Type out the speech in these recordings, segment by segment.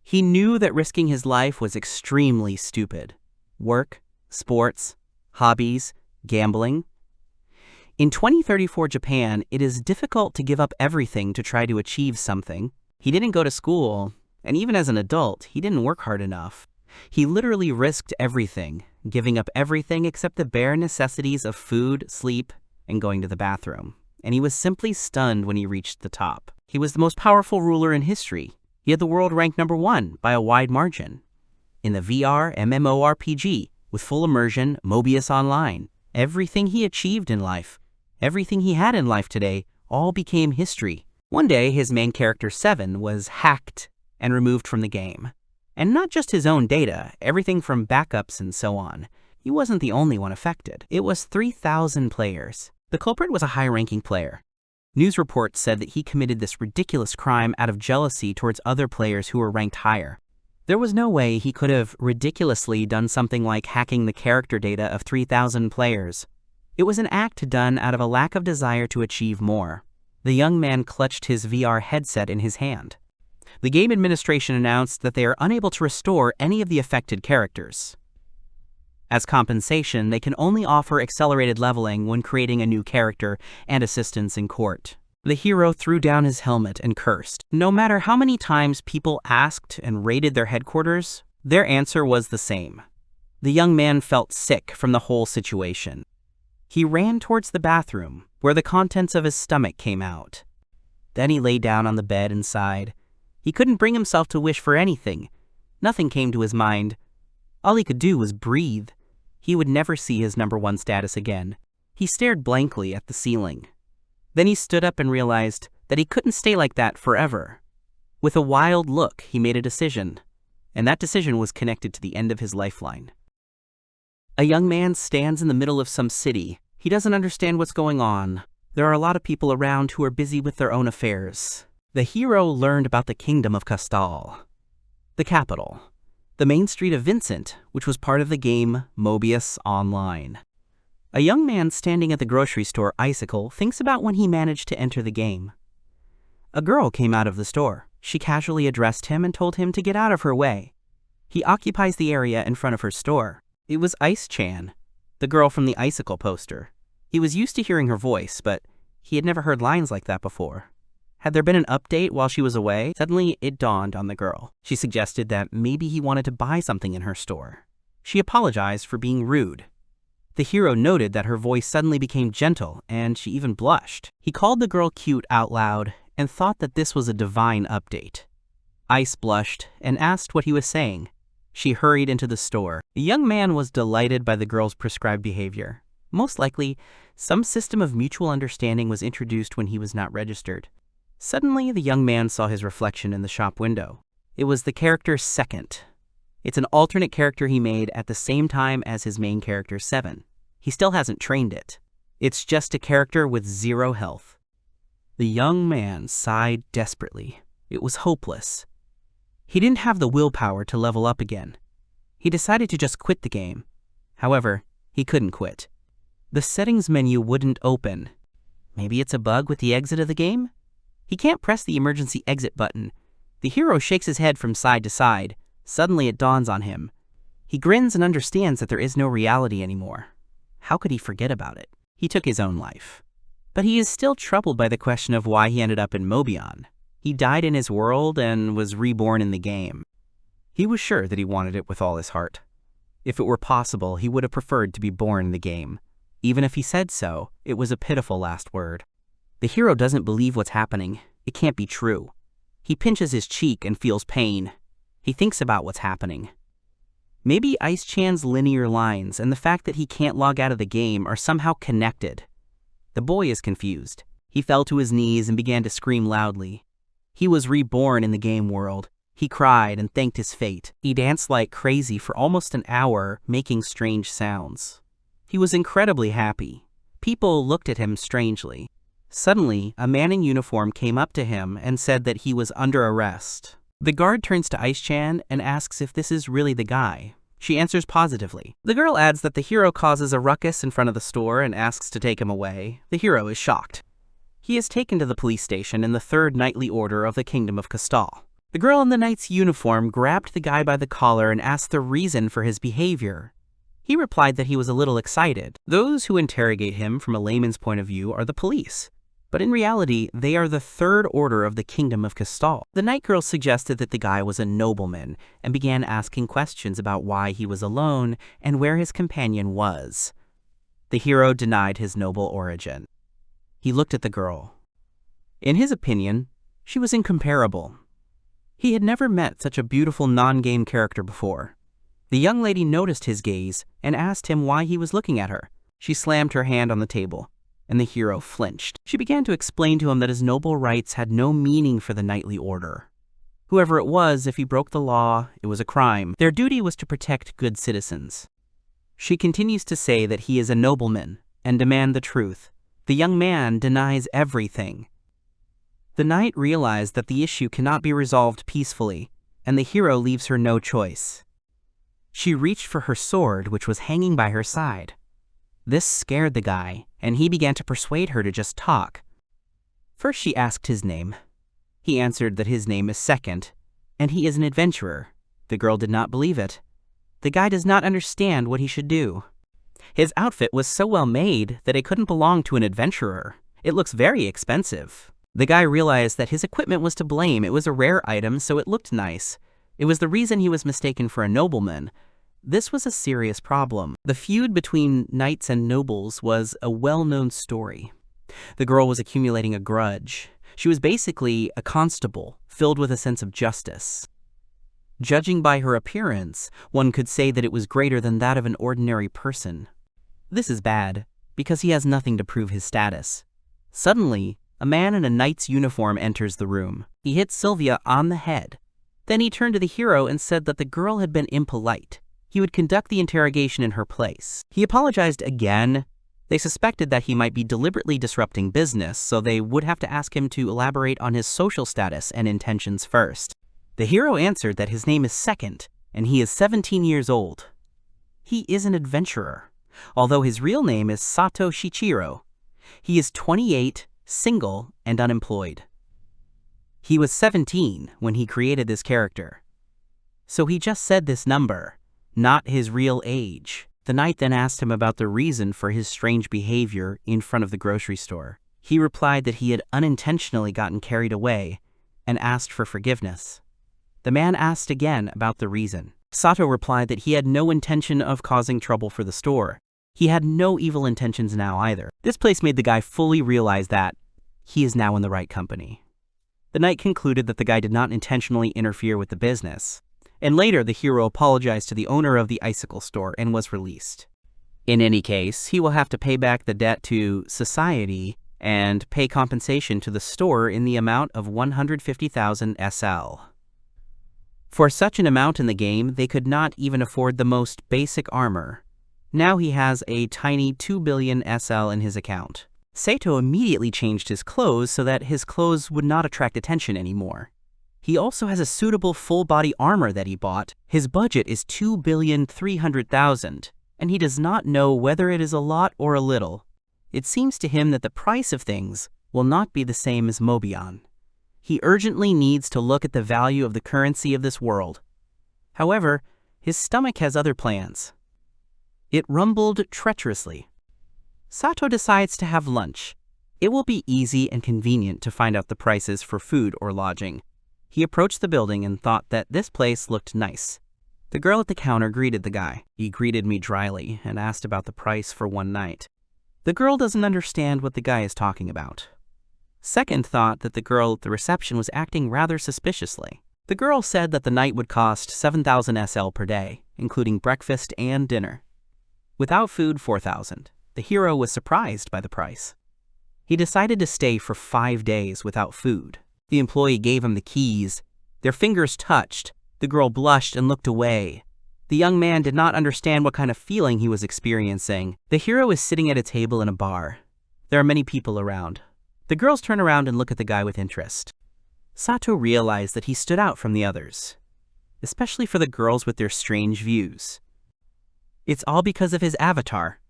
He knew that risking his life was extremely stupid. Work, sports, hobbies, gambling. In 2034 Japan, it is difficult to give up everything to try to achieve something. He didn't go to school, and even as an adult, he didn't work hard enough. He literally risked everything, giving up everything except the bare necessities of food, sleep, and going to the bathroom. And he was simply stunned when he reached the top. He was the most powerful ruler in history. He had the world ranked #1 by a wide margin. In the VR MMORPG, with full immersion, Mobius Online, everything he achieved in life, everything he had in life today, all became history. One day, his main character 7 was hacked and removed from the game. And not just his own data, everything from backups and so on. He wasn't the only one affected. It was 3,000 players. The culprit was a high-ranking player. News reports said that he committed this ridiculous crime out of jealousy towards other players who were ranked higher. There was no way he could have ridiculously done something like hacking the character data of 3,000 players. It was an act done out of a lack of desire to achieve more. The young man clutched his VR headset in his hand. The game administration announced that they are unable to restore any of the affected characters. As compensation, they can only offer accelerated leveling when creating a new character and assistance in court. The hero threw down his helmet and cursed. No matter how many times people asked and raided their headquarters, their answer was the same. The young man felt sick from the whole situation. He ran towards the bathroom, where the contents of his stomach came out. Then he lay down on the bed and sighed. He couldn't bring himself to wish for anything. Nothing came to his mind. All he could do was breathe. He would never see his #1 status again. He stared blankly at the ceiling. Then he stood up and realized that he couldn't stay like that forever. With a wild look, he made a decision, and that decision was connected to the end of his lifeline. A young man stands in the middle of some city. He doesn't understand what's going on. There are a lot of people around who are busy with their own affairs. The hero learned about the kingdom of Castal, the capital, the main street of Vincent, which was part of the game Mobius Online. A young man standing at the grocery store Icicle thinks about when he managed to enter the game. A girl came out of the store. She casually addressed him and told him to get out of her way. He occupies the area in front of her store. It was Ice-chan, the girl from the Icicle poster. He was used to hearing her voice, but he had never heard lines like that before. Had there been an update while she was away? Suddenly, it dawned on the girl. She suggested that maybe he wanted to buy something in her store. She apologized for being rude. The hero noted that her voice suddenly became gentle, and she even blushed. He called the girl cute out loud and thought that this was a divine update. Ice blushed and asked what he was saying. She hurried into the store. The young man was delighted by the girl's prescribed behavior. Most likely, some system of mutual understanding was introduced when he was not registered. Suddenly, the young man saw his reflection in the shop window. It was the character Second. It's an alternate character he made at the same time as his main character 7. He still hasn't trained it. It's just a character with 0 health. The young man sighed desperately. It was hopeless. He didn't have the willpower to level up again. He decided to just quit the game. However, he couldn't quit. The settings menu wouldn't open. Maybe it's a bug with the exit of the game? He can't press the emergency exit button. The hero shakes his head from side to side. Suddenly it dawns on him. He grins and understands that there is no reality anymore. How could he forget about it? He took his own life. But he is still troubled by the question of why he ended up in Mobion. He died in his world and was reborn in the game. He was sure that he wanted it with all his heart. If it were possible, he would have preferred to be born in the game. Even if he said so, it was a pitiful last word. The hero doesn't believe what's happening. It can't be true. He pinches his cheek and feels pain. He thinks about what's happening. Maybe Ice-chan's linear lines and the fact that he can't log out of the game are somehow connected. The boy is confused. He fell to his knees and began to scream loudly. He was reborn in the game world. He cried and thanked his fate. He danced like crazy for almost an hour, making strange sounds. He was incredibly happy. People looked at him strangely. Suddenly, a man in uniform came up to him and said that he was under arrest. The guard turns to Ice-chan and asks if this is really the guy. She answers positively. The girl adds that the hero causes a ruckus in front of the store and asks to take him away. The hero is shocked. He is taken to the police station in the 3rd Knightly Order of the Kingdom of Castal. The girl in the knight's uniform grabbed the guy by the collar and asked the reason for his behavior. He replied that he was a little excited. Those who interrogate him from a layman's point of view are the police, but in reality, they are the third order of the kingdom of Cristal. The night girl suggested that the guy was a nobleman and began asking questions about why he was alone and where his companion was. The hero denied his noble origin. He looked at the girl. In his opinion, she was incomparable. He had never met such a beautiful non-game character before. The young lady noticed his gaze and asked him why he was looking at her. She slammed her hand on the table, and the hero flinched. She began to explain to him that his noble rights had no meaning for the knightly order. Whoever it was, if he broke the law, it was a crime. Their duty was to protect good citizens. She continues to say that he is a nobleman and demand the truth. The young man denies everything. The knight realized that the issue cannot be resolved peacefully, and the hero leaves her no choice. She reached for her sword, which was hanging by her side. This scared the guy, and he began to persuade her to just talk. First she asked his name. He answered that his name is Second, and he is an adventurer. The girl did not believe it. The guy does not understand what he should do. His outfit was so well made that it couldn't belong to an adventurer. It looks very expensive. The guy realized that his equipment was to blame. It was a rare item, so it looked nice. It was the reason he was mistaken for a nobleman. This was a serious problem. The feud between knights and nobles was a well-known story. The girl was accumulating a grudge. She was basically a constable, filled with a sense of justice. Judging by her appearance, one could say that it was greater than that of an ordinary person. This is bad, because he has nothing to prove his status. Suddenly, a man in a knight's uniform enters the room. He hit Sylvia on the head. Then he turned to the hero and said that the girl had been impolite. He would conduct the interrogation in her place. He apologized again. They suspected that he might be deliberately disrupting business, so they would have to ask him to elaborate on his social status and intentions first. The hero answered that his name is Second, and he is 17 years old. He is an adventurer, although his real name is Sato Shichiro. He is 28, single, and unemployed. He was 17 when he created this character. So he just said this number, not his real age. The knight then asked him about the reason for his strange behavior in front of the grocery store. He replied that he had unintentionally gotten carried away and asked for forgiveness. The man asked again about the reason. Sato replied that he had no intention of causing trouble for the store. He had no evil intentions now either. This place made the guy fully realize that he is now in the right company. The knight concluded that the guy did not intentionally interfere with the business, and later the hero apologized to the owner of the icicle store and was released. In any case, he will have to pay back the debt to society and pay compensation to the store in the amount of 150,000 SL. For such an amount in the game, they could not even afford the most basic armor. Now he has a tiny 2 billion SL in his account. Sato immediately changed his clothes so that his clothes would not attract attention anymore. He also has a suitable full-body armor that he bought. His budget is 2,300,000, and he does not know whether it is a lot or a little. It seems to him that the price of things will not be the same as Mobion. He urgently needs to look at the value of the currency of this world. However, his stomach has other plans. It rumbled treacherously. Sato decides to have lunch. It will be easy and convenient to find out the prices for food or lodging. He approached the building and thought that this place looked nice. The girl at the counter greeted the guy. He greeted me dryly and asked about the price for one night. The girl doesn't understand what the guy is talking about. Second thought that the girl at the reception was acting rather suspiciously. The girl said that the night would cost 7,000 SL per day, including breakfast and dinner. Without food, 4,000. The hero was surprised by the price. He decided to stay for 5 days without food. The employee gave him the keys. Their fingers touched. The girl blushed and looked away. The young man did not understand what kind of feeling he was experiencing. The hero is sitting at a table in a bar. There are many people around. The girls turn around and look at the guy with interest. Sato realized that he stood out from the others, especially for the girls with their strange views. It's all because of his avatar.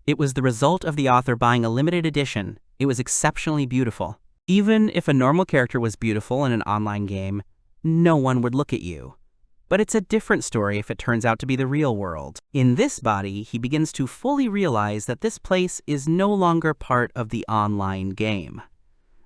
It was the result of the author buying a limited edition. It was exceptionally beautiful. Even if a normal character was beautiful in an online game, no one would look at you. But it's a different story if it turns out to be the real world. In this body, he begins to fully realize that this place is no longer part of the online game.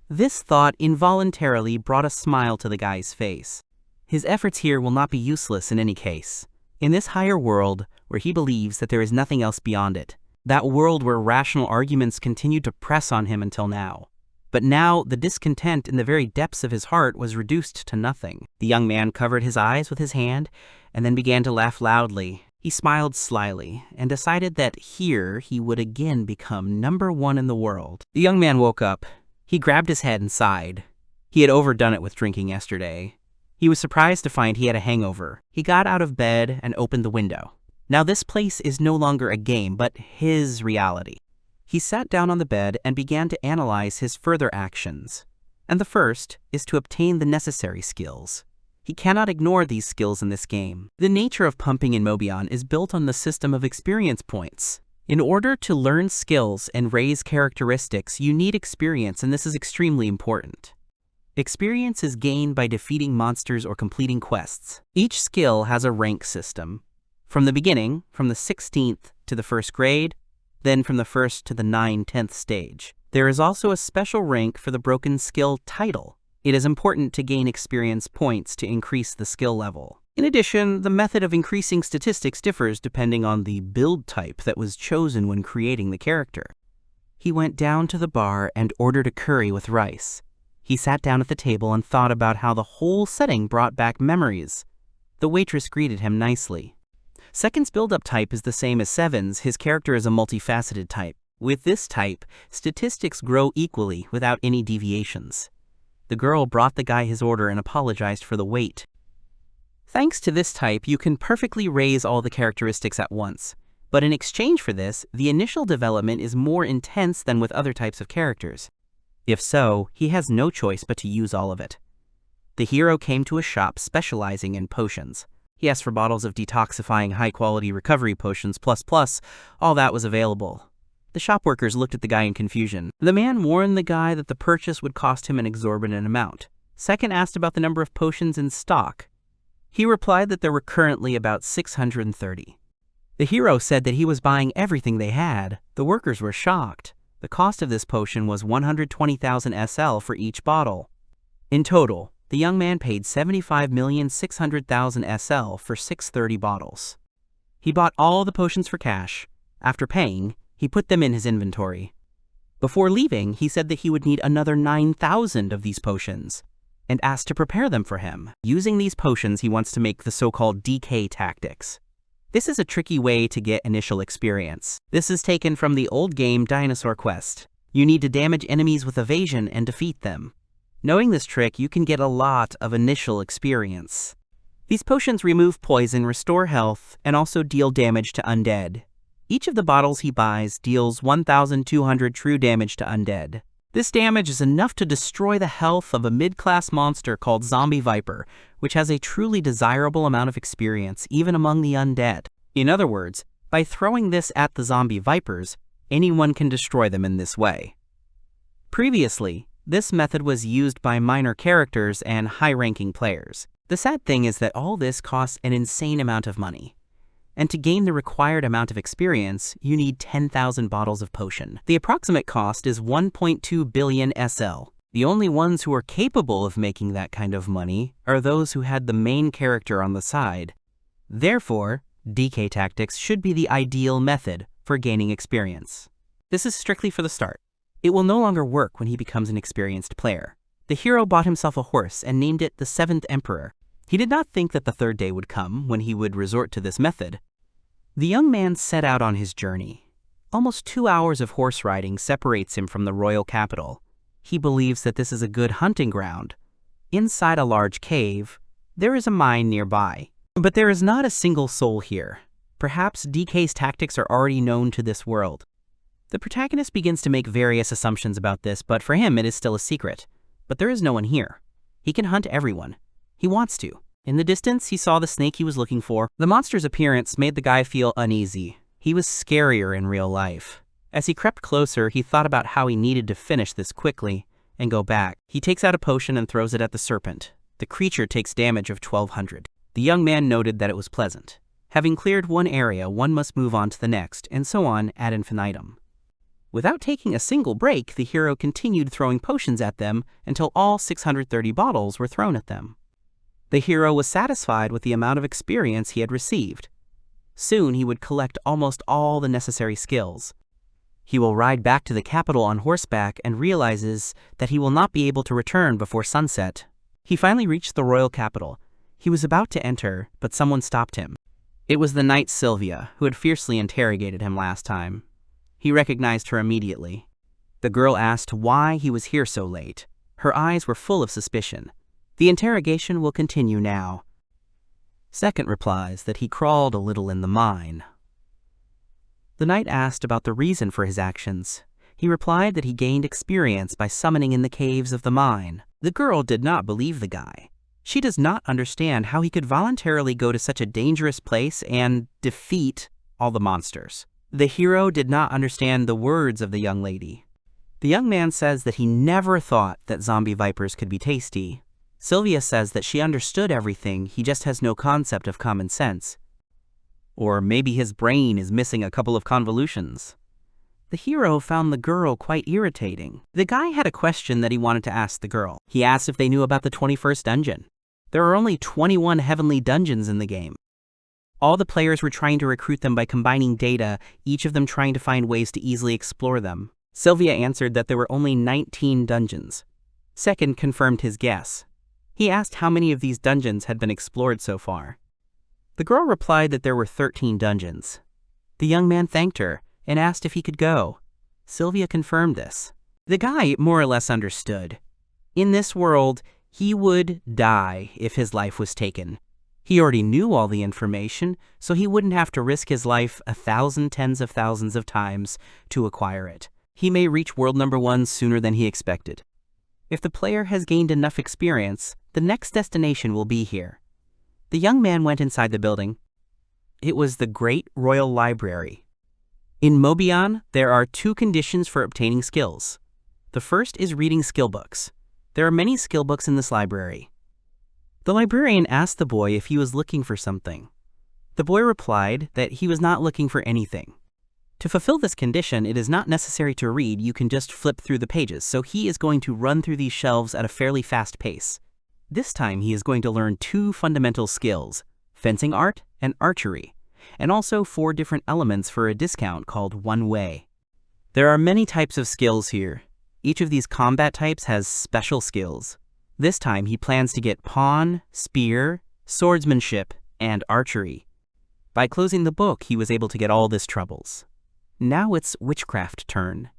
This thought involuntarily brought a smile to the guy's face. His efforts here will not be useless in any case. In this higher world, where he believes that there is nothing else beyond it, that world where rational arguments continued to press on him until now. But now, the discontent in the very depths of his heart was reduced to nothing. The young man covered his eyes with his hand and then began to laugh loudly. He smiled slyly and decided that here he would again become #1 in the world. The young man woke up. He grabbed his head and sighed. He had overdone it with drinking yesterday. He was surprised to find he had a hangover. He got out of bed and opened the window. Now this place is no longer a game, but his reality. He sat down on the bed and began to analyze his further actions. And the first is to obtain the necessary skills. He cannot ignore these skills in this game. The nature of pumping in Mobion is built on the system of experience points. In order to learn skills and raise characteristics, you need experience, and this is extremely important. Experience is gained by defeating monsters or completing quests. Each skill has a rank system. From the beginning, from the 16th to the 1st grade, then from the 1st to the 9/10th stage. There is also a special rank for the broken skill title. It is important to gain experience points to increase the skill level. In addition, the method of increasing statistics differs depending on the build type that was chosen when creating the character. He went down to the bar and ordered a curry with rice. He sat down at the table and thought about how the whole setting brought back memories. The waitress greeted him nicely. Second's build-up type is the same as Seven's. His character is a multifaceted type. With this type, statistics grow equally without any deviations. The girl brought the guy his order and apologized for the wait. Thanks to this type, you can perfectly raise all the characteristics at once. But in exchange for this, the initial development is more intense than with other types of characters. If so, he has no choice but to use all of it. The hero came to a shop specializing in potions. He asked for bottles of detoxifying high-quality recovery potions ++. All that was available. The shop workers looked at the guy in confusion. The man warned the guy that the purchase would cost him an exorbitant amount. Second asked about the number of potions in stock. He replied that there were currently about 630. The hero said that he was buying everything they had. The workers were shocked. The cost of this potion was 120,000 SL for each bottle. In total, the young man paid 75,600,000 SL for 630 bottles. He bought all the potions for cash. After paying, he put them in his inventory. Before leaving, he said that he would need another 9,000 of these potions, and asked to prepare them for him. Using these potions, he wants to make the so-called DK tactics. This is a tricky way to get initial experience. This is taken from the old game Dinosaur Quest. You need to damage enemies with evasion and defeat them. Knowing this trick, you can get a lot of initial experience. These potions remove poison, restore health, and also deal damage to undead. Each of the bottles he buys deals 1,200 true damage to undead. This damage is enough to destroy the health of a mid-class monster called Zombie Viper, which has a truly desirable amount of experience even among the undead. In other words, by throwing this at the zombie vipers, anyone can destroy them in this way. Previously, this method was used by minor characters and high-ranking players. The sad thing is that all this costs an insane amount of money. And to gain the required amount of experience, you need 10,000 bottles of potion. The approximate cost is 1.2 billion SL. The only ones who are capable of making that kind of money are those who had the main character on the side. Therefore, DK tactics should be the ideal method for gaining experience. This is strictly for the start. It will no longer work when he becomes an experienced player. The hero bought himself a horse and named it the 7th Emperor. He did not think that the 3rd day would come when he would resort to this method. The young man set out on his journey. Almost 2 hours of horse riding separates him from the royal capital. He believes that this is a good hunting ground. Inside a large cave, there is a mine nearby. But there is not a single soul here. Perhaps DK's tactics are already known to this world. The protagonist begins to make various assumptions about this, but for him it is still a secret. But there is no one here. He can hunt everyone. He wants to. In the distance, he saw the snake he was looking for. The monster's appearance made the guy feel uneasy. He was scarier in real life. As he crept closer, he thought about how he needed to finish this quickly and go back. He takes out a potion and throws it at the serpent. The creature takes damage of 1200. The young man noted that it was pleasant. Having cleared one area, one must move on to the next, and so on ad infinitum. Without taking a single break, the hero continued throwing potions at them until all 630 bottles were thrown at them. The hero was satisfied with the amount of experience he had received. Soon he would collect almost all the necessary skills. He will ride back to the capital on horseback and realizes that he will not be able to return before sunset. He finally reached the royal capital. He was about to enter, but someone stopped him. It was the knight Sylvia, who had fiercely interrogated him last time. He recognized her immediately. The girl asked why he was here so late. Her eyes were full of suspicion. The interrogation will continue now. Second replies that he crawled a little in the mine. The knight asked about the reason for his actions. He replied that he gained experience by summoning in the caves of the mine. The girl did not believe the guy. She does not understand how he could voluntarily go to such a dangerous place and defeat all the monsters. The hero did not understand the words of the young lady. The young man says that he never thought that zombie vipers could be tasty. Sylvia says that she understood everything, he just has no concept of common sense. Or maybe his brain is missing a couple of convolutions. The hero found the girl quite irritating. The guy had a question that he wanted to ask the girl. He asked if they knew about the 21st dungeon. There are only 21 heavenly dungeons in the game. All the players were trying to recruit them by combining data, each of them trying to find ways to easily explore them. Sylvia answered that there were only 19 dungeons. Second confirmed his guess. He asked how many of these dungeons had been explored so far. The girl replied that there were 13 dungeons. The young man thanked her and asked if he could go. Sylvia confirmed this. The guy more or less understood. In this world, he would die if his life was taken. He already knew all the information, so he wouldn't have to risk his life 1,000 tens of thousands of times to acquire it. He may reach world number 1 sooner than he expected. If the player has gained enough experience, the next destination will be here. The young man went inside the building. It was the Great Royal Library. In Mobian, there are 2 conditions for obtaining skills. The first is reading skill books. There are many skill books in this library. The librarian asked the boy if he was looking for something. The boy replied that he was not looking for anything. To fulfill this condition, it is not necessary to read, you can just flip through the pages, so he is going to run through these shelves at a fairly fast pace. This time he is going to learn 2 fundamental skills, fencing art and archery, and also 4 different elements for a discount called One Way. There are many types of skills here. Each of these combat types has special skills. This time he plans to get pawn, spear, swordsmanship, and archery. By closing the book, he was able to get all this troubles. Now it's witchcraft turn.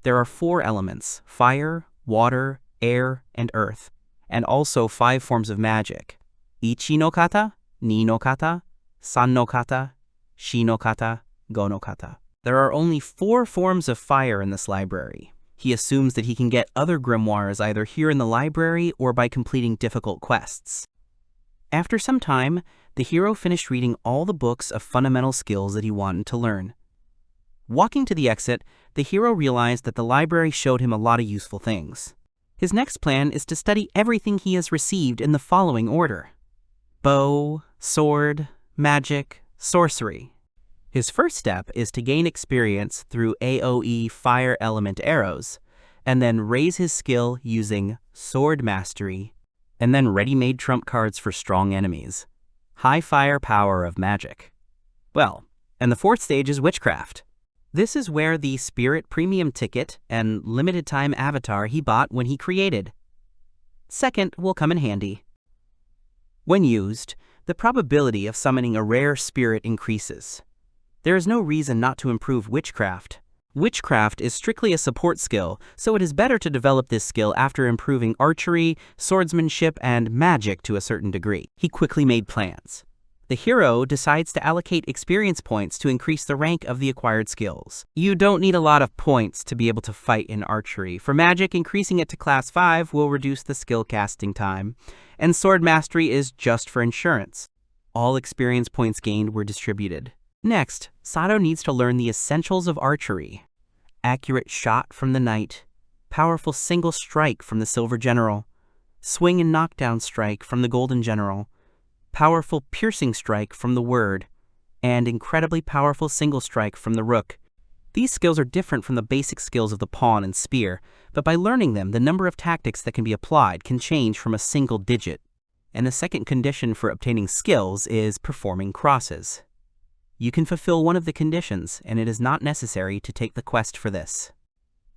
There are 4 elements, fire, water, air, and earth, and also 5 forms of magic. Ichi no kata, ni no kata, san no kata, shi no kata, go no kata. There are only 4 forms of fire in this library. He assumes that he can get other grimoires either here in the library or by completing difficult quests. After some time, the hero finished reading all the books of fundamental skills that he wanted to learn. Walking to the exit, the hero realized that the library showed him a lot of useful things. His next plan is to study everything he has received in the following order: bow, sword, magic, sorcery. His first step is to gain experience through AoE fire element arrows, and then raise his skill using sword mastery, and then ready-made trump cards for strong enemies. High fire power of magic. Well, and the 4th stage is witchcraft. This is where the spirit premium ticket and limited time avatar he bought when he created. Second will come in handy. When used, the probability of summoning a rare spirit increases. There is no reason not to improve witchcraft. Witchcraft is strictly a support skill, so it is better to develop this skill after improving archery, swordsmanship, and magic to a certain degree. He quickly made plans. The hero decides to allocate experience points to increase the rank of the acquired skills. You don't need a lot of points to be able to fight in archery. For magic, increasing it to class 5 will reduce the skill casting time, and sword mastery is just for insurance. All experience points gained were distributed. Next, Sato needs to learn the essentials of archery. Accurate shot from the knight, powerful single strike from the silver general, swing and knockdown strike from the Golden General, powerful piercing strike from the Word, and incredibly powerful single strike from the Rook. These skills are different from the basic skills of the pawn and spear, but by learning them, the number of tactics that can be applied can change from a single digit. And the second condition for obtaining skills is performing crosses. You can fulfill one of the conditions, and it is not necessary to take the quest for this.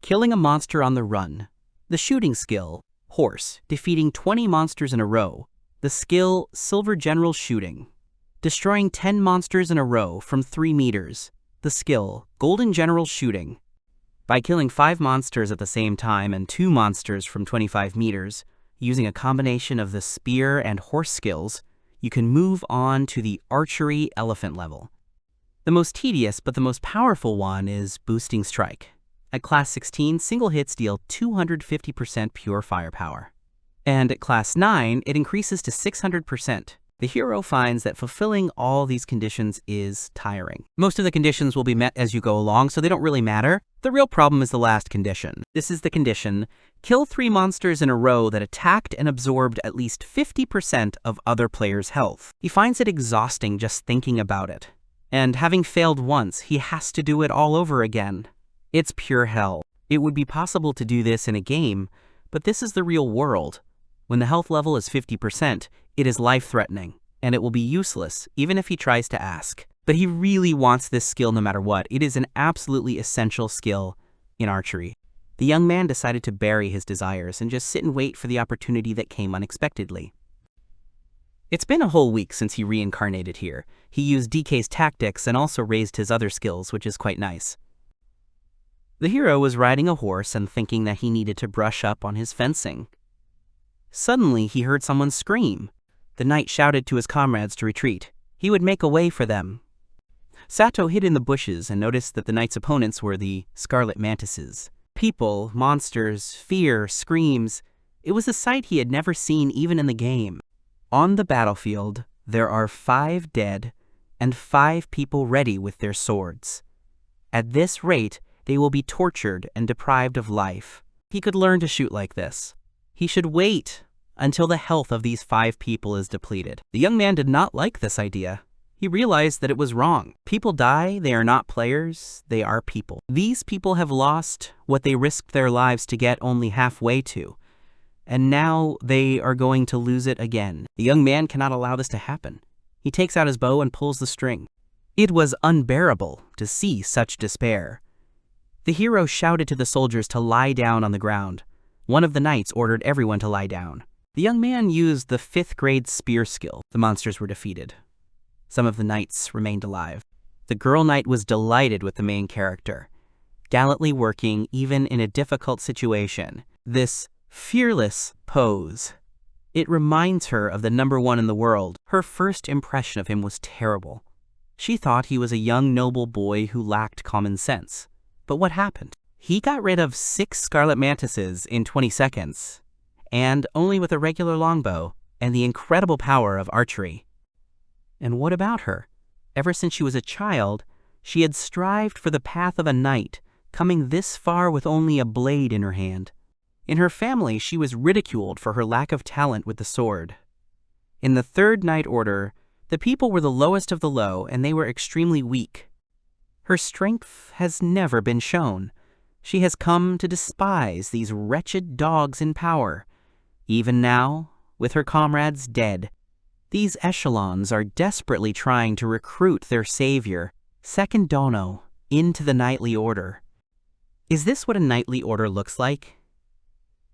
Killing a monster on the run. The shooting skill, Horse, defeating 20 monsters in a row. The skill, Silver General Shooting. Destroying 10 monsters in a row from 3 meters. The skill, Golden General Shooting. By killing 5 monsters at the same time and 2 monsters from 25 meters, using a combination of the spear and horse skills, you can move on to the archery elephant level. The most tedious but the most powerful one is Boosting Strike. At Class 16, single hits deal 250% pure firepower. And at Class 9, it increases to 600%. The hero finds that fulfilling all these conditions is tiring. Most of the conditions will be met as you go along, so they don't really matter. The real problem is the last condition. This is the condition: kill 3 monsters in a row that attacked and absorbed at least 50% of other players' health. He finds it exhausting just thinking about it. And having failed once, he has to do it all over again. It's pure hell. It would be possible to do this in a game, but this is the real world. When the health level is 50%, it is life-threatening, and it will be useless even if he tries to ask. But he really wants this skill no matter what. It is an absolutely essential skill in archery. The young man decided to bury his desires and just sit and wait for the opportunity that came unexpectedly. It's been a whole week since he reincarnated here. He used DK's tactics and also raised his other skills, which is quite nice. The hero was riding a horse and thinking that he needed to brush up on his fencing. Suddenly, he heard someone scream. The knight shouted to his comrades to retreat. He would make a way for them. Sato hid in the bushes and noticed that the knight's opponents were the Scarlet Mantises. People, monsters, fear, screams. It was a sight he had never seen even in the game. On the battlefield, there are 5 dead and 5 people ready with their swords. At this rate, they will be tortured and deprived of life. He could learn to shoot like this. He should wait until the health of these 5 people is depleted. The young man did not like this idea. He realized that it was wrong. People die, they are not players, they are people. These people have lost what they risked their lives to get only halfway to, and now they are going to lose it again. The young man cannot allow this to happen. He takes out his bow and pulls the string. It was unbearable to see such despair. The hero shouted to the soldiers to lie down on the ground. One of the knights ordered everyone to lie down. The young man used the 5th grade spear skill. The monsters were defeated. Some of the knights remained alive. The girl knight was delighted with the main character, gallantly working even in a difficult situation. This fearless pose. It reminds her of the #1 in the world. Her first impression of him was terrible. She thought he was a young noble boy who lacked common sense. But what happened? He got rid of 6 Scarlet Mantises in 20 seconds, and only with a regular longbow and the incredible power of archery. And what about her? Ever since she was a child, she had strived for the path of a knight, coming this far with only a blade in her hand. In her family, she was ridiculed for her lack of talent with the sword. In the 3rd Knight Order, the people were the lowest of the low, and they were extremely weak. Her strength has never been shown. She has come to despise these wretched dogs in power. Even now, with her comrades dead, these echelons are desperately trying to recruit their savior, Second Dono, into the knightly order. Is this what a knightly order looks like?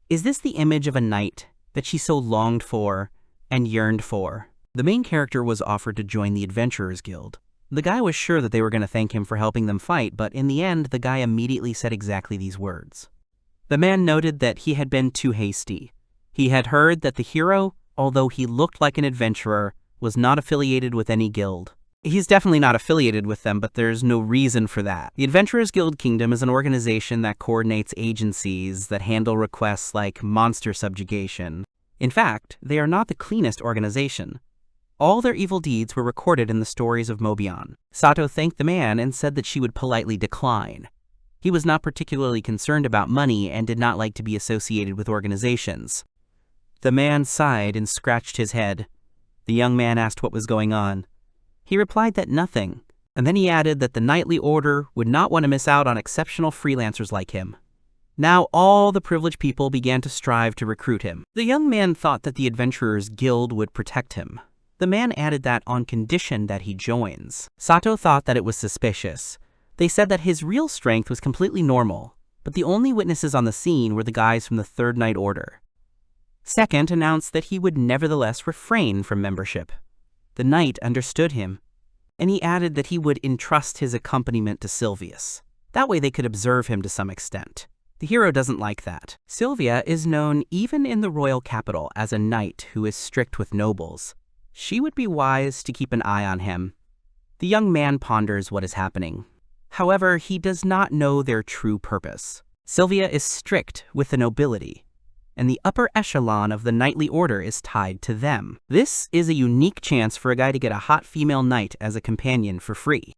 Is this the image of a knight that she so longed for and yearned for? The main character was offered to join the Adventurers Guild. The guy was sure that they were going to thank him for helping them fight, but in the end, the guy immediately said exactly these words. The man noted that he had been too hasty. He had heard that the hero, although he looked like an adventurer, was not affiliated with any guild. He's definitely not affiliated with them, but there's no reason for that. The Adventurers Guild Kingdom is an organization that coordinates agencies that handle requests like monster subjugation. In fact, they are not the cleanest organization. All their evil deeds were recorded in the stories of Mobian. Sato thanked the man and said that she would politely decline. He was not particularly concerned about money and did not like to be associated with organizations. The man sighed and scratched his head. The young man asked what was going on. He replied that nothing, and then he added that the Knightly Order would not want to miss out on exceptional freelancers like him. Now all the privileged people began to strive to recruit him. The young man thought that the Adventurers Guild would protect him. The man added that on condition that he joins. Sato thought that it was suspicious. They said that his real strength was completely normal, but the only witnesses on the scene were the guys from the Third Knight Order. Second announced that he would nevertheless refrain from membership. The knight understood him, and he added that he would entrust his accompaniment to Sylvius. That way they could observe him to some extent. The hero doesn't like that. Sylvia is known even in the royal capital as a knight who is strict with nobles. She would be wise to keep an eye on him. The young man ponders what is happening. However, he does not know their true purpose. Sylvia is strict with the nobility, and the upper echelon of the knightly order is tied to them. This is a unique chance for a guy to get a hot female knight as a companion for free.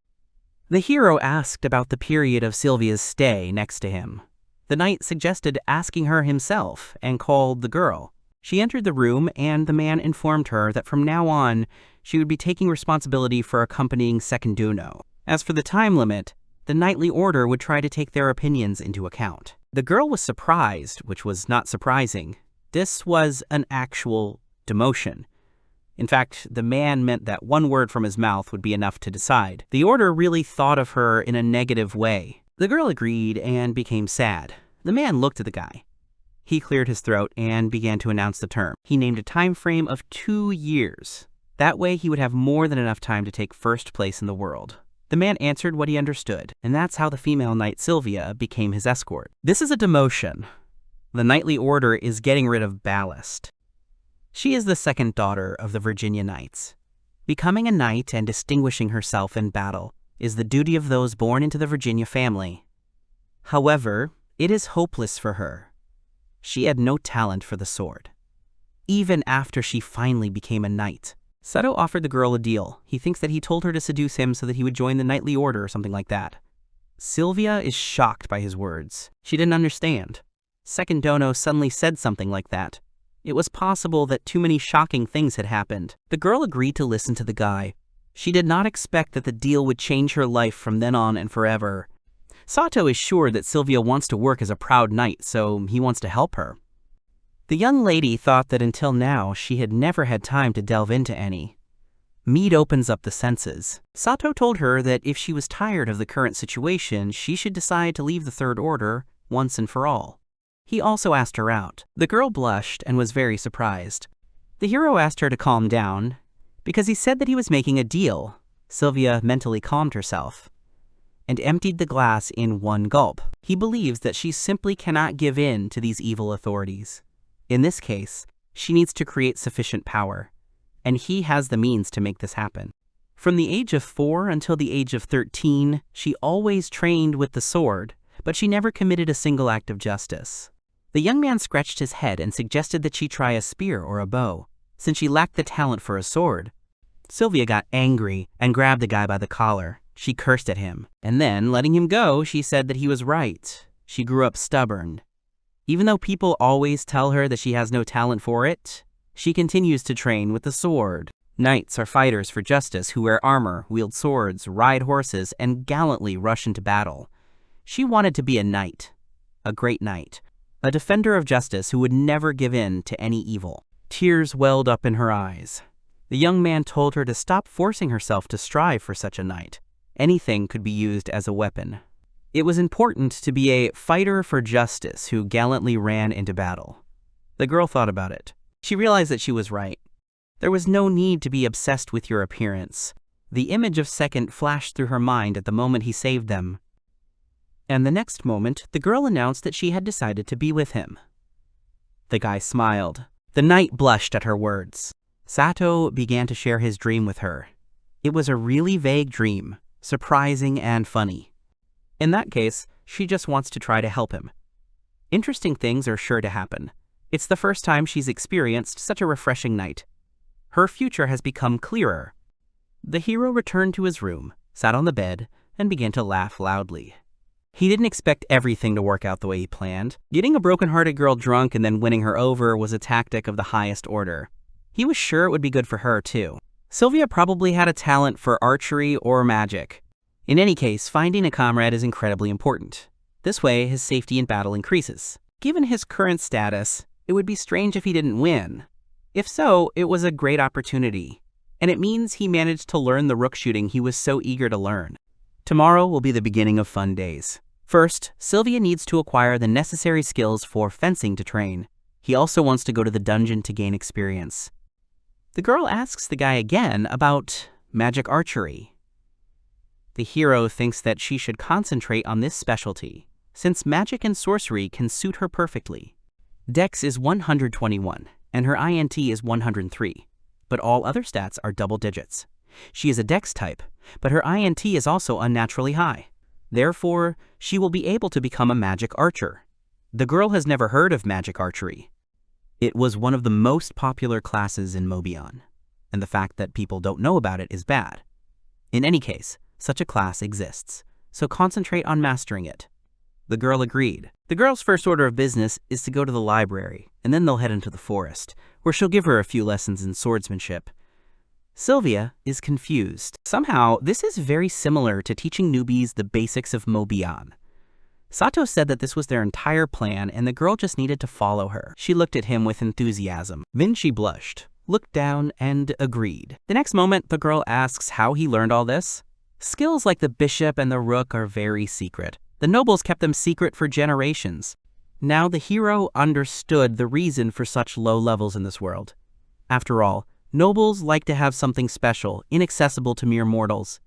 The hero asked about the period of Sylvia's stay next to him. The knight suggested asking her himself and called the girl. She entered the room, and the man informed her that from now on, she would be taking responsibility for accompanying Seconduno. As for the time limit, the knightly order would try to take their opinions into account. The girl was surprised, which was not surprising. This was an actual demotion. In fact, the man meant that one word from his mouth would be enough to decide. The order really thought of her in a negative way. The girl agreed and became sad. The man looked at the guy. He cleared his throat and began to announce the term. He named a time frame of 2 years. That way he would have more than enough time to take first place in the world. The man answered what he understood, and that's how the female knight Sylvia became his escort. This is a demotion. The knightly order is getting rid of ballast. She is the second daughter of the Virginia Knights. Becoming a knight and distinguishing herself in battle is the duty of those born into the Virginia family. However, it is hopeless for her. She had no talent for the sword, even after she finally became a knight. Sato offered the girl a deal. He thinks that he told her to seduce him so that he would join the knightly order or something like that. Sylvia is shocked by his words. She didn't understand. Secondono suddenly said something like that. It was possible that too many shocking things had happened. The girl agreed to listen to the guy. She did not expect that the deal would change her life from then on and forever. Sato is sure that Sylvia wants to work as a proud knight, so he wants to help her. The young lady thought that until now she had never had time to delve into any. Mead opens up the senses. Sato told her that if she was tired of the current situation, she should decide to leave the Third Order once and for all. He also asked her out. The girl blushed and was very surprised. The hero asked her to calm down, because he said that he was making a deal. Sylvia mentally calmed herself and emptied the glass in one gulp. He believes that she simply cannot give in to these evil authorities. In this case, she needs to create sufficient power, and he has the means to make this happen. From the age of 4 until the age of 13, she always trained with the sword, but she never committed a single act of justice. The young man scratched his head and suggested that she try a spear or a bow, since she lacked the talent for a sword. Sylvia got angry and grabbed the guy by the collar. She cursed at him, and then, letting him go, she said that he was right. She grew up stubborn. Even though people always tell her that she has no talent for it, she continues to train with the sword. Knights are fighters for justice who wear armor, wield swords, ride horses, and gallantly rush into battle. She wanted to be a knight, a great knight, a defender of justice who would never give in to any evil. Tears welled up in her eyes. The young man told her to stop forcing herself to strive for such a knight. Anything could be used as a weapon. It was important to be a fighter for justice who gallantly ran into battle. The girl thought about it. She realized that she was right. There was no need to be obsessed with your appearance. The image of Second flashed through her mind at the moment he saved them. And the next moment, the girl announced that she had decided to be with him. The guy smiled. The knight blushed at her words. Sato began to share his dream with her. It was a really vague dream, surprising and funny. In that case, she just wants to try to help him. Interesting things are sure to happen. It's the first time she's experienced such a refreshing night. Her future has become clearer. The hero returned to his room, sat on the bed, and began to laugh loudly. He didn't expect everything to work out the way he planned. Getting a broken-hearted girl drunk and then winning her over was a tactic of the highest order. He was sure it would be good for her, too. Sylvia probably had a talent for archery or magic. In any case, finding a comrade is incredibly important. This way, his safety in battle increases. Given his current status, it would be strange if he didn't win. If so, it was a great opportunity. And it means he managed to learn the rook shooting he was so eager to learn. Tomorrow will be the beginning of fun days. First, Sylvia needs to acquire the necessary skills for fencing to train. He also wants to go to the dungeon to gain experience. The girl asks the guy again about magic archery. The hero thinks that she should concentrate on this specialty, since magic and sorcery can suit her perfectly. Dex is 121, and her INT is 103, but all other stats are double digits. She is a Dex type, but her INT is also unnaturally high. Therefore, she will be able to become a magic archer. The girl has never heard of magic archery. It was one of the most popular classes in Mobion, and the fact that people don't know about it is bad. In any case, such a class exists, so concentrate on mastering it. The girl agreed. The girl's first order of business is to go to the library, and then they'll head into the forest, where she'll give her a few lessons in swordsmanship. Sylvia is confused. Somehow, this is very similar to teaching newbies the basics of Mobion. Sato said that this was their entire plan and the girl just needed to follow her. She looked at him with enthusiasm. Then she blushed, looked down, and agreed. The next moment, the girl asks how he learned all this. Skills like the bishop and the rook are very secret. The nobles kept them secret for generations. Now the hero understood the reason for such low levels in this world. After all, nobles like to have something special, inaccessible to mere mortals.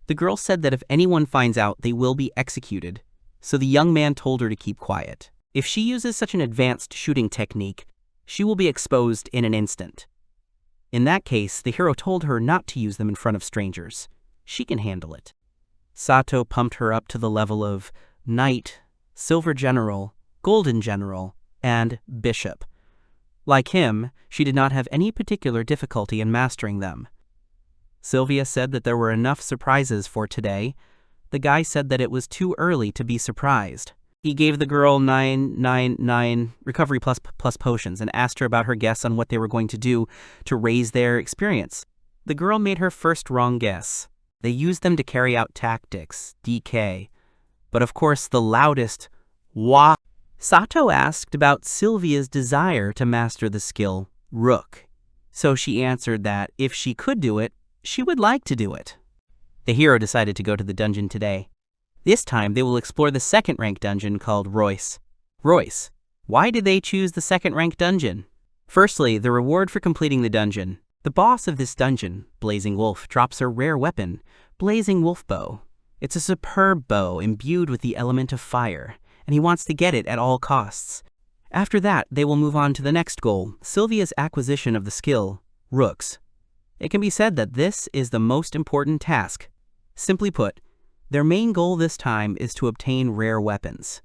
The girl said that if anyone finds out, they will be executed, so the young man told her to keep quiet. If she uses such an advanced shooting technique, she will be exposed in an instant. In that case, the hero told her not to use them in front of strangers. She can handle it. Sato pumped her up to the level of Knight, Silver General, Golden General, and Bishop. Like him, she did not have any particular difficulty in mastering them. Sylvia said that there were enough surprises for today. The guy said that it was too early to be surprised. He gave the girl 999 recovery plus potions and asked her about her guess on what they were going to do to raise their experience. The girl made her first wrong guess. They used them to carry out tactics, DK. But of course the loudest wah. Sato asked about Sylvia's desire to master the skill Rook. So she answered that if she could do it, she would like to do it. The hero decided to go to the dungeon today. This time they will explore the second-ranked dungeon called Royce. Royce. Why did they choose the second-ranked dungeon? Firstly, the reward for completing the dungeon. The boss of this dungeon, Blazing Wolf, drops a rare weapon, Blazing Wolf Bow. It's a superb bow imbued with the element of fire, and he wants to get it at all costs. After that, they will move on to the next goal, Sylvia's acquisition of the skill, Rooks. It can be said that this is the most important task. Simply put, their main goal this time is to obtain rare weapons.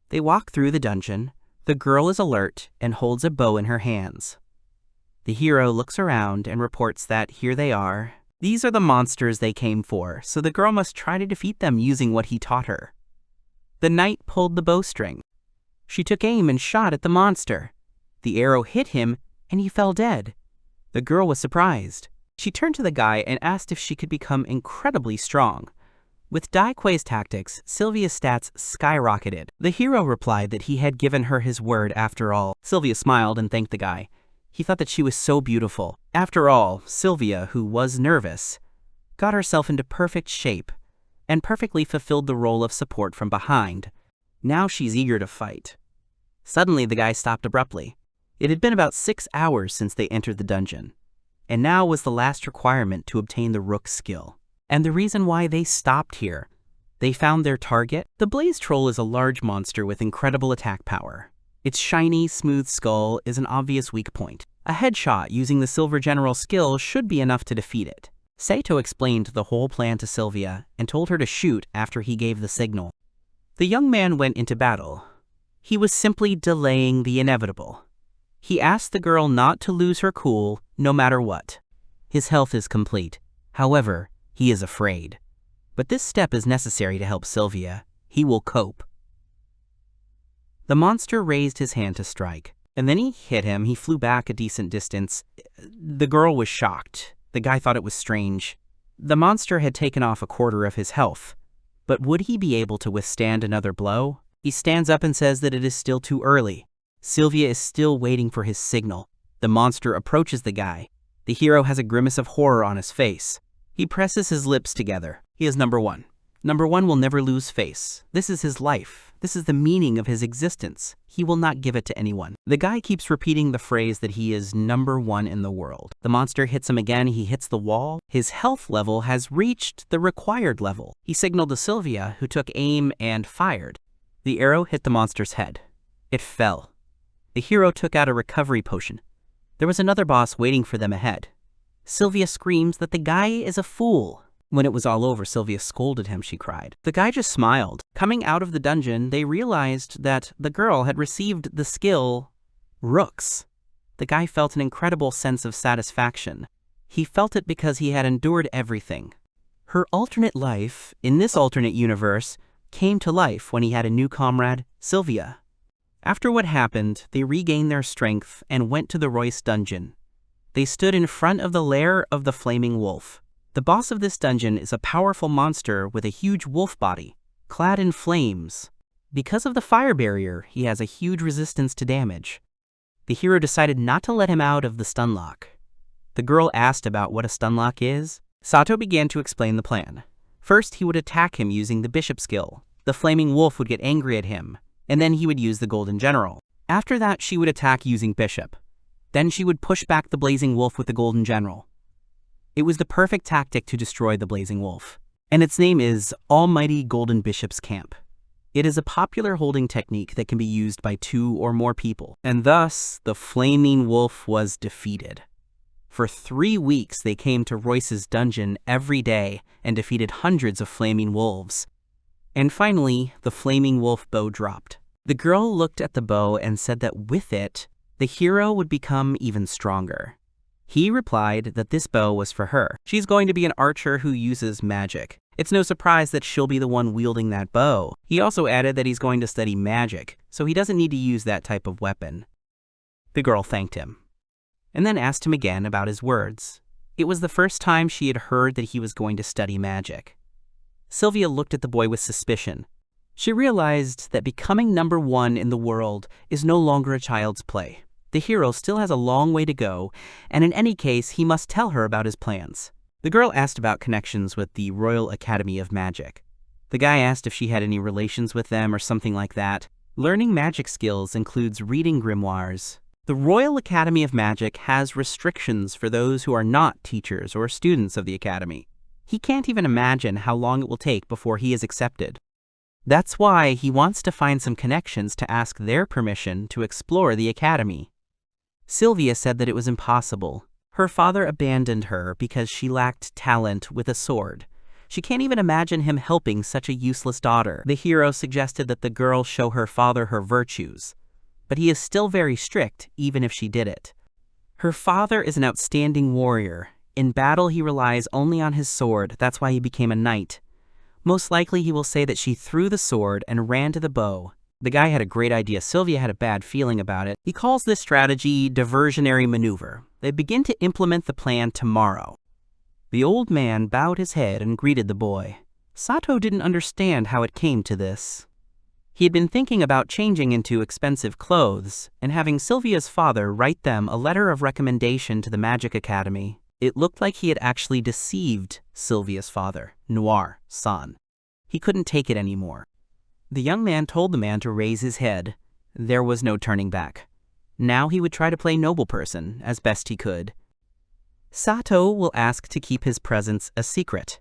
They walk through the dungeon. The girl is alert and holds a bow in her hands. The hero looks around and reports that here they are. These are the monsters they came for, so the girl must try to defeat them using what he taught her. The knight pulled the bowstring. She took aim and shot at the monster. The arrow hit him, and he fell dead. The girl was surprised. She turned to the guy and asked if she could become incredibly strong. With Daiquai's tactics, Sylvia's stats skyrocketed. The hero replied that he had given her his word after all. Sylvia smiled and thanked the guy. He thought that she was so beautiful. After all, Sylvia, who was nervous, got herself into perfect shape and perfectly fulfilled the role of support from behind. Now she's eager to fight. Suddenly, the guy stopped abruptly. It had been about 6 hours since they entered the dungeon, and now was the last requirement to obtain the Rook skill. And the reason why they stopped here. They found their target. The Blaze Troll is a large monster with incredible attack power. Its shiny, smooth skull is an obvious weak point. A headshot using the Silver General skill should be enough to defeat it. Sato explained the whole plan to Sylvia and told her to shoot after he gave the signal. The young man went into battle. He was simply delaying the inevitable. He asked the girl not to lose her cool no matter what. His health is complete. However, he is afraid. But this step is necessary to help Sylvia. He will cope. The monster raised his hand to strike, and then he hit him. He flew back a decent distance. The girl was shocked. The guy thought it was strange. The monster had taken off a quarter of his health, but would he be able to withstand another blow? He stands up and says that it is still too early. Sylvia is still waiting for his signal. The monster approaches the guy. The hero has a grimace of horror on his face. He presses his lips together. He is number one. Number one will never lose face. This is his life. This is the meaning of his existence. He will not give it to anyone. The guy keeps repeating the phrase that he is number one in the world. The monster hits him again. He hits the wall. His health level has reached the required level. He signaled to Sylvia, who took aim and fired. The arrow hit the monster's head. It fell. The hero took out a recovery potion. There was another boss waiting for them ahead. Sylvia screams that the guy is a fool. When it was all over, Sylvia scolded him, she cried. The guy just smiled. Coming out of the dungeon, they realized that the girl had received the skill Rooks. The guy felt an incredible sense of satisfaction. He felt it because he had endured everything. Her alternate life, in this alternate universe, came to life when he had a new comrade, Sylvia. After what happened, they regained their strength and went to the Royce dungeon. They stood in front of the lair of the Flaming Wolf. The boss of this dungeon is a powerful monster with a huge wolf body, clad in flames. Because of the fire barrier, he has a huge resistance to damage. The hero decided not to let him out of the stunlock. The girl asked about what a stunlock is. Sato began to explain the plan. First, he would attack him using the bishop skill. The Flaming Wolf would get angry at him, and then he would use the Golden General. After that, she would attack using bishop. Then she would push back the Blazing Wolf with the Golden General. It was the perfect tactic to destroy the Blazing Wolf, and its name is Almighty Golden Bishop's Camp. It is a popular holding technique that can be used by 2 or more people, and thus the Flaming Wolf was defeated. For 3 weeks, they came to Royce's dungeon every day and defeated hundreds of flaming wolves. And finally, the Flaming Wolf bow dropped. The girl looked at the bow and said that with it, the hero would become even stronger. He replied that this bow was for her. She's going to be an archer who uses magic. It's no surprise that she'll be the one wielding that bow. He also added that he's going to study magic, so he doesn't need to use that type of weapon. The girl thanked him, and then asked him again about his words. It was the first time she had heard that he was going to study magic. Sylvia looked at the boy with suspicion. She realized that becoming number one in the world is no longer a child's play. The hero still has a long way to go, and in any case, he must tell her about his plans. The girl asked about connections with the Royal Academy of Magic. The guy asked if she had any relations with them or something like that. Learning magic skills includes reading grimoires. The Royal Academy of Magic has restrictions for those who are not teachers or students of the academy. He can't even imagine how long it will take before he is accepted. That's why he wants to find some connections to ask their permission to explore the academy. Sylvia said that it was impossible. Her father abandoned her because she lacked talent with a sword. She can't even imagine him helping such a useless daughter. The hero suggested that the girl show her father her virtues, but he is still very strict even if she did it. Her father is an outstanding warrior. In battle, he relies only on his sword. That's why he became a knight. Most likely, he will say that she threw the sword and ran to the bow. The guy had a great idea. Sylvia had a bad feeling about it. He calls this strategy diversionary maneuver. They begin to implement the plan tomorrow. The old man bowed his head and greeted the boy. Sato didn't understand how it came to this. He had been thinking about changing into expensive clothes and having Sylvia's father write them a letter of recommendation to the Magic Academy. It looked like he had actually deceived Sylvia's father, Noir-san. He couldn't take it anymore. The young man told the man to raise his head. There was no turning back. Now he would try to play noble person as best he could. Sato will ask to keep his presence a secret.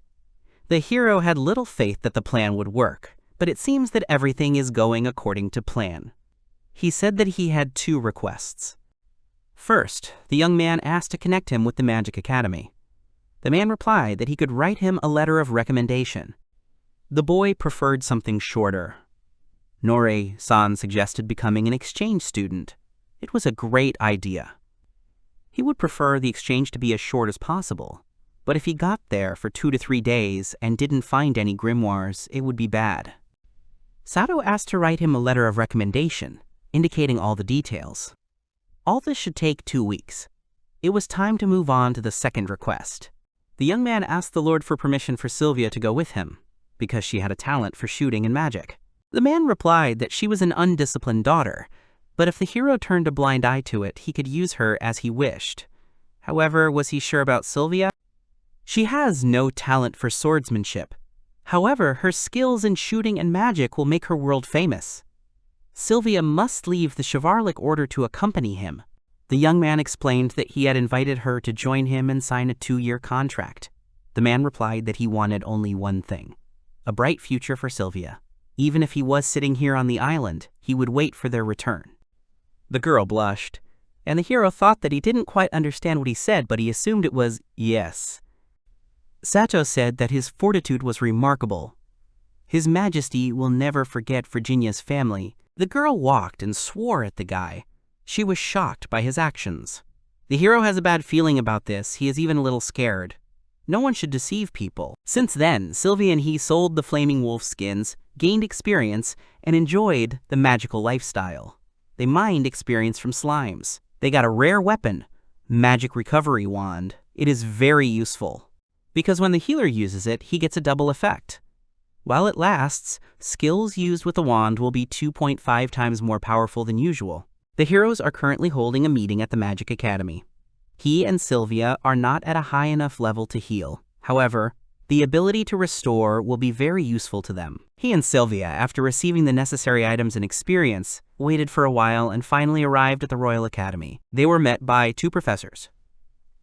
The hero had little faith that the plan would work, but it seems that everything is going according to plan. He said that he had 2 requests. First, the young man asked to connect him with the Magic Academy. The man replied that he could write him a letter of recommendation. The boy preferred something shorter. Nore-san suggested becoming an exchange student. It was a great idea. He would prefer the exchange to be as short as possible, but if he got there for 2 to 3 days and didn't find any grimoires, it would be bad. Sato asked to write him a letter of recommendation, indicating all the details. All this should take 2 weeks. It was time to move on to the second request. The young man asked the Lord for permission for Sylvia to go with him, because she had a talent for shooting and magic. The man replied that she was an undisciplined daughter, but if the hero turned a blind eye to it, he could use her as he wished. However, was he sure about Sylvia? She has no talent for swordsmanship. However, her skills in shooting and magic will make her world famous. Sylvia must leave the chivalric order to accompany him. The young man explained that he had invited her to join him and sign a 2-year contract. The man replied that he wanted only one thing: a bright future for Sylvia. Even if he was sitting here on the island, he would wait for their return. The girl blushed, and the hero thought that he didn't quite understand what he said, but he assumed it was yes. Sato said that his fortitude was remarkable. His Majesty will never forget Virginia's family. The girl walked and swore at the guy. She was shocked by his actions. The hero has a bad feeling about this. He is even a little scared. No one should deceive people. Since then, Sylvia and he sold the flaming wolf skins, gained experience, and enjoyed the magical lifestyle. They mined experience from slimes. They got a rare weapon, magic recovery wand. It is very useful, because when the healer uses it, he gets a double effect. While it lasts, skills used with the wand will be 2.5 times more powerful than usual. The heroes are currently holding a meeting at the Magic Academy. He and Sylvia are not at a high enough level to heal. However, the ability to restore will be very useful to them. He and Sylvia, after receiving the necessary items and experience, waited for a while and finally arrived at the Royal Academy. They were met by 2 professors.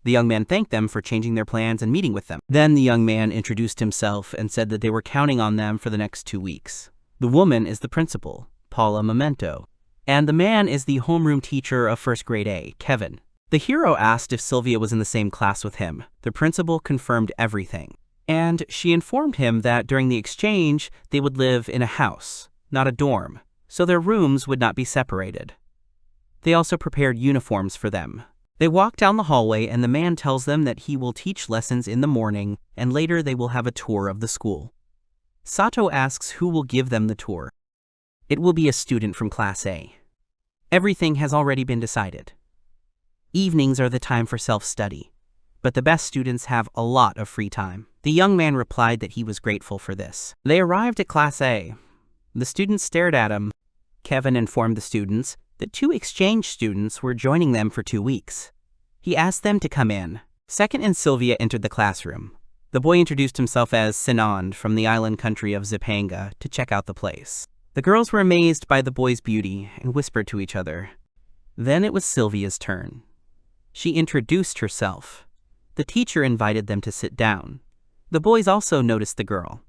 The young man thanked them for changing their plans and meeting with them. Then the young man introduced himself and said that they were counting on them for the next 2 weeks. The woman is the principal, Paula Memento, and the man is the homeroom teacher of first grade A, Kevin. The hero asked if Sylvia was in the same class with him. The principal confirmed everything, and she informed him that during the exchange, they would live in a house, not a dorm, so their rooms would not be separated. They also prepared uniforms for them. They walk down the hallway and the man tells them that he will teach lessons in the morning and later they will have a tour of the school. Sato asks who will give them the tour. It will be a student from Class A. Everything has already been decided. Evenings are the time for self-study, but the best students have a lot of free time. The young man replied that he was grateful for this. They arrived at Class A. The students stared at him. Kevin informed the students that 2 exchange students were joining them for 2 weeks. He asked them to come in. Second and Sylvia entered the classroom. The boy introduced himself as Sinand from the island country of Zipanga to check out the place. The girls were amazed by the boy's beauty and whispered to each other. Then it was Sylvia's turn. She introduced herself. The teacher invited them to sit down. The boys also noticed the girl.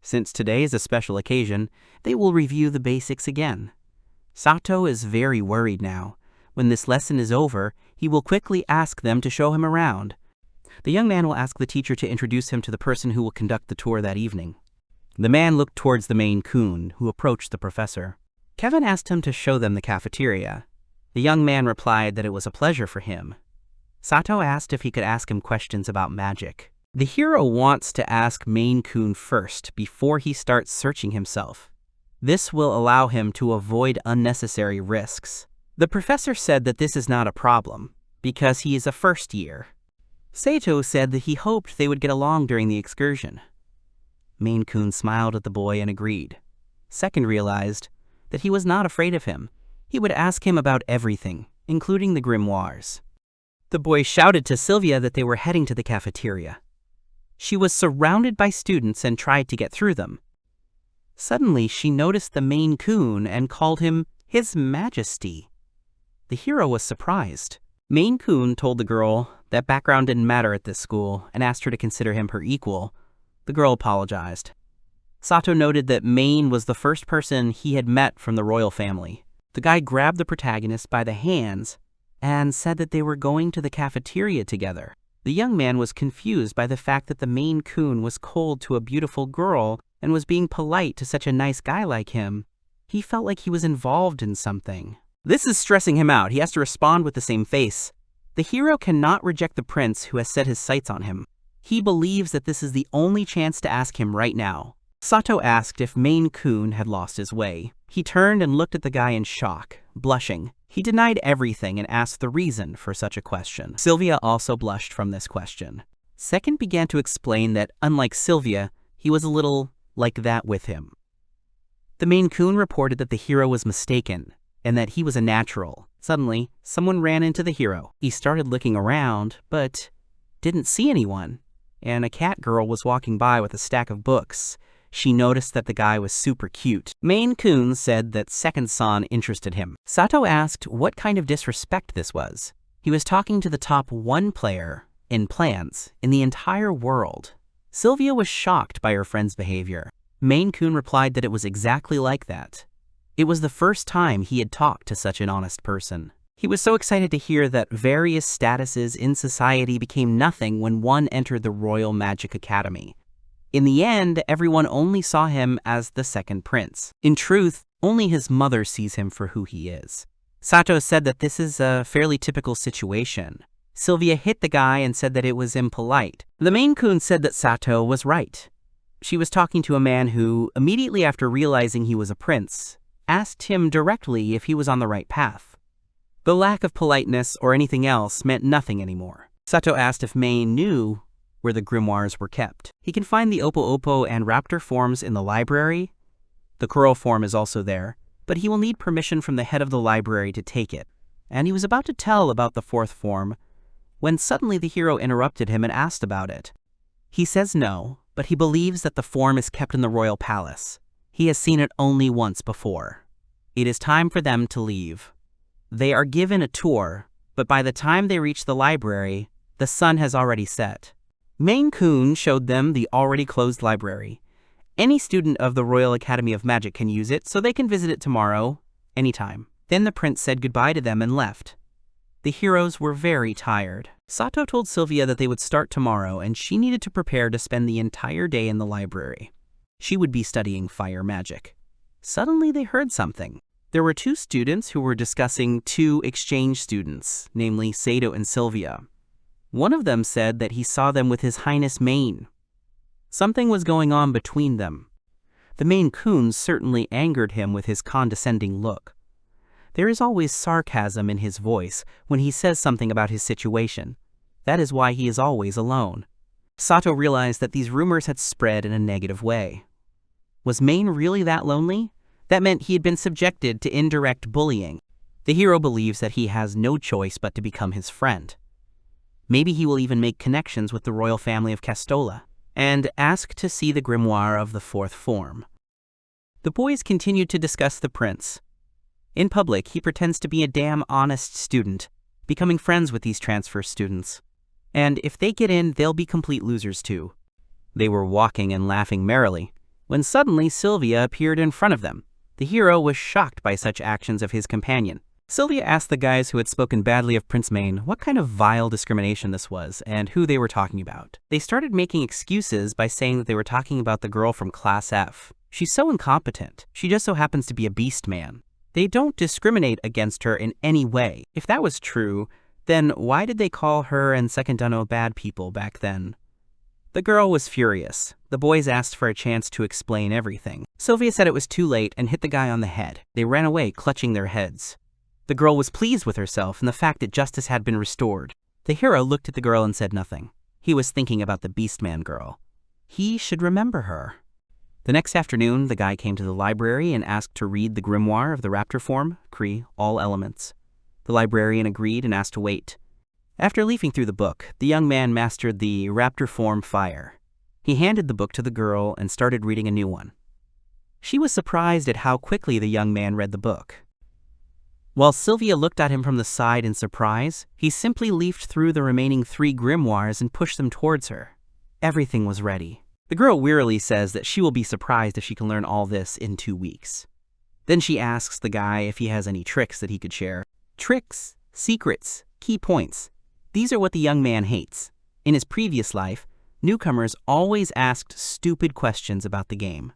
Since today is a special occasion, they will review the basics again. Sato is very worried now. When this lesson is over, he will quickly ask them to show him around. The young man will ask the teacher to introduce him to the person who will conduct the tour that evening. The man looked towards the main coon, who approached the professor. Kevin asked him to show them the cafeteria. The young man replied that it was a pleasure for him. Sato asked if he could ask him questions about magic. The hero wants to ask Main Coon first before he starts searching himself. This will allow him to avoid unnecessary risks. The professor said that this is not a problem, because he is a first year. Sato said that he hoped they would get along during the excursion. Main Coon smiled at the boy and agreed. Second realized that he was not afraid of him. He would ask him about everything, including the grimoires. The boy shouted to Sylvia that they were heading to the cafeteria. She was surrounded by students and tried to get through them. Suddenly, she noticed the Main Coon and called him His Majesty. The hero was surprised. Main Coon told the girl that background didn't matter at this school and asked her to consider him her equal. The girl apologized. Sato noted that Main was the first person he had met from the royal family. The guy grabbed the protagonist by the hands and said that they were going to the cafeteria together. The young man was confused by the fact that the Main Coon was cold to a beautiful girl and was being polite to such a nice guy like him. He felt like he was involved in something. This is stressing him out. He has to respond with the same face. The hero cannot reject the prince who has set his sights on him. He believes that this is the only chance to ask him right now. Sato asked if Main-kun had lost his way. He turned and looked at the guy in shock, blushing. He denied everything and asked the reason for such a question. Sylvia also blushed from this question. Second began to explain that, unlike Sylvia, he was a little like that with him. The Main-kun reported that the hero was mistaken, and that he was a natural. Suddenly, someone ran into the hero. He started looking around, but didn't see anyone, and a cat girl was walking by with a stack of books. She noticed that the guy was super cute. Main-kun said that second-san interested him. Sato asked what kind of disrespect this was. He was talking to the top 1 player in plans in the entire world. Sylvia was shocked by her friend's behavior. Main-kun replied that it was exactly like that. It was the first time he had talked to such an honest person. He was so excited to hear that various statuses in society became nothing when one entered the Royal Magic Academy. In the end, everyone only saw him as the second prince. In truth, only his mother sees him for who he is. Sato said that this is a fairly typical situation. Sylvia hit the guy and said that it was impolite. The Main-kun said that Sato was right. She was talking to a man who, immediately after realizing he was a prince, asked him directly if he was on the right path. The lack of politeness or anything else meant nothing anymore. Sato asked if Main knew where the grimoires were kept. He can find the Oppo and Raptor forms in the library. The Kuro form is also there, but he will need permission from the head of the library to take it. And he was about to tell about the 4th form when suddenly the hero interrupted him and asked about it. He says no, but he believes that the form is kept in the royal palace. He has seen it only once before. It is time for them to leave. They are given a tour, but by the time they reach the library, the sun has already set. Main-kun showed them the already closed library. Any student of the Royal Academy of Magic can use it, so they can visit it tomorrow, anytime. Then the prince said goodbye to them and left. The heroes were very tired. Sato told Sylvia that they would start tomorrow and she needed to prepare to spend the entire day in the library. She would be studying fire magic. Suddenly they heard something. There were 2 students who were discussing 2 exchange students, namely Sato and Sylvia. One of them said that he saw them with His Highness Main. Something was going on between them. The Main-kun certainly angered him with his condescending look. There is always sarcasm in his voice when he says something about his situation. That is why he is always alone. Sato realized that these rumors had spread in a negative way. Was Main really that lonely? That meant he had been subjected to indirect bullying. The hero believes that he has no choice but to become his friend. Maybe he will even make connections with the royal family of Castola, and ask to see the grimoire of the 4th form. The boys continued to discuss the prince. In public, he pretends to be a damn honest student, becoming friends with these transfer students. And if they get in, they'll be complete losers too. They were walking and laughing merrily, when suddenly Sylvia appeared in front of them. The hero was shocked by such actions of his companion. Sylvia asked the guys who had spoken badly of Prince Main what kind of vile discrimination this was and who they were talking about. They started making excuses by saying that they were talking about the girl from Class F. She's so incompetent. She just so happens to be a beast man. They don't discriminate against her in any way. If that was true, then why did they call her and Second Dunno bad people back then? The girl was furious. The boys asked for a chance to explain everything. Sylvia said it was too late and hit the guy on the head. They ran away, clutching their heads. The girl was pleased with herself and the fact that justice had been restored. The hero looked at the girl and said nothing. He was thinking about the Beastman girl. He should remember her. The next afternoon, the guy came to the library and asked to read the grimoire of the Raptor form, Kree, all elements. The librarian agreed and asked to wait. After leafing through the book, the young man mastered the Raptor form Fire. He handed the book to the girl and started reading a new one. She was surprised at how quickly the young man read the book. While Sylvia looked at him from the side in surprise, he simply leafed through the remaining 3 grimoires and pushed them towards her. Everything was ready. The girl wearily says that she will be surprised if she can learn all this in 2 weeks. Then she asks the guy if he has any tricks that he could share. Tricks, secrets, key points. These are what the young man hates. In his previous life, newcomers always asked stupid questions about the game.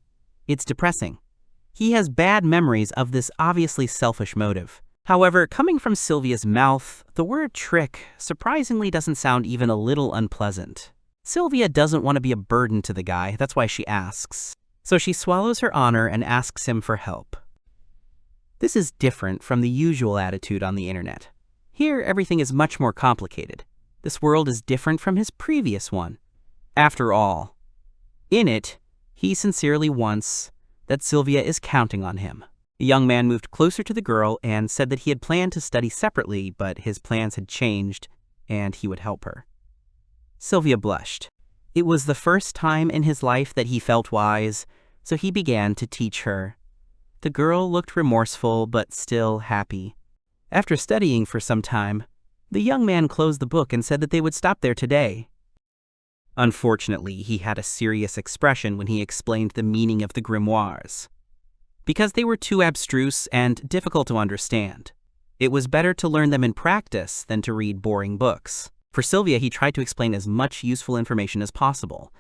It's depressing. He has bad memories of this obviously selfish motive. However, coming from Sylvia's mouth, the word trick surprisingly doesn't sound even a little unpleasant. Sylvia doesn't want to be a burden to the guy, that's why she asks. So she swallows her honor and asks him for help. This is different from the usual attitude on the internet. Here, everything is much more complicated. This world is different from his previous one. After all, in it, he sincerely wants that Sylvia is counting on him. The young man moved closer to the girl and said that he had planned to study separately, but his plans had changed and he would help her. Sylvia blushed. It was the first time in his life that he felt wise, so he began to teach her. The girl looked remorseful but still happy. After studying for some time, the young man closed the book and said that they would stop there today. Unfortunately, he had a serious expression when he explained the meaning of the grimoires, because they were too abstruse and difficult to understand. It was better to learn them in practice than to read boring books. For Sylvia, he tried to explain as much useful information as possible.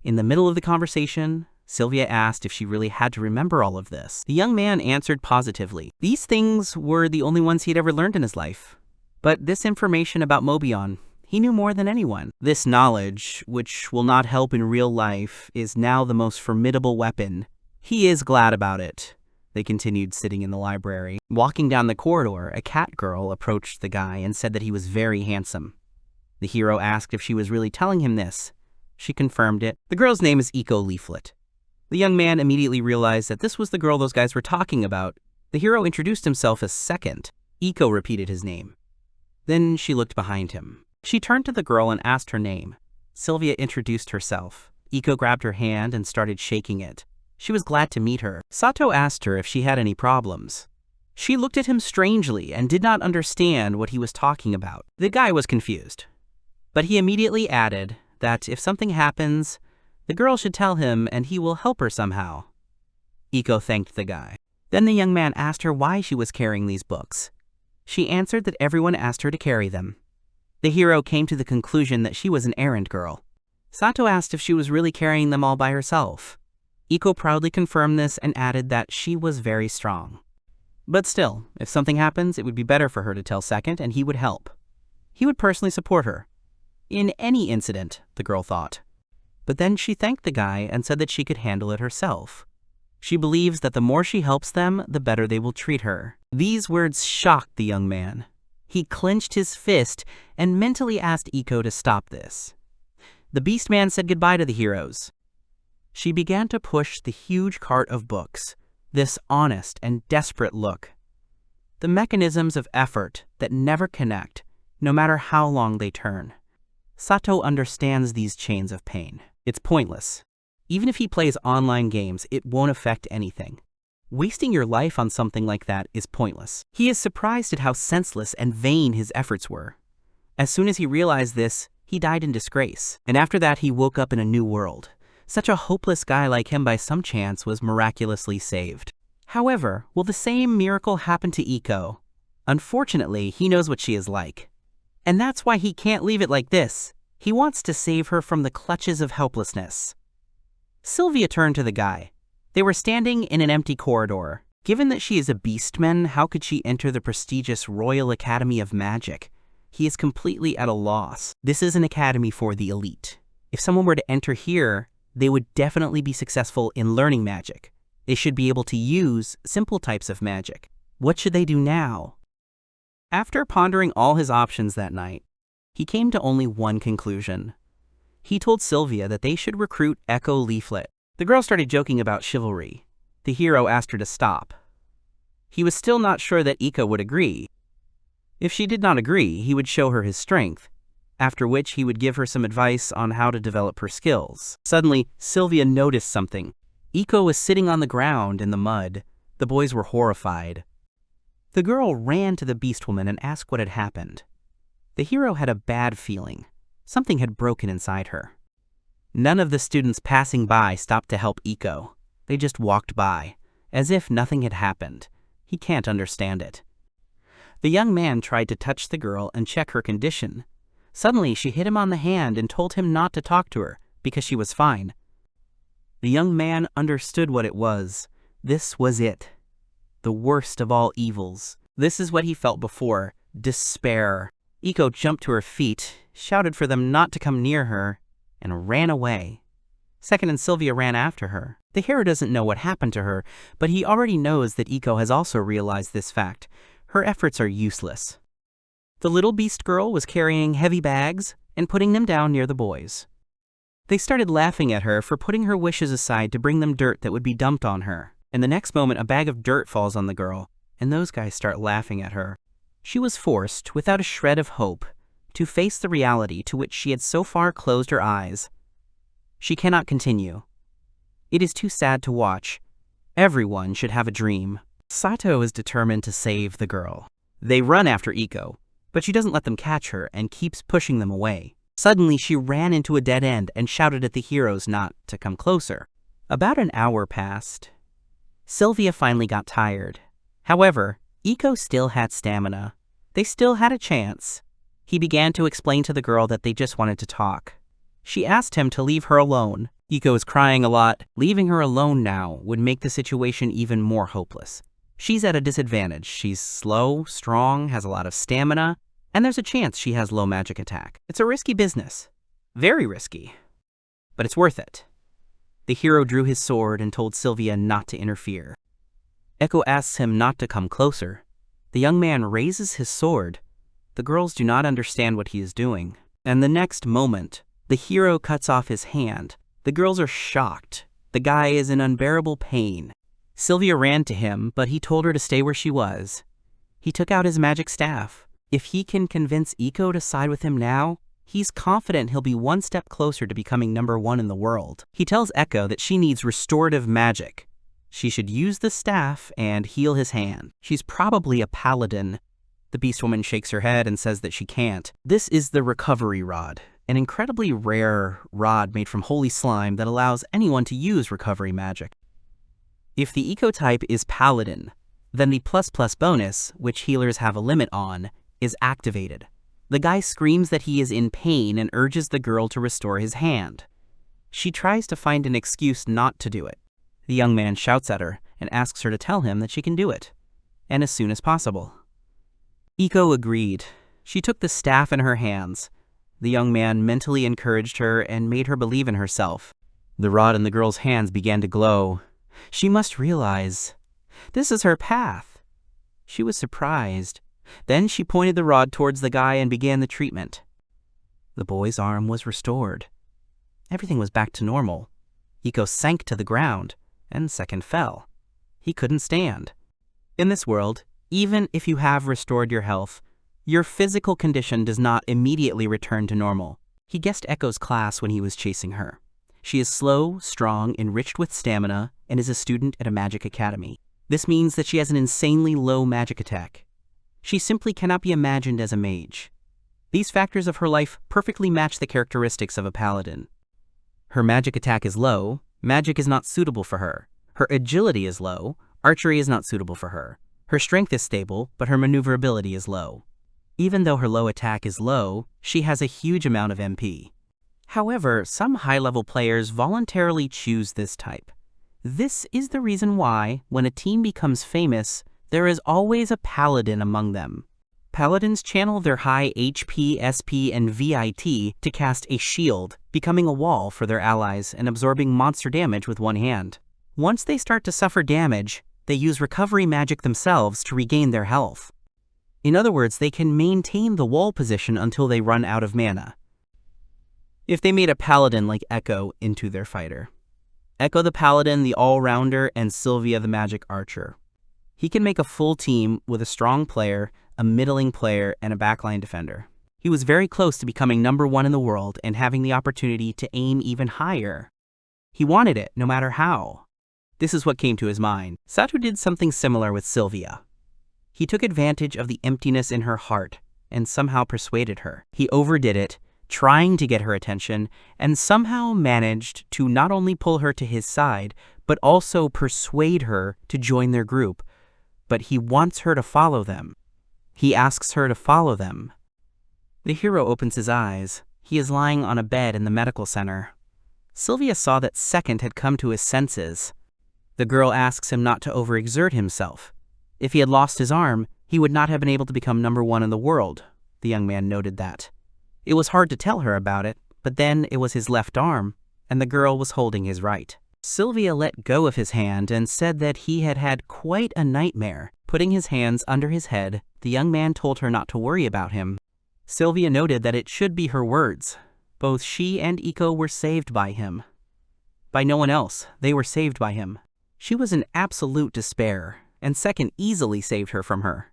In the middle of the conversation, Sylvia asked if she really had to remember all of this. The young man answered positively. These things were the only ones he'd ever learned in his life. But this information about Mobion, he knew more than anyone. This knowledge, which will not help in real life, is now the most formidable weapon. He is glad about it. They continued sitting in the library. Walking down the corridor, a cat girl approached the guy and said that he was very handsome. The hero asked if she was really telling him this. She confirmed it. The girl's name is Eco Leaflet. The young man immediately realized that this was the girl those guys were talking about. The hero introduced himself as Second. Eco repeated his name. Then she looked behind him. She turned to the girl and asked her name. Sylvia introduced herself. Eco grabbed her hand and started shaking it. She was glad to meet her. Sato asked her if she had any problems. She looked at him strangely and did not understand what he was talking about. The guy was confused. But he immediately added that if something happens, the girl should tell him and he will help her somehow. Eco thanked the guy. Then the young man asked her why she was carrying these books. She answered that everyone asked her to carry them. The hero came to the conclusion that she was an errand girl. Sato asked if she was really carrying them all by herself. Eco proudly confirmed this and added that she was very strong. But still, if something happens, it would be better for her to tell Second and he would help. He would personally support her. In any incident, the girl thought. But then she thanked the guy and said that she could handle it herself. She believes that the more she helps them, the better they will treat her. These words shocked the young man. He clenched his fist and mentally asked Eco to stop this. The beast man said goodbye to the heroes. She began to push the huge cart of books, this honest and desperate look. The mechanisms of effort that never connect, no matter how long they turn. Sato understands these chains of pain. It's pointless. Even if he plays online games, it won't affect anything. Wasting your life on something like that is pointless. He is surprised at how senseless and vain his efforts were. As soon as he realized this, he died in disgrace. And after that, he woke up in a new world. Such a hopeless guy like him by some chance was miraculously saved. However, will the same miracle happen to Eco? Unfortunately, he knows what she is like. And that's why he can't leave it like this. He wants to save her from the clutches of helplessness. Sylvia turned to the guy. They were standing in an empty corridor. Given that she is a beastman, how could she enter the prestigious Royal Academy of Magic? He is completely at a loss. This is an academy for the elite. If someone were to enter here, they would definitely be successful in learning magic. They should be able to use simple types of magic. What should they do now? After pondering all his options that night, he came to only one conclusion. He told Sylvia that they should recruit Eco Leaflet. The girl started joking about chivalry. The hero asked her to stop. He was still not sure that Eco would agree. If she did not agree, he would show her his strength, after which he would give her some advice on how to develop her skills. Suddenly, Sylvia noticed something. Eco was sitting on the ground in the mud. The boys were horrified. The girl ran to the beastwoman and asked what had happened. The hero had a bad feeling. Something had broken inside her. None of the students passing by stopped to help Eco. They just walked by, as if nothing had happened. He can't understand it. The young man tried to touch the girl and check her condition. Suddenly, she hit him on the hand and told him not to talk to her, because she was fine. The young man understood what it was. This was it. The worst of all evils. This is what he felt before, despair. Eco jumped to her feet, shouted for them not to come near her, and ran away. Second and Sylvia ran after her. The hero doesn't know what happened to her, but he already knows that Iko has also realized this fact. Her efforts are useless. The little beast girl was carrying heavy bags and putting them down near the boys. They started laughing at her for putting her wishes aside to bring them dirt that would be dumped on her. And the next moment, a bag of dirt falls on the girl, and those guys start laughing at her. She was forced, without a shred of hope, to face the reality to which she had so far closed her eyes. She cannot continue. It is too sad to watch. Everyone should have a dream. Sato is determined to save the girl. They run after Iko, but she doesn't let them catch her and keeps pushing them away. Suddenly, she ran into a dead end and shouted at the heroes not to come closer. About an hour passed. Sylvia finally got tired. However, Iko still had stamina. They still had a chance. He began to explain to the girl that they just wanted to talk. She asked him to leave her alone. Iko is crying a lot. Leaving her alone now would make the situation even more hopeless. She's at a disadvantage. She's slow, strong, has a lot of stamina, and there's a chance she has low magic attack. It's a risky business. Very risky. But it's worth it. The hero drew his sword and told Sylvia not to interfere. Eko asks him not to come closer. The young man raises his sword. The girls do not understand what he is doing. And the next moment, the hero cuts off his hand. The girls are shocked. The guy is in unbearable pain. Sylvia ran to him, but he told her to stay where she was. He took out his magic staff. If he can convince Iko to side with him now, he's confident he'll be one step closer to becoming #1 in the world. He tells Eko that she needs restorative magic. She should use the staff and heal his hand. She's probably a paladin. The beast woman shakes her head and says that she can't. This is the recovery rod, an incredibly rare rod made from holy slime that allows anyone to use recovery magic. If the Iko type is paladin, then the ++ bonus, which healers have a limit on, is activated. The guy screams that he is in pain and urges the girl to restore his hand. She tries to find an excuse not to do it. The young man shouts at her and asks her to tell him that she can do it, and as soon as possible. Iko agreed. She took the staff in her hands. The young man mentally encouraged her and made her believe in herself. The rod in the girl's hands began to glow. She must realize, this is her path. She was surprised. Then she pointed the rod towards the guy and began the treatment. The boy's arm was restored. Everything was back to normal. Iko sank to the ground, and second fell. He couldn't stand. In this world, even if you have restored your health, your physical condition does not immediately return to normal. He guessed Eko's class when he was chasing her. She is slow, strong, enriched with stamina, and is a student at a magic academy. This means that she has an insanely low magic attack. She simply cannot be imagined as a mage. These factors of her life perfectly match the characteristics of a paladin. Her magic attack is low, magic is not suitable for her. Her agility is low, archery is not suitable for her. Her strength is stable, but her maneuverability is low. Even though her low attack is low, she has a huge amount of MP. However, some high-level players voluntarily choose this type. This is the reason why, when a team becomes famous, there is always a paladin among them. Paladins channel their high HP, SP, and VIT to cast a shield, becoming a wall for their allies and absorbing monster damage with one hand. Once they start to suffer damage, they use recovery magic themselves to regain their health. In other words, they can maintain the wall position until they run out of mana. If they made a paladin like Eko into their fighter. Eko the paladin, the all-rounder, and Sylvia the magic archer. He can make a full team with a strong player, a middling player, and a backline defender. He was very close to becoming #1 in the world and having the opportunity to aim even higher. He wanted it, no matter how. This is what came to his mind. Sato did something similar with Sylvia. He took advantage of the emptiness in her heart and somehow persuaded her. He overdid it, trying to get her attention, and somehow managed to not only pull her to his side, but also persuade her to join their group. But he wants her to follow them. He asks her to follow them. The hero opens his eyes. He is lying on a bed in the medical center. Sylvia saw that Second had come to his senses. The girl asks him not to overexert himself. If he had lost his arm, he would not have been able to become #1 in the world. The young man noted that. It was hard to tell her about it, but then it was his left arm, and the girl was holding his right. Sylvia let go of his hand and said that he had had quite a nightmare. Putting his hands under his head, the young man told her not to worry about him. Sylvia noted that it should be her words. Both she and Iko were saved by him. By no one else, they were saved by him. She was in absolute despair, and Second easily saved her from her.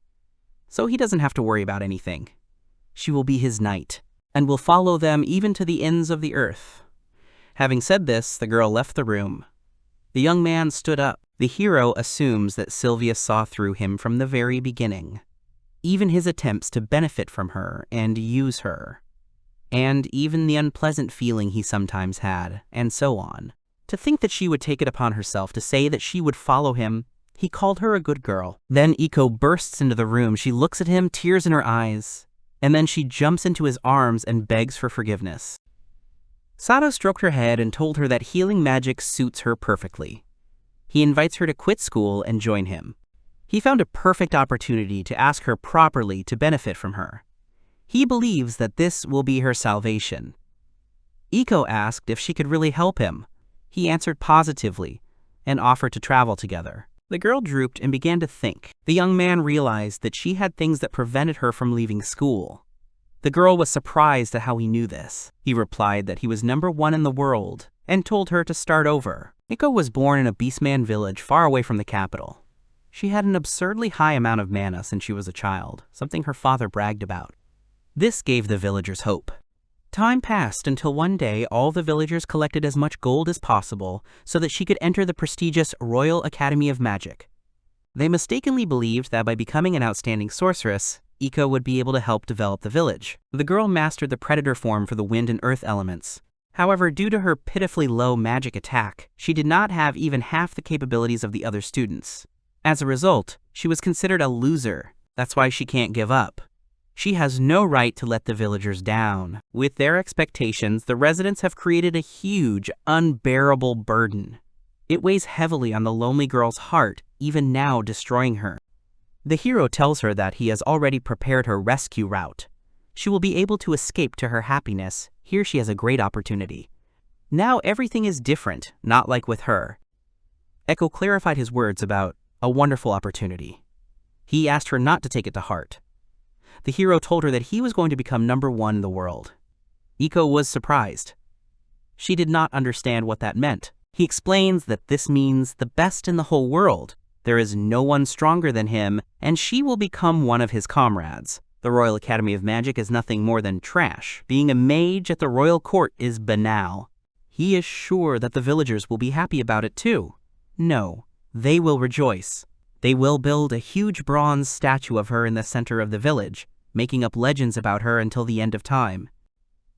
So he doesn't have to worry about anything. She will be his knight, and will follow them even to the ends of the earth. Having said this, the girl left the room. The young man stood up. The hero assumes that Sylvia saw through him from the very beginning. Even his attempts to benefit from her and use her. And even the unpleasant feeling he sometimes had, and so on. To think that she would take it upon herself to say that she would follow him, he called her a good girl. Then Iko bursts into the room. She looks at him, tears in her eyes, and then she jumps into his arms and begs for forgiveness. Sato stroked her head and told her that healing magic suits her perfectly. He invites her to quit school and join him. He found a perfect opportunity to ask her properly to benefit from her. He believes that this will be her salvation. Iko asked if she could really help him. He answered positively and offered to travel together. The girl drooped and began to think. The young man realized that she had things that prevented her from leaving school. The girl was surprised at how he knew this. He replied that he was #1 in the world and told her to start over. Iko was born in a beastman village far away from the capital. She had an absurdly high amount of mana since she was a child, something her father bragged about. This gave the villagers hope. Time passed until one day all the villagers collected as much gold as possible so that she could enter the prestigious Royal Academy of Magic. They mistakenly believed that by becoming an outstanding sorceress, Iko would be able to help develop the village. The girl mastered the predator form for the wind and earth elements. However, due to her pitifully low magic attack, she did not have even half the capabilities of the other students. As a result, she was considered a loser. That's why she can't give up. She has no right to let the villagers down. With their expectations, the residents have created a huge, unbearable burden. It weighs heavily on the lonely girl's heart, even now destroying her. The hero tells her that he has already prepared her rescue route. She will be able to escape to her happiness. Here she has a great opportunity. Now everything is different, not like with her. Echo clarified his words about a wonderful opportunity. He asked her not to take it to heart. The hero told her that he was going to become #1 in the world. Iko was surprised. She did not understand what that meant. He explains that this means the best in the whole world. There is no one stronger than him, and she will become one of his comrades. The Royal Academy of Magic is nothing more than trash. Being a mage at the royal court is banal. He is sure that the villagers will be happy about it too. No, they will rejoice. They will build a huge bronze statue of her in the center of the village, making up legends about her until the end of time.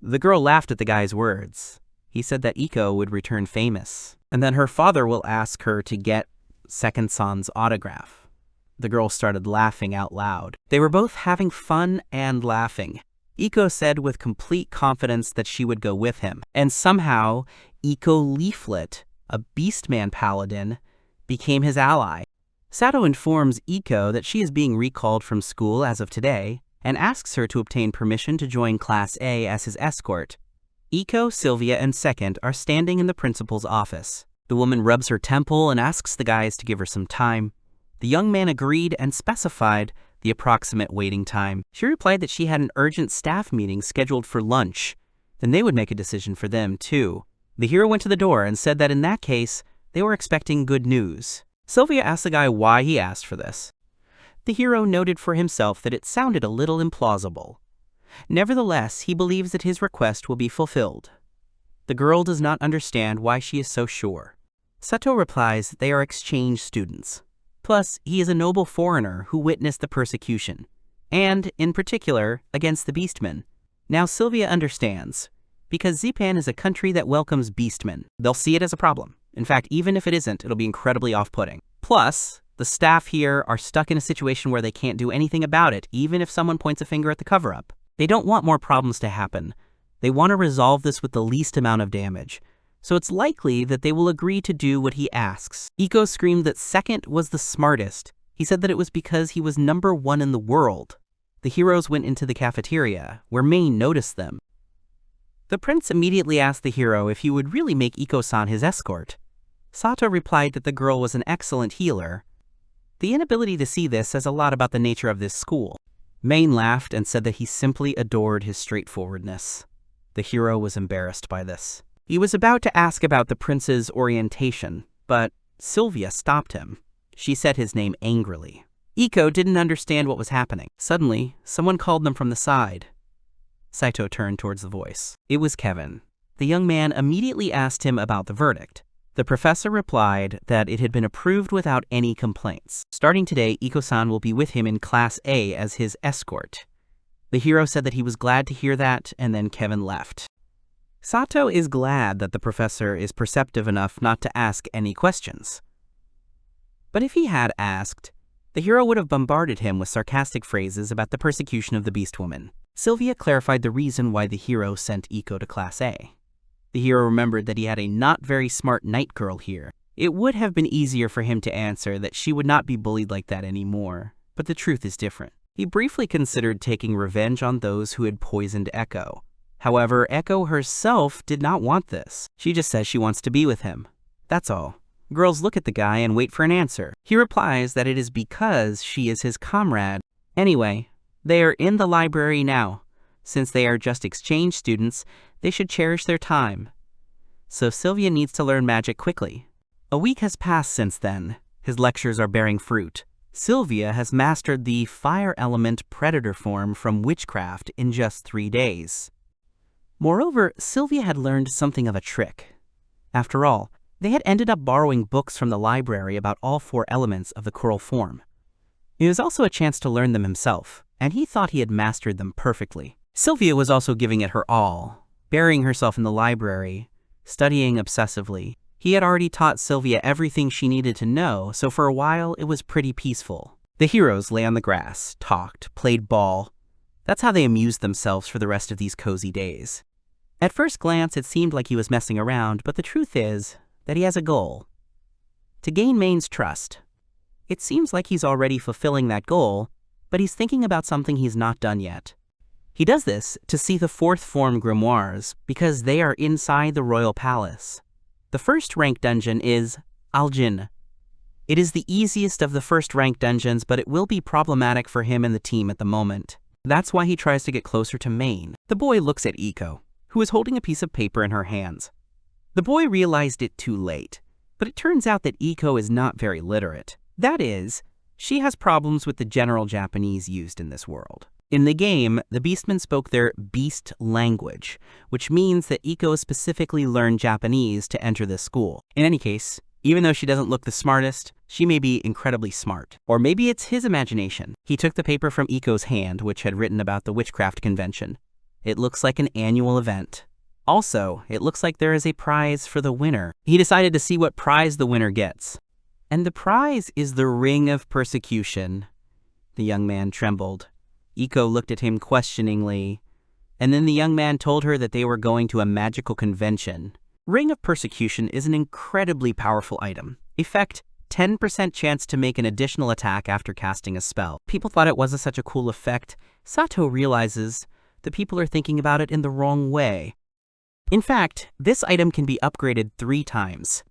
The girl laughed at the guy's words. He said that Iko would return famous, and then her father will ask her to get Second Son's autograph. The girl started laughing out loud. They were both having fun and laughing. Iko said with complete confidence that she would go with him, and somehow Iko Leaflet, a beastman paladin, became his ally. Sato informs Iko that she is being recalled from school as of today, and asks her to obtain permission to join Class A as his escort. Iko, Sylvia, and Second are standing in the principal's office. The woman rubs her temple and asks the guys to give her some time. The young man agreed and specified the approximate waiting time. She replied that she had an urgent staff meeting scheduled for lunch. Then they would make a decision for them, too. The hero went to the door and said that in that case, they were expecting good news. Sylvia asked the guy why he asked for this. The hero noted for himself that it sounded a little implausible. Nevertheless, he believes that his request will be fulfilled. The girl does not understand why she is so sure. Sato replies that they are exchange students. Plus, he is a noble foreigner who witnessed the persecution, and, in particular, against the beastmen. Now Sylvia understands, because Zipan is a country that welcomes beastmen. They'll see it as a problem. In fact, even if it isn't, it'll be incredibly off-putting. Plus, the staff here are stuck in a situation where they can't do anything about it, even if someone points a finger at the cover-up. They don't want more problems to happen. They want to resolve this with the least amount of damage. So it's likely that they will agree to do what he asks. Iko screamed that Second was the smartest. He said that it was because he was #1 in the world. The heroes went into the cafeteria, where Maine noticed them. The prince immediately asked the hero if he would really make Iko-san his escort. Sato replied that the girl was an excellent healer. The inability to see this says a lot about the nature of this school. Main laughed and said that he simply adored his straightforwardness. The hero was embarrassed by this. He was about to ask about the prince's orientation, but Sylvia stopped him. She said his name angrily. Iko didn't understand what was happening. Suddenly, someone called them from the side. Saito turned towards the voice. It was Kevin. The young man immediately asked him about the verdict. The professor replied that it had been approved without any complaints. Starting today, Iko-san will be with him in Class A as his escort. The hero said that he was glad to hear that, and then Kevin left. Sato is glad that the professor is perceptive enough not to ask any questions. But if he had asked, the hero would have bombarded him with sarcastic phrases about the persecution of the Beast Woman. Sylvia clarified the reason why the hero sent Iko to Class A. The hero remembered that he had a not very smart night girl here. It would have been easier for him to answer that she would not be bullied like that anymore, but the truth is different. He briefly considered taking revenge on those who had poisoned Echo. However, Echo herself did not want this. She just says she wants to be with him. That's all. Girls look at the guy and wait for an answer. He replies that it is because she is his comrade. Anyway, they are in the library now. Since they are just exchange students, they should cherish their time. So Sylvia needs to learn magic quickly. A week has passed since then. His lectures are bearing fruit. Sylvia has mastered the fire element predator form from witchcraft in just 3 days. Moreover, Sylvia had learned something of a trick. After all, they had ended up borrowing books from the library about all 4 elements of the coral form. It was also a chance to learn them himself, and he thought he had mastered them perfectly. Sylvia was also giving it her all, burying herself in the library, studying obsessively. He had already taught Sylvia everything she needed to know, so for a while it was pretty peaceful. The heroes lay on the grass, talked, played ball. That's how they amused themselves for the rest of these cozy days. At first glance, it seemed like he was messing around, but the truth is that he has a goal. To gain Main's trust. It seems like he's already fulfilling that goal, but he's thinking about something he's not done yet. He does this to see the 4th form grimoires because they are inside the royal palace. The first rank dungeon is Aljin. It is the easiest of the first rank dungeons, but it will be problematic for him and the team at the moment. That's why he tries to get closer to Main. The boy looks at Iko, who is holding a piece of paper in her hands. The boy realized it too late, but it turns out that Iko is not very literate. That is, she has problems with the general Japanese used in this world. In the game, the Beastmen spoke their beast language, which means that Iko specifically learned Japanese to enter this school. In any case, even though she doesn't look the smartest, she may be incredibly smart. Or maybe it's his imagination. He took the paper from Iko's hand, which had written about the witchcraft convention. It looks like an annual event. Also, it looks like there is a prize for the winner. He decided to see what prize the winner gets. And the prize is the Ring of Persecution. The young man trembled. Iko looked at him questioningly, and then the young man told her that they were going to a magical convention. Ring of Persecution is an incredibly powerful item. Effect, 10% chance to make an additional attack after casting a spell. People thought it wasn't such a cool effect. Sato realizes that people are thinking about it in the wrong way. In fact, this item can be upgraded 3 times.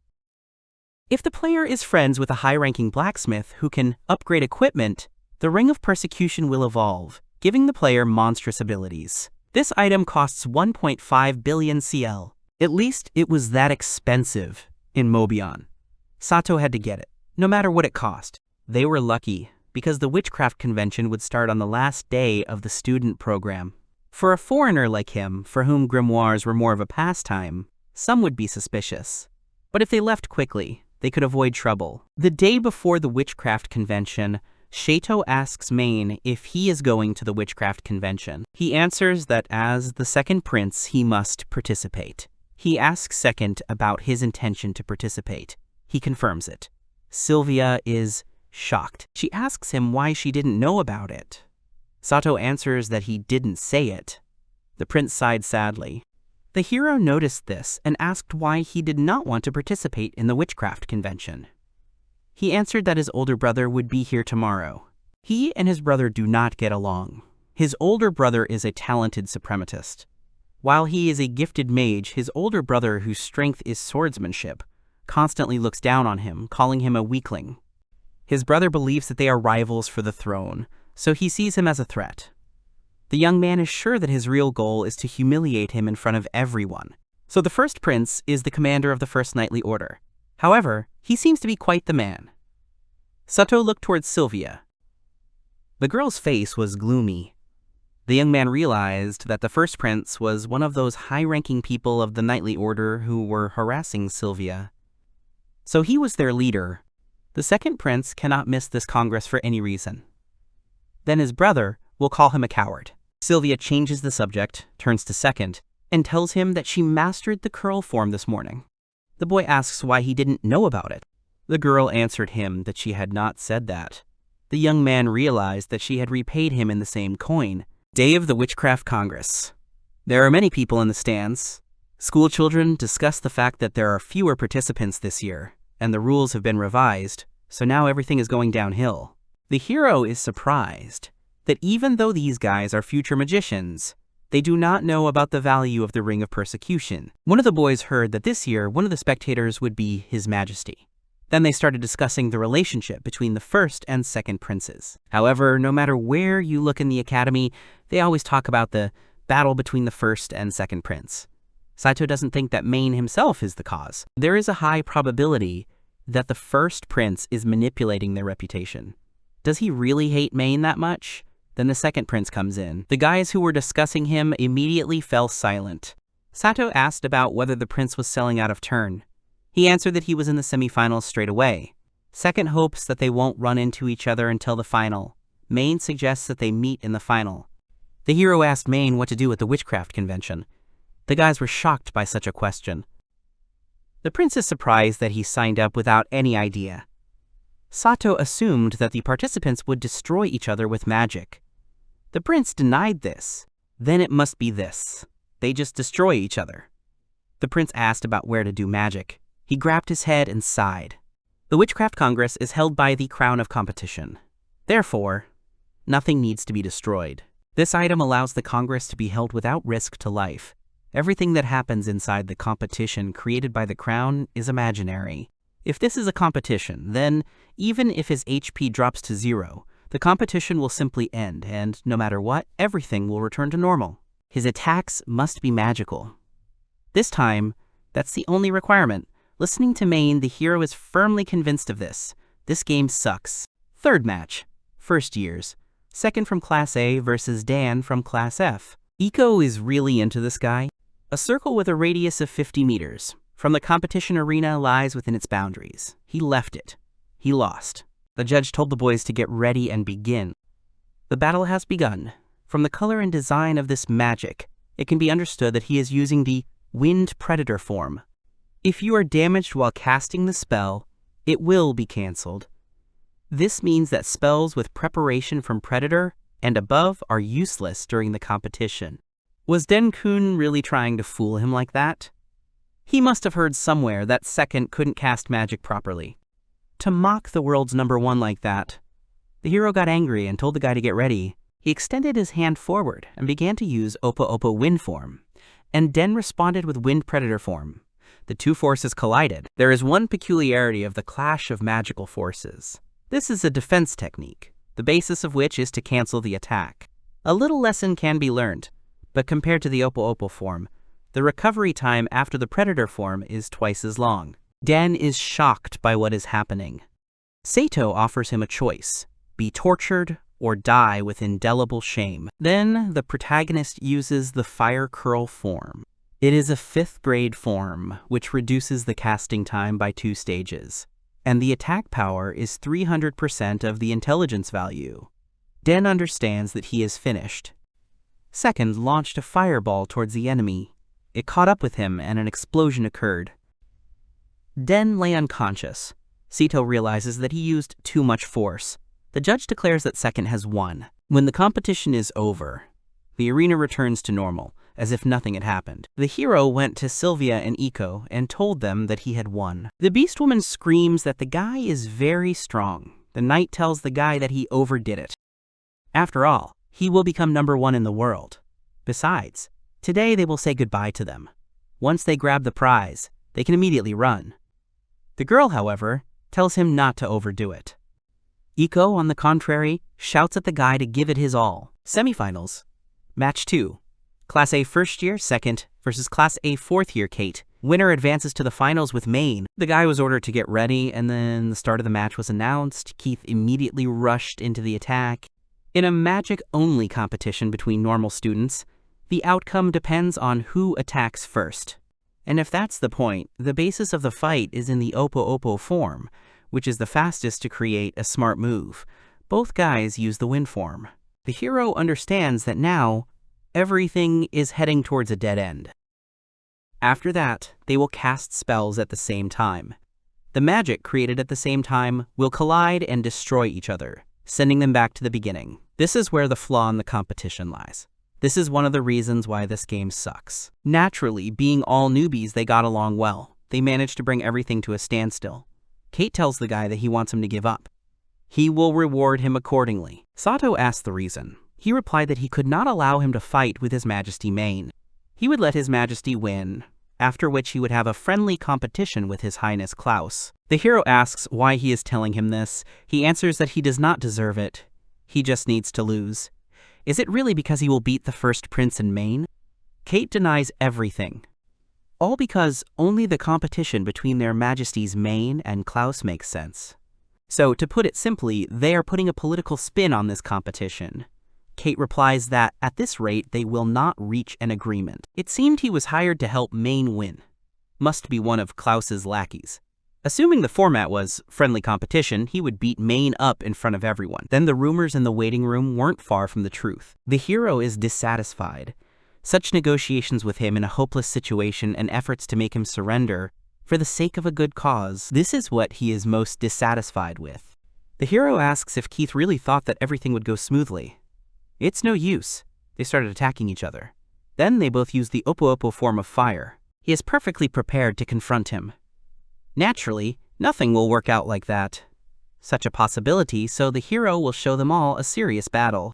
If the player is friends with a high-ranking blacksmith who can upgrade equipment, the Ring of Persecution will evolve, giving the player monstrous abilities. This item costs 1.5 billion CL. At least it was that expensive in Mobion. Sato had to get it, no matter what it cost. They were lucky, because the witchcraft convention would start on the last day of the student program. For a foreigner like him, for whom grimoires were more of a pastime, some would be suspicious. But if they left quickly, they could avoid trouble. The day before the witchcraft convention, Shato asks Main if he is going to the witchcraft convention. He answers that as the second prince, he must participate. He asks Second about his intention to participate. He confirms it. Sylvia is shocked. She asks him why she didn't know about it. Sato answers that he didn't say it. The prince sighed sadly. The hero noticed this and asked why he did not want to participate in the witchcraft convention. He answered that his older brother would be here tomorrow. He and his brother do not get along. His older brother is a talented suprematist. While he is a gifted mage, his older brother, whose strength is swordsmanship, constantly looks down on him, calling him a weakling. His brother believes that they are rivals for the throne, so he sees him as a threat. The young man is sure that his real goal is to humiliate him in front of everyone. So the first prince is the commander of the First Knightly Order. However, he seems to be quite the man. Sato looked towards Sylvia. The girl's face was gloomy. The young man realized that the first prince was one of those high-ranking people of the Knightly Order who were harassing Sylvia. So he was their leader. The second prince cannot miss this congress for any reason. Then his brother will call him a coward. Sylvia changes the subject, turns to second, and tells him that she mastered the curl form this morning. The boy asks why he didn't know about it. The girl answered him that she had not said that. The young man realized that she had repaid him in the same coin. Day of the Witchcraft Congress. There are many people in the stands. School children discuss the fact that there are fewer participants this year, and the rules have been revised, so now everything is going downhill. The hero is surprised that even though these guys are future magicians, they do not know about the value of the Ring of Persecution. One of the boys heard that this year one of the spectators would be His Majesty. Then they started discussing the relationship between the first and second princes. However, no matter where you look in the academy, they always talk about the battle between the first and second prince. Saito doesn't think that Main himself is the cause. There is a high probability that the first prince is manipulating their reputation. Does he really hate Main that much? Then the second prince comes in. The guys who were discussing him immediately fell silent. Sato asked about whether the prince was selling out of turn. He answered that he was in the semifinals straight away. Second hopes that they won't run into each other until the final. Main suggests that they meet in the final. The hero asked Main what to do at the witchcraft convention. The guys were shocked by such a question. The prince is surprised that he signed up without any idea. Sato assumed that the participants would destroy each other with magic. The prince denied this. Then it must be this. They just destroy each other. The prince asked about where to do magic. He grabbed his head and sighed. The Witchcraft Congress is held by the Crown of Competition. Therefore, nothing needs to be destroyed. This item allows the Congress to be held without risk to life. Everything that happens inside the competition created by the Crown is imaginary. If this is a competition, then even if his HP drops to 0, the competition will simply end, and no matter what, everything will return to normal. His attacks must be magical. This time, that's the only requirement. Listening to Main, the hero is firmly convinced of this. This game sucks. Third match. First years. Second from Class A versus Dan from Class F. Iko is really into this guy. A circle with a radius of 50 meters. From the competition arena lies within its boundaries. He left it. He lost. The judge told the boys to get ready and begin. The battle has begun. From the color and design of this magic, it can be understood that he is using the Wind Predator form. If you are damaged while casting the spell, it will be cancelled. This means that spells with preparation from Predator and above are useless during the competition. Was Den-kun really trying to fool him like that? He must have heard somewhere that second couldn't cast magic properly. To mock the world's #1 like that, the hero got angry and told the guy to get ready. He extended his hand forward and began to use Oppo Wind form, and Den responded with Wind Predator form. The two forces collided. There is one peculiarity of the clash of magical forces. This is a defense technique, the basis of which is to cancel the attack. A little lesson can be learned, but compared to the Oppo form, the recovery time after the Predator form is twice as long. Den is shocked by what is happening. Sato offers him a choice: be tortured or die with indelible shame. Then the protagonist uses the Fire Curl form. It is a 5th grade form, which reduces the casting time by 2 stages, and the attack power is 300% of the intelligence value. Den understands that he is finished. Second launched a fireball towards the enemy. It caught up with him and an explosion occurred. Den lay unconscious. Sato realizes that he used too much force. The judge declares that second has won. When the competition is over, the arena returns to normal, as if nothing had happened. The hero went to Sylvia and Iko and told them that he had won. The beast woman screams that the guy is very strong. The knight tells the guy that he overdid it. After all, he will become #1 in the world. Besides, Today they will say goodbye to them. Once they grab the prize, they can immediately run. The girl, however, tells him not to overdo it. Iko, on the contrary, shouts at the guy to give it his all. Semifinals. Match 2. Class A first year, second, versus Class A fourth year Kate. Winner advances to the finals with Main. The guy was ordered to get ready, and then the start of the match was announced. Keith immediately rushed into the attack. In a magic-only competition between normal students, the outcome depends on who attacks first. And if that's the point, the basis of the fight is in the Oppo form, which is the fastest to create a smart move. Both guys use the win form. The hero understands that now, everything is heading towards a dead end. After that, they will cast spells at the same time. The magic created at the same time will collide and destroy each other, sending them back to the beginning. This is where the flaw in the competition lies. This is one of the reasons why this game sucks. Naturally, being all newbies, they got along well. They managed to bring everything to a standstill. Kate tells the guy that he wants him to give up. He will reward him accordingly. Sato asked the reason. He replied that he could not allow him to fight with His Majesty Main. He would let His Majesty win, after which he would have a friendly competition with His Highness Klaus. The hero asks why he is telling him this. He answers that he does not deserve it. He just needs to lose. Is it really because he will beat the first prince in Maine? Kate denies everything. All because only the competition between their Majesties Maine and Klaus makes sense. So, to put it simply, they are putting a political spin on this competition. Kate replies that, at this rate, they will not reach an agreement. It seemed he was hired to help Maine win. Must be one of Klaus's lackeys. Assuming the format was friendly competition, he would beat Maine up in front of everyone. Then the rumors in the waiting room weren't far from the truth. The hero is dissatisfied. Such negotiations with him in a hopeless situation and efforts to make him surrender for the sake of a good cause, this is what he is most dissatisfied with. The hero asks if Keith really thought that everything would go smoothly. It's no use. They started attacking each other. Then they both used the Oppo form of fire. He is perfectly prepared to confront him. Naturally, nothing will work out like that. Such a possibility, so the hero will show them all a serious battle.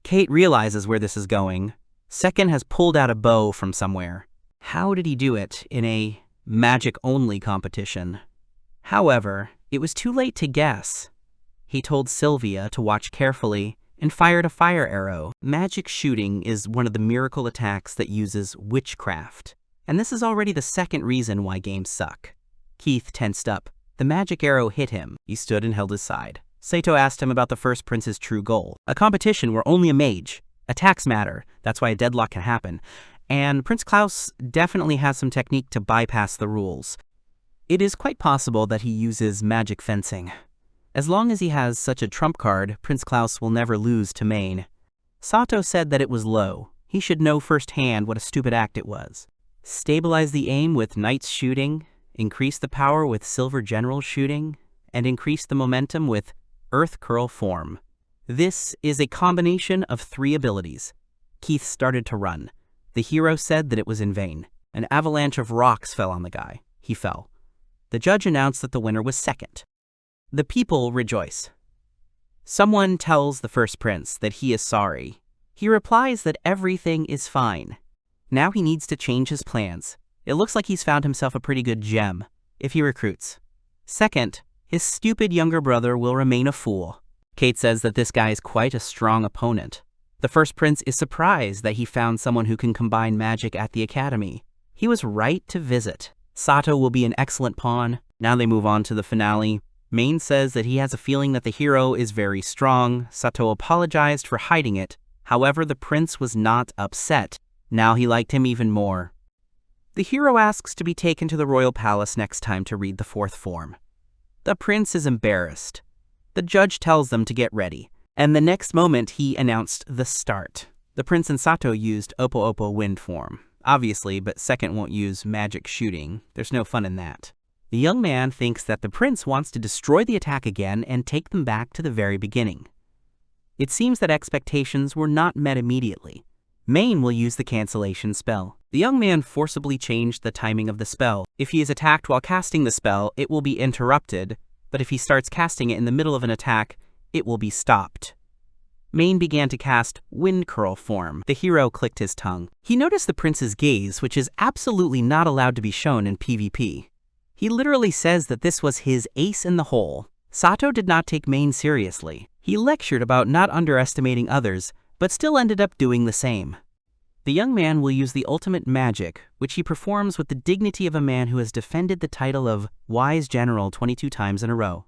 Kate realizes where this is going. Seken has pulled out a bow from somewhere. How did he do it in a magic-only competition? However, it was too late to guess. He told Sylvia to watch carefully and fired a fire arrow. Magic shooting is one of the miracle attacks that uses witchcraft. And this is already the second reason why games suck. Keith tensed up. The magic arrow hit him. He stood and held his side. Sato asked him about the first prince's true goal. A competition where only a mage. Attacks matter. That's why a deadlock can happen. And Prince Klaus definitely has some technique to bypass the rules. It is quite possible that he uses magic fencing. As long as he has such a trump card, Prince Klaus will never lose to Maine. Sato said that it was low. He should know firsthand what a stupid act it was. Stabilize the aim with Knight's shooting, increase the power with Silver General shooting, and increase the momentum with Earth Curl form. This is a combination of 3 abilities. Keith started to run. The hero said that it was in vain. An avalanche of rocks fell on the guy. He fell. The judge announced that the winner was second. The people rejoice. Someone tells the first prince that he is sorry. He replies that everything is fine. Now he needs to change his plans. It looks like he's found himself a pretty good gem, if he recruits. Second, his stupid younger brother will remain a fool. Kate says that this guy is quite a strong opponent. The first prince is surprised that he found someone who can combine magic at the academy. He was right to visit. Sato will be an excellent pawn. Now they move on to the finale. Main says that he has a feeling that the hero is very strong. Sato apologized for hiding it. However, the prince was not upset. Now he liked him even more. The hero asks to be taken to the royal palace next time to read the 4th form. The prince is embarrassed. The judge tells them to get ready, and the next moment he announced the start. The prince and Sato used Oppo wind form, obviously, but Second won't use magic shooting. There's no fun in that. The young man thinks that the prince wants to destroy the attack again and take them back to the very beginning. It seems that expectations were not met immediately. Main will use the cancellation spell. The young man forcibly changed the timing of the spell. If he is attacked while casting the spell, it will be interrupted, but if he starts casting it in the middle of an attack, it will be stopped. Main began to cast wind curl form. The hero clicked his tongue. He noticed the prince's gaze, which is absolutely not allowed to be shown in PvP. He literally says that this was his ace in the hole. Sato did not take Main seriously. He lectured about not underestimating others, but still ended up doing the same. The young man will use the ultimate magic, which he performs with the dignity of a man who has defended the title of Wise General 22 times in a row.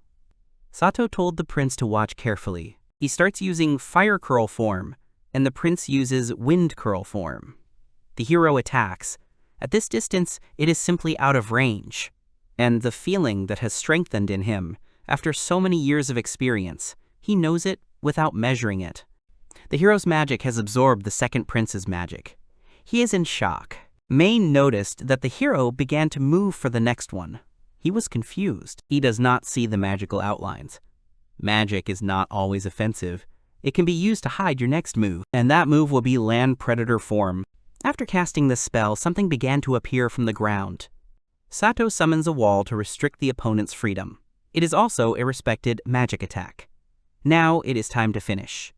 Sato told the prince to watch carefully. He starts using fire curl form, and the prince uses wind curl form. The hero attacks. At this distance, it is simply out of range. And the feeling that has strengthened in him, after so many years of experience, he knows it without measuring it. The hero's magic has absorbed the second prince's magic. He is in shock. Main noticed that the hero began to move for the next one. He was confused. He does not see the magical outlines. Magic is not always offensive. It can be used to hide your next move, and that move will be land predator form. After casting this spell, something began to appear from the ground. Sato summons a wall to restrict the opponent's freedom. It is also a respected magic attack. Now it is time to finish.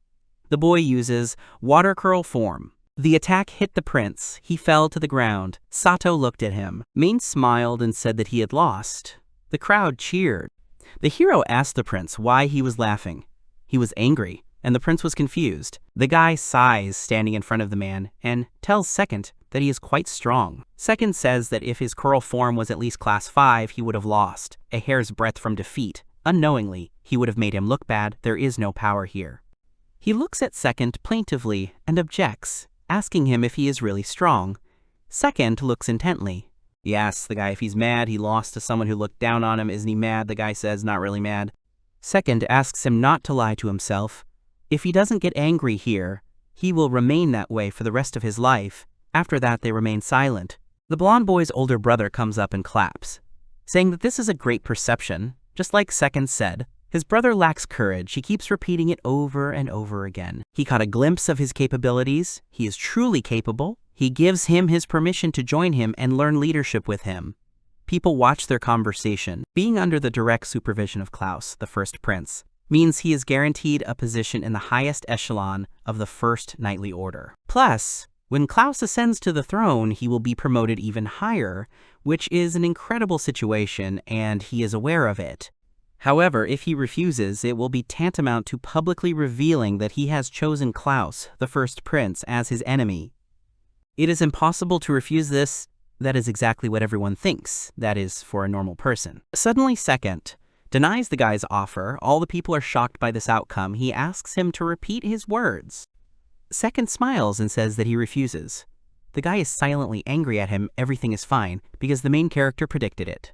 The boy uses water curl form. The attack hit the prince. He fell to the ground. Sato looked at him. Main smiled and said that he had lost. The crowd cheered. The hero asked the prince why he was laughing. He was angry, and the prince was confused. The guy sighs standing in front of the man and tells Second that he is quite strong. Second says that if his curl form was at least class 5, he would have lost, a hair's breadth from defeat. Unknowingly, he would have made him look bad. There is no power here. He looks at Second plaintively and objects, asking him if he is really strong. Second looks intently. He asks the guy if he's mad. He lost to someone who looked down on him. Isn't he mad? The guy says, not really mad. Second asks him not to lie to himself. If he doesn't get angry here, he will remain that way for the rest of his life. After that, they remain silent. The blonde boy's older brother comes up and claps, saying that this is a great perception. Just like Second said, his brother lacks courage. He keeps repeating it over and over again. He caught a glimpse of his capabilities. He is truly capable. He gives him his permission to join him and learn leadership with him. People watch their conversation. Being under the direct supervision of Klaus, the first prince, means he is guaranteed a position in the highest echelon of the First Knightly Order. Plus, when Klaus ascends to the throne, he will be promoted even higher, which is an incredible situation, and he is aware of it. However, if he refuses, it will be tantamount to publicly revealing that he has chosen Klaus, the first prince, as his enemy. It is impossible to refuse this. That is exactly what everyone thinks. That is, for a normal person. Suddenly, Second denies the guy's offer. All the people are shocked by this outcome. He asks him to repeat his words. Second smiles and says that he refuses. The guy is silently angry at him. Everything is fine, because the main character predicted it.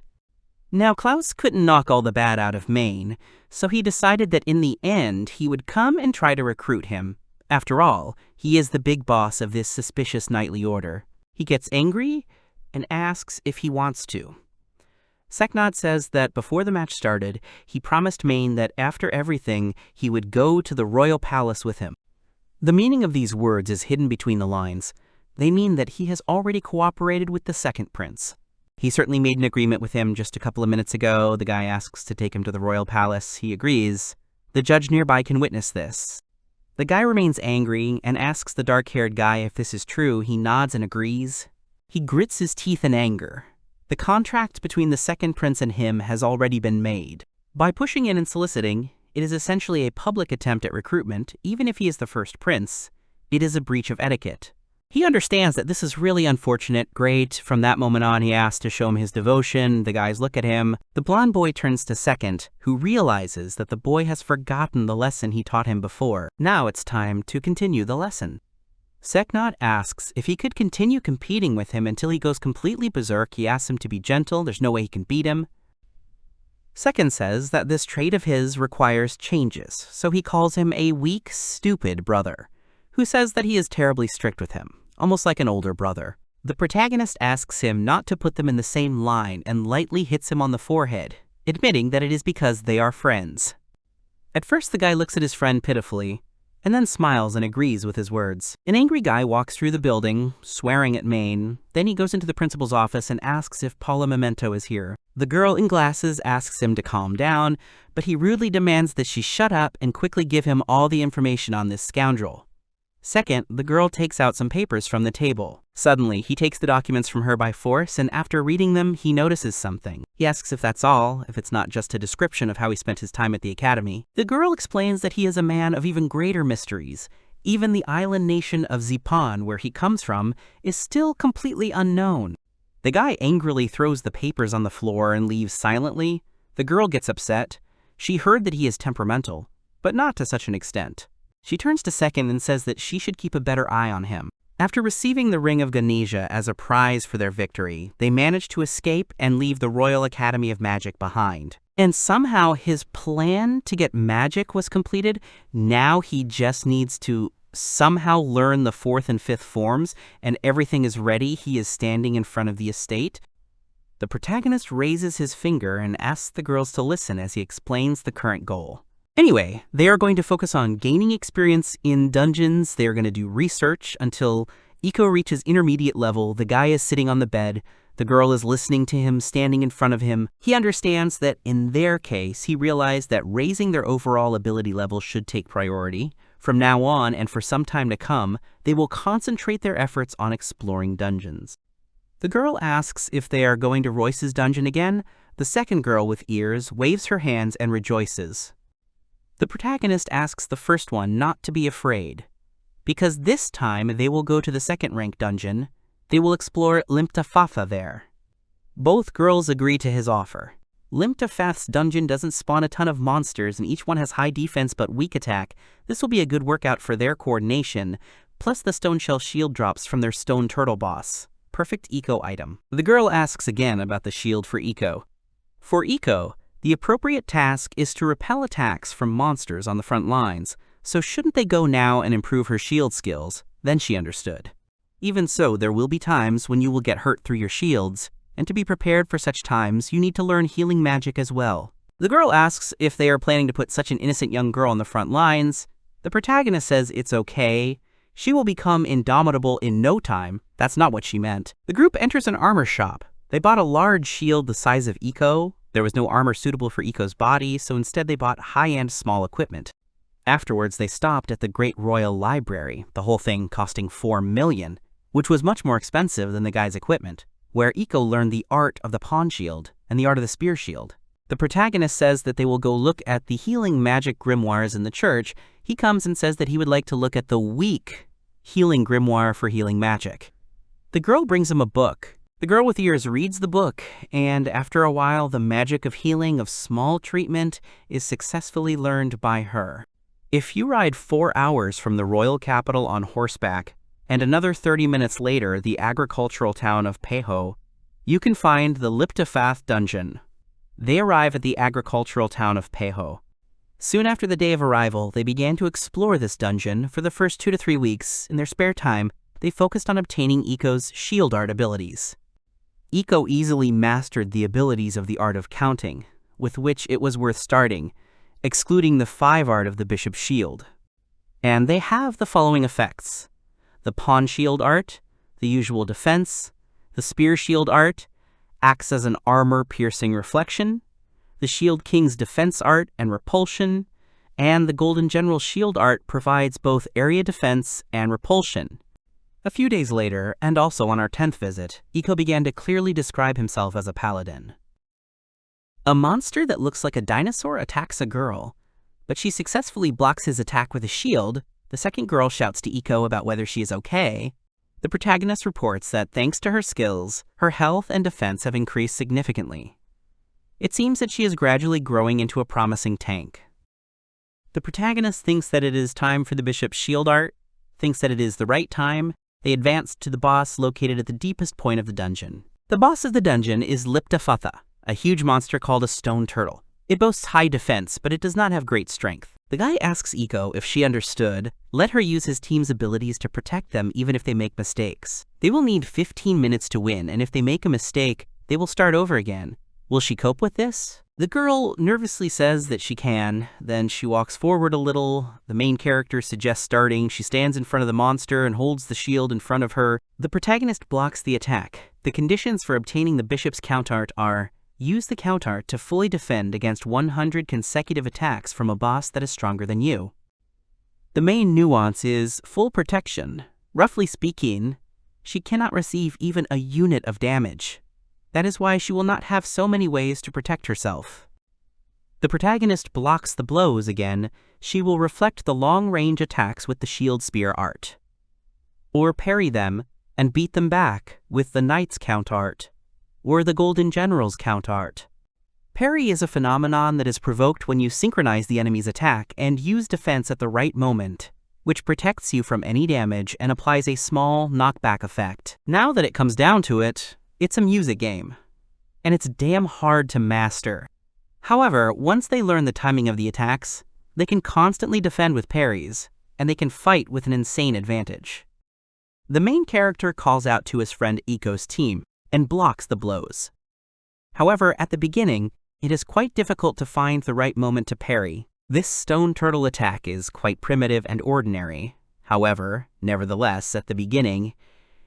Now, Klaus couldn't knock all the bad out of Main, so he decided that in the end, he would come and try to recruit him. After all, he is the big boss of this suspicious knightly order. He gets angry and asks if he wants to. Seknod says that before the match started, he promised Main that after everything, he would go to the royal palace with him. The meaning of these words is hidden between the lines. They mean that he has already cooperated with the second prince. He certainly made an agreement with him just a couple of minutes ago. The guy asks to take him to the royal palace. He agrees. The judge nearby can witness this. The guy remains angry and asks the dark-haired guy if this is true. He nods and agrees. He grits his teeth in anger. The contract between the second prince and him has already been made. By pushing in and soliciting, it is essentially a public attempt at recruitment. Even if he is the first prince, it is a breach of etiquette. He understands that this is really unfortunate. Great. From that moment on, he asks to show him his devotion. The guys look at him. The blonde boy turns to Second, who realizes that the boy has forgotten the lesson he taught him before. Now it's time to continue the lesson. Seknod asks if he could continue competing with him until he goes completely berserk. He asks him to be gentle. There's no way he can beat him. Second says that this trait of his requires changes, so he calls him a weak, stupid brother, who says that he is terribly strict with him, almost like an older brother. The protagonist asks him not to put them in the same line and lightly hits him on the forehead, admitting that it is because they are friends. At first, the guy looks at his friend pitifully, and then smiles and agrees with his words. An angry guy walks through the building, swearing at Maine. Then he goes into the principal's office and asks if Paula Memento is here. The girl in glasses asks him to calm down, but he rudely demands that she shut up and quickly give him all the information on this scoundrel. Second, the girl takes out some papers from the table. Suddenly, he takes the documents from her by force, and after reading them, he notices something. He asks if that's all, if it's not just a description of how he spent his time at the academy. The girl explains that he is a man of even greater mysteries. Even the island nation of Zipan, where he comes from, is still completely unknown. The guy angrily throws the papers on the floor and leaves silently. The girl gets upset. She heard that he is temperamental, but not to such an extent. She turns to Second and says that she should keep a better eye on him. After receiving the Ring of Ganesha as a prize for their victory, they manage to escape and leave the Royal Academy of Magic behind. And somehow his plan to get magic was completed. Now he just needs to somehow learn the 4th and 5th forms, and everything is ready. He is standing in front of the estate. The protagonist raises his finger and asks the girls to listen as he explains the current goal. Anyway, they are going to focus on gaining experience in dungeons. They are going to do research until Iko reaches intermediate level. The guy is sitting on the bed. The girl is listening to him, standing in front of him. He understands that in their case, he realized that raising their overall ability level should take priority. From now on, and for some time to come, they will concentrate their efforts on exploring dungeons. The girl asks if they are going to Royce's dungeon again. The second girl with ears waves her hands and rejoices. The protagonist asks the first one not to be afraid, because this time they will go to the second-ranked dungeon. They will explore Limptafatha there. Both girls agree to his offer. Limptafath's dungeon doesn't spawn a ton of monsters, and each one has high defense but weak attack. This will be a good workout for their coordination, plus the stone shell shield drops from their stone turtle boss. Perfect eco item. The girl asks again about the shield for eco. For eco, the appropriate task is to repel attacks from monsters on the front lines, so shouldn't they go now and improve her shield skills? Then she understood. Even so, there will be times when you will get hurt through your shields, and to be prepared for such times, you need to learn healing magic as well. The girl asks if they are planning to put such an innocent young girl on the front lines. The protagonist says it's okay. She will become indomitable in no time. That's not what she meant. The group enters an armor shop. They bought a large shield the size of Iko. There was no armor suitable for Iko's body, so instead they bought high-end small equipment. Afterwards, they stopped at the Great Royal Library, the whole thing costing $4 million, which was much more expensive than the guy's equipment, where Iko learned the art of the pawn shield and the art of the spear shield. The protagonist says that they will go look at the healing magic grimoires in the church. He comes and says that he would like to look at the weak healing grimoire for healing magic. The girl brings him a book. The girl with ears reads the book, and after a while, the magic of healing of small treatment is successfully learned by her. If you ride 4 hours from the royal capital on horseback, and another 30 minutes later the agricultural town of Peho, you can find the Liptafath dungeon. They arrive at the agricultural town of Peho. Soon after the day of arrival, they began to explore this dungeon. For the first 2 to 3 weeks, in their spare time, they focused on obtaining Iko's shield art abilities. Iko easily mastered the abilities of the art of counting, with which it was worth starting, excluding the 5 art of the bishop's shield. And they have the following effects: the pawn shield art, the usual defense, the spear shield art, acts as an armor-piercing reflection, the shield king's defense art and repulsion, and the golden general's shield art provides both area defense and repulsion. A few days later, and also on our 10th visit, Iko began to clearly describe himself as a paladin. A monster that looks like a dinosaur attacks a girl, but she successfully blocks his attack with a shield. The second girl shouts to Iko about whether she is okay. The protagonist reports that thanks to her skills, her health and defense have increased significantly. It seems that she is gradually growing into a promising tank. The protagonist thinks that it is time for the bishop's shield art, thinks that it is the right time. They advance to the boss located at the deepest point of the dungeon. The boss of the dungeon is Liptafatha, a huge monster called a stone turtle. It boasts high defense, but it does not have great strength. The guy asks Iko if she understood, let her use his team's abilities to protect them even if they make mistakes. They will need 15 minutes to win, and if they make a mistake, they will start over again. Will she cope with this? The girl nervously says that she can, then she walks forward a little. The main character suggests starting. She stands in front of the monster and holds the shield in front of her. The protagonist blocks the attack. The conditions for obtaining the bishop's countart are: use the countart to fully defend against 100 consecutive attacks from a boss that is stronger than you. The main nuance is full protection. Roughly speaking, she cannot receive even a unit of damage. That is why she will not have so many ways to protect herself. The protagonist blocks the blows again. She will reflect the long-range attacks with the shield spear art, or parry them and beat them back with the knight's count art, or the golden general's count art. Parry is a phenomenon that is provoked when you synchronize the enemy's attack and use defense at the right moment, which protects you from any damage and applies a small knockback effect. Now that it comes down to it, it's a music game, and it's damn hard to master. However, once they learn the timing of the attacks, they can constantly defend with parries, and they can fight with an insane advantage. The main character calls out to his friend Iko's team and blocks the blows. However, at the beginning, it is quite difficult to find the right moment to parry. This stone turtle attack is quite primitive and ordinary. However, nevertheless, at the beginning,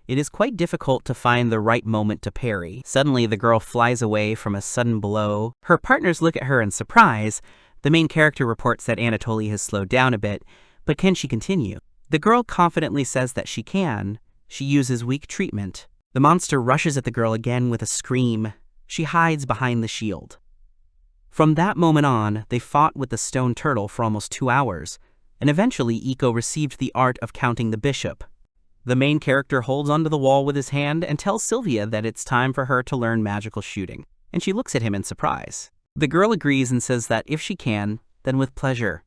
it is quite difficult to find the right moment to parry. Suddenly, the girl flies away from a sudden blow. Her partners look at her in surprise. The main character reports that Anatoly has slowed down a bit, but can she continue? The girl confidently says that she can. She uses weak treatment. The monster rushes at the girl again with a scream. She hides behind the shield. From that moment on, they fought with the stone turtle for almost 2 hours, and eventually Iko received the art of counting the bishop. The main character holds onto the wall with his hand and tells Sylvia that it's time for her to learn magical shooting, and she looks at him in surprise. The girl agrees and says that if she can, then with pleasure.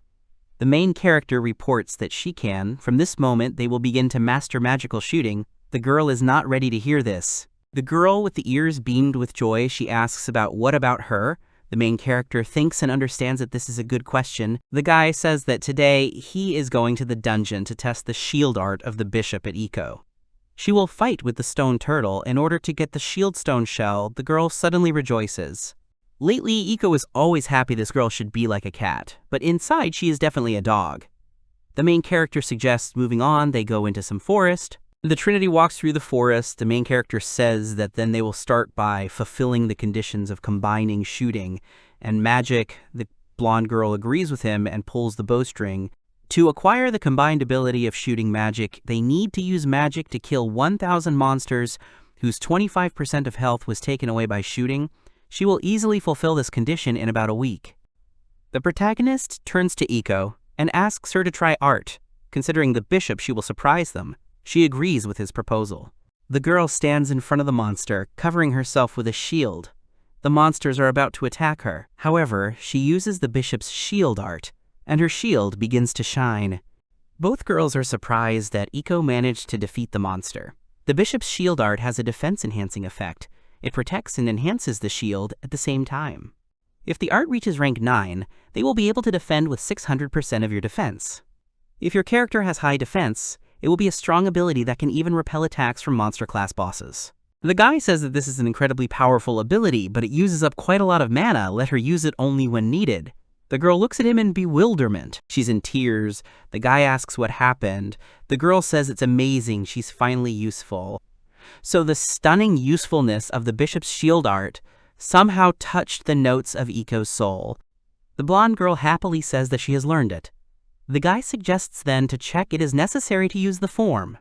The main character reports that she can. From this moment, they will begin to master magical shooting. The girl is not ready to hear this. The girl with the ears beamed with joy, she asks about what about her. The main character thinks and understands that this is a good question. The guy says that today he is going to the dungeon to test the shield art of the bishop at Iko. She will fight with the stone turtle in order to get the shield stone shell. The girl suddenly rejoices. Lately, Iko is always happy this girl should be like a cat, but inside she is definitely a dog. The main character suggests moving on. They go into some forest. The Trinity walks through the forest. The main character says that then they will start by fulfilling the conditions of combining shooting and magic. The blonde girl agrees with him and pulls the bowstring. To acquire the combined ability of shooting magic, they need to use magic to kill 1,000 monsters whose 25% of health was taken away by shooting. She will easily fulfill this condition in about a week. The protagonist turns to Iko and asks her to try art. Considering the bishop, she will surprise them. She agrees with his proposal. The girl stands in front of the monster, covering herself with a shield. The monsters are about to attack her. However, she uses the bishop's shield art, and her shield begins to shine. Both girls are surprised that Iko managed to defeat the monster. The bishop's shield art has a defense-enhancing effect. It protects and enhances the shield at the same time. If the art reaches rank 9, they will be able to defend with 600% of your defense. If your character has high defense, it will be a strong ability that can even repel attacks from monster-class bosses. The guy says that this is an incredibly powerful ability, but it uses up quite a lot of mana. Let her use it only when needed. The girl looks at him in bewilderment. She's in tears. The guy asks what happened. The girl says it's amazing. She's finally useful. So the stunning usefulness of the bishop's shield art somehow touched the notes of Iko's soul. The blonde girl happily says that she has learned it. The guy suggests then to check it is necessary to use the form.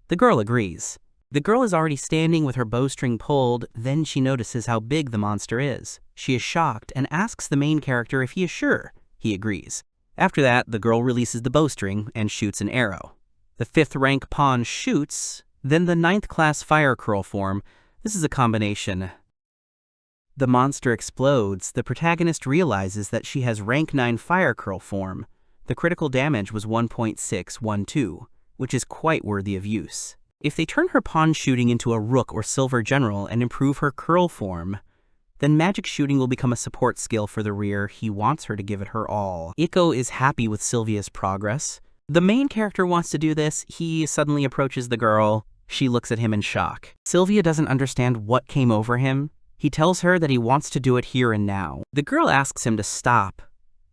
The girl agrees. The girl is already standing with her bowstring pulled. Then she notices how big the monster is. She is shocked and asks the main character if he is sure. He agrees. After that, the girl releases the bowstring and shoots an arrow. The 5th rank pawn shoots, then the 9th class fire curl form. This is a combination. The monster explodes. The protagonist realizes that she has rank 9 fire curl form. The critical damage was 1.612, which is quite worthy of use. If they turn her pawn shooting into a rook or silver general and improve her curl form, then magic shooting will become a support skill for the rear. He wants her to give it her all. Iko is happy with Sylvia's progress. The main character wants to do this. He suddenly approaches the girl. She looks at him in shock. Sylvia doesn't understand what came over him. He tells her that he wants to do it here and now. The girl asks him to stop.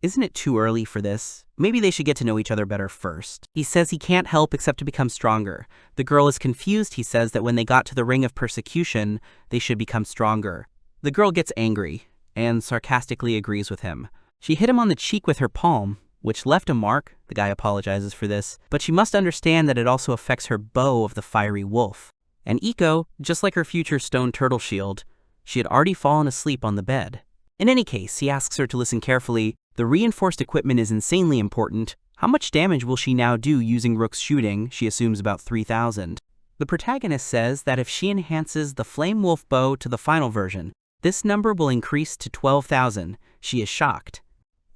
Isn't it too early for this? Maybe they should get to know each other better first. He says he can't help except to become stronger. The girl is confused. He says that when they got to the ring of persecution, they should become stronger. The girl gets angry and sarcastically agrees with him. She hit him on the cheek with her palm, which left a mark. The guy apologizes for this, but she must understand that it also affects her bow of the fiery wolf. And Iko, just like her future stone turtle shield, she had already fallen asleep on the bed. In any case, he asks her to listen carefully. The reinforced equipment is insanely important. How much damage will she now do using Rook's shooting? She assumes about 3,000. The protagonist says that if she enhances the Flame Wolf bow to the final version, this number will increase to 12,000. She is shocked.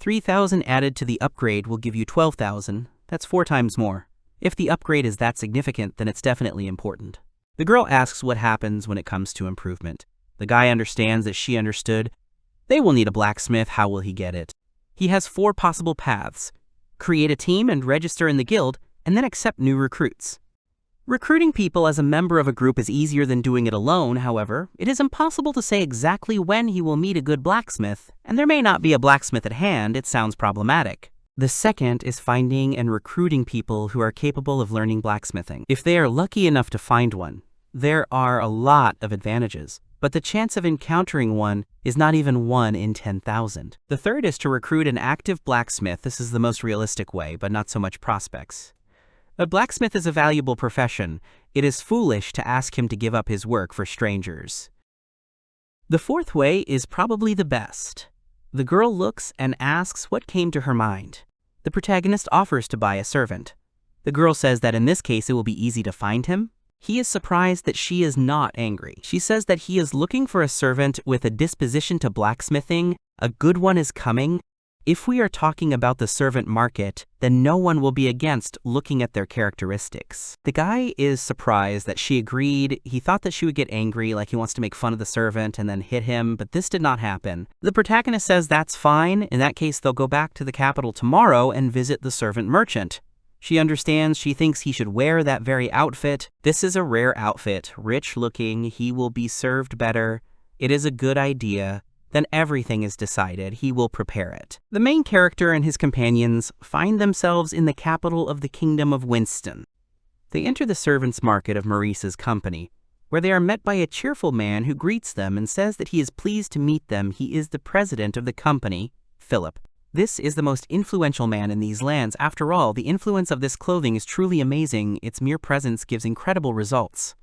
3,000 added to the upgrade will give you 12,000. That's 4 times more. If the upgrade is that significant, then it's definitely important. The girl asks what happens when it comes to improvement. The guy understands that she understood. They will need a blacksmith. How will he get it? He has 4 possible paths. Create a team and register in the guild, and then accept new recruits. Recruiting people as a member of a group is easier than doing it alone. However, it is impossible to say exactly when he will meet a good blacksmith, and there may not be a blacksmith at hand. It sounds problematic. The second is finding and recruiting people who are capable of learning blacksmithing. If they are lucky enough to find one, there are a lot of advantages, but the chance of encountering one is not even 1 in 10,000. The third is to recruit an active blacksmith. This is the most realistic way, but not so much prospects. A blacksmith is a valuable profession. It is foolish to ask him to give up his work for strangers. The fourth way is probably the best. The girl looks and asks what came to her mind. The protagonist offers to buy a servant. The girl says that in this case it will be easy to find him. He is surprised that she is not angry. She says that he is looking for a servant with a disposition to blacksmithing. A good one is coming. If we are talking about the servant market, then no one will be against looking at their characteristics. The guy is surprised that she agreed. He thought that she would get angry, like he wants to make fun of the servant and then hit him, but this did not happen. The protagonist says that's fine. In that case, they'll go back to the capital tomorrow and visit the servant merchant. She understands. She thinks he should wear that very outfit. This is a rare outfit, rich looking. He will be served better. It is a good idea. Then everything is decided. He will prepare it. The main character and his companions find themselves in the capital of the kingdom of Winston. They enter the servants' market of Maurice's company, where they are met by a cheerful man who greets them and says that he is pleased to meet them. He is the president of the company, Philip. This is the most influential man in these lands. After all, the influence of this clothing is truly amazing. Its mere presence gives incredible results.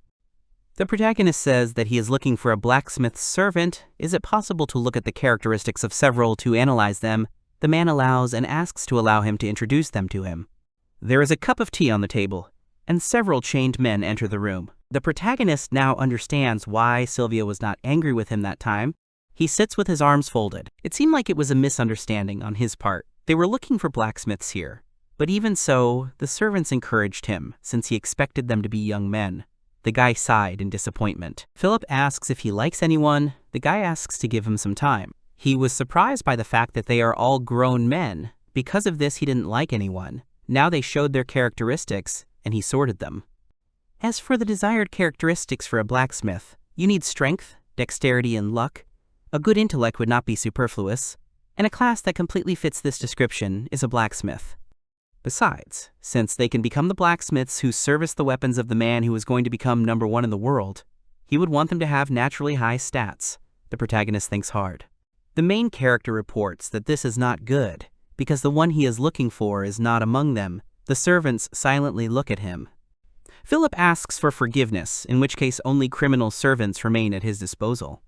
The protagonist says that he is looking for a blacksmith's servant. Is it possible to look at the characteristics of several to analyze them? The man allows and asks to allow him to introduce them to him. There is a cup of tea on the table, and several chained men enter the room. The protagonist now understands why Sylvia was not angry with him that time. He sits with his arms folded. It seemed like it was a misunderstanding on his part. They were looking for blacksmiths here. But even so, the servants encouraged him, since he expected them to be young men. The guy sighed in disappointment. Philip asks if he likes anyone. The guy asks to give him some time. He was surprised by the fact that they are all grown men. Because of this, he didn't like anyone. Now they showed their characteristics, and he sorted them. As for the desired characteristics for a blacksmith, you need strength, dexterity, and luck. A good intellect would not be superfluous, and a class that completely fits this description is a blacksmith. Besides, since they can become the blacksmiths who service the weapons of the man who is going to become #1 in the world, he would want them to have naturally high stats. The protagonist thinks hard. The main character reports that this is not good, because the one he is looking for is not among them. The servants silently look at him. Philip asks for forgiveness, in which case only criminal servants remain at his disposal.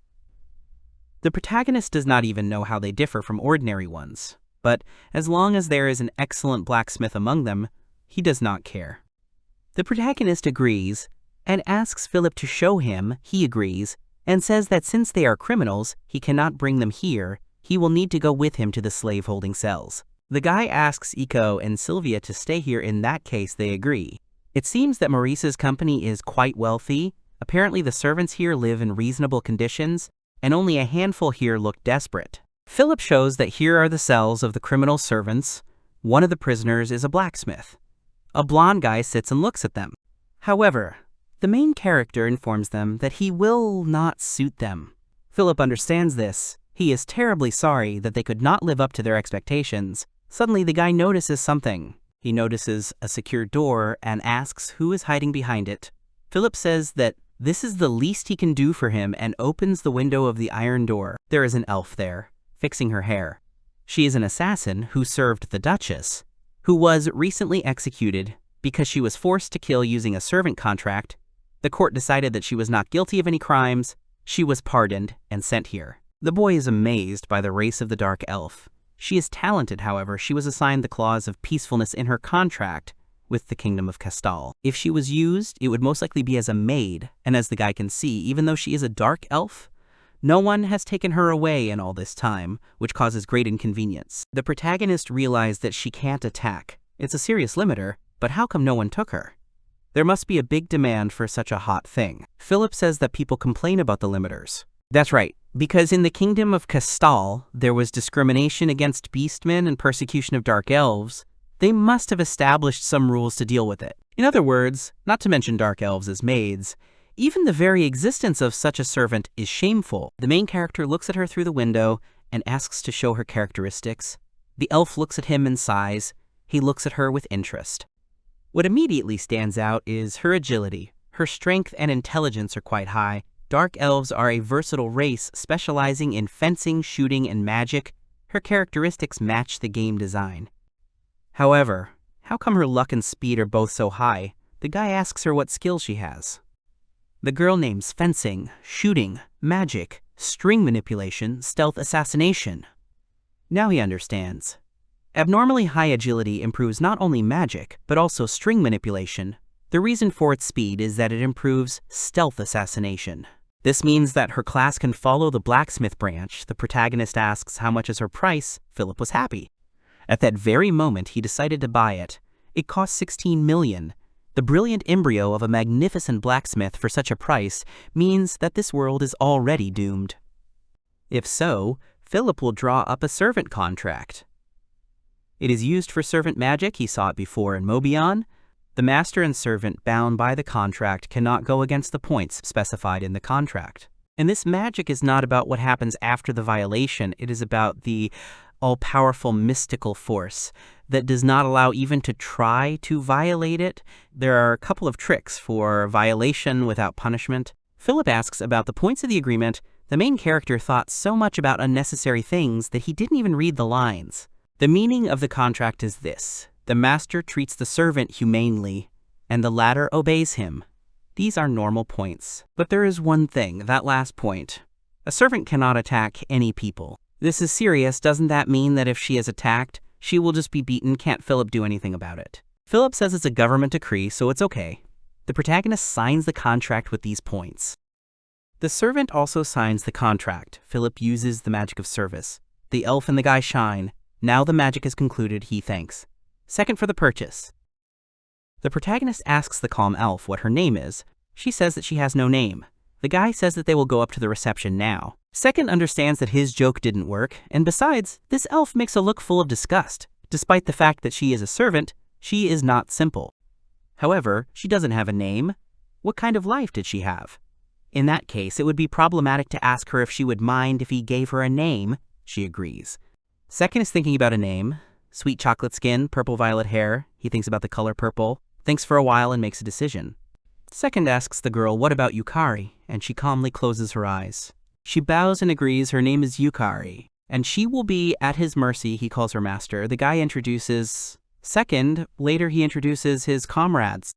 The protagonist does not even know how they differ from ordinary ones. But as long as there is an excellent blacksmith among them, he does not care. The protagonist agrees and asks Philip to show him. He agrees and says that since they are criminals, he cannot bring them here. He will need to go with him to the slave-holding cells. The guy asks Iko and Sylvia to stay here. In that case, they agree. It seems that Maurice's company is quite wealthy. Apparently the servants here live in reasonable conditions, and only a handful here look desperate. Philip shows that here are the cells of the criminal servants. One of the prisoners is a blacksmith. A blonde guy sits and looks at them. However, the main character informs them that he will not suit them. Philip understands this. He is terribly sorry that they could not live up to their expectations. Suddenly, the guy notices something. He notices a secure door and asks who is hiding behind it. Philip says that this is the least he can do for him and opens the window of the iron door. There is an elf there, fixing her hair. She is an assassin who served the Duchess, who was recently executed because she was forced to kill using a servant contract. The court decided that she was not guilty of any crimes. She was pardoned and sent here. The boy is amazed by the race of the dark elf. She is talented, however. She was assigned the clause of peacefulness in her contract with the Kingdom of Castal. If she was used, it would most likely be as a maid, and as the guy can see, even though she is a dark elf, no one has taken her away in all this time, which causes great inconvenience. The protagonist realized that she can't attack. It's a serious limiter, but how come no one took her? There must be a big demand for such a hot thing. Philip says that people complain about the limiters. That's right, because in the Kingdom of Castal, there was discrimination against beastmen and persecution of dark elves. They must have established some rules to deal with it. In other words, not to mention dark elves as maids, even the very existence of such a servant is shameful. The main character looks at her through the window and asks to show her characteristics. The elf looks at him and sighs. He looks at her with interest. What immediately stands out is her agility. Her strength and intelligence are quite high. Dark elves are a versatile race specializing in fencing, shooting, and magic. Her characteristics match the game design. However, how come her luck and speed are both so high? The guy asks her what skills she has. The girl names fencing, shooting, magic, string manipulation, stealth assassination. Now he understands. Abnormally high agility improves not only magic, but also string manipulation. The reason for its speed is that it improves stealth assassination. This means that her class can follow the blacksmith branch. The protagonist asks how much is her price. Philip was happy. At that very moment, he decided to buy it. It cost 16 million. The brilliant embryo of a magnificent blacksmith for such a price means that this world is already doomed. If so, Philip will draw up a servant contract. It is used for servant magic. He saw it before in Mobion. The master and servant bound by the contract cannot go against the points specified in the contract. And this magic is not about what happens after the violation. It is about the all-powerful mystical force that does not allow even to try to violate it. There are a couple of tricks for violation without punishment. Philip asks about the points of the agreement. The main character thought so much about unnecessary things that he didn't even read the lines. The meaning of the contract is this: the master treats the servant humanely, and the latter obeys him. These are normal points. But there is one thing, that last point. A servant cannot attack any people. This is serious. Doesn't that mean that if she is attacked, she will just be beaten? Can't Philip do anything about it? Philip says it's a government decree, so it's okay. The protagonist signs the contract with these points. The servant also signs the contract. Philip uses the magic of service. The elf and the guy shine. Now the magic is concluded, he thanks. Second for the purchase. The protagonist asks the calm elf what her name is. She says that she has no name. The guy says that they will go up to the reception now. Second understands that his joke didn't work, and besides, this elf makes a look full of disgust. Despite the fact that she is a servant, she is not simple. However, she doesn't have a name. What kind of life did she have? In that case, it would be problematic to ask her if she would mind if he gave her a name. She agrees. Second is thinking about a name. Sweet chocolate skin, purple violet hair. He thinks about the color purple, thinks for a while and makes a decision. Second asks the girl, what about Yukari? And she calmly closes her eyes. She bows and agrees her name is Yukari, and she will be at his mercy. He calls her master. The guy introduces Second. Later he introduces his comrades.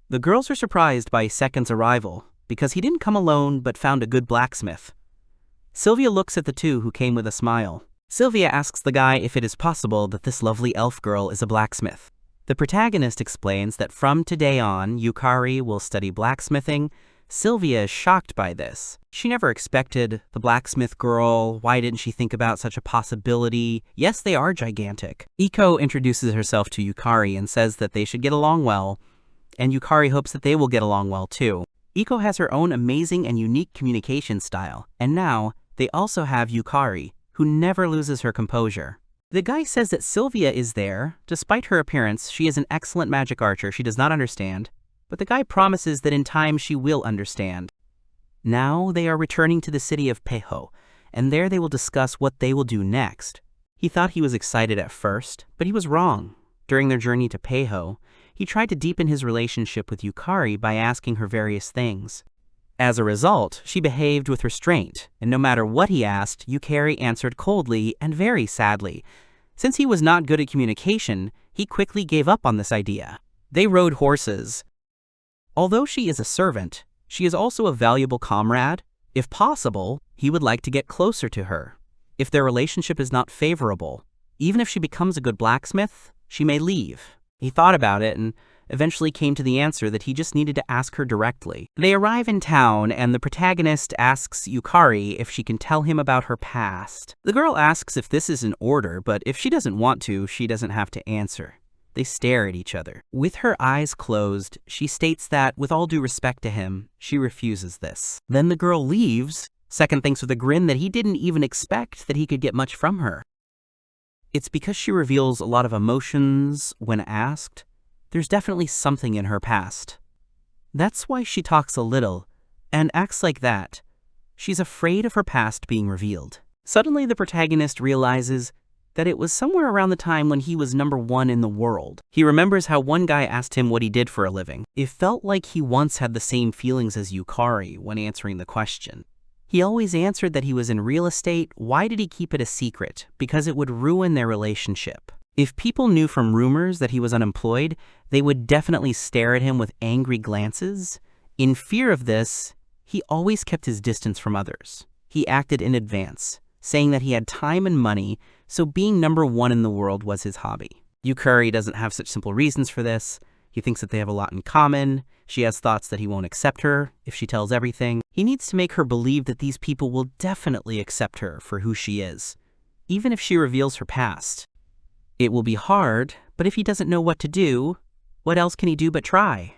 The girls are surprised by Second's arrival, because he didn't come alone but found a good blacksmith. Sylvia looks at the two who came with a smile. Sylvia asks the guy if it is possible that this lovely elf girl is a blacksmith. The protagonist explains that from today on, Yukari will study blacksmithing. Sylvia is shocked by this. She never expected the blacksmith girl. Why didn't she think about such a possibility? Yes, they are gigantic. Iko introduces herself to Yukari and says that they should get along well, and Yukari hopes that they will get along well too. Iko has her own amazing and unique communication style, and now they also have Yukari, who never loses her composure. The guy says that Sylvia is there. Despite her appearance, she is an excellent magic archer. She does not understand, but the guy promises that in time she will understand. Now they are returning to the city of Peho, and there they will discuss what they will do next. He thought he was excited at first, but he was wrong. During their journey to Peho, he tried to deepen his relationship with Yukari by asking her various things. As a result, she behaved with restraint, and no matter what he asked, Yukari answered coldly and very sadly. Since he was not good at communication, he quickly gave up on this idea. They rode horses. Although she is a servant, she is also a valuable comrade. If possible, he would like to get closer to her. If their relationship is not favorable, even if she becomes a good blacksmith, she may leave. He thought about it and eventually came to the answer that he just needed to ask her directly. They arrive in town, and the protagonist asks Yukari if she can tell him about her past. The girl asks if this is in order, but if she doesn't want to, she doesn't have to answer. They stare at each other. With her eyes closed, she states that, with all due respect to him, she refuses this. Then the girl leaves. Second thinks with a grin that he didn't even expect that he could get much from her. It's because she reveals a lot of emotions when asked. There's definitely something in her past. That's why she talks a little and acts like that. She's afraid of her past being revealed. Suddenly, the protagonist realizes that it was somewhere around the time when he was #1 in the world. He remembers how one guy asked him what he did for a living. It felt like he once had the same feelings as Yukari when answering the question. He always answered that he was in real estate. Why did he keep it a secret? Because it would ruin their relationship. If people knew from rumors that he was unemployed, they would definitely stare at him with angry glances. In fear of this, he always kept his distance from others. He acted in advance, saying that he had time and money, so being #1 in the world was his hobby. Yukari doesn't have such simple reasons for this. He thinks that they have a lot in common. She has thoughts that he won't accept her if she tells everything. He needs to make her believe that these people will definitely accept her for who she is, even if she reveals her past. It will be hard, but if he doesn't know what to do, what else can he do but try?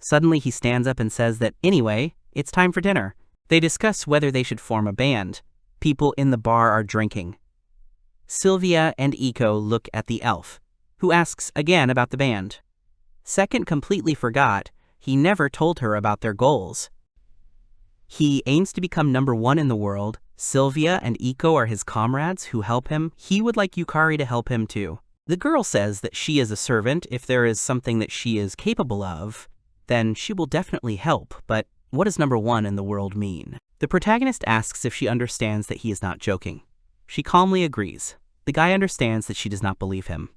Suddenly he stands up and says that, anyway, it's time for dinner. They discuss whether they should form a band. People in the bar are drinking. Sylvia and Iko look at the elf, who asks again about the band. Second completely forgot. He never told her about their goals. He aims to become #1 in the world. Sylvia and Iko are his comrades who help him. He would like Yukari to help him too. The girl says that she is a servant. If there is something that she is capable of, then she will definitely help. But what does #1 in the world mean? The protagonist asks if she understands that he is not joking. She calmly agrees. The guy understands that she does not believe him.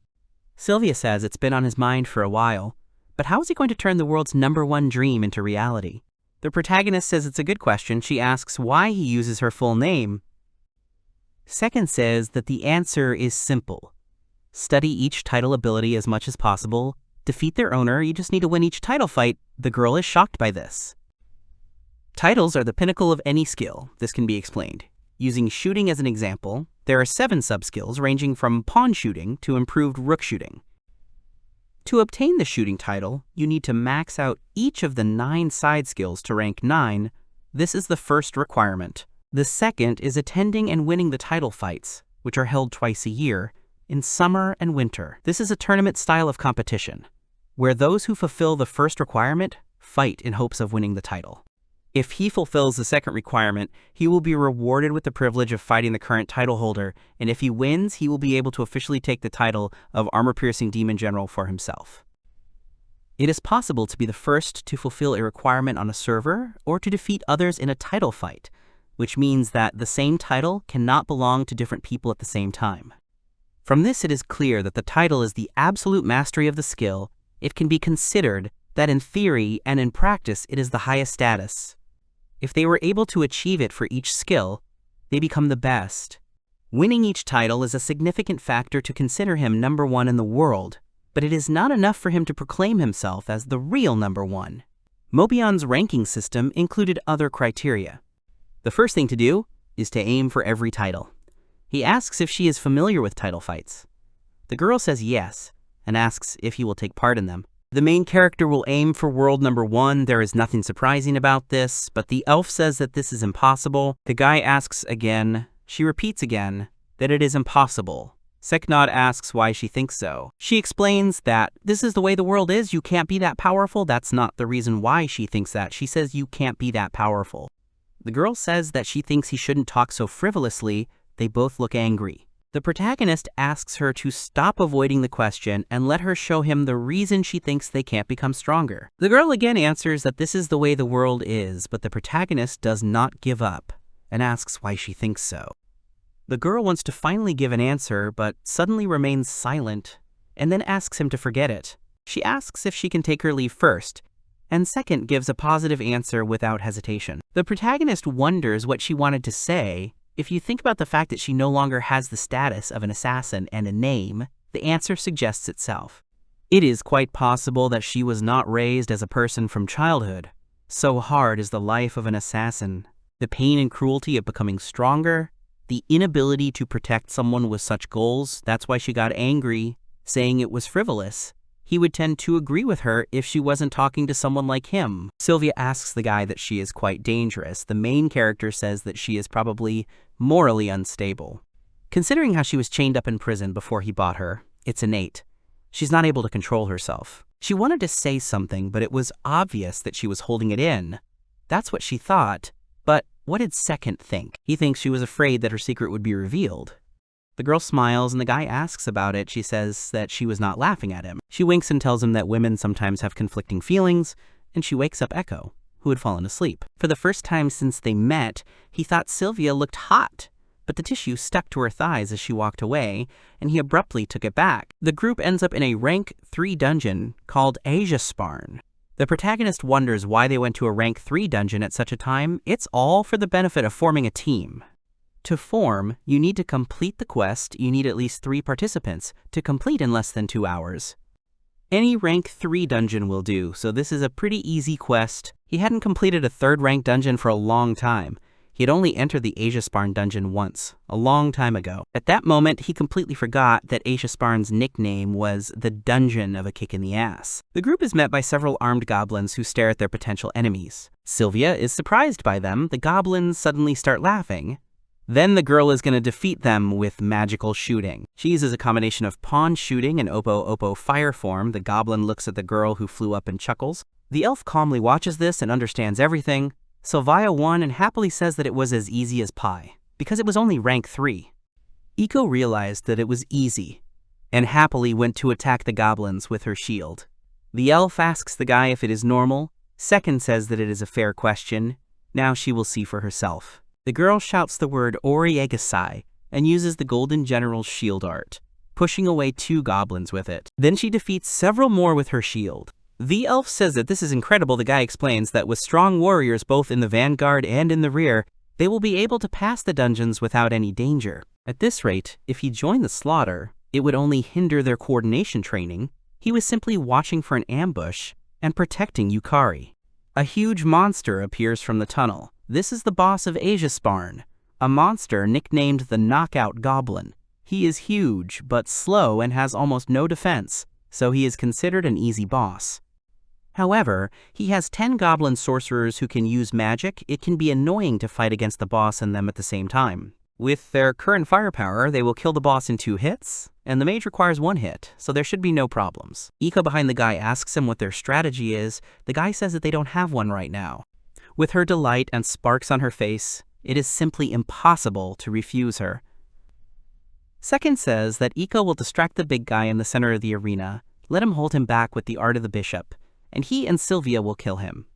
Sylvia says it's been on his mind for a while, but how is he going to turn the world's #1 dream into reality? The protagonist says it's a good question. She asks why he uses her full name. Second says that the answer is simple. Study each title ability as much as possible. Defeat their owner. You just need to win each title fight. The girl is shocked by this. Titles are the pinnacle of any skill. This can be explained. Using shooting as an example, there are 7 sub-skills ranging from pawn shooting to improved rook shooting. To obtain the shooting title, you need to max out each of the 9 side skills to rank 9. This is the first requirement. The second is attending and winning the title fights, which are held twice a year, in summer and winter. This is a tournament style of competition, where those who fulfill the first requirement fight in hopes of winning the title. If he fulfills the second requirement, he will be rewarded with the privilege of fighting the current title holder, and if he wins, he will be able to officially take the title of Armor-Piercing Demon General for himself. It is possible to be the first to fulfill a requirement on a server, or to defeat others in a title fight, which means that the same title cannot belong to different people at the same time. From this, it is clear that the title is the absolute mastery of the skill. It can be considered that in theory and in practice, it is the highest status. If they were able to achieve it for each skill, they become the best. Winning each title is a significant factor to consider him #1 in the world, but it is not enough for him to proclaim himself as the real #1. Mobion's ranking system included other criteria. The first thing to do is to aim for every title. He asks if she is familiar with title fights. The girl says yes, and asks if he will take part in them. The main character will aim for world #1. There is nothing surprising about this, but the elf says that this is impossible. The guy asks again. She repeats again that it is impossible. Seknod asks why she thinks so. She explains that this is the way the world is, you can't be that powerful. That's not the reason why she thinks that. She says you can't be that powerful. The girl says that she thinks he shouldn't talk so frivolously. They both look angry. The protagonist asks her to stop avoiding the question and let her show him the reason she thinks they can't become stronger. The girl again answers that this is the way the world is, but the protagonist does not give up and asks why she thinks so. The girl wants to finally give an answer, but suddenly remains silent and then asks him to forget it. She asks if she can take her leave first, and second gives a positive answer without hesitation. The protagonist wonders what she wanted to say. If you think about the fact that she no longer has the status of an assassin and a name, the answer suggests itself. It is quite possible that she was not raised as a person from childhood. So hard is the life of an assassin. The pain and cruelty of becoming stronger, the inability to protect someone with such goals, that's why she got angry, saying it was frivolous. He would tend to agree with her if she wasn't talking to someone like him. Sylvia asks the guy that she is quite dangerous. The main character says that she is probably morally unstable. Considering how she was chained up in prison before he bought her, it's innate. She's not able to control herself. She wanted to say something, but it was obvious that she was holding it in. That's what she thought. But what did Second think? He thinks she was afraid that her secret would be revealed. The girl smiles and the guy asks about it. She says that she was not laughing at him. She winks and tells him that women sometimes have conflicting feelings, and she wakes up Echo, who had fallen asleep. For the first time since they met, he thought Sylvia looked hot, but the tissue stuck to her thighs as she walked away, and he abruptly took it back. The group ends up in a rank 3 dungeon called Asiasparn. The protagonist wonders why they went to a rank 3 dungeon at such a time. It's all for the benefit of forming a team. To form, you need to complete the quest. You need at least 3 participants to complete in less than 2 hours. Any rank 3 dungeon will do, so this is a pretty easy quest. He hadn't completed a 3rd rank dungeon for a long time. He had only entered the Asiasparn dungeon once, a long time ago. At that moment, he completely forgot that Asiasparn's nickname was the Dungeon of a Kick in the Ass. The group is met by several armed goblins who stare at their potential enemies. Sylvia is surprised by them. The goblins suddenly start laughing. Then the girl is going to defeat them with magical shooting. She uses a combination of pawn shooting and Oppo fire form. The goblin looks at the girl who flew up and chuckles. The elf calmly watches this and understands everything. Sylvia won and happily says that it was as easy as pie, because it was only rank 3. Iko realized that it was easy, and happily went to attack the goblins with her shield. The elf asks the guy if it is normal. Second says that it is a fair question. Now she will see for herself. The girl shouts the word Oriegasai and uses the Golden General's shield art, pushing away 2 goblins with it. Then she defeats several more with her shield. The elf says that this is incredible. The guy explains that with strong warriors both in the vanguard and in the rear, they will be able to pass the dungeons without any danger. At this rate, if he joined the slaughter, it would only hinder their coordination training. He was simply watching for an ambush and protecting Yukari. A huge monster appears from the tunnel. This is the boss of Asiasparn, a monster nicknamed the Knockout Goblin. He is huge, but slow and has almost no defense, so he is considered an easy boss. However, he has 10 goblin sorcerers who can use magic. It can be annoying to fight against the boss and them at the same time. With their current firepower, they will kill the boss in 2 hits, and the mage requires 1 hit, so there should be no problems. Iko behind the guy asks him what their strategy is. The guy says that they don't have one right now. With her delight and sparks on her face, it is simply impossible to refuse her. Second says that Iko will distract the big guy in the center of the arena, let him hold him back with the art of the bishop, and he and Sylvia will kill him.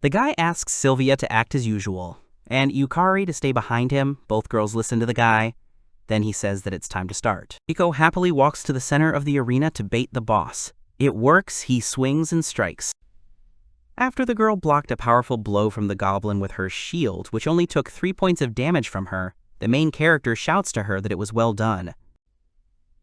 The guy asks Sylvia to act as usual, and Yukari to stay behind him. Both girls listen to the guy. Then he says that it's time to start. Iko happily walks to the center of the arena to bait the boss. It works. He swings and strikes. After the girl blocked a powerful blow from the goblin with her shield, which only took 3 points of damage from her, the main character shouts to her that it was well done.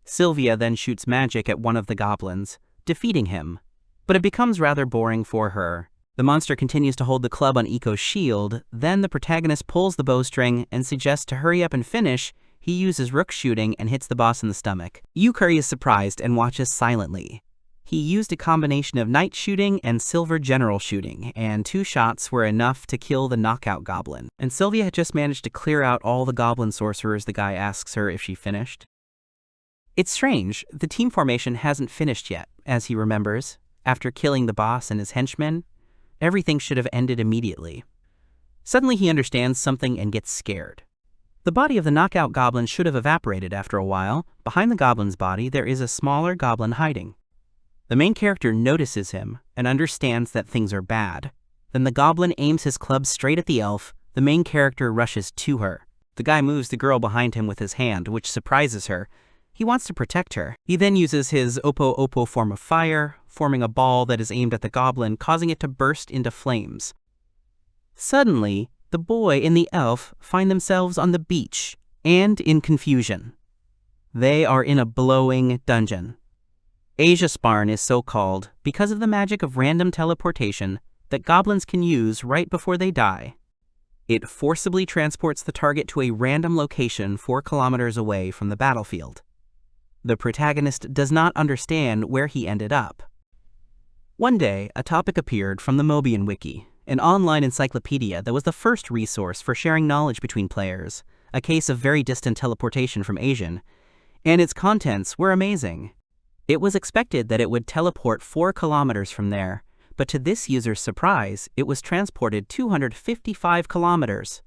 Sylvia then shoots magic at one of the goblins, defeating him, but it becomes rather boring for her. The monster continues to hold the club on Iko's shield. Then the protagonist pulls the bowstring and suggests to hurry up and finish. He uses rook shooting and hits the boss in the stomach. Yukari is surprised and watches silently. He used a combination of knight shooting and silver general shooting, and 2 shots were enough to kill the knockout goblin. And Sylvia had just managed to clear out all the goblin sorcerers. The guy asks her if she finished. It's strange, the team formation hasn't finished yet, as he remembers. After killing the boss and his henchmen, everything should have ended immediately. Suddenly he understands something and gets scared. The body of the knockout goblin should have evaporated after a while. Behind the goblin's body there is a smaller goblin hiding. The main character notices him and understands that things are bad. Then the goblin aims his club straight at the elf. The main character rushes to her. The guy moves the girl behind him with his hand, which surprises her. He wants to protect her. He then uses his Oppo form of fire, forming a ball that is aimed at the goblin, causing it to burst into flames. Suddenly, the boy and the elf find themselves on the beach and in confusion. They are in a blowing dungeon. Isekai is so called because of the magic of random teleportation that goblins can use right before they die. It forcibly transports the target to a random location 4 kilometers away from the battlefield. The protagonist does not understand where he ended up. One day, a topic appeared from the Mobian Wiki, an online encyclopedia that was the first resource for sharing knowledge between players, a case of very distant teleportation from Asian, and its contents were amazing. It was expected that it would teleport 4 kilometers from there, but to this user's surprise, it was transported 255 kilometers.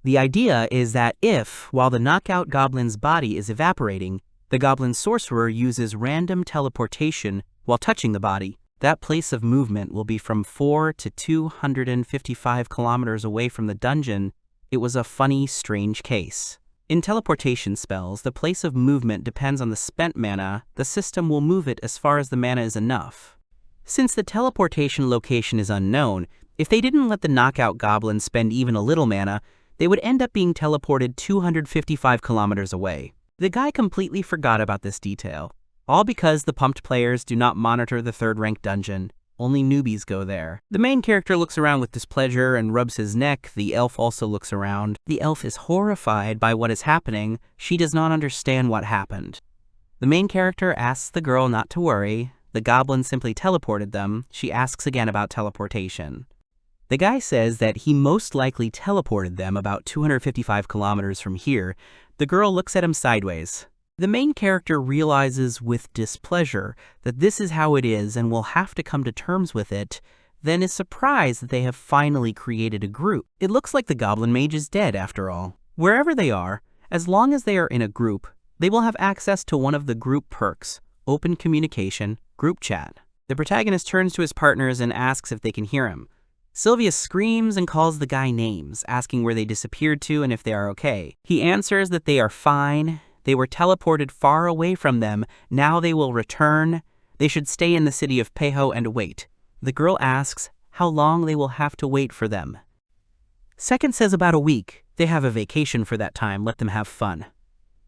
The idea is that if, while the knockout goblin's body is evaporating, the goblin sorcerer uses random teleportation while touching the body, that place of movement will be from 4 to 255 kilometers away from the dungeon. It was a funny, strange case. In teleportation spells, the place of movement depends on the spent mana. The system will move it as far as the mana is enough. Since the teleportation location is unknown, if they didn't let the knockout goblin spend even a little mana, they would end up being teleported 255 kilometers away. The guy completely forgot about this detail. All because the pumped players do not monitor the 3rd rank dungeon. Only newbies go there. The main character looks around with displeasure and rubs his neck. The elf also looks around. The elf is horrified by what is happening. She does not understand what happened. The main character asks the girl not to worry. The goblin simply teleported them. She asks again about teleportation. The guy says that he most likely teleported them about 255 kilometers from here. The girl looks at him sideways. The main character realizes with displeasure that this is how it is and will have to come to terms with it, then is surprised that they have finally created a group. It looks like the goblin mage is dead after all. Wherever they are, as long as they are in a group, they will have access to one of the group perks, open communication, group chat. The protagonist turns to his partners and asks if they can hear him. Sylvia screams and calls the guy names, asking where they disappeared to and if they are okay. He answers that they are fine. They were teleported far away from them. Now they will return. They should stay in the city of Peho and wait. The girl asks how long they will have to wait for them. Second says about a week. They have a vacation for that time. Let them have fun.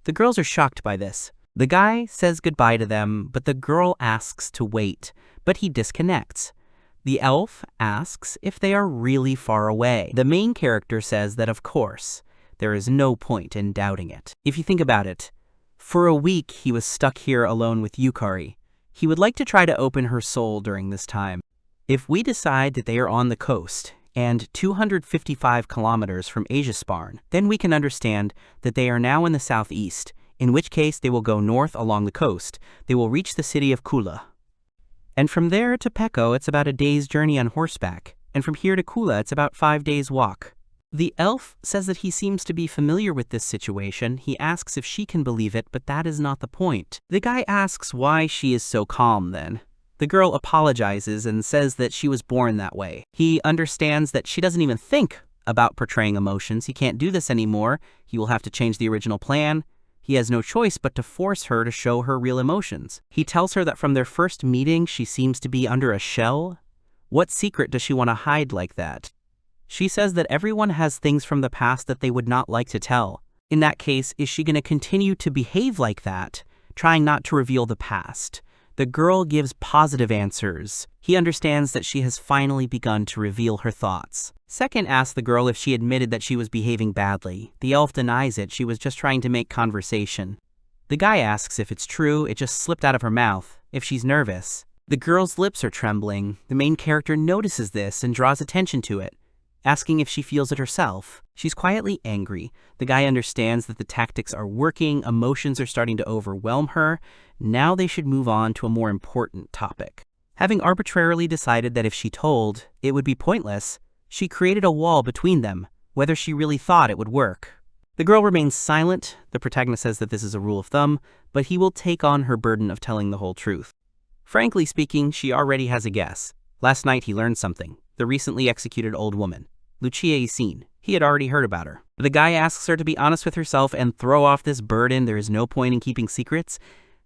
The girls are shocked by this. The guy says goodbye to them, but the girl asks to wait, but he disconnects. The elf asks if they are really far away. The main character says that of course. There is no point in doubting it. If you think about it, for a week he was stuck here alone with Yukari. He would like to try to open her soul during this time. If we decide that they are on the coast and 255 kilometers from Isekai, then we can understand that they are now in the southeast, in which case they will go north along the coast. They will reach the city of Kula. And from there to Peko, it's about a day's journey on horseback. And from here to Kula, it's about 5 days' walk. The elf says that he seems to be familiar with this situation. He asks if she can believe it, but that is not the point. The guy asks why she is so calm then. The girl apologizes and says that she was born that way. He understands that she doesn't even think about portraying emotions. He can't do this anymore. He will have to change the original plan. He has no choice but to force her to show her real emotions. He tells her that from their first meeting, she seems to be under a shell. What secret does she want to hide like that? She says that everyone has things from the past that they would not like to tell. In that case, is she going to continue to behave like that, trying not to reveal the past? The girl gives positive answers. He understands that she has finally begun to reveal her thoughts. Second asks the girl if she admitted that she was behaving badly. The elf denies it. She was just trying to make conversation. The guy asks if it's true. It just slipped out of her mouth. If she's nervous. The girl's lips are trembling. The main character notices this and draws attention to it. asking if she feels it herself. She's quietly angry. The guy understands that the tactics are working, emotions are starting to overwhelm her. Now they should move on to a more important topic. Having arbitrarily decided that if she told, it would be pointless, she created a wall between them, whether she really thought it would work. The girl remains silent. The protagonist says that this is a rule of thumb, but he will take on her burden of telling the whole truth. Frankly speaking, she already has a guess. Last night he learned something. The recently executed old woman, Ichi'i. He had already heard about her. The guy asks her to be honest with herself and throw off this burden. There is no point in keeping secrets.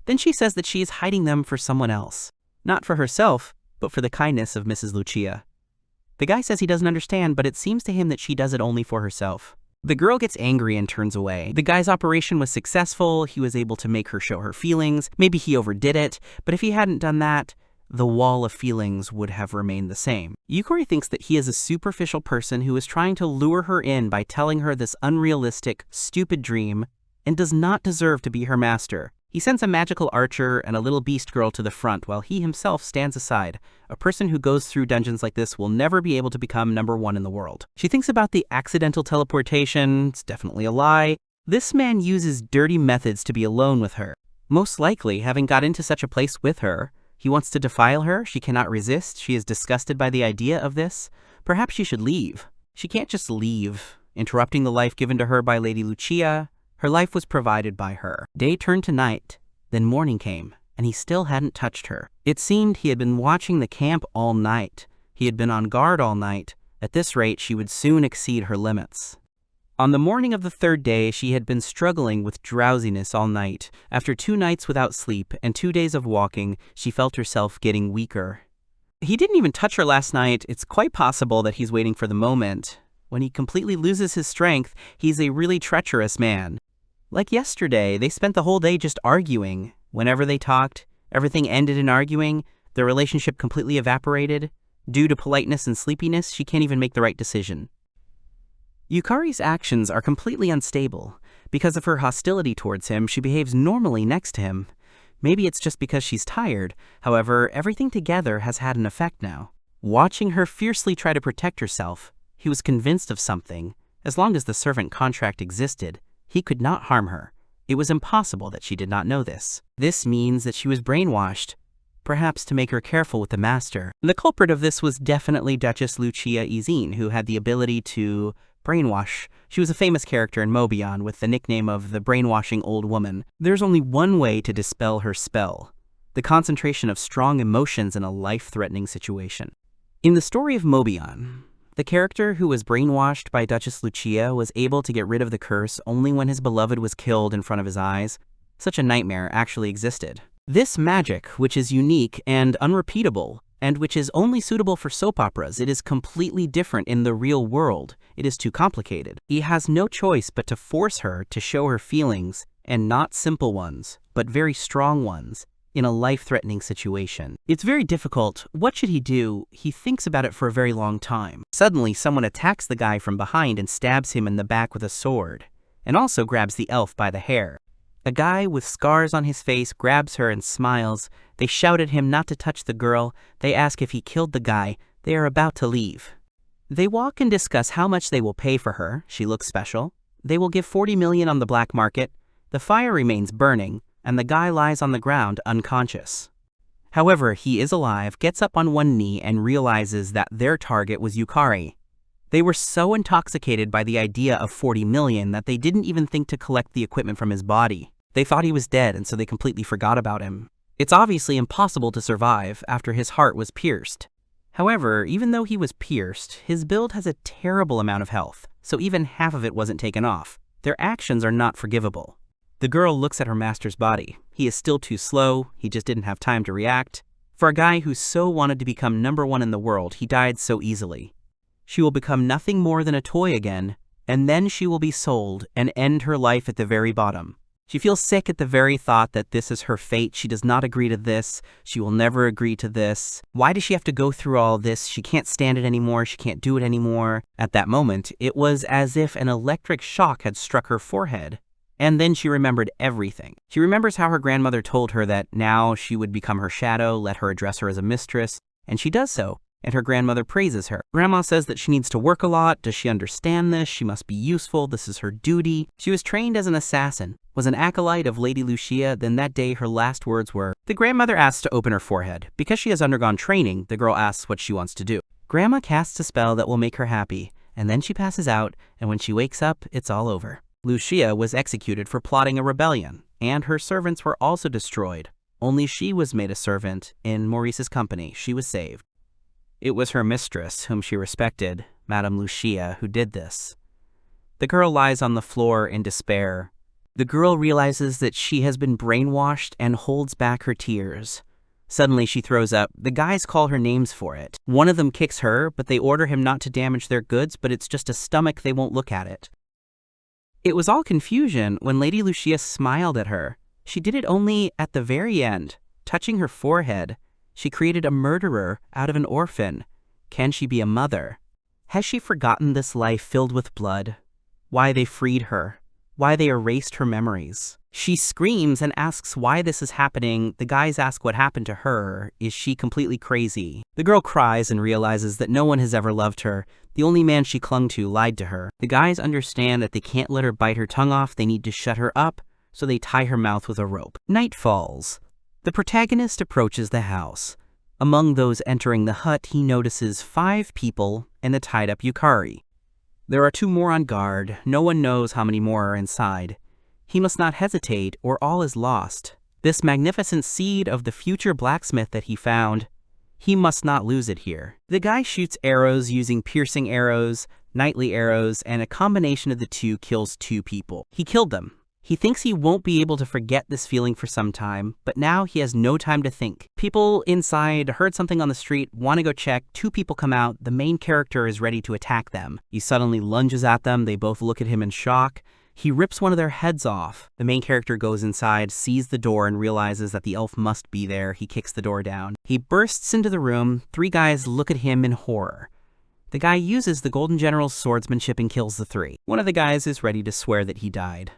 Then she says that she is hiding them for someone else. Not for herself, but for the kindness of Mrs. Lucia. The guy says he doesn't understand, but it seems to him that she does it only for herself. The girl gets angry and turns away. The guy's operation was successful. He was able to make her show her feelings. Maybe he overdid it, but if he hadn't done that, the wall of feelings would have remained the same. Yukari thinks that he is a superficial person who is trying to lure her in by telling her this unrealistic, stupid dream and does not deserve to be her master. He sends a magical archer and a little beast girl to the front while he himself stands aside. A person who goes through dungeons like this will never be able to become #1 in the world. She thinks about the accidental teleportation. It's definitely a lie. This man uses dirty methods to be alone with her. Most likely, having got into such a place with her, he wants to defile her. She cannot resist. She is disgusted by the idea of this. Perhaps she should leave. She can't just leave, interrupting the life given to her by Lady Lucia. Her life was provided by her. Day turned to night, then morning came, and he still hadn't touched her. It seemed he had been watching the camp all night. He had been on guard all night. At this rate, she would soon exceed her limits. On the morning of the third day, she had been struggling with drowsiness all night. After 2 nights without sleep and 2 days of walking, she felt herself getting weaker. He didn't even touch her last night. It's quite possible that he's waiting for the moment. When he completely loses his strength, he's a really treacherous man. Like yesterday, they spent the whole day just arguing. Whenever they talked, everything ended in arguing. The relationship completely evaporated. Due to politeness and sleepiness, she can't even make the right decision. Yukari's actions are completely unstable. Because of her hostility towards him, she behaves normally next to him. Maybe it's just because she's tired. However, everything together has had an effect now. Watching her fiercely try to protect herself, he was convinced of something. As long as the servant contract existed, he could not harm her. It was impossible that she did not know this. This means that she was brainwashed, perhaps to make her careful with the master. The culprit of this was definitely Duchess Lucia Izine, who had the ability to brainwash. She was a famous character in Mobion with the nickname of the brainwashing old woman. There's only one way to dispel her spell: the concentration of strong emotions in a life-threatening situation. In the story of Mobion, the character who was brainwashed by Duchess Lucia was able to get rid of the curse only when his beloved was killed in front of his eyes. Such a nightmare actually existed. This magic, which is unique and unrepeatable, and which is only suitable for soap operas, it is completely different in the real world. It is too complicated. He has no choice but to force her to show her feelings, and not simple ones, but very strong ones, in a life-threatening situation. It's very difficult. What should he do? He thinks about it for a very long time. Suddenly, someone attacks the guy from behind and stabs him in the back with a sword, and also grabs the elf by the hair. A guy with scars on his face grabs her and smiles. They shout at him not to touch the girl. They ask if he killed the guy. They are about to leave. They walk and discuss how much they will pay for her. She looks special. They will give 40 million on the black market. The fire remains burning, and the guy lies on the ground unconscious. However, he is alive, gets up on one knee, and realizes that their target was Yukari. They were so intoxicated by the idea of 40 million that they didn't even think to collect the equipment from his body. They thought he was dead, and so they completely forgot about him. It's obviously impossible to survive after his heart was pierced. However, even though he was pierced, his build has a terrible amount of health, so even half of it wasn't taken off. Their actions are not forgivable. The girl looks at her master's body. He is still too slow. He just didn't have time to react. For a guy who so wanted to become #1 in the world, he died so easily. She will become nothing more than a toy again, and then she will be sold and end her life at the very bottom. She feels sick at the very thought that this is her fate. She does not agree to this. She will never agree to this. Why does she have to go through all this? She can't stand it anymore. She can't do it anymore. At that moment, it was as if an electric shock had struck her forehead. And then she remembered everything. She remembers how her grandmother told her that now she would become her shadow, let her address her as a mistress, and she does so. and her grandmother praises her. Grandma says that she needs to work a lot. Does she understand this? She must be useful. This is her duty. She was trained as an assassin, was an acolyte of Lady Lucia. Then that day her last words were, the grandmother asks to open her forehead. Because she has undergone training, the girl asks what she wants to do. Grandma casts a spell that will make her happy, and then she passes out, and when she wakes up, it's all over. Lucia was executed for plotting a rebellion, and her servants were also destroyed. Only she was made a servant in Maurice's company. She was saved. It was her mistress, whom she respected, Madame Lucia, who did this. The girl lies on the floor in despair. The girl realizes that she has been brainwashed and holds back her tears. Suddenly she throws up. The guys call her names for it. One of them kicks her, but they order him not to damage their goods, but it's just a stomach, they won't look at it. It was all confusion when Lady Lucia smiled at her. She did it only at the very end, touching her forehead. She created a murderer out of an orphan. Can she be a mother? Has she forgotten this life filled with blood? Why they freed her? Why they erased her memories? She screams and asks why this is happening. The guys ask what happened to her. Is she completely crazy? The girl cries and realizes that no one has ever loved her. The only man she clung to lied to her. The guys understand that they can't let her bite her tongue off. They need to shut her up, so they tie her mouth with a rope. Night falls. The protagonist approaches the house. Among those entering the hut, he notices 5 people and a tied-up Yukari. There are 2 more on guard. No one knows how many more are inside. He must not hesitate, or all is lost. This magnificent seed of the future blacksmith that he found, he must not lose it here. The guy shoots arrows using piercing arrows, knightly arrows, and a combination of the 2 kills 2 people. He killed them. He thinks he won't be able to forget this feeling for some time, but now he has no time to think. People inside heard something on the street, want to go check. 2 people come out. The main character is ready to attack them. He suddenly lunges at them. They both look at him in shock. He rips one of their heads off. The main character goes inside, sees the door, and realizes that the elf must be there. He kicks the door down. He bursts into the room. 3 guys look at him in horror. The guy uses the Golden General's swordsmanship and kills the 3. One of the guys is ready to swear that he died.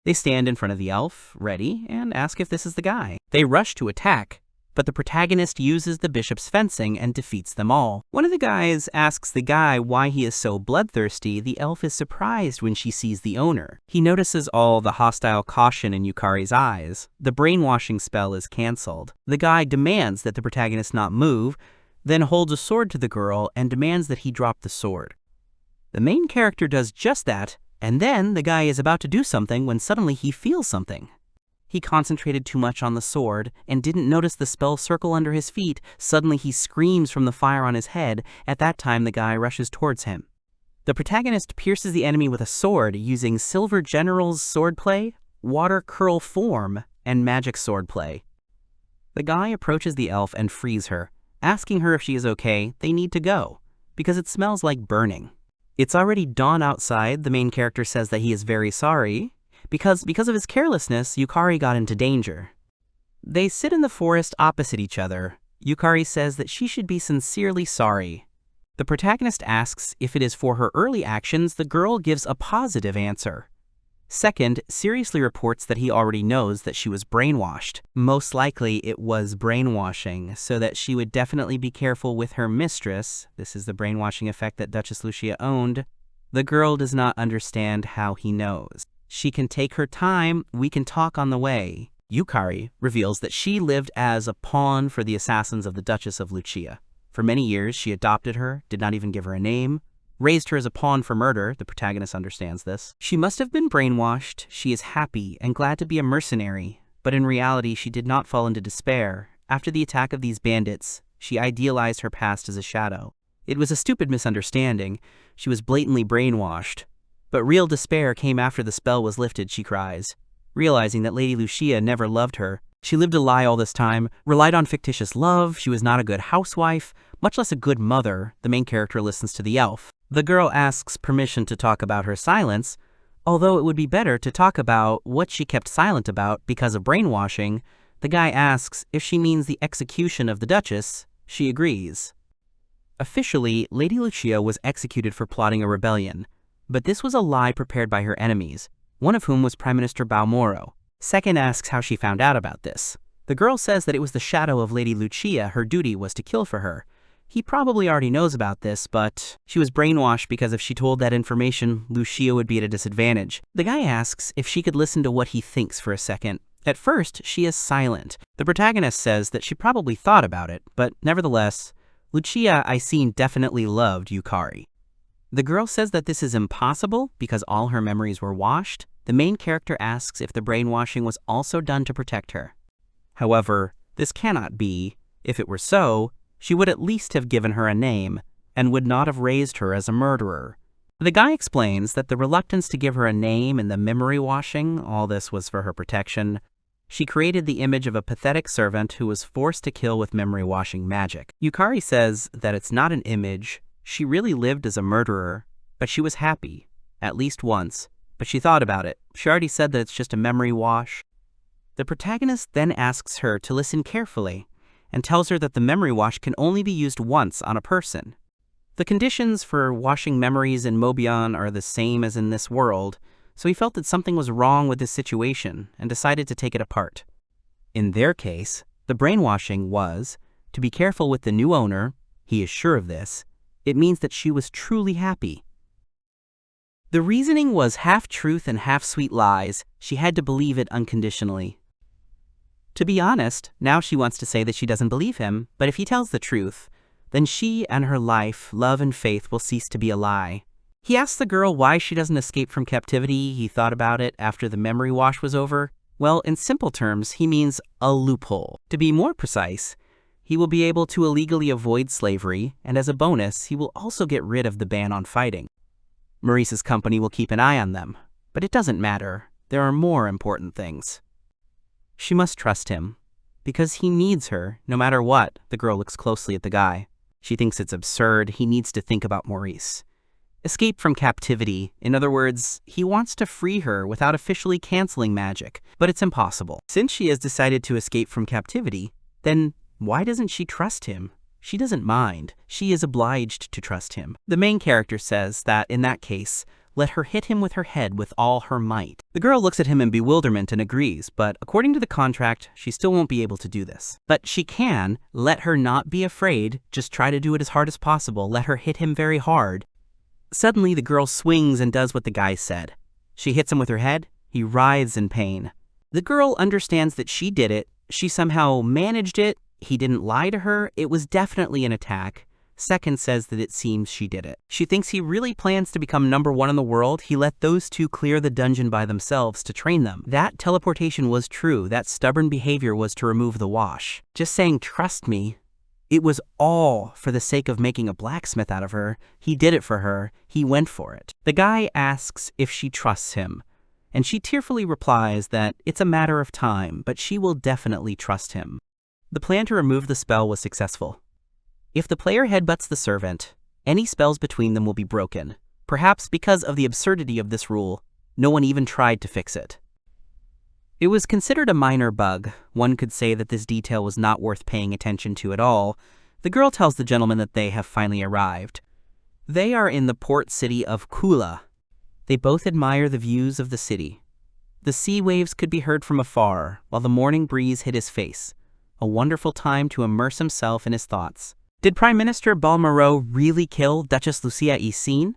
They stand in front of the elf, ready, and ask if this is the guy. They rush to attack, but the protagonist uses the bishop's fencing and defeats them all. One of the guys asks the guy why he is so bloodthirsty. The elf is surprised when she sees the owner. He notices all the hostile caution in Yukari's eyes. The brainwashing spell is cancelled. The guy demands that the protagonist not move, then holds a sword to the girl and demands that he drop the sword. The main character does just that, and then the guy is about to do something when suddenly he feels something. He concentrated too much on the sword and didn't notice the spell circle under his feet. Suddenly he screams from the fire on his head. At that time, the guy rushes towards him. The protagonist pierces the enemy with a sword using Silver General's swordplay, Water Curl form, and Magic swordplay. The guy approaches the elf and frees her. Asking her if she is okay, they need to go, because it smells like burning. It's already dawn outside. The main character says that he is very sorry, because of his carelessness, Yukari got into danger. They sit in the forest opposite each other. Yukari says that she should be sincerely sorry. The protagonist asks if it is for her early actions. The girl gives a positive answer. Second, seriously reports that he already knows that she was brainwashed. Most likely it was brainwashing, so that she would definitely be careful with her mistress. This is the brainwashing effect that Duchess Lucia owned. The girl does not understand how he knows. She can take her time. We can talk on the way. Yukari reveals that she lived as a pawn for the assassins of the Duchess of Lucia. For many years, she adopted her, did not even give her a name, raised her as a pawn for murder. The protagonist understands this. She must have been brainwashed. She is happy and glad to be a mercenary, but in reality, she did not fall into despair. After the attack of these bandits, she idealized her past as a shadow. It was a stupid misunderstanding. She was blatantly brainwashed. But real despair came after the spell was lifted, she cries, realizing that Lady Lucia never loved her. She lived a lie all this time, relied on fictitious love. She was not a good housewife, much less a good mother. The main character listens to the elf. The girl asks permission to talk about her silence, although it would be better to talk about what she kept silent about because of brainwashing. The guy asks if she means the execution of the Duchess. She agrees. Officially, Lady Lucia was executed for plotting a rebellion, but this was a lie prepared by her enemies, one of whom was Prime Minister Balmoro. Second asks how she found out about this. The girl says that it was the shadow of Lady Lucia. Her duty was to kill for her. He probably already knows about this, but she was brainwashed because if she told that information, Lucia would be at a disadvantage. The guy asks if she could listen to what he thinks for a second. At first, she is silent. The protagonist says that she probably thought about it, but nevertheless, Lucia, I seen, definitely loved Yukari. The girl says that this is impossible because all her memories were washed. The main character asks if the brainwashing was also done to protect her. However, this cannot be. If it were so, she would at least have given her a name and would not have raised her as a murderer. The guy explains that the reluctance to give her a name and the memory washing, all this was for her protection. She created the image of a pathetic servant who was forced to kill with memory washing magic. Yukari says that it's not an image. She really lived as a murderer, but she was happy, at least once. But she thought about it. She already said that it's just a memory wash. The protagonist then asks her to listen carefully and tells her that the memory wash can only be used once on a person. The conditions for washing memories in Mobion are the same as in this world, so he felt that something was wrong with this situation and decided to take it apart. In their case, the brainwashing was to be careful with the new owner. He is sure of this. It means that she was truly happy. The reasoning was half truth and half sweet lies. She had to believe it unconditionally. To be honest, now she wants to say that she doesn't believe him, but if he tells the truth, then she and her life, love and faith will cease to be a lie. He asks the girl why she doesn't escape from captivity. He thought about it after the memory wash was over. Well, in simple terms, he means a loophole. To be more precise, he will be able to illegally avoid slavery, and as a bonus, he will also get rid of the ban on fighting. Maurice's company will keep an eye on them, but it doesn't matter. There are more important things. She must trust him, because he needs her, no matter what. The girl looks closely at the guy. She thinks it's absurd. He needs to think about Maurice. Escape from captivity. In other words, he wants to free her without officially canceling magic, but it's impossible. Since she has decided to escape from captivity, then why doesn't she trust him? She doesn't mind. She is obliged to trust him. The main character says that, in that case, let her hit him with her head with all her might. The girl looks at him in bewilderment and agrees, but according to the contract, she still won't be able to do this. But she can. Let her not be afraid. Just try to do it as hard as possible. Let her hit him very hard. Suddenly, the girl swings and does what the guy said. She hits him with her head. He writhes in pain. The girl understands that she did it. She somehow managed it. He didn't lie to her. It was definitely an attack. Second says that it seems she did it. She thinks he really plans to become #1 in the world. He let those two clear the dungeon by themselves to train them. That teleportation was true. That stubborn behavior was to remove the wash. Just saying, trust me. It was all for the sake of making a blacksmith out of her. He did it for her. He went for it. The guy asks if she trusts him, and she tearfully replies that it's a matter of time, but she will definitely trust him. The plan to remove the spell was successful. If the player headbutts the servant, any spells between them will be broken. Perhaps because of the absurdity of this rule, no one even tried to fix it. It was considered a minor bug. One could say that this detail was not worth paying attention to at all. The girl tells the gentleman that they have finally arrived. They are in the port city of Kula. They both admire the views of the city. The sea waves could be heard from afar, while the morning breeze hit his face. A wonderful time to immerse himself in his thoughts. Did Prime Minister Balmoral really kill Duchess Lucia Isekai?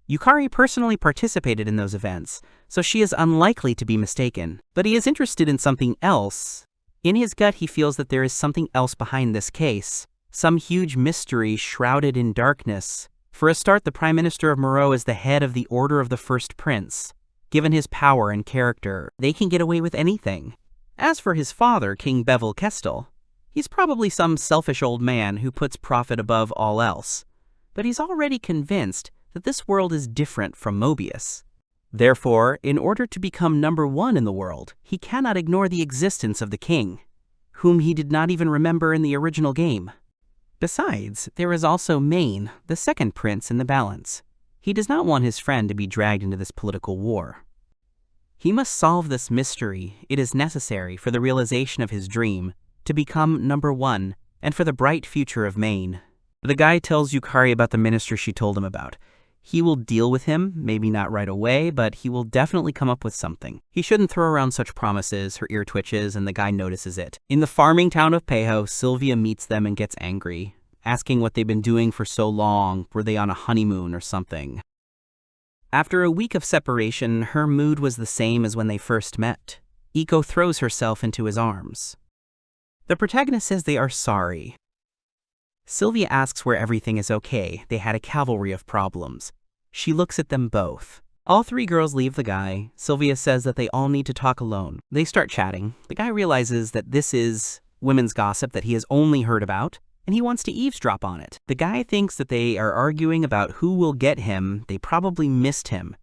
Yukari personally participated in those events, so she is unlikely to be mistaken. But he is interested in something else. In his gut, he feels that there is something else behind this case. Some huge mystery shrouded in darkness. For a start, the Prime Minister of Moreau is the head of the Order of the First Prince. Given his power and character, they can get away with anything. As for his father, King Bevel Kestel, he's probably some selfish old man who puts profit above all else. But he's already convinced that this world is different from Mobius. Therefore, in order to become #1 in the world, he cannot ignore the existence of the king, whom he did not even remember in the original game. Besides, there is also Maine, the second prince in the balance. He does not want his friend to be dragged into this political war. He must solve this mystery. It is necessary for the realization of his dream, to become #1, and for the bright future of Maine. The guy tells Yukari about the minister she told him about. He will deal with him, maybe not right away, but he will definitely come up with something. He shouldn't throw around such promises. Her ear twitches, and the guy notices it. In the farming town of Pejo, Sylvia meets them and gets angry. asking what they've been doing for so long. Were they on a honeymoon or something? After a week of separation, her mood was the same as when they first met. Iko throws herself into his arms. The protagonist says they are sorry. Sylvia asks where everything is okay. They had a cavalry of problems. She looks at them both. All three girls leave the guy. Sylvia says that they all need to talk alone. They start chatting. The guy realizes that this is women's gossip that he has only heard about, and he wants to eavesdrop on it. The guy thinks that they are arguing about who will get him. They probably missed him.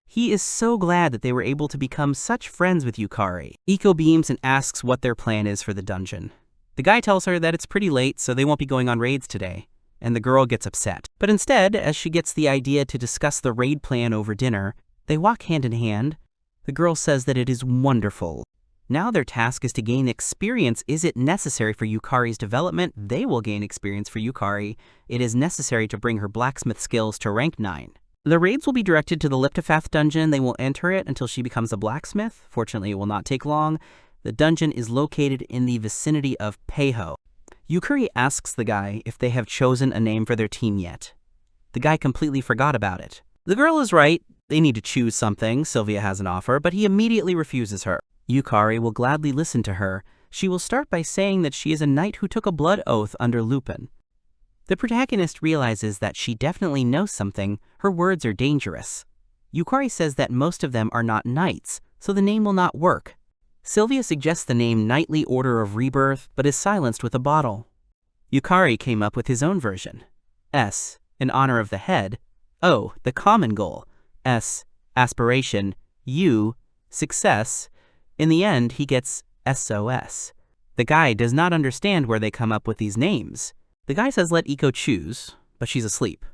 He is so glad that they were able to become such friends with Yukari. Iko beams and asks what their plan is for the dungeon. The guy tells her that it's pretty late, so they won't be going on raids today, and the girl gets upset. But instead, as she gets the idea to discuss the raid plan over dinner, they walk hand in hand. The girl says that it is wonderful. Now their task is to gain experience. Is it necessary for Yukari's development? They will gain experience for Yukari. It is necessary to bring her blacksmith skills to rank 9. The raids will be directed to the Liptafath dungeon. They will enter it until she becomes a blacksmith. Fortunately, it will not take long. The dungeon is located in the vicinity of Peiho. Yukari asks the guy if they have chosen a name for their team yet. The guy completely forgot about it. The girl is right. They need to choose something. Sylvia has an offer, but he immediately refuses her. Yukari will gladly listen to her. She will start by saying that she is a knight who took a blood oath under Lupin. The protagonist realizes that she definitely knows something. Her words are dangerous. Yukari says that most of them are not knights, so the name will not work. Sylvia suggests the name Knightly Order of Rebirth, but is silenced with a bottle. Yukari came up with his own version. S, in honor of the head. O, the common goal. S, aspiration. U, success. In the end, he gets SOS. The guy does not understand where they come up with these names. The guy says let Iko choose, but she's asleep.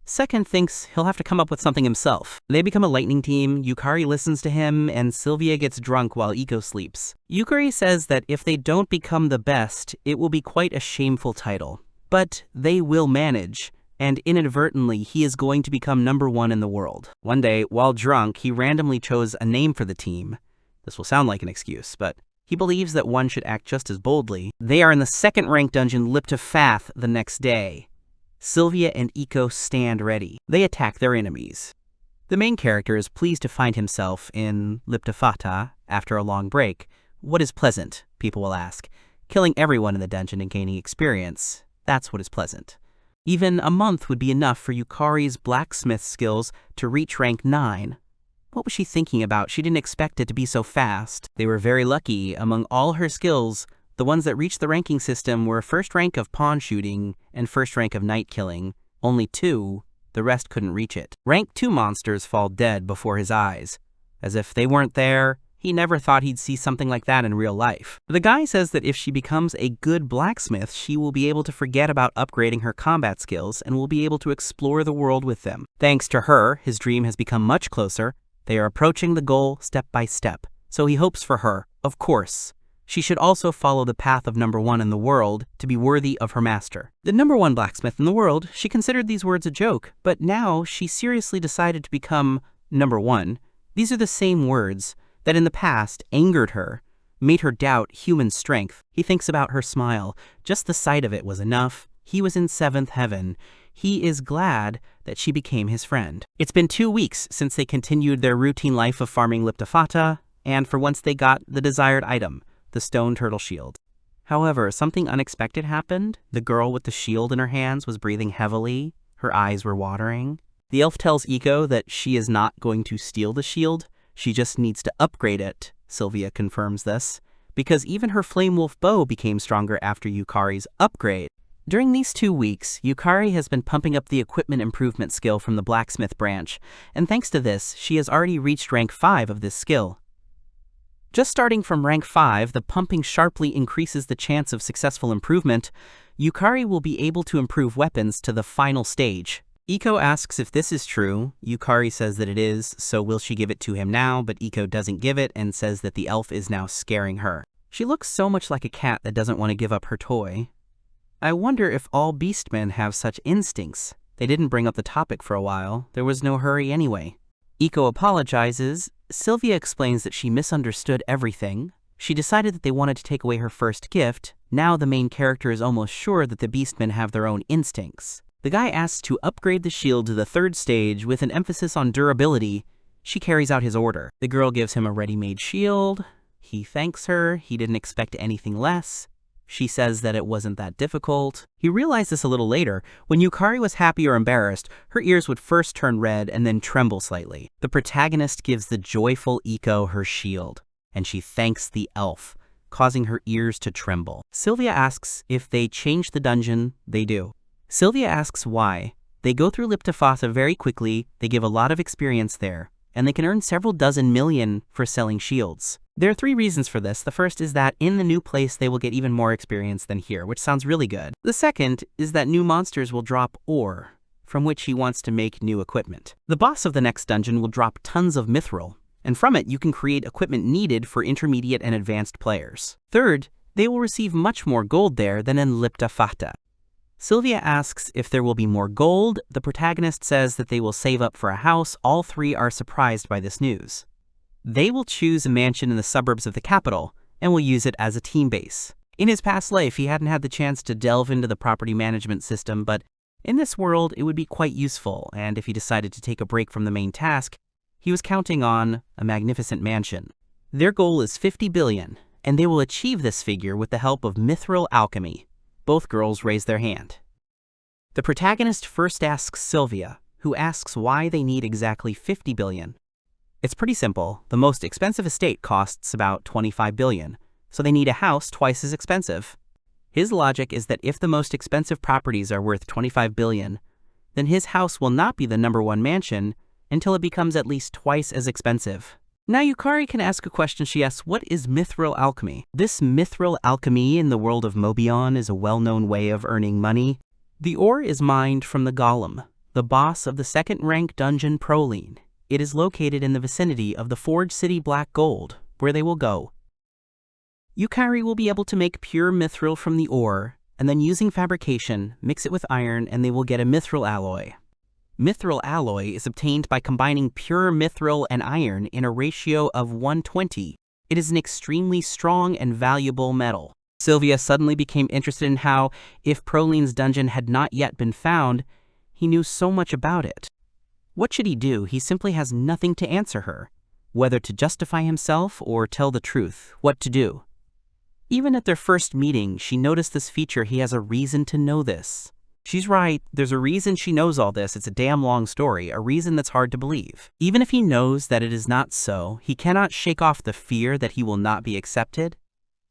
Second thinks he'll have to come up with something himself. They become a lightning team. Yukari listens to him, and Sylvia gets drunk while Iko sleeps. Yukari says that if they don't become the best, it will be quite a shameful title. But they will manage, and inadvertently, he is going to become #1 in the world. One day, while drunk, he randomly chose a name for the team. This will sound like an excuse, but he believes that one should act just as boldly. They are in the second-ranked dungeon Liptafath the next day. Sylvia and Iko stand ready. They attack their enemies. The main character is pleased to find himself in Liptafata after a long break. What is pleasant, people will ask. Killing everyone in the dungeon and gaining experience. That's what is pleasant. Even a month would be enough for Yukari's blacksmith skills to reach rank 9. What was she thinking about? She didn't expect it to be so fast. They were very lucky. Among all her skills, the ones that reached the ranking system were first rank of pawn shooting and first rank of knight killing. Only 2, the rest couldn't reach it. Rank 2 monsters fall dead before his eyes. As if they weren't there, he never thought he'd see something like that in real life. The guy says that if she becomes a good blacksmith, she will be able to forget about upgrading her combat skills and will be able to explore the world with them. Thanks to her, his dream has become much closer. They are approaching the goal step by step, so he hopes for her, of course. She should also follow the path of #1 in the world to be worthy of her master. The #1 blacksmith in the world, she considered these words a joke, but now she seriously decided to become #1. These are the same words that in the past angered her, made her doubt human strength. He thinks about her smile. Just the sight of it was enough. He was in 7th heaven. He is glad that she became his friend. It's been 2 weeks since they continued their routine life of farming Liptafata, and for once they got the desired item, the stone turtle shield. However, something unexpected happened. The girl with the shield in her hands was breathing heavily. Her eyes were watering. The elf tells Iko that she is not going to steal the shield. She just needs to upgrade it. Sylvia confirms this, because even her flame wolf bow became stronger after Yukari's upgrade. During these 2 weeks, Yukari has been pumping up the equipment improvement skill from the blacksmith branch, and thanks to this, she has already reached rank 5 of this skill. Just starting from rank 5, the pumping sharply increases the chance of successful improvement. Yukari will be able to improve weapons to the final stage. Iko asks if this is true. Yukari says that it is, so will she give it to him now, but Iko doesn't give it and says that the elf is now scaring her. She looks so much like a cat that doesn't want to give up her toy. I wonder if all beastmen have such instincts. They didn't bring up the topic for a while. There was no hurry anyway. Iko apologizes. Sylvia explains that she misunderstood everything. She decided that they wanted to take away her first gift, Now the main character is almost sure that the beastmen have their own instincts. The guy asks to upgrade the shield to the 3rd stage with an emphasis on durability. She carries out his order. The girl gives him a ready-made shield. He thanks her. He didn't expect anything less. She says that it wasn't that difficult. He realized this a little later. When Yukari was happy or embarrassed, her ears would first turn red and then tremble slightly. The protagonist gives the joyful Iko her shield, and she thanks the elf, causing her ears to tremble. Sylvia asks if they change the dungeon. They do. Sylvia asks why. They go through Liptofasa very quickly, they give a lot of experience there, and they can earn several dozen million for selling shields. There are 3 reasons for this. The first is that in the new place they will get even more experience than here, which sounds really good. The second is that new monsters will drop ore, from which he wants to make new equipment. The boss of the next dungeon will drop tons of mithril, and from it you can create equipment needed for intermediate and advanced players. Third, they will receive much more gold there than in Liptofata. Sylvia asks if there will be more gold. The protagonist says that they will save up for a house. All 3 are surprised by this news. They will choose a mansion in the suburbs of the capital and will use it as a team base. In his past life, he hadn't had the chance to delve into the property management system, but in this world, it would be quite useful, and if he decided to take a break from the main task, he was counting on a magnificent mansion. Their goal is 50 billion, and they will achieve this figure with the help of mithril alchemy. Both girls raise their hand. The protagonist first asks Sylvia, who asks why they need exactly 50 billion. It's pretty simple. The most expensive estate costs about 25 billion, so they need a house twice as expensive. His logic is that if the most expensive properties are worth 25 billion, then his house will not be the #1 mansion until it becomes at least twice as expensive. Now Yukari can ask a question. She asks, what is mithril alchemy? This mithril alchemy in the world of Mobion is a well-known way of earning money. The ore is mined from the Golem, the boss of the 2nd-rank dungeon Proline. It is located in the vicinity of the Forge City Black Gold, where they will go. Yukari will be able to make pure mithril from the ore, and then using fabrication, mix it with iron, and they will get a mithril alloy. Mithril alloy is obtained by combining pure mithril and iron in a ratio of 1:20. It is an extremely strong and valuable metal. Sylvia suddenly became interested in how, if Proline's dungeon had not yet been found, he knew so much about it. What should he do? He simply has nothing to answer her. Whether to justify himself or tell the truth, what to do. Even at their first meeting, she noticed this feature. He has a reason to know this. She's right, there's a reason she knows all this. It's a damn long story, a reason that's hard to believe. Even if he knows that it is not so, he cannot shake off the fear that he will not be accepted.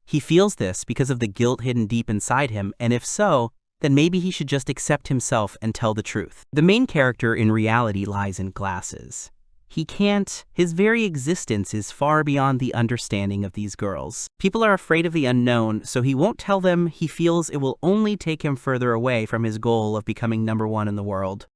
He feels this because of the guilt hidden deep inside him, and if so, then maybe he should just accept himself and tell the truth. The main character in reality lies in glasses. He can't. His very existence is far beyond the understanding of these girls. People are afraid of the unknown, so he won't tell them. He feels it will only take him further away from his goal of becoming #1 in the world.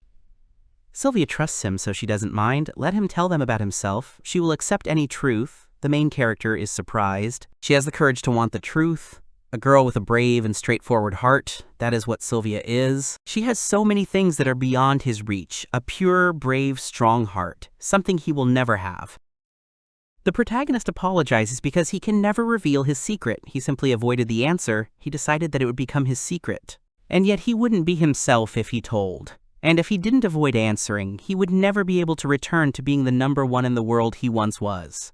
Sylvia trusts him, so she doesn't mind. Let him tell them about himself. She will accept any truth. The main character is surprised. She has the courage to want the truth. A girl with a brave and straightforward heart. That is what Sylvia is. She has so many things that are beyond his reach. A pure, brave, strong heart. Something he will never have. The protagonist apologizes because he can never reveal his secret. He simply avoided the answer. He decided that it would become his secret. And yet he wouldn't be himself if he told. And if he didn't avoid answering, he would never be able to return to being the #1 in the world he once was.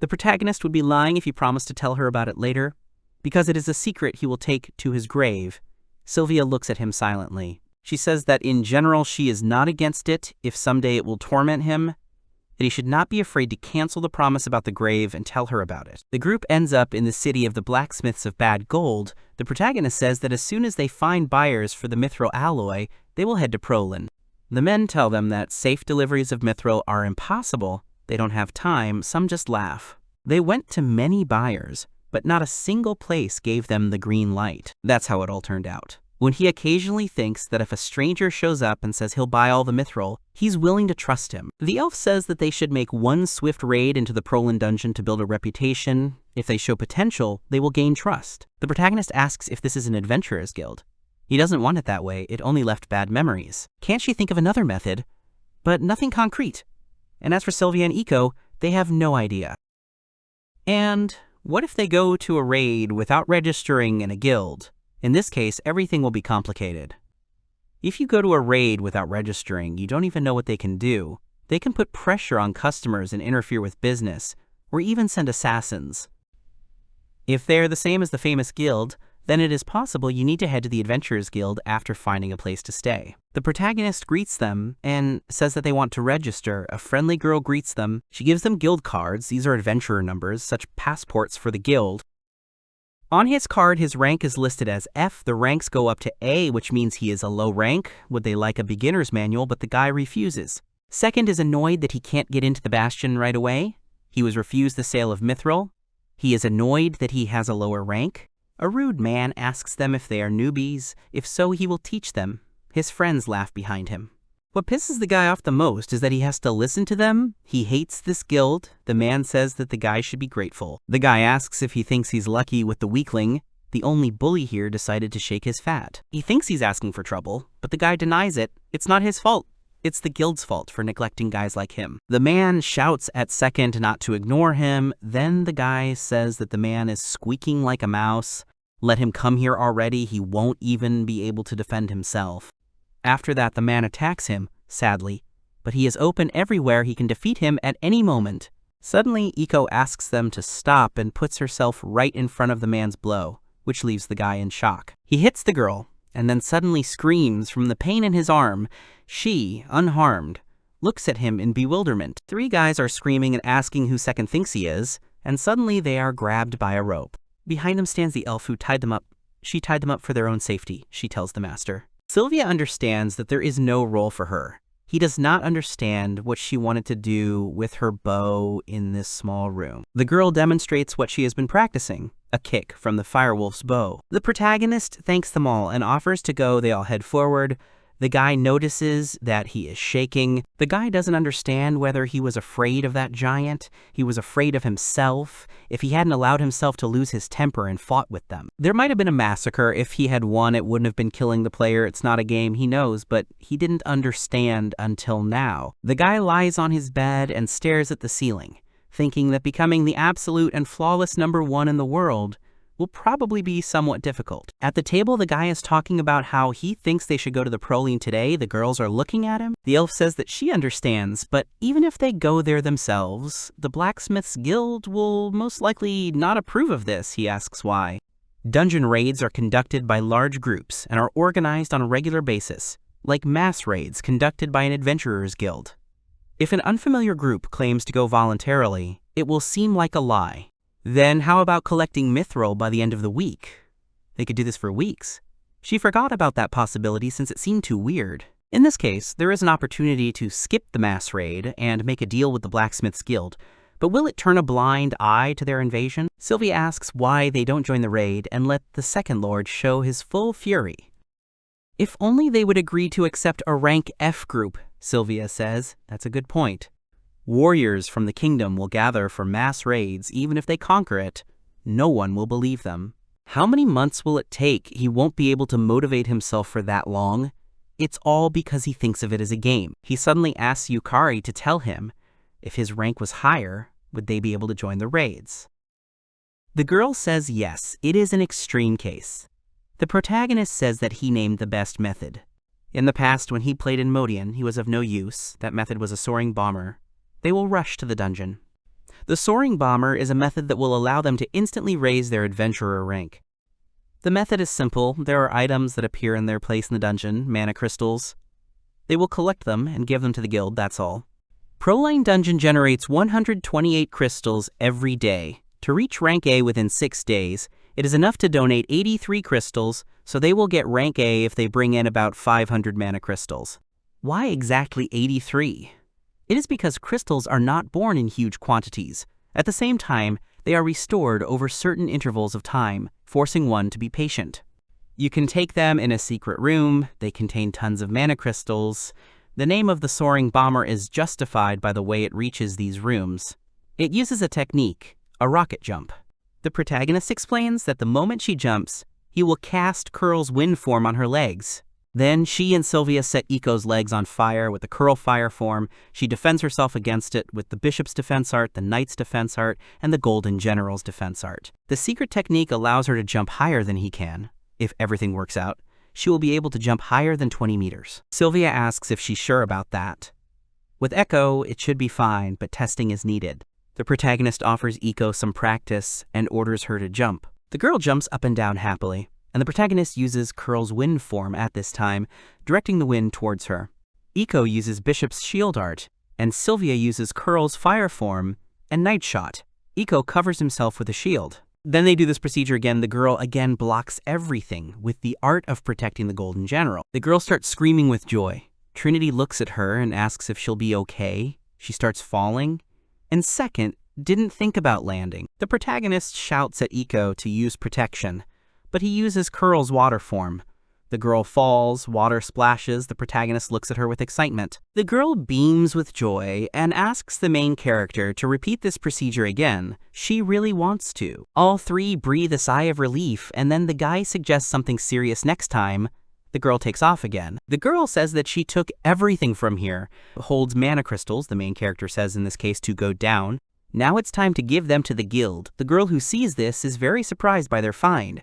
The protagonist would be lying if he promised to tell her about it later. Because it is a secret he will take to his grave, Sylvia looks at him silently. She says that in general she is not against it if someday it will torment him, that he should not be afraid to cancel the promise about the grave and tell her about it. The group ends up in the city of the blacksmiths of bad gold. The protagonist says that as soon as they find buyers for the mithril alloy, they will head to Prolin. The men tell them that safe deliveries of mithril are impossible. They don't have time. Some just laugh. They went to many buyers, but not a single place gave them the green light. That's how it all turned out. When he occasionally thinks that if a stranger shows up and says he'll buy all the mithril, he's willing to trust him. The elf says that they should make one swift raid into the Prolin dungeon to build a reputation. If they show potential, they will gain trust. The protagonist asks if this is an adventurer's guild. He doesn't want it that way. It only left bad memories. Can't she think of another method? But nothing concrete. And as for Sylvia and Iko, they have no idea. And What if they go to a raid without registering in a guild? In this case, everything will be complicated. If you go to a raid without registering, you don't even know what they can do. They can put pressure on customers and interfere with business, or even send assassins. If they're the same as the famous guild, then it is possible you need to head to the Adventurers Guild after finding a place to stay. The protagonist greets them and says that they want to register. A friendly girl greets them. She gives them guild cards. These are adventurer numbers, such passports for the guild. On his card, his rank is listed as F. The ranks go up to A, which means he is a low rank. Would they like a beginner's manual? But the guy refuses. Second is annoyed that he can't get into the bastion right away. He was refused the sale of mithril. He is annoyed that he has a lower rank. A rude man asks them if they are newbies. If so, he will teach them. His friends laugh behind him. What pisses the guy off the most is that he has to listen to them. He hates this guild. The man says that the guy should be grateful. The guy asks if he thinks he's lucky with the weakling. The only bully here decided to shake his fat. He thinks he's asking for trouble, but the guy denies it. It's not his fault. It's the guild's fault for neglecting guys like him. The man shouts at second not to ignore him. Then the guy says that the man is squeaking like a mouse. Let him come here already. He won't even be able to defend himself. After that, the man attacks him, sadly, but he is open everywhere. He can defeat him at any moment. Suddenly, Iko asks them to stop and puts herself right in front of the man's blow, which leaves the guy in shock. He hits the girl, and then suddenly screams from the pain in his arm. She, unharmed, looks at him in bewilderment. Three guys are screaming and asking who second thinks he is, and suddenly they are grabbed by a rope. Behind them stands the elf who tied them up. She tied them up for their own safety, she tells the master. Sylvia understands that there is no role for her. He does not understand what she wanted to do with her bow in this small room. The girl demonstrates what she has been practicing, a kick from the firewolf's bow. The protagonist thanks them all and offers to go. They all head forward. The guy notices that he is shaking. The guy doesn't understand whether he was afraid of that giant. He was afraid of himself. If he hadn't allowed himself to lose his temper and fought with them. There might have been a massacre. If he had won, it wouldn't have been killing the player. It's not a game, he knows, but he didn't understand until now. The guy lies on his bed and stares at the ceiling, thinking that becoming the absolute and flawless number one in the world will probably be somewhat difficult. At the table, the guy is talking about how he thinks they should go to the proline today. The girls are looking at him. The elf says that she understands, but even if they go there themselves, the blacksmith's guild will most likely not approve of this. He asks why. Dungeon raids are conducted by large groups and are organized on a regular basis, like mass raids conducted by an adventurer's guild. If an unfamiliar group claims to go voluntarily, it will seem like a lie. Then how about collecting mithril by the end of the week? They could do this for weeks. She forgot about that possibility since it seemed too weird. In this case, there is an opportunity to skip the mass raid and make a deal with the blacksmith's guild. But will it turn a blind eye to their invasion? Sylvia asks why they don't join the raid and let the second lord show his full fury. If only they would agree to accept a rank F group, Sylvia says. That's a good point. Warriors from the kingdom will gather for mass raids. Even if they conquer it, no one will believe them. How many months will it take? He won't be able to motivate himself for that long. It's all because he thinks of it as a game. He suddenly asks Yukari to tell him if his rank was higher, would they be able to join the raids? The girl says yes, it is an extreme case. The protagonist says that he named the best method. In the past, when he played in Modian, he was of no use. That method was a soaring bomber. They will rush to the dungeon. The soaring bomber is a method that will allow them to instantly raise their adventurer rank. The method is simple. There are items that appear in their place in the dungeon, mana crystals. They will collect them and give them to the guild, that's all. Proline Dungeon generates 128 crystals every day. To reach rank A within 6 days, it is enough to donate 83 crystals, so they will get rank A if they bring in about 500 mana crystals. Why exactly 83? It is because crystals are not born in huge quantities. At the same time, they are restored over certain intervals of time, forcing one to be patient. You can take them in a secret room. They contain tons of mana crystals. The name of the soaring bomber is justified by the way it reaches these rooms. It uses a technique, a rocket jump. The protagonist explains that the moment she jumps, he will cast Curl's wind form on her legs. Then she and Sylvia set Ikko's legs on fire with the curl fire form. She defends herself against it with the Bishop's defense art, the Knight's defense art, and the Golden General's defense art. The secret technique allows her to jump higher than he can. If everything works out, she will be able to jump higher than 20 meters. Sylvia asks if she's sure about that. With Echo, it should be fine, but testing is needed. The protagonist offers Ikko some practice and orders her to jump. The girl jumps up and down happily, and the protagonist uses Curl's wind form at this time, directing the wind towards her. Ikko uses Bishop's shield art, and Sylvia uses Curl's fire form and Night Shot. Ikko covers himself with a shield. Then they do this procedure again. The girl again blocks everything with the art of protecting the Golden General. The girl starts screaming with joy. Trinity looks at her and asks if she'll be okay. She starts falling, and second, didn't think about landing. The protagonist shouts at Ikko to use protection, but he uses Curl's water form. The girl falls, water splashes, the protagonist looks at her with excitement. The girl beams with joy and asks the main character to repeat this procedure again. She really wants to. All three breathe a sigh of relief, and then the guy suggests something serious next time. The girl takes off again. The girl says that she took everything from here, holds mana crystals, the main character says in this case to go down. Now it's time to give them to the guild. The girl who sees this is very surprised by their find.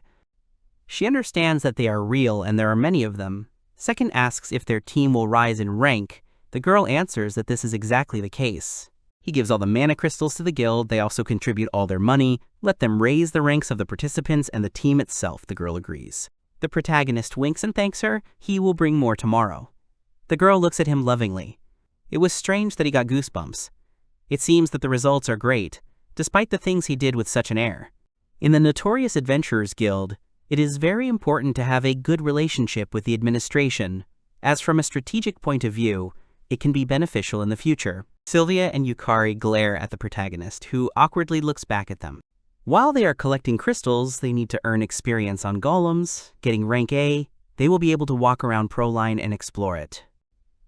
She understands that they are real and there are many of them. Second asks if their team will rise in rank. The girl answers that this is exactly the case. He gives all the mana crystals to the guild. They also contribute all their money. Let them raise the ranks of the participants and the team itself, the girl agrees. The protagonist winks and thanks her. He will bring more tomorrow. The girl looks at him lovingly. It was strange that he got goosebumps. It seems that the results are great, despite the things he did with such an air. In the Notorious Adventurers Guild, it is very important to have a good relationship with the administration, as from a strategic point of view, it can be beneficial in the future. Sylvia and Yukari glare at the protagonist, who awkwardly looks back at them. While they are collecting crystals, they need to earn experience on golems. Getting rank A, they will be able to walk around Proline and explore it.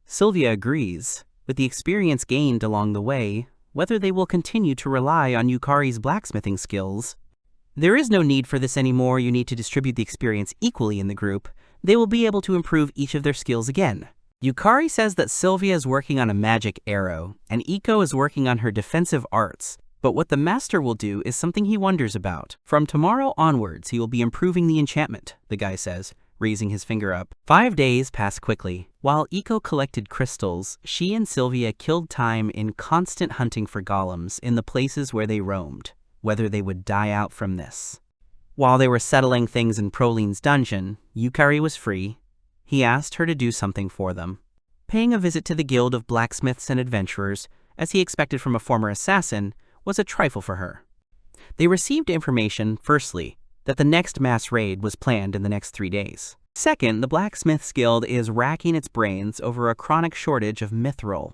Sylvia agrees. With the experience gained along the way, whether they will continue to rely on Yukari's blacksmithing skills. There is no need for this anymore. You need to distribute the experience equally in the group. They will be able to improve each of their skills again. Yukari says that Sylvia is working on a magic arrow, and Ikko is working on her defensive arts. But what the master will do is something he wonders about. From tomorrow onwards, he will be improving the enchantment, the guy says, raising his finger up. 5 days pass quickly. While Ikko collected crystals, she and Sylvia killed time in constant hunting for golems in the places where they roamed, whether they would die out from this. While they were settling things in Proline's dungeon, Yukari was free. He asked her to do something for them. Paying a visit to the Guild of Blacksmiths and Adventurers, as he expected from a former assassin, was a trifle for her. They received information, firstly, that the next mass raid was planned in the next 3 days. Second, the Blacksmiths Guild is racking its brains over a chronic shortage of mithril.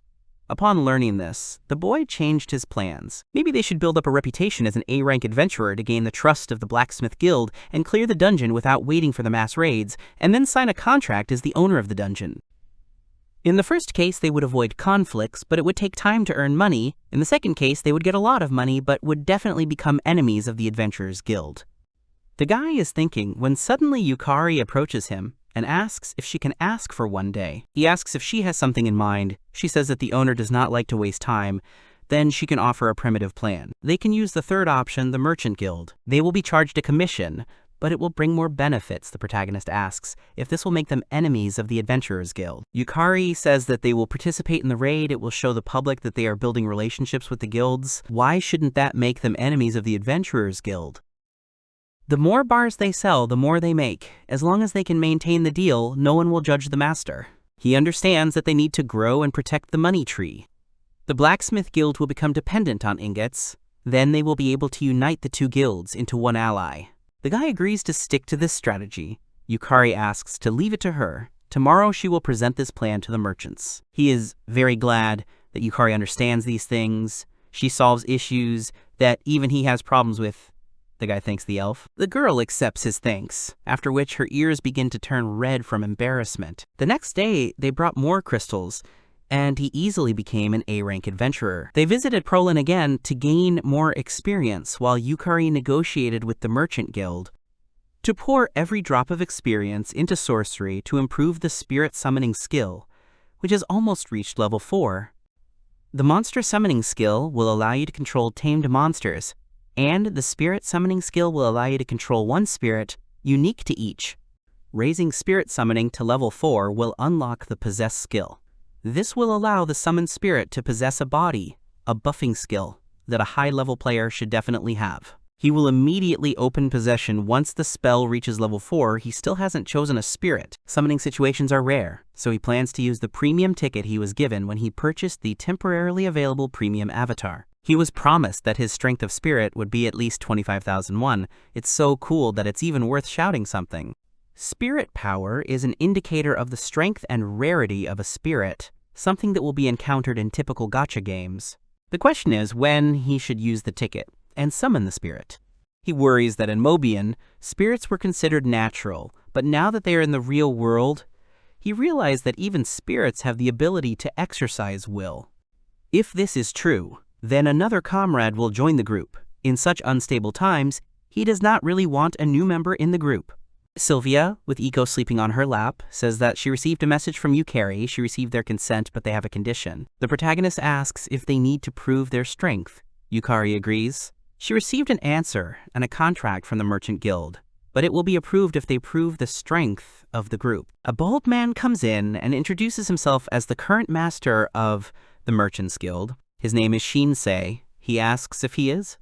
Upon learning this, the boy changed his plans. Maybe they should build up a reputation as an A-rank adventurer to gain the trust of the Blacksmith Guild and clear the dungeon without waiting for the mass raids, and then sign a contract as the owner of the dungeon. In the first case, they would avoid conflicts, but it would take time to earn money. In the second case, they would get a lot of money, but would definitely become enemies of the Adventurers Guild. The guy is thinking when suddenly Yukari approaches him and asks if she can ask for 1 day. He asks if she has something in mind. She says that the owner does not like to waste time. Then she can offer a primitive plan. They can use the third option, the Merchant Guild. They will be charged a commission, but it will bring more benefits, the protagonist asks, if this will make them enemies of the Adventurers Guild. Yukari says that they will participate in the raid. It will show the public that they are building relationships with the guilds. Why shouldn't that make them enemies of the Adventurers Guild? The more bars they sell, the more they make. As long as they can maintain the deal, no one will judge the master. He understands that they need to grow and protect the money tree. The Blacksmith Guild will become dependent on ingots. Then they will be able to unite the two guilds into one ally. The guy agrees to stick to this strategy. Yukari asks to leave it to her. Tomorrow she will present this plan to the merchants. He is very glad that Yukari understands these things. She solves issues that even he has problems with. The guy thanks the elf. The girl accepts his thanks, after which her ears begin to turn red from embarrassment. The next day, they brought more crystals, and he easily became an A-rank adventurer. They visited Proline again to gain more experience while Yukari negotiated with the Merchant Guild. To pour every drop of experience into sorcery to improve the spirit summoning skill, which has almost reached level 4. The monster summoning skill will allow you to control tamed monsters, and the spirit summoning skill will allow you to control one spirit, unique to each. Raising spirit summoning to level 4 will unlock the possess skill. This will allow the summoned spirit to possess a body, a buffing skill that a high-level player should definitely have. He will immediately open possession once the spell reaches level 4. He still hasn't chosen a spirit. Summoning situations are rare, so he plans to use the premium ticket he was given when he purchased the temporarily available premium avatar. He was promised that his strength of spirit would be at least 25,001. It's so cool that it's even worth shouting something. Spirit power is an indicator of the strength and rarity of a spirit, something that will be encountered in typical gacha games. The question is when he should use the ticket and summon the spirit. He worries that in Mobian, spirits were considered natural, but now that they are in the real world, he realized that even spirits have the ability to exercise will. If this is true, then another comrade will join the group. In such unstable times, he does not really want a new member in the group. Sylvia, with Iko sleeping on her lap, says that she received a message from Yukari. She received their consent, but they have a condition. The protagonist asks if they need to prove their strength. Yukari agrees. She received an answer and a contract from the Merchant Guild, but it will be approved if they prove the strength of the group. A bald man comes in and introduces himself as the current master of the Merchants Guild. His name is Shinsei. He asks if he is.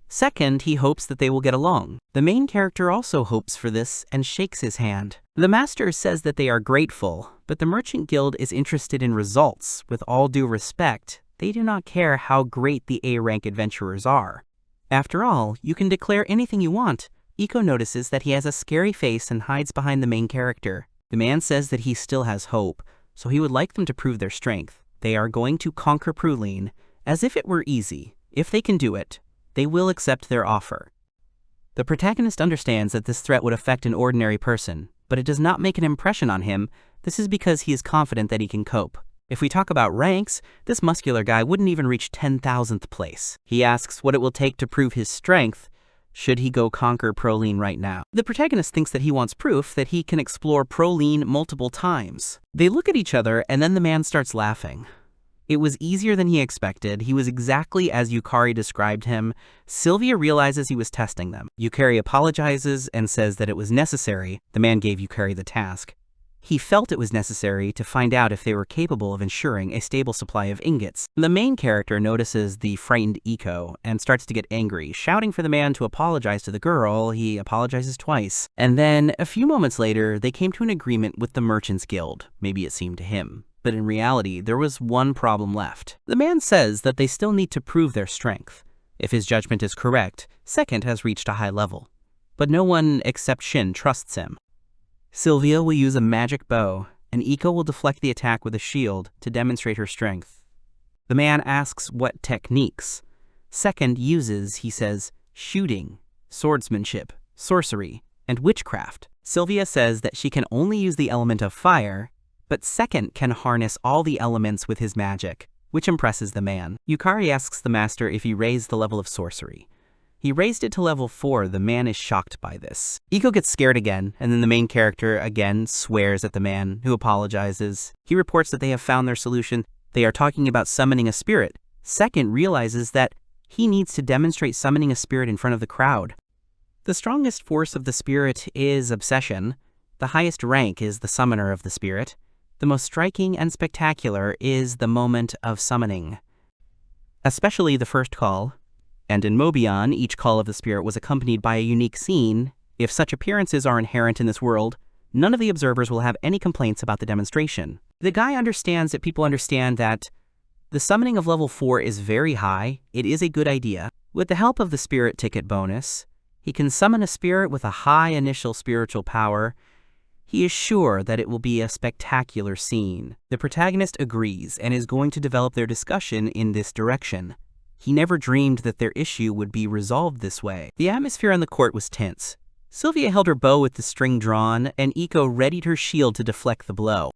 Second, he hopes that they will get along. The main character also hopes for this and shakes his hand. The master says that they are grateful, but the Merchant Guild is interested in results. With all due respect, they do not care how great the A-rank adventurers are. After all, you can declare anything you want. Iko notices that he has a scary face and hides behind the main character. The man says that he still has hope, so he would like them to prove their strength. They are going to conquer Prulene, as if it were easy. If they can do it, they will accept their offer. The protagonist understands that this threat would affect an ordinary person, but it does not make an impression on him. This is because he is confident that he can cope. If we talk about ranks, this muscular guy wouldn't even reach 10,000th place. He asks what it will take to prove his strength. Should he go conquer Prolene right now? The protagonist thinks that he wants proof that he can explore Prolene multiple times. They look at each other and then the man starts laughing. It was easier than he expected. He was exactly as Yukari described him. Sylvia realizes he was testing them. Yukari apologizes and says that it was necessary. The man gave Yukari the task. He felt it was necessary to find out if they were capable of ensuring a stable supply of ingots. The main character notices the frightened Iko and starts to get angry, shouting for the man to apologize to the girl. He apologizes twice. And then, a few moments later, they came to an agreement with the Merchants Guild. Maybe it seemed to him. But in reality, there was one problem left. The man says that they still need to prove their strength. If his judgment is correct, Second has reached a high level. But no one except Shin trusts him. Sylvia will use a magic bow, and Iko will deflect the attack with a shield to demonstrate her strength. The man asks what techniques. Second uses, he says, shooting, swordsmanship, sorcery, and witchcraft. Sylvia says that she can only use the element of fire, but Second can harness all the elements with his magic, which impresses the man. Yukari asks the master if he raised the level of sorcery. He raised it to level 4. The man is shocked by this. Iko gets scared again, and then the main character again swears at the man, who apologizes. He reports that they have found their solution. They are talking about summoning a spirit. Second realizes that he needs to demonstrate summoning a spirit in front of the crowd. The strongest force of the spirit is obsession. The highest rank is the summoner of the spirit. The most striking and spectacular is the moment of summoning, especially the first call. And in Mobian, each call of the spirit was accompanied by a unique scene. If such appearances are inherent in this world, none of the observers will have any complaints about the demonstration. The guy understands that people understand that the summoning of level 4 is very high. It is a good idea. With the help of the spirit ticket bonus, he can summon a spirit with a high initial spiritual power. He is sure that it will be a spectacular scene. The protagonist agrees and is going to develop their discussion in this direction. He never dreamed that their issue would be resolved this way. The atmosphere on the court was tense. Sylvia held her bow with the string drawn, and Iko readied her shield to deflect the blow.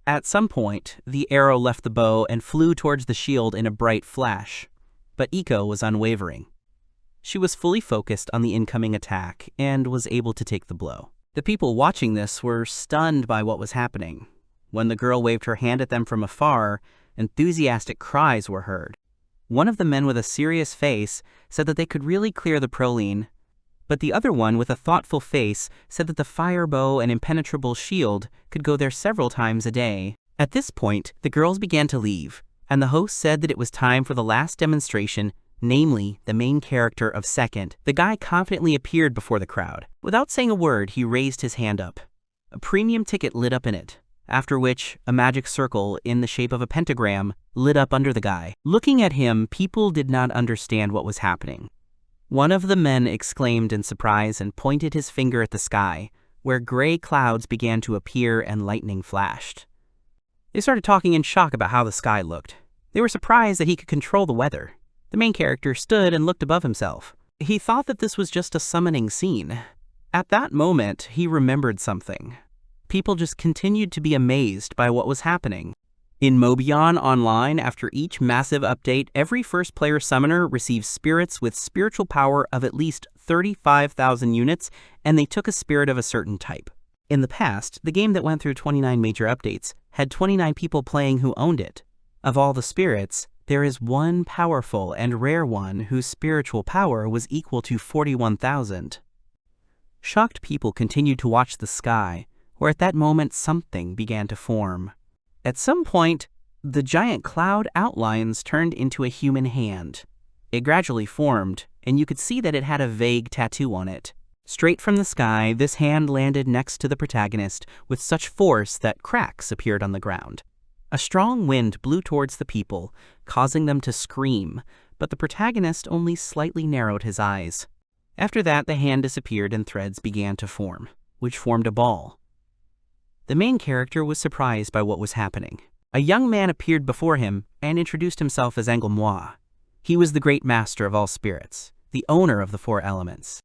At some point, the arrow left the bow and flew towards the shield in a bright flash, but Iko was unwavering. She was fully focused on the incoming attack and was able to take the blow. The people watching this were stunned by what was happening. When the girl waved her hand at them from afar, enthusiastic cries were heard. One of the men with a serious face said that they could really clear the proline, but the other one with a thoughtful face said that the fire bow and impenetrable shield could go there several times a day. At this point, the girls began to leave, and the host said that it was time for the last demonstration, namely the main character of second. The guy confidently appeared before the crowd. Without saying a word, he raised his hand up. A premium ticket lit up in it, after which a magic circle in the shape of a pentagram lit up under the guy. Looking at him, people did not understand what was happening. One of the men exclaimed in surprise and pointed his finger at the sky, where gray clouds began to appear and lightning flashed. They started talking in shock about how the sky looked. They were surprised that he could control the weather. The main character stood and looked above himself. He thought that this was just a summoning scene. At that moment, he remembered something. People just continued to be amazed by what was happening. In Mobion Online, after each massive update, every first-player summoner receives spirits with spiritual power of at least 35,000 units, and they took a spirit of a certain type. In the past, the game that went through 29 major updates had 29 people playing who owned it. Of all the spirits, there is one powerful and rare one whose spiritual power was equal to 41,000. Shocked people continued to watch the sky, where at that moment something began to form. At some point, the giant cloud outlines turned into a human hand. It gradually formed, and you could see that it had a vague tattoo on it. Straight from the sky, this hand landed next to the protagonist with such force that cracks appeared on the ground. A strong wind blew towards the people, causing them to scream, but the protagonist only slightly narrowed his eyes. After that, the hand disappeared and threads began to form, which formed a ball. The main character was surprised by what was happening. A young man appeared before him and introduced himself as Manhua. He was the great master of all spirits, the owner of the four elements.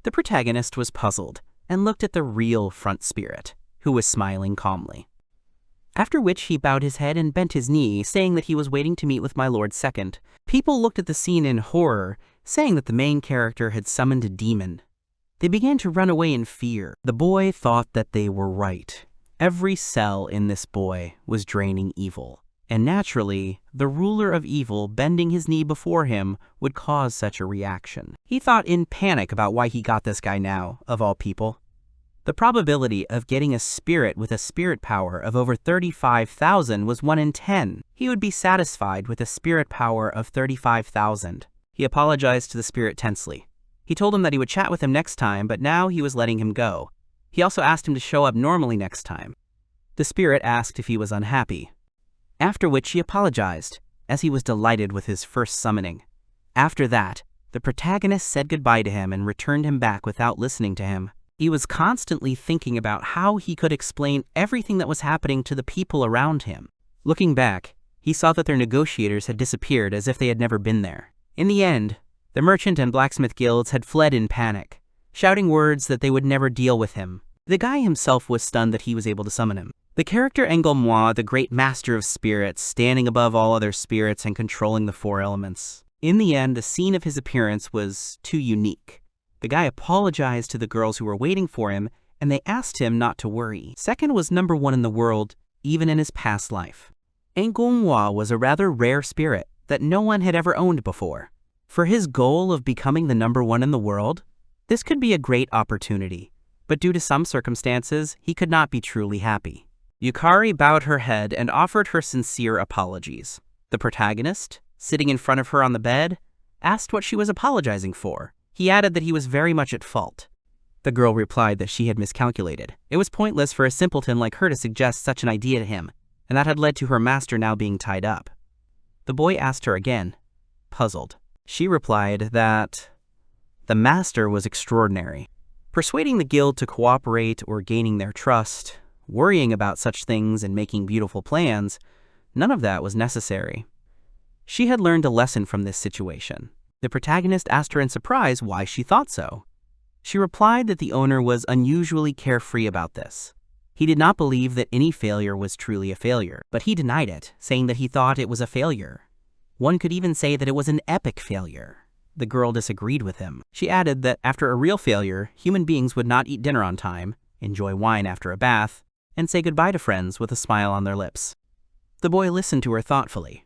The protagonist was puzzled and looked at the real front spirit, who was smiling calmly. After which he bowed his head and bent his knee, saying that he was waiting to meet with my lord second. People looked at the scene in horror, saying that the main character had summoned a demon. They began to run away in fear. The boy thought that they were right. Every cell in this boy was draining evil. And naturally, the ruler of evil bending his knee before him would cause such a reaction. He thought in panic about why he got this guy now, of all people. The probability of getting a spirit with a spirit power of over 35,000 was 1 in 10. He would be satisfied with a spirit power of 35,000. He apologized to the spirit tensely. He told him that he would chat with him next time, but now he was letting him go. He also asked him to show up normally next time. The spirit asked if he was unhappy, after which he apologized, as he was delighted with his first summoning. After that, the protagonist said goodbye to him and returned him back without listening to him. He was constantly thinking about how he could explain everything that was happening to the people around him. Looking back, he saw that their negotiators had disappeared as if they had never been there. In the end, the merchant and blacksmith guilds had fled in panic, shouting words that they would never deal with him. The guy himself was stunned that he was able to summon him. The character Manhua, the great master of spirits, standing above all other spirits and controlling the four elements. In the end, the scene of his appearance was too unique. The guy apologized to the girls who were waiting for him, and they asked him not to worry. Second was number 1 in the world, even in his past life. Manhua was a rather rare spirit that no one had ever owned before. For his goal of becoming the number 1 in the world, this could be a great opportunity, but due to some circumstances, he could not be truly happy. Yukari bowed her head and offered her sincere apologies. The protagonist, sitting in front of her on the bed, asked what she was apologizing for. He added that he was very much at fault. The girl replied that she had miscalculated. It was pointless for a simpleton like her to suggest such an idea to him, and that had led to her master now being tied up. The boy asked her again, puzzled. She replied that the master was extraordinary. Persuading the guild to cooperate or gaining their trust, worrying about such things and making beautiful plans, none of that was necessary. She had learned a lesson from this situation. The protagonist asked her in surprise why she thought so. She replied that the owner was unusually carefree about this. He did not believe that any failure was truly a failure, but he denied it, saying that he thought it was a failure. One could even say that it was an epic failure. The girl disagreed with him. She added that after a real failure, human beings would not eat dinner on time, enjoy wine after a bath, and say goodbye to friends with a smile on their lips. The boy listened to her thoughtfully.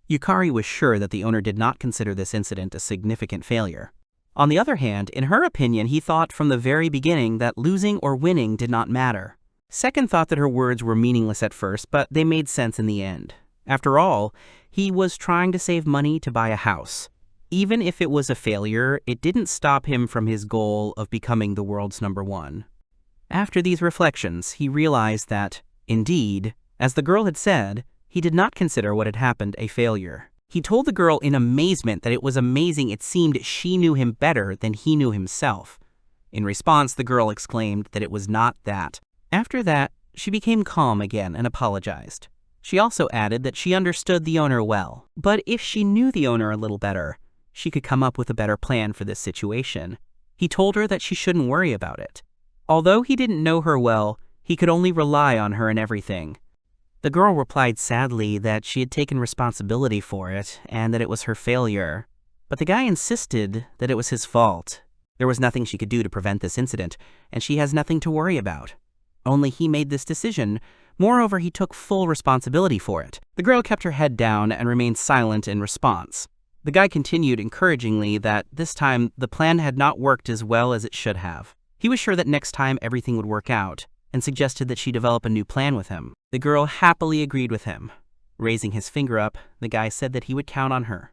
Yukari was sure that the owner did not consider this incident a significant failure. On the other hand, in her opinion, he thought from the very beginning that losing or winning did not matter. Second thought that her words were meaningless at first, but they made sense in the end. After all, he was trying to save money to buy a house. Even if it was a failure, it didn't stop him from his goal of becoming the world's #1. After these reflections, he realized that, indeed, as the girl had said, he did not consider what had happened a failure. He told the girl in amazement that it was amazing it seemed she knew him better than he knew himself. In response, the girl exclaimed that it was not that. After that, she became calm again and apologized. She also added that she understood the owner well, but if she knew the owner a little better, she could come up with a better plan for this situation. He told her that she shouldn't worry about it. Although he didn't know her well, he could only rely on her in everything. The girl replied sadly that she had taken responsibility for it and that it was her failure. But the guy insisted that it was his fault. There was nothing she could do to prevent this incident, and she has nothing to worry about. Only he made this decision. Moreover, he took full responsibility for it. The girl kept her head down and remained silent in response. The guy continued encouragingly that this time the plan had not worked as well as it should have. He was sure that next time everything would work out, and suggested that she develop a new plan with him. The girl happily agreed with him. Raising his finger up, the guy said that he would count on her.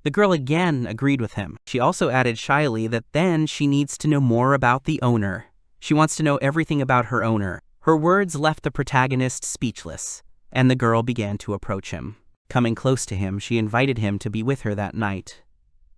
The girl again agreed with him. She also added shyly that then she needs to know more about the owner. She wants to know everything about her owner. Her words left the protagonist speechless, and the girl began to approach him. Coming close to him, she invited him to be with her that night.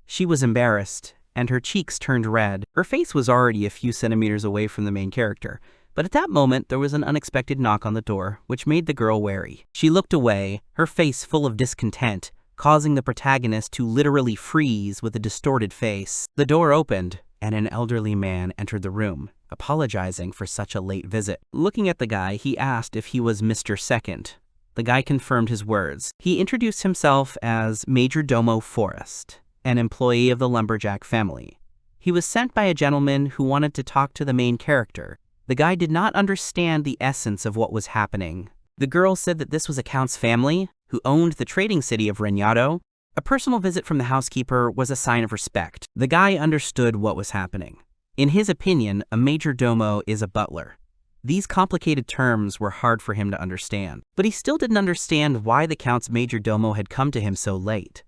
She was embarrassed, and her cheeks turned red. Her face was already a few centimeters away from the main character, but at that moment there was an unexpected knock on the door, which made the girl wary. She looked away, her face full of discontent, causing the protagonist to literally freeze with a distorted face. The door opened, and an elderly man entered the room, apologizing for such a late visit. Looking at the guy, he asked if he was Mr. Second. The guy confirmed his words. He introduced himself as Major Domo Forrest, an employee of the lumberjack family. He was sent by a gentleman who wanted to talk to the main character. The guy did not understand the essence of what was happening. The girl said that this was a Count's family, who owned the trading city of Renyado. A personal visit from the housekeeper was a sign of respect. The guy understood what was happening. In his opinion, a major domo is a butler. These complicated terms were hard for him to understand, but he still didn't understand why the Count's major domo had come to him so late.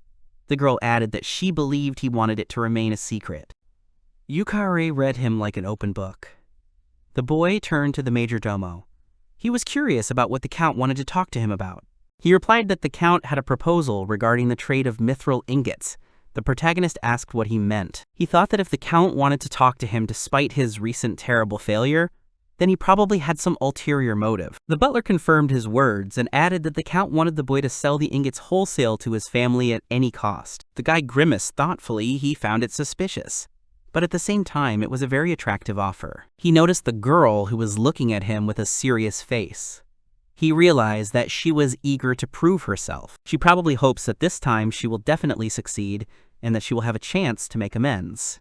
The girl added that she believed he wanted it to remain a secret. Yukari read him like an open book. The boy turned to the major domo. He was curious about what the Count wanted to talk to him about. He replied that the Count had a proposal regarding the trade of mithril ingots. The protagonist asked what he meant. He thought that if the Count wanted to talk to him despite his recent terrible failure, then he probably had some ulterior motive. The butler confirmed his words and added that the Count wanted the boy to sell the ingots wholesale to his family at any cost. The guy grimaced thoughtfully. He found it suspicious. But at the same time, it was a very attractive offer. He noticed the girl who was looking at him with a serious face. He realized that she was eager to prove herself. She probably hopes that this time she will definitely succeed and that she will have a chance to make amends.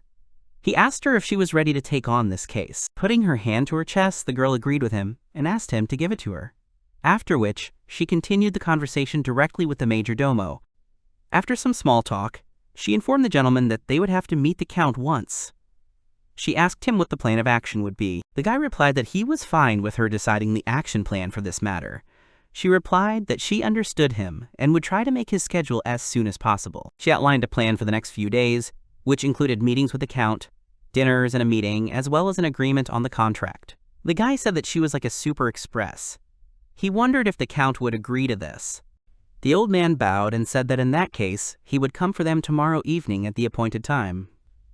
He asked her if she was ready to take on this case. Putting her hand to her chest, the girl agreed with him and asked him to give it to her. After which, she continued the conversation directly with the major domo. After some small talk, she informed the gentleman that they would have to meet the Count once. She asked him what the plan of action would be. The guy replied that he was fine with her deciding the action plan for this matter. She replied that she understood him and would try to make his schedule as soon as possible. She outlined a plan for the next few days, which included meetings with the Count, dinners and a meeting, as well as an agreement on the contract. The guy said that she was like a super express. He wondered if the Count would agree to this. The old man bowed and said that in that case, he would come for them tomorrow evening at the appointed time.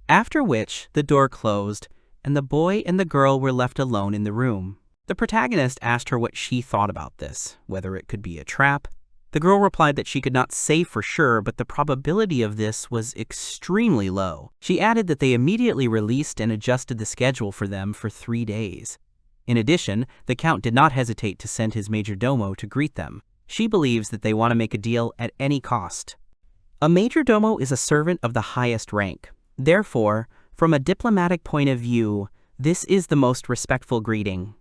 After which, the door closed, and the boy and the girl were left alone in the room. The protagonist asked her what she thought about this, whether it could be a trap. The girl replied that she could not say for sure, but the probability of this was extremely low. She added that they immediately released and adjusted the schedule for them for 3 days. In addition, the Count did not hesitate to send his major domo to greet them. She believes that they want to make a deal at any cost. A majordomo is a servant of the highest rank. Therefore, from a diplomatic point of view, this is the most respectful greeting.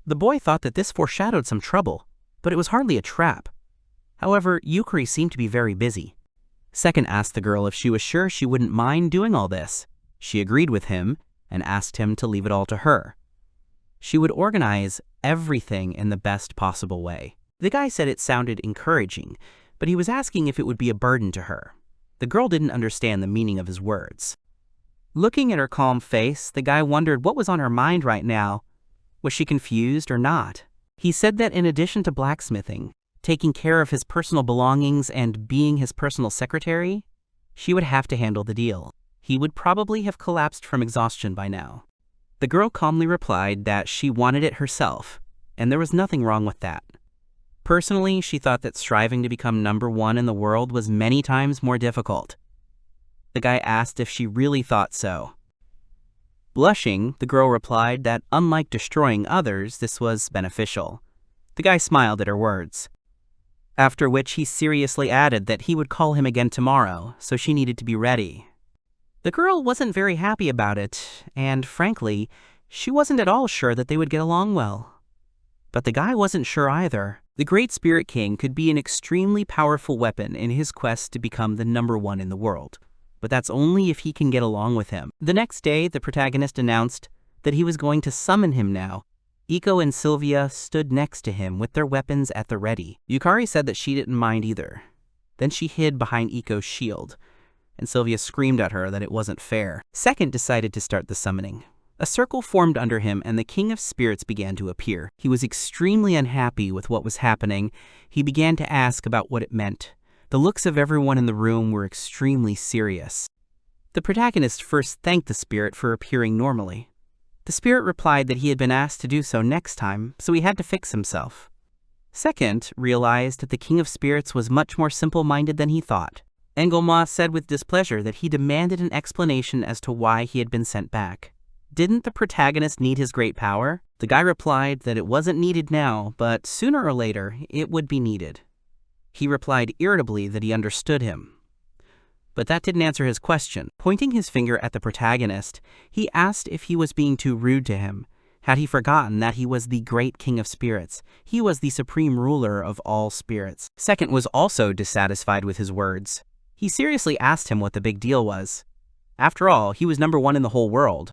The boy thought that this foreshadowed some trouble, but it was hardly a trap. However, Yukari seemed to be very busy. Second asked the girl if she was sure she wouldn't mind doing all this. She agreed with him and asked him to leave it all to her. She would organize everything in the best possible way. The guy said it sounded encouraging, but he was asking if it would be a burden to her. The girl didn't understand the meaning of his words. Looking at her calm face, the guy wondered what was on her mind right now. Was she confused or not? He said that in addition to blacksmithing, taking care of his personal belongings and being his personal secretary, she would have to handle the deal. He would probably have collapsed from exhaustion by now. The girl calmly replied that she wanted it herself, and there was nothing wrong with that. Personally, she thought that striving to become #1 in the world was many times more difficult. The guy asked if she really thought so. Blushing, the girl replied that unlike destroying others, this was beneficial. The guy smiled at her words. After which he seriously added that he would call him again tomorrow, so she needed to be ready. The girl wasn't very happy about it, and frankly, she wasn't at all sure that they would get along well. But the guy wasn't sure either. The Great Spirit King could be an extremely powerful weapon in his quest to become the #1 in the world. But that's only if he can get along with him. The next day, the protagonist announced that he was going to summon him now. Iko and Sylvia stood next to him with their weapons at the ready. Yukari said that she didn't mind either. Then she hid behind Iko's shield, and Sylvia screamed at her that it wasn't fair. Second decided to start the summoning. A circle formed under him and the King of Spirits began to appear. He was extremely unhappy with what was happening. He began to ask about what it meant. The looks of everyone in the room were extremely serious. The protagonist first thanked the spirit for appearing normally. The spirit replied that he had been asked to do so next time, so he had to fix himself. Second realized that the King of Spirits was much more simple-minded than he thought. Engelma said with displeasure that he demanded an explanation as to why he had been sent back. Didn't the protagonist need his great power? The guy replied that it wasn't needed now, but sooner or later, it would be needed. He replied irritably that he understood him. But that didn't answer his question. Pointing his finger at the protagonist, he asked if he was being too rude to him. Had he forgotten that he was the great King of Spirits? He was the supreme ruler of all spirits. Second was also dissatisfied with his words. He seriously asked him what the big deal was. After all, he was #1 in the whole world.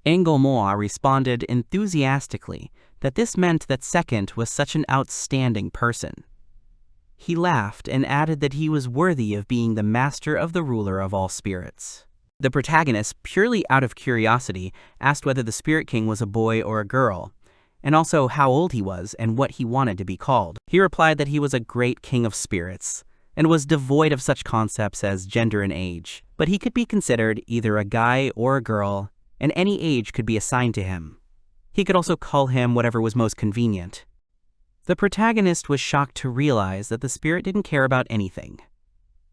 Engelmoa responded enthusiastically that this meant that Second was such an outstanding person. He laughed and added that he was worthy of being the master of the ruler of all spirits. The protagonist, purely out of curiosity, asked whether the Spirit King was a boy or a girl, and also how old he was and what he wanted to be called. He replied that he was a great King of Spirits, and was devoid of such concepts as gender and age, but he could be considered either a guy or a girl, and any age could be assigned to him. He could also call him whatever was most convenient. The protagonist was shocked to realize that the spirit didn't care about anything.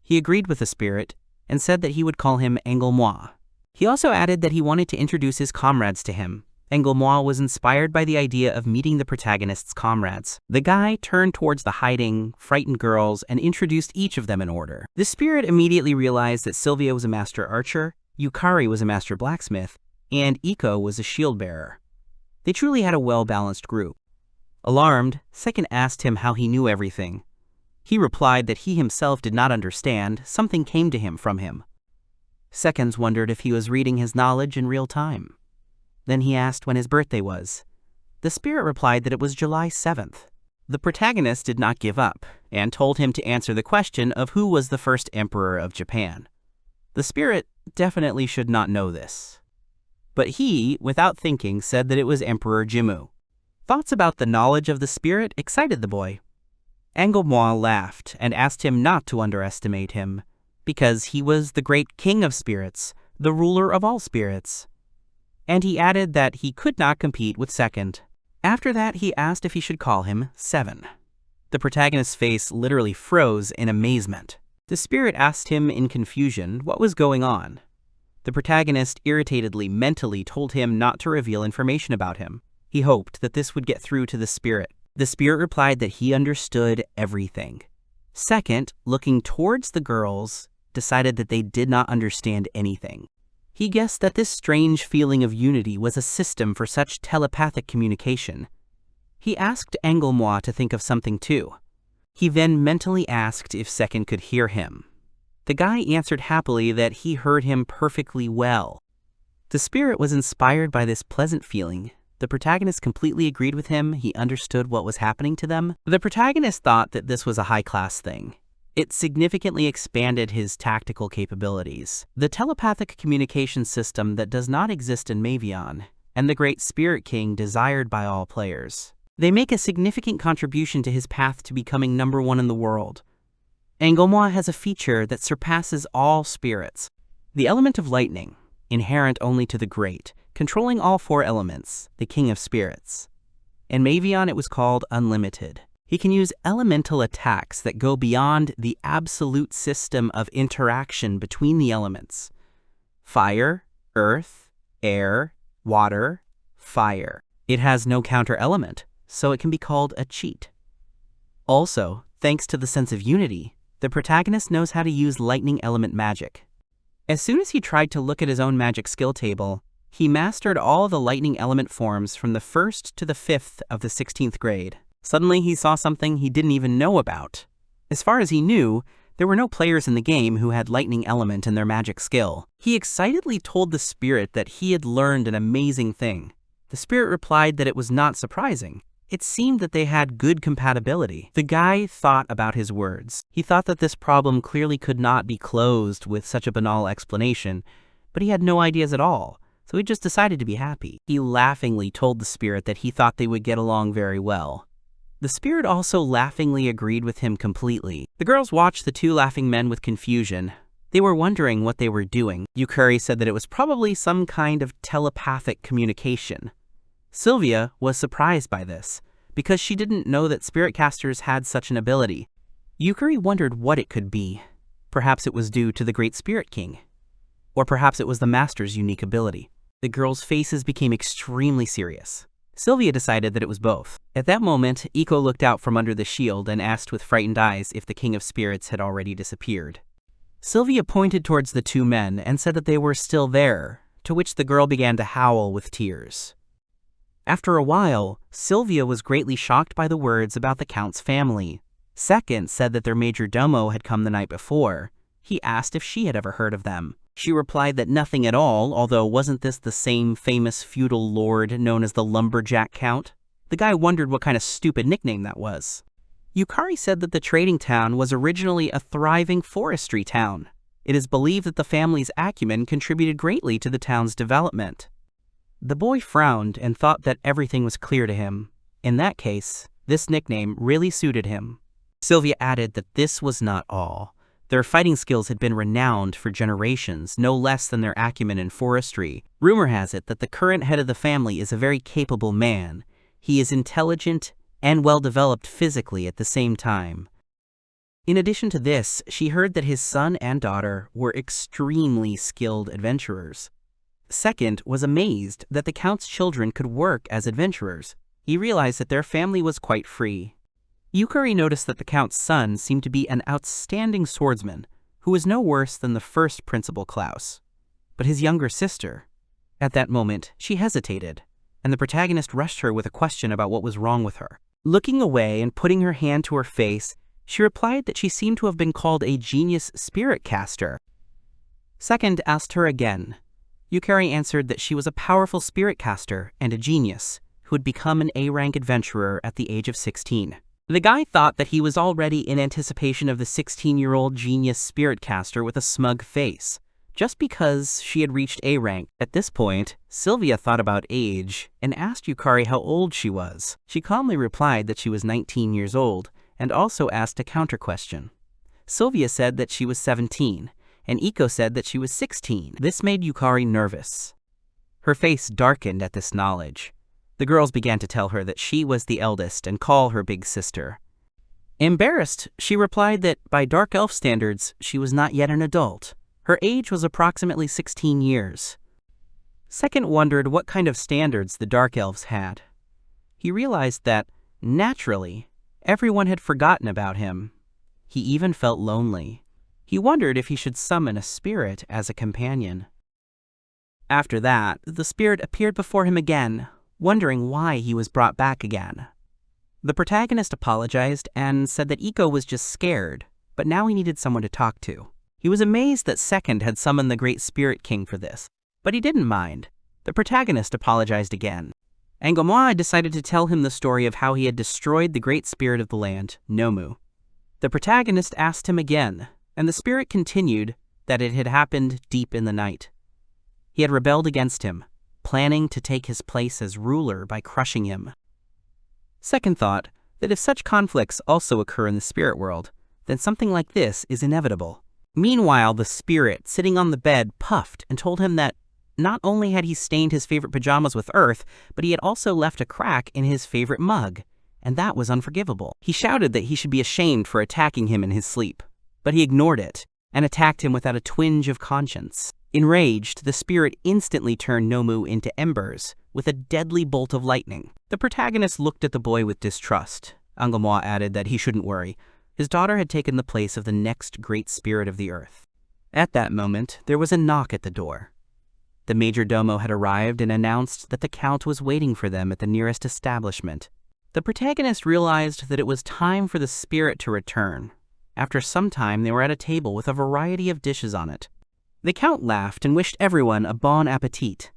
He agreed with the spirit and said that he would call him Engelmoa. He also added that he wanted to introduce his comrades to him. Engelmoa was inspired by the idea of meeting the protagonist's comrades. The guy turned towards the hiding, frightened girls and introduced each of them in order. The spirit immediately realized that Sylvia was a master archer, Yukari was a master blacksmith, and Iko was a shield bearer. They truly had a well-balanced group. Alarmed, Second asked him how he knew everything. He replied that he himself did not understand, something came to him from him. Seconds wondered if he was reading his knowledge in real time. Then he asked when his birthday was. The spirit replied that it was July 7th. The protagonist did not give up, and told him to answer the question of who was the first emperor of Japan. The spirit definitely should not know this. But he, without thinking, said that it was Emperor Jimmu. Thoughts about the knowledge of the spirit excited the boy. Engelmoa laughed and asked him not to underestimate him, because he was the great King of Spirits, the ruler of all spirits. And he added that he could not compete with Second. After that, he asked if he should call him Seven. The protagonist's face literally froze in amazement. The spirit asked him in confusion what was going on. The protagonist irritatedly mentally told him not to reveal information about him. He hoped that this would get through to the spirit. The spirit replied that he understood everything. Second, looking towards the girls, decided that they did not understand anything. He guessed that this strange feeling of unity was a system for such telepathic communication. He asked Anglemois to think of something too. He then mentally asked if Second could hear him. The guy answered happily that he heard him perfectly well. The spirit was inspired by this pleasant feeling. The protagonist completely agreed with him. He understood what was happening to them. The protagonist thought that this was a high-class thing. It significantly expanded his tactical capabilities. The telepathic communication system that does not exist in Mavion, and the Great Spirit King desired by all players. They make a significant contribution to his path to becoming #1 in the world. Anglemois has a feature that surpasses all spirits. The element of lightning, inherent only to the great, controlling all 4 elements, the King of Spirits. In Mavion it was called Unlimited. He can use elemental attacks that go beyond the absolute system of interaction between the elements. Fire, earth, air, water, fire. It has no counter element, so it can be called a cheat. Also, thanks to the sense of unity, the protagonist knows how to use lightning element magic. As soon as he tried to look at his own magic skill table, he mastered all the lightning element forms from the 1st to the 5th of the 16th grade. Suddenly he saw something he didn't even know about. As far as he knew, there were no players in the game who had lightning element in their magic skill. He excitedly told the spirit that he had learned an amazing thing. The spirit replied that it was not surprising. It seemed that they had good compatibility. The guy thought about his words. He thought that this problem clearly could not be closed with such a banal explanation, but he had no ideas at all, so he just decided to be happy. He laughingly told the spirit that he thought they would get along very well. The spirit also laughingly agreed with him completely. The girls watched the 2 laughing men with confusion. They were wondering what they were doing. Yukari said that it was probably some kind of telepathic communication. Sylvia was surprised by this, because she didn't know that spirit casters had such an ability. Yukari wondered what it could be. Perhaps it was due to the Great Spirit King. Or perhaps it was the Master's unique ability. The girls' faces became extremely serious. Sylvia decided that it was both. At that moment, Iko looked out from under the shield and asked with frightened eyes if the King of Spirits had already disappeared. Sylvia pointed towards the 2 men and said that they were still there, to which the girl began to howl with tears. After a while, Sylvia was greatly shocked by the words about the Count's family. Second said that their major domo had come the night before. He asked if she had ever heard of them. She replied that nothing at all, although wasn't this the same famous feudal lord known as the Lumberjack Count? The guy wondered what kind of stupid nickname that was. Yukari said that the trading town was originally a thriving forestry town. It is believed that the family's acumen contributed greatly to the town's development. The boy frowned and thought that everything was clear to him. In that case, this nickname really suited him. Sylvia added that this was not all. Their fighting skills had been renowned for generations, no less than their acumen in forestry. Rumor has it that the current head of the family is a very capable man. He is intelligent and well-developed physically at the same time. In addition to this, she heard that his son and daughter were extremely skilled adventurers. Second was amazed that the Count's children could work as adventurers. He realized that their family was quite free. Yukari noticed that the Count's son seemed to be an outstanding swordsman, who was no worse than the first Principal Klaus. But his younger sister... At that moment, she hesitated, and the protagonist rushed her with a question about what was wrong with her. Looking away and putting her hand to her face, she replied that she seemed to have been called a genius spirit caster. Second asked her again. Yukari answered that she was a powerful spirit caster and a genius, who had become an A-rank adventurer at the age of 16. The guy thought that he was already in anticipation of the 16-year-old genius spirit caster with a smug face, just because she had reached A-rank. At this point, Sylvia thought about age and asked Yukari how old she was. She calmly replied that she was 19 years old and also asked a counter-question. Sylvia said that she was 17, and Iko said that she was 16. This made Yukari nervous. Her face darkened at this knowledge. The girls began to tell her that she was the eldest and call her big sister. Embarrassed, she replied that by Dark Elf standards, she was not yet an adult. Her age was approximately 16 years. Second wondered what kind of standards the Dark Elves had. He realized that, naturally, everyone had forgotten about him. He even felt lonely. He wondered if he should summon a spirit as a companion. After that, the spirit appeared before him again, wondering why he was brought back again. The protagonist apologized and said that Iko was just scared, but now he needed someone to talk to. He was amazed that Second had summoned the Great Spirit King for this, but he didn't mind. The protagonist apologized again. Angomwa decided to tell him the story of how he had destroyed the Great Spirit of the land, Nomu. The protagonist asked him again, and the spirit continued that it had happened deep in the night. He had rebelled against him, planning to take his place as ruler by crushing him. Second thought that if such conflicts also occur in the spirit world, then something like this is inevitable. Meanwhile, the spirit, sitting on the bed, puffed and told him that not only had he stained his favorite pajamas with earth, but he had also left a crack in his favorite mug, and that was unforgivable. He shouted that he should be ashamed for attacking him in his sleep, but he ignored it and attacked him without a twinge of conscience. Enraged, the spirit instantly turned Nomu into embers with a deadly bolt of lightning. The protagonist looked at the boy with distrust. Angomwa added that he shouldn't worry. His daughter had taken the place of the next great spirit of the earth. At that moment, there was a knock at the door. The major domo had arrived and announced that the count was waiting for them at the nearest establishment. The protagonist realized that it was time for the spirit to return. After some time, they were at a table with a variety of dishes on it. The count laughed and wished everyone a bon appetit.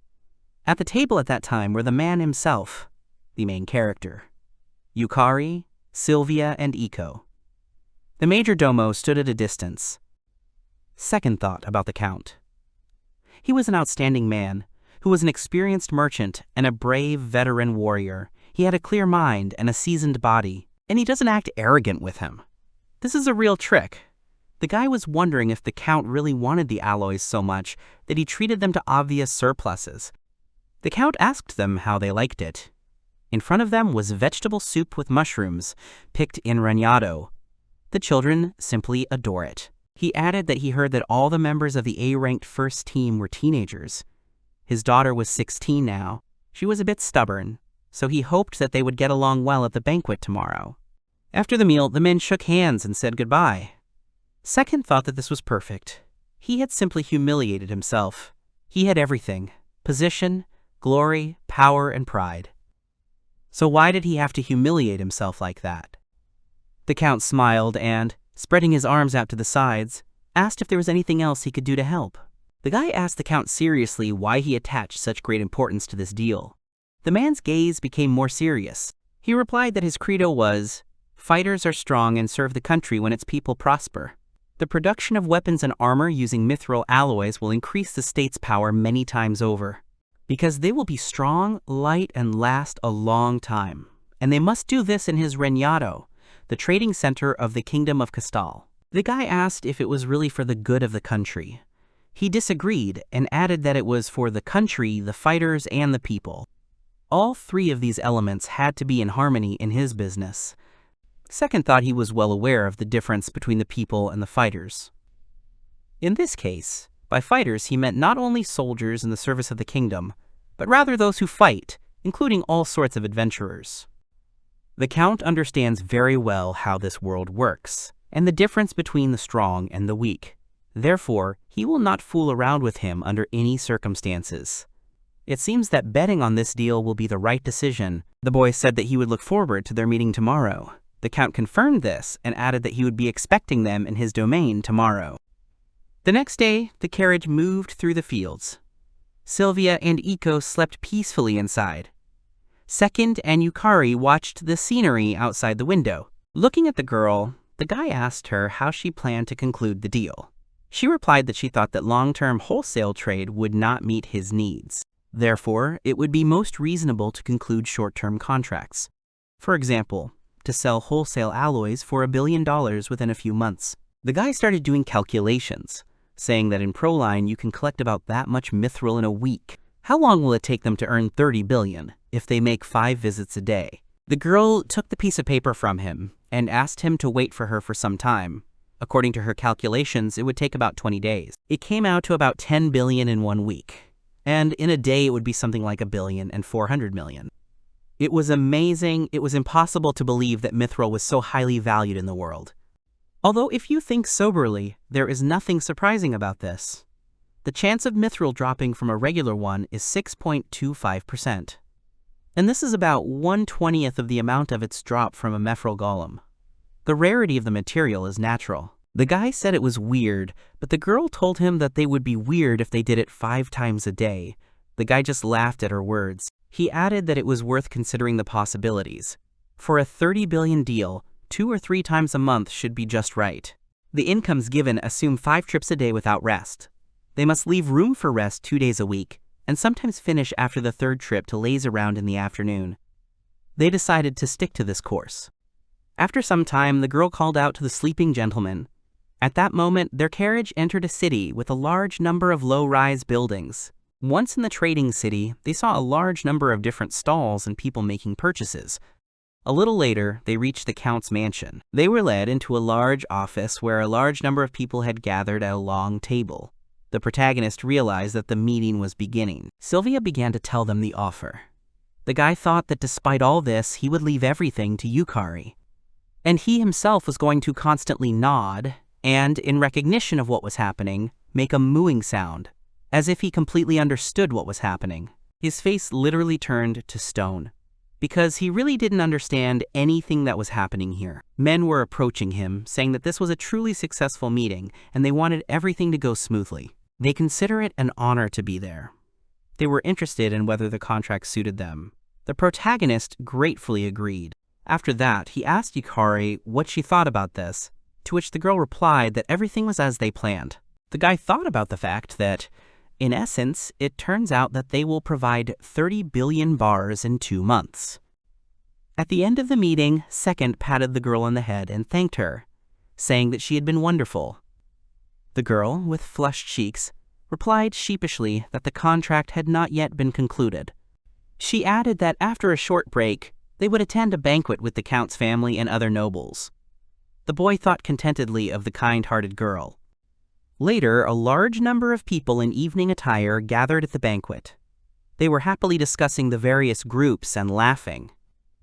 At the table at that time were the man himself, the main character, Yukari, Sylvia, and Iko. The major domo stood at a distance. Second thought about the count. He was an outstanding man, who was an experienced merchant and a brave veteran warrior. He had a clear mind and a seasoned body, and he doesn't act arrogant with him. This is a real trick. The guy was wondering if the count really wanted the alloys so much that he treated them to obvious surpluses. The count asked them how they liked it. In front of them was vegetable soup with mushrooms, picked in reñado. The children simply adore it. He added that he heard that all the members of the A-ranked first team were teenagers. His daughter was 16 now. She was a bit stubborn, so he hoped that they would get along well at the banquet tomorrow. After the meal, the men shook hands and said goodbye. Second thought that this was perfect. He had simply humiliated himself. He had everything: position, glory, power, and pride. So why did he have to humiliate himself like that? The count smiled and, spreading his arms out to the sides, asked if there was anything else he could do to help. The guy asked the count seriously why he attached such great importance to this deal. The man's gaze became more serious. He replied that his credo was, "Fighters are strong and serve the country when its people prosper." The production of weapons and armor using mithril alloys will increase the state's power many times over, because they will be strong, light, and last a long time. And they must do this in his reñado, the trading center of the Kingdom of Castal. The guy asked if it was really for the good of the country. He disagreed and added that it was for the country, the fighters, and the people. All three of these elements had to be in harmony in his business. Second thought he was well aware of the difference between the people and the fighters. In this case, by fighters he meant not only soldiers in the service of the kingdom, but rather those who fight, including all sorts of adventurers. The Count understands very well how this world works, and the difference between the strong and the weak. Therefore, he will not fool around with him under any circumstances. It seems that betting on this deal will be the right decision. The boy said that he would look forward to their meeting tomorrow. The Count confirmed this and added that he would be expecting them in his domain tomorrow. The next day, the carriage moved through the fields. Sylvia and Iko slept peacefully inside. Second and Yukari watched the scenery outside the window. Looking at the girl, the guy asked her how she planned to conclude the deal. She replied that she thought that long-term wholesale trade would not meet his needs. Therefore, it would be most reasonable to conclude short-term contracts. For example, to sell wholesale alloys for $1 billion within a few months. The guy started doing calculations, saying that in Proline you can collect about that much mithril in a week. How long will it take them to earn 30 billion if they make 5 visits a day? The girl took the piece of paper from him and asked him to wait for her for some time. According to her calculations, it would take about 20 days. It came out to about 10 billion in 1 week. And in a day it would be something like 1,400 million. It was amazing. It was impossible to believe that mithril was so highly valued in the world. Although if you think soberly, there is nothing surprising about this. The chance of mithril dropping from a regular one is 6.25%. And this is about 1/20th of the amount of its drop from a mithril golem. The rarity of the material is natural. The guy said it was weird, but the girl told him that they would be weird if they did it 5 times a day. The guy just laughed at her words. He added that it was worth considering the possibilities. For a 30 billion deal, 2 or 3 times a month should be just right. The incomes given assume 5 trips a day without rest. They must leave room for rest 2 days a week, and sometimes finish after the 3rd trip to laze around in the afternoon. They decided to stick to this course. After some time, the girl called out to the sleeping gentleman. At that moment, their carriage entered a city with a large number of low-rise buildings. Once in the trading city, they saw a large number of different stalls and people making purchases. A little later, they reached the Count's mansion. They were led into a large office where a large number of people had gathered at a long table. The protagonist realized that the meeting was beginning. Sylvia began to tell them the offer. The guy thought that despite all this, he would leave everything to Yukari. And he himself was going to constantly nod and, in recognition of what was happening, make a mooing sound, as if he completely understood what was happening. His face literally turned to stone, because he really didn't understand anything that was happening here. Men were approaching him, saying that this was a truly successful meeting, and they wanted everything to go smoothly. They consider it an honor to be there. They were interested in whether the contract suited them. The protagonist gratefully agreed. After that, he asked Yukari what she thought about this, to which the girl replied that everything was as they planned. The guy thought about the fact that, in essence, it turns out that they will provide 30 billion bars in 2 months. At the end of the meeting, Second patted the girl on the head and thanked her, saying that she had been wonderful. The girl, with flushed cheeks, replied sheepishly that the contract had not yet been concluded. She added that after a short break, they would attend a banquet with the Count's family and other nobles. The boy thought contentedly of the kind-hearted girl. Later, a large number of people in evening attire gathered at the banquet. They were happily discussing the various groups and laughing.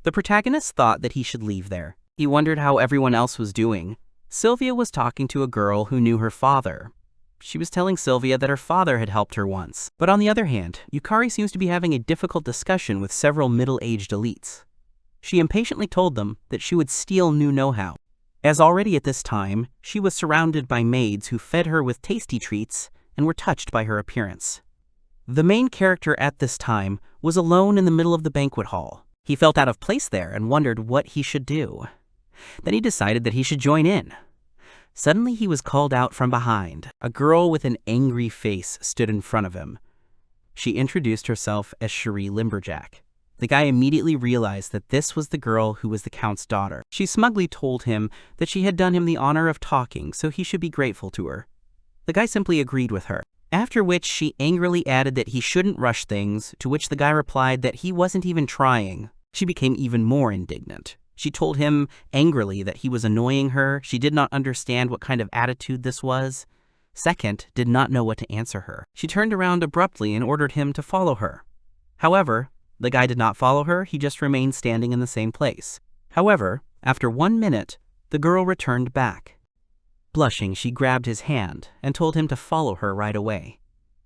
The protagonist thought that he should leave there. He wondered how everyone else was doing. Sylvia was talking to a girl who knew her father. She was telling Sylvia that her father had helped her once. But on the other hand, Yukari seems to be having a difficult discussion with several middle-aged elites. She impatiently told them that she would steal new know-how, as already at this time, she was surrounded by maids who fed her with tasty treats and were touched by her appearance. The main character at this time was alone in the middle of the banquet hall. He felt out of place there and wondered what he should do. Then he decided that he should join in. Suddenly he was called out from behind. A girl with an angry face stood in front of him. She introduced herself as Cherie Limberjack. The guy immediately realized that this was the girl who was the Count's daughter. She smugly told him that she had done him the honor of talking, so he should be grateful to her. The guy simply agreed with her, after which she angrily added that he shouldn't rush things, to which the guy replied that he wasn't even trying. She became even more indignant. She told him angrily that he was annoying her. She did not understand what kind of attitude this was. Second did not know what to answer her. She turned around abruptly and ordered him to follow her. However, the guy did not follow her, he just remained standing in the same place. However, after 1 minute, the girl returned back. Blushing, she grabbed his hand and told him to follow her right away.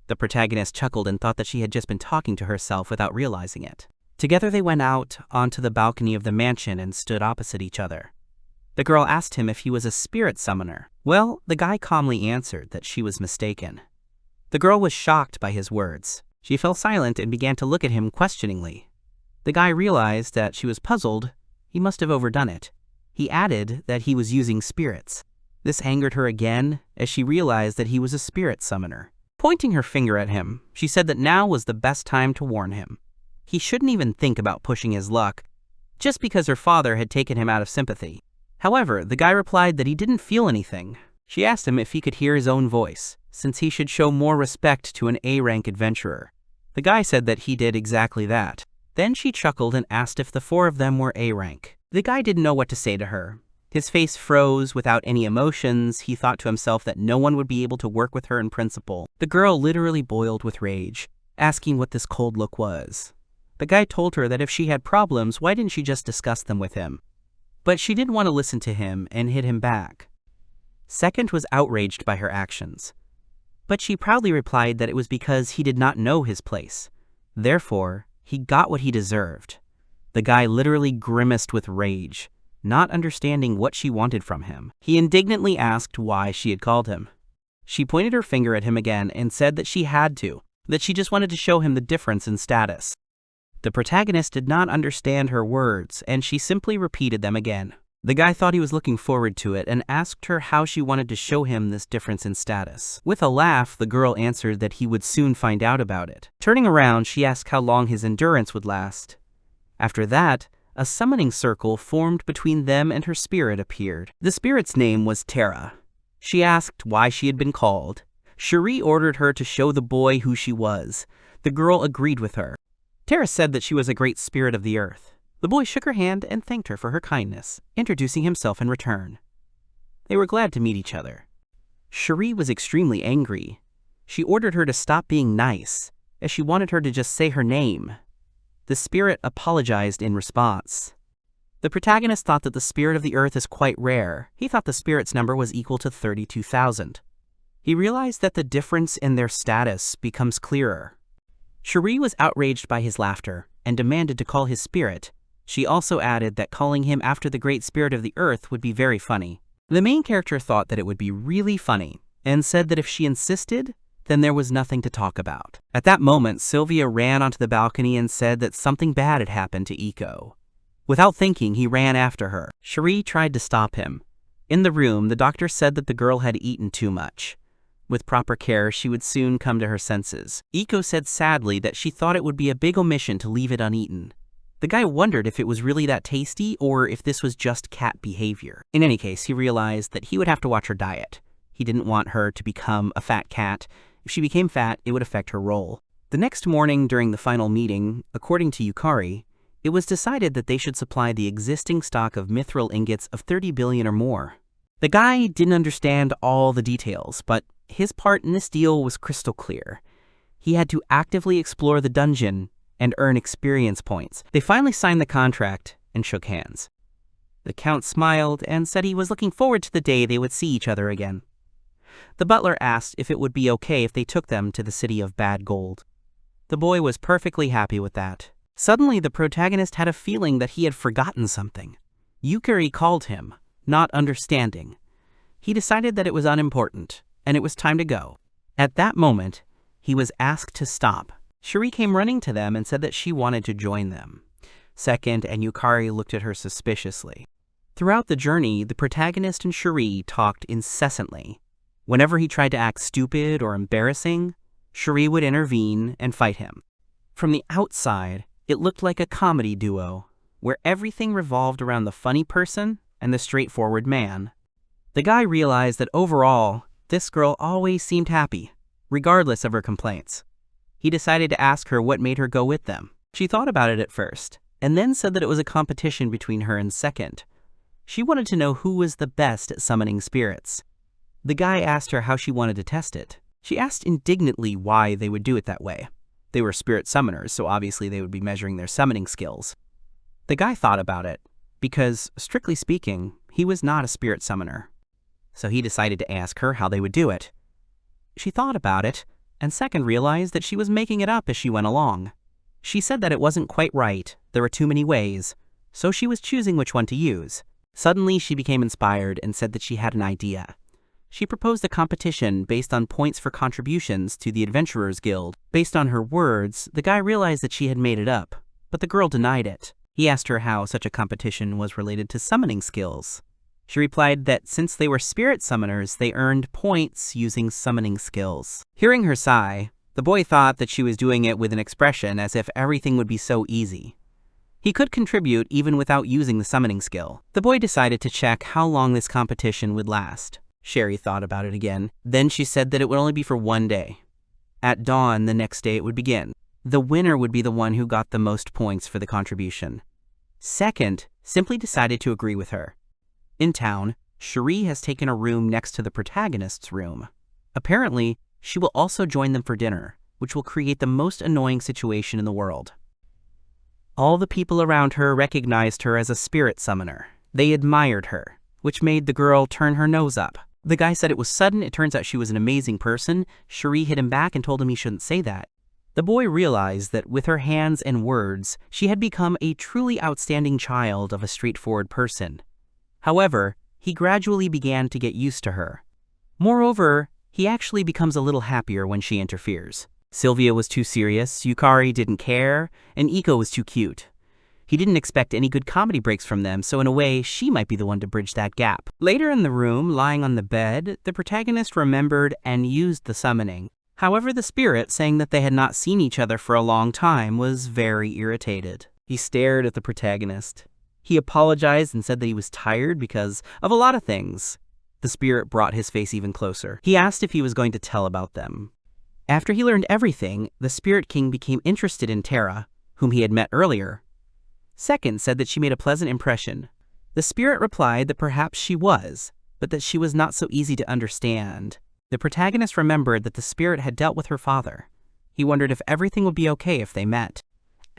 The protagonist chuckled and thought that she had just been talking to herself without realizing it. Together they went out onto the balcony of the mansion and stood opposite each other. The girl asked him if he was a spirit summoner. Well, the guy calmly answered that she was mistaken. The girl was shocked by his words. She fell silent and began to look at him questioningly. The guy realized that she was puzzled. He must have overdone it. He added that he was using spirits. This angered her again, as she realized that he was a spirit summoner. Pointing her finger at him, she said that now was the best time to warn him. He shouldn't even think about pushing his luck, just because her father had taken him out of sympathy. However, the guy replied that he didn't feel anything. She asked him if he could hear his own voice, since he should show more respect to an A-rank adventurer. The guy said that he did exactly that. Then she chuckled and asked if the 4 of them were A-rank. The guy didn't know what to say to her. His face froze without any emotions. He thought to himself that no one would be able to work with her in principle. The girl literally boiled with rage, asking what this cold look was. The guy told her that if she had problems, why didn't she just discuss them with him? But she didn't want to listen to him and hit him back. Second was outraged by her actions. But she proudly replied that it was because he did not know his place. Therefore, he got what he deserved. The guy literally grimaced with rage, not understanding what she wanted from him. He indignantly asked why she had called him. She pointed her finger at him again and said that she had to, that she just wanted to show him the difference in status. The protagonist did not understand her words, and she simply repeated them again. The guy thought he was looking forward to it and asked her how she wanted to show him this difference in status. With a laugh, the girl answered that he would soon find out about it. Turning around, she asked how long his endurance would last. After that, a summoning circle formed between them and her spirit appeared. The spirit's name was Terra. She asked why she had been called. Cherie ordered her to show the boy who she was. The girl agreed with her. Terra said that she was a great spirit of the earth. The boy shook her hand and thanked her for her kindness, introducing himself in return. They were glad to meet each other. Cherie was extremely angry. She ordered her to stop being nice, as she wanted her to just say her name. The spirit apologized in response. The protagonist thought that the spirit of the earth is quite rare. He thought the spirit's number was equal to 32,000. He realized that the difference in their status becomes clearer. Cherie was outraged by his laughter and demanded to call his spirit. She also added that calling him after the great spirit of the earth would be very funny. The main character thought that it would be really funny and said that if she insisted, then there was nothing to talk about. At that moment, Sylvia ran onto the balcony and said that something bad had happened to Iko. Without thinking, he ran after her. Cherie tried to stop him. In the room, the doctor said that the girl had eaten too much. With proper care, she would soon come to her senses. Iko said sadly that she thought it would be a big omission to leave it uneaten. The guy wondered if it was really that tasty or if this was just cat behavior. In any case, he realized that he would have to watch her diet. He didn't want her to become a fat cat. If she became fat, it would affect her role. The next morning during the final meeting, according to Yukari, it was decided that they should supply the existing stock of mithril ingots of 30 billion or more. The guy didn't understand all the details, but his part in this deal was crystal clear. He had to actively explore the dungeon and earn experience points. They finally signed the contract and shook hands. The Count smiled and said he was looking forward to the day they would see each other again. The butler asked if it would be okay if they took them to the city of bad gold. The boy was perfectly happy with that. Suddenly, the protagonist had a feeling that he had forgotten something. Yukari called him, not understanding. He decided that it was unimportant, and it was time to go. At that moment, he was asked to stop. Cherie came running to them and said that she wanted to join them. Second and Yukari looked at her suspiciously. Throughout the journey, the protagonist and Cherie talked incessantly. Whenever he tried to act stupid or embarrassing, Cherie would intervene and fight him. From the outside, it looked like a comedy duo, where everything revolved around the funny person and the straightforward man. The guy realized that overall, this girl always seemed happy, regardless of her complaints. He decided to ask her what made her go with them. She thought about it at first, and then said that it was a competition between her and Second. She wanted to know who was the best at summoning spirits. The guy asked her how she wanted to test it. She asked indignantly why they would do it that way. They were spirit summoners, so obviously they would be measuring their summoning skills. The guy thought about it, because, strictly speaking, he was not a spirit summoner. So he decided to ask her how they would do it. She thought about it, and Second realized that she was making it up as she went along. She said that it wasn't quite right, there were too many ways, so she was choosing which one to use. Suddenly she became inspired and said that she had an idea. She proposed a competition based on points for contributions to the Adventurers Guild. Based on her words, the guy realized that she had made it up, but the girl denied it. He asked her how such a competition was related to summoning skills. She replied that since they were spirit summoners, they earned points using summoning skills. Hearing her sigh, the boy thought that she was doing it with an expression as if everything would be so easy. He could contribute even without using the summoning skill. The boy decided to check how long this competition would last. Sherry thought about it again. Then she said that it would only be for one day. At dawn the next day it would begin. The winner would be the one who got the most points for the contribution. Second simply decided to agree with her. In town, Cherie has taken a room next to the protagonist's room. Apparently, she will also join them for dinner, which will create the most annoying situation in the world. All the people around her recognized her as a spirit summoner. They admired her, which made the girl turn her nose up. The guy said it was sudden. It turns out she was an amazing person. Cherie hit him back and told him he shouldn't say that. The boy realized that with her hands and words, she had become a truly outstanding child of a straightforward person. However, he gradually began to get used to her. Moreover, he actually becomes a little happier when she interferes. Sylvia was too serious, Yukari didn't care, and Iko was too cute. He didn't expect any good comedy breaks from them, so in a way, she might be the one to bridge that gap. Later in the room, lying on the bed, the protagonist remembered and used the summoning. However, the spirit, saying that they had not seen each other for a long time, was very irritated. He stared at the protagonist. He apologized and said that he was tired because of a lot of things. The spirit brought his face even closer. He asked if he was going to tell about them. After he learned everything, the Spirit King became interested in Terra, whom he had met earlier. Second said that she made a pleasant impression. The spirit replied that perhaps she was, but that she was not so easy to understand. The protagonist remembered that the spirit had dealt with her father. He wondered if everything would be okay if they met.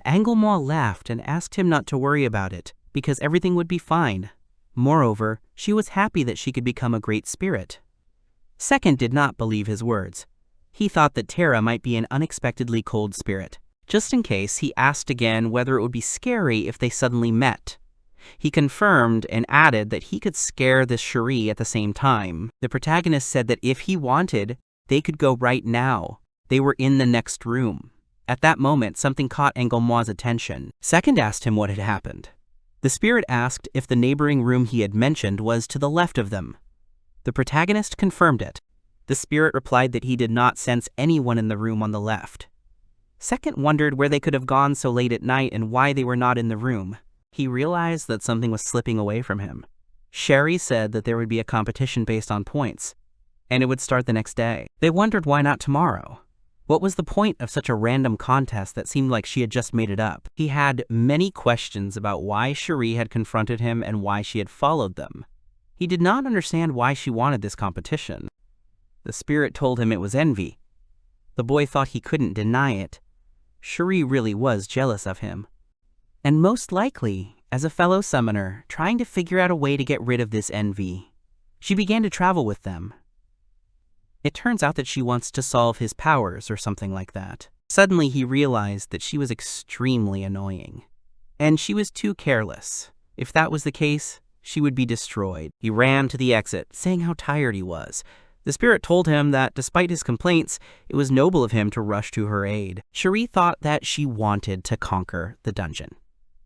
Anglemois laughed and asked him not to worry about it, because everything would be fine. Moreover, she was happy that she could become a great spirit. Second did not believe his words. He thought that Terra might be an unexpectedly cold spirit. Just in case, he asked again whether it would be scary if they suddenly met. He confirmed and added that he could scare this Cherie at the same time. The protagonist said that if he wanted, they could go right now. They were in the next room. At that moment, something caught Anglemois' attention. Second asked him what had happened. The spirit asked if the neighboring room he had mentioned was to the left of them. The protagonist confirmed it. The spirit replied that he did not sense anyone in the room on the left. Second wondered where they could have gone so late at night and why they were not in the room. He realized that something was slipping away from him. Sherry said that there would be a competition based on points, and it would start the next day. They wondered why not tomorrow. What was the point of such a random contest that seemed like she had just made it up? He had many questions about why Cherie had confronted him and why she had followed them. He did not understand why she wanted this competition. The spirit told him it was envy. The boy thought he couldn't deny it. Cherie really was jealous of him. And most likely, as a fellow summoner, trying to figure out a way to get rid of this envy. She began to travel with them. It turns out that she wants to solve his powers or something like that. Suddenly he realized that she was extremely annoying. And she was too careless. If that was the case, she would be destroyed. He ran to the exit, saying how tired he was. The spirit told him that despite his complaints, it was noble of him to rush to her aid. Cherie thought that she wanted to conquer the dungeon.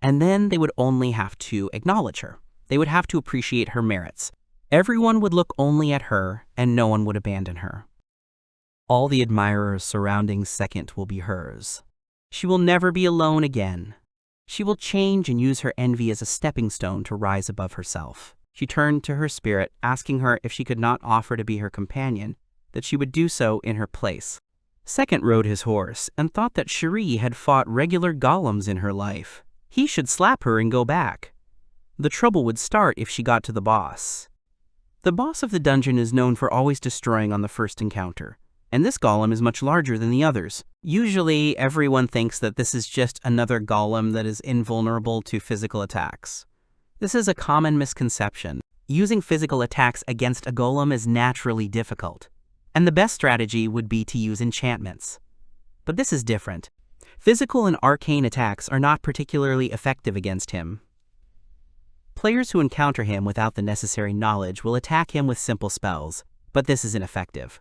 And then they would only have to acknowledge her. They would have to appreciate her merits. Everyone would look only at her, and no one would abandon her. All the admirers surrounding Second will be hers. She will never be alone again. She will change and use her envy as a stepping stone to rise above herself. She turned to her spirit, asking her if she could not offer to be her companion, that she would do so in her place. Second rode his horse, and thought that Cherie had fought regular golems in her life. He should slap her and go back. The trouble would start if she got to the boss. The boss of the dungeon is known for always destroying on the first encounter, and this golem is much larger than the others. Usually, everyone thinks that this is just another golem that is invulnerable to physical attacks. This is a common misconception. Using physical attacks against a golem is naturally difficult, and the best strategy would be to use enchantments. But this is different. Physical and arcane attacks are not particularly effective against him. Players who encounter him without the necessary knowledge will attack him with simple spells, but this is ineffective.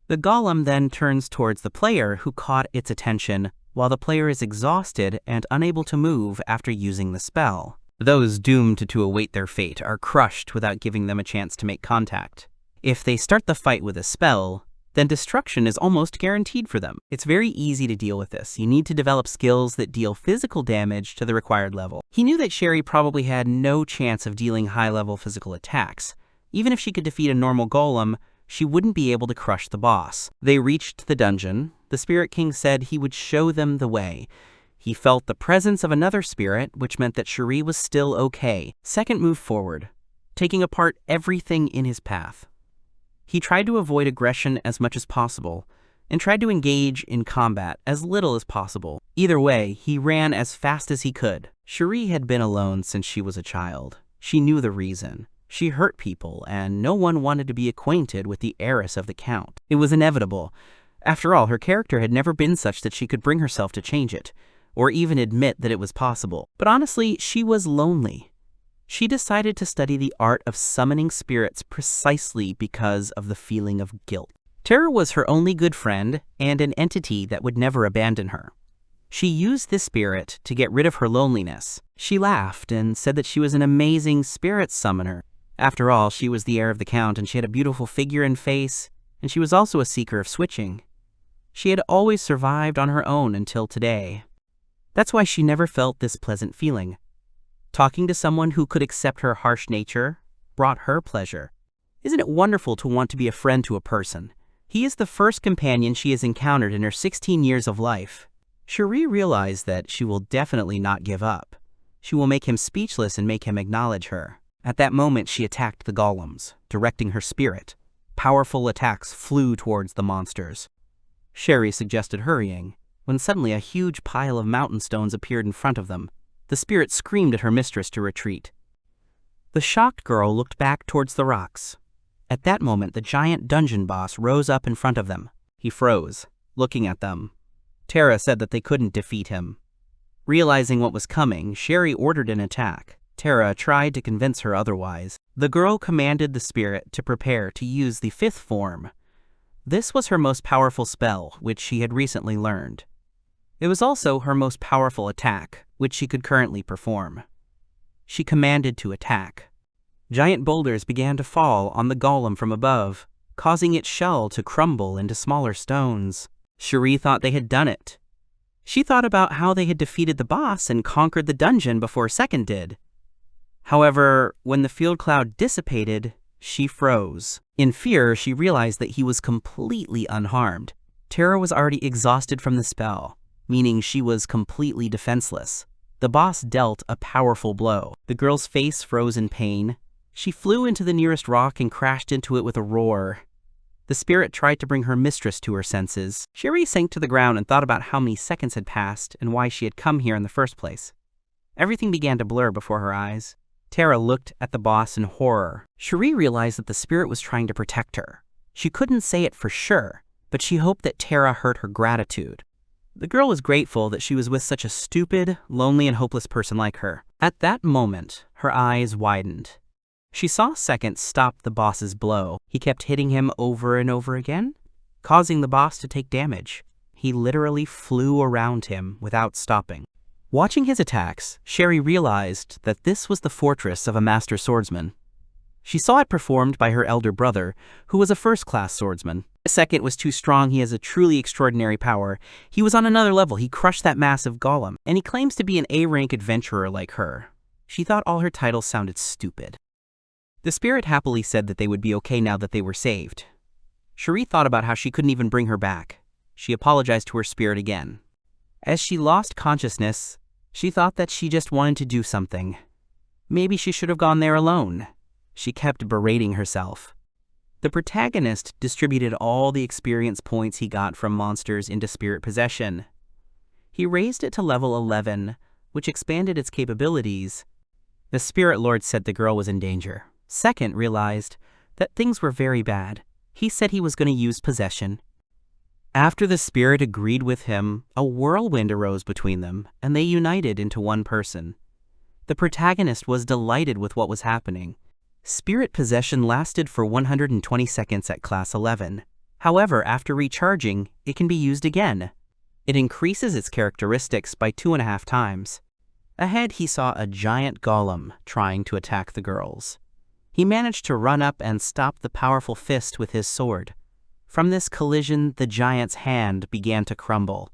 The golem then turns towards the player who caught its attention, while the player is exhausted and unable to move after using the spell. Those doomed to await their fate are crushed without giving them a chance to make contact. If they start the fight with a spell, then destruction is almost guaranteed for them. It's very easy to deal with this. You need to develop skills that deal physical damage to the required level. He knew that Sherry probably had no chance of dealing high-level physical attacks. Even if she could defeat a normal golem, she wouldn't be able to crush the boss. They reached the dungeon. The Spirit King said he would show them the way. He felt the presence of another spirit, which meant that Cherie was still okay. Second moved forward, taking apart everything in his path. He tried to avoid aggression as much as possible, and tried to engage in combat as little as possible. Either way, he ran as fast as he could. Cherie had been alone since she was a child. She knew the reason. She hurt people, and no one wanted to be acquainted with the heiress of the Count. It was inevitable. After all, her character had never been such that she could bring herself to change it, or even admit that it was possible. But honestly, she was lonely. She decided to study the art of summoning spirits precisely because of the feeling of guilt. Terra was her only good friend and an entity that would never abandon her. She used this spirit to get rid of her loneliness. She laughed and said that she was an amazing spirit summoner. After all, she was the heir of the Count, and she had a beautiful figure and face, and she was also a seeker of switching. She had always survived on her own until today. That's why she never felt this pleasant feeling. Talking to someone who could accept her harsh nature brought her pleasure. Isn't it wonderful to want to be a friend to a person? He is the first companion she has encountered in her 16 years of life. Cherie realized that she will definitely not give up. She will make him speechless and make him acknowledge her. At that moment, she attacked the golems, directing her spirit. Powerful attacks flew towards the monsters. Cherie suggested hurrying, when suddenly a huge pile of mountain stones appeared in front of them. The spirit screamed at her mistress to retreat. The shocked girl looked back towards the rocks. At that moment, the giant dungeon boss rose up in front of them. He froze, looking at them. Terra said that they couldn't defeat him. Realizing what was coming, Cherie ordered an attack. Terra tried to convince her otherwise. The girl commanded the spirit to prepare to use the fifth form. This was her most powerful spell, which she had recently learned. It was also her most powerful attack, which she could currently perform. She commanded to attack. Giant boulders began to fall on the golem from above, causing its shell to crumble into smaller stones. Cherie thought they had done it. She thought about how they had defeated the boss and conquered the dungeon before Second did. However, when the field cloud dissipated, she froze. In fear, she realized that he was completely unharmed. Terra was already exhausted from the spell, meaning she was completely defenseless. The boss dealt a powerful blow. The girl's face froze in pain. She flew into the nearest rock and crashed into it with a roar. The spirit tried to bring her mistress to her senses. Cherie sank to the ground and thought about how many seconds had passed and why she had come here in the first place. Everything began to blur before her eyes. Terra looked at the boss in horror. Cherie realized that the spirit was trying to protect her. She couldn't say it for sure, but she hoped that Terra hurt her gratitude. The girl was grateful that she was with such a stupid, lonely, and hopeless person like her. At that moment, her eyes widened. She saw Second stop the boss's blow. He kept hitting him over and over again, causing the boss to take damage. He literally flew around him without stopping. Watching his attacks, Cherie realized that this was the fortress of a master swordsman. She saw it performed by her elder brother, who was a first-class swordsman. Second was too strong. He has a truly extraordinary power. He was on another level. He crushed that massive golem, and he claims to be an A-rank adventurer like her. She thought all her titles sounded stupid. The spirit happily said that they would be okay now that they were saved. Cherie thought about how she couldn't even bring her back. She apologized to her spirit again. As she lost consciousness, she thought that she just wanted to do something. Maybe she should have gone there alone. She kept berating herself. The protagonist distributed all the experience points he got from monsters into spirit possession. He raised it to level 11, which expanded its capabilities. The spirit lord said the girl was in danger. Second realized that things were very bad. He said he was going to use possession. After the spirit agreed with him, a whirlwind arose between them, and they united into one person. The protagonist was delighted with what was happening. Spirit possession lasted for 120 seconds at class 11. However, after recharging, it can be used again. It increases its characteristics by 2.5 times. Ahead, he saw a giant golem trying to attack the girls. He managed to run up and stop the powerful fist with his sword. From this collision, the giant's hand began to crumble.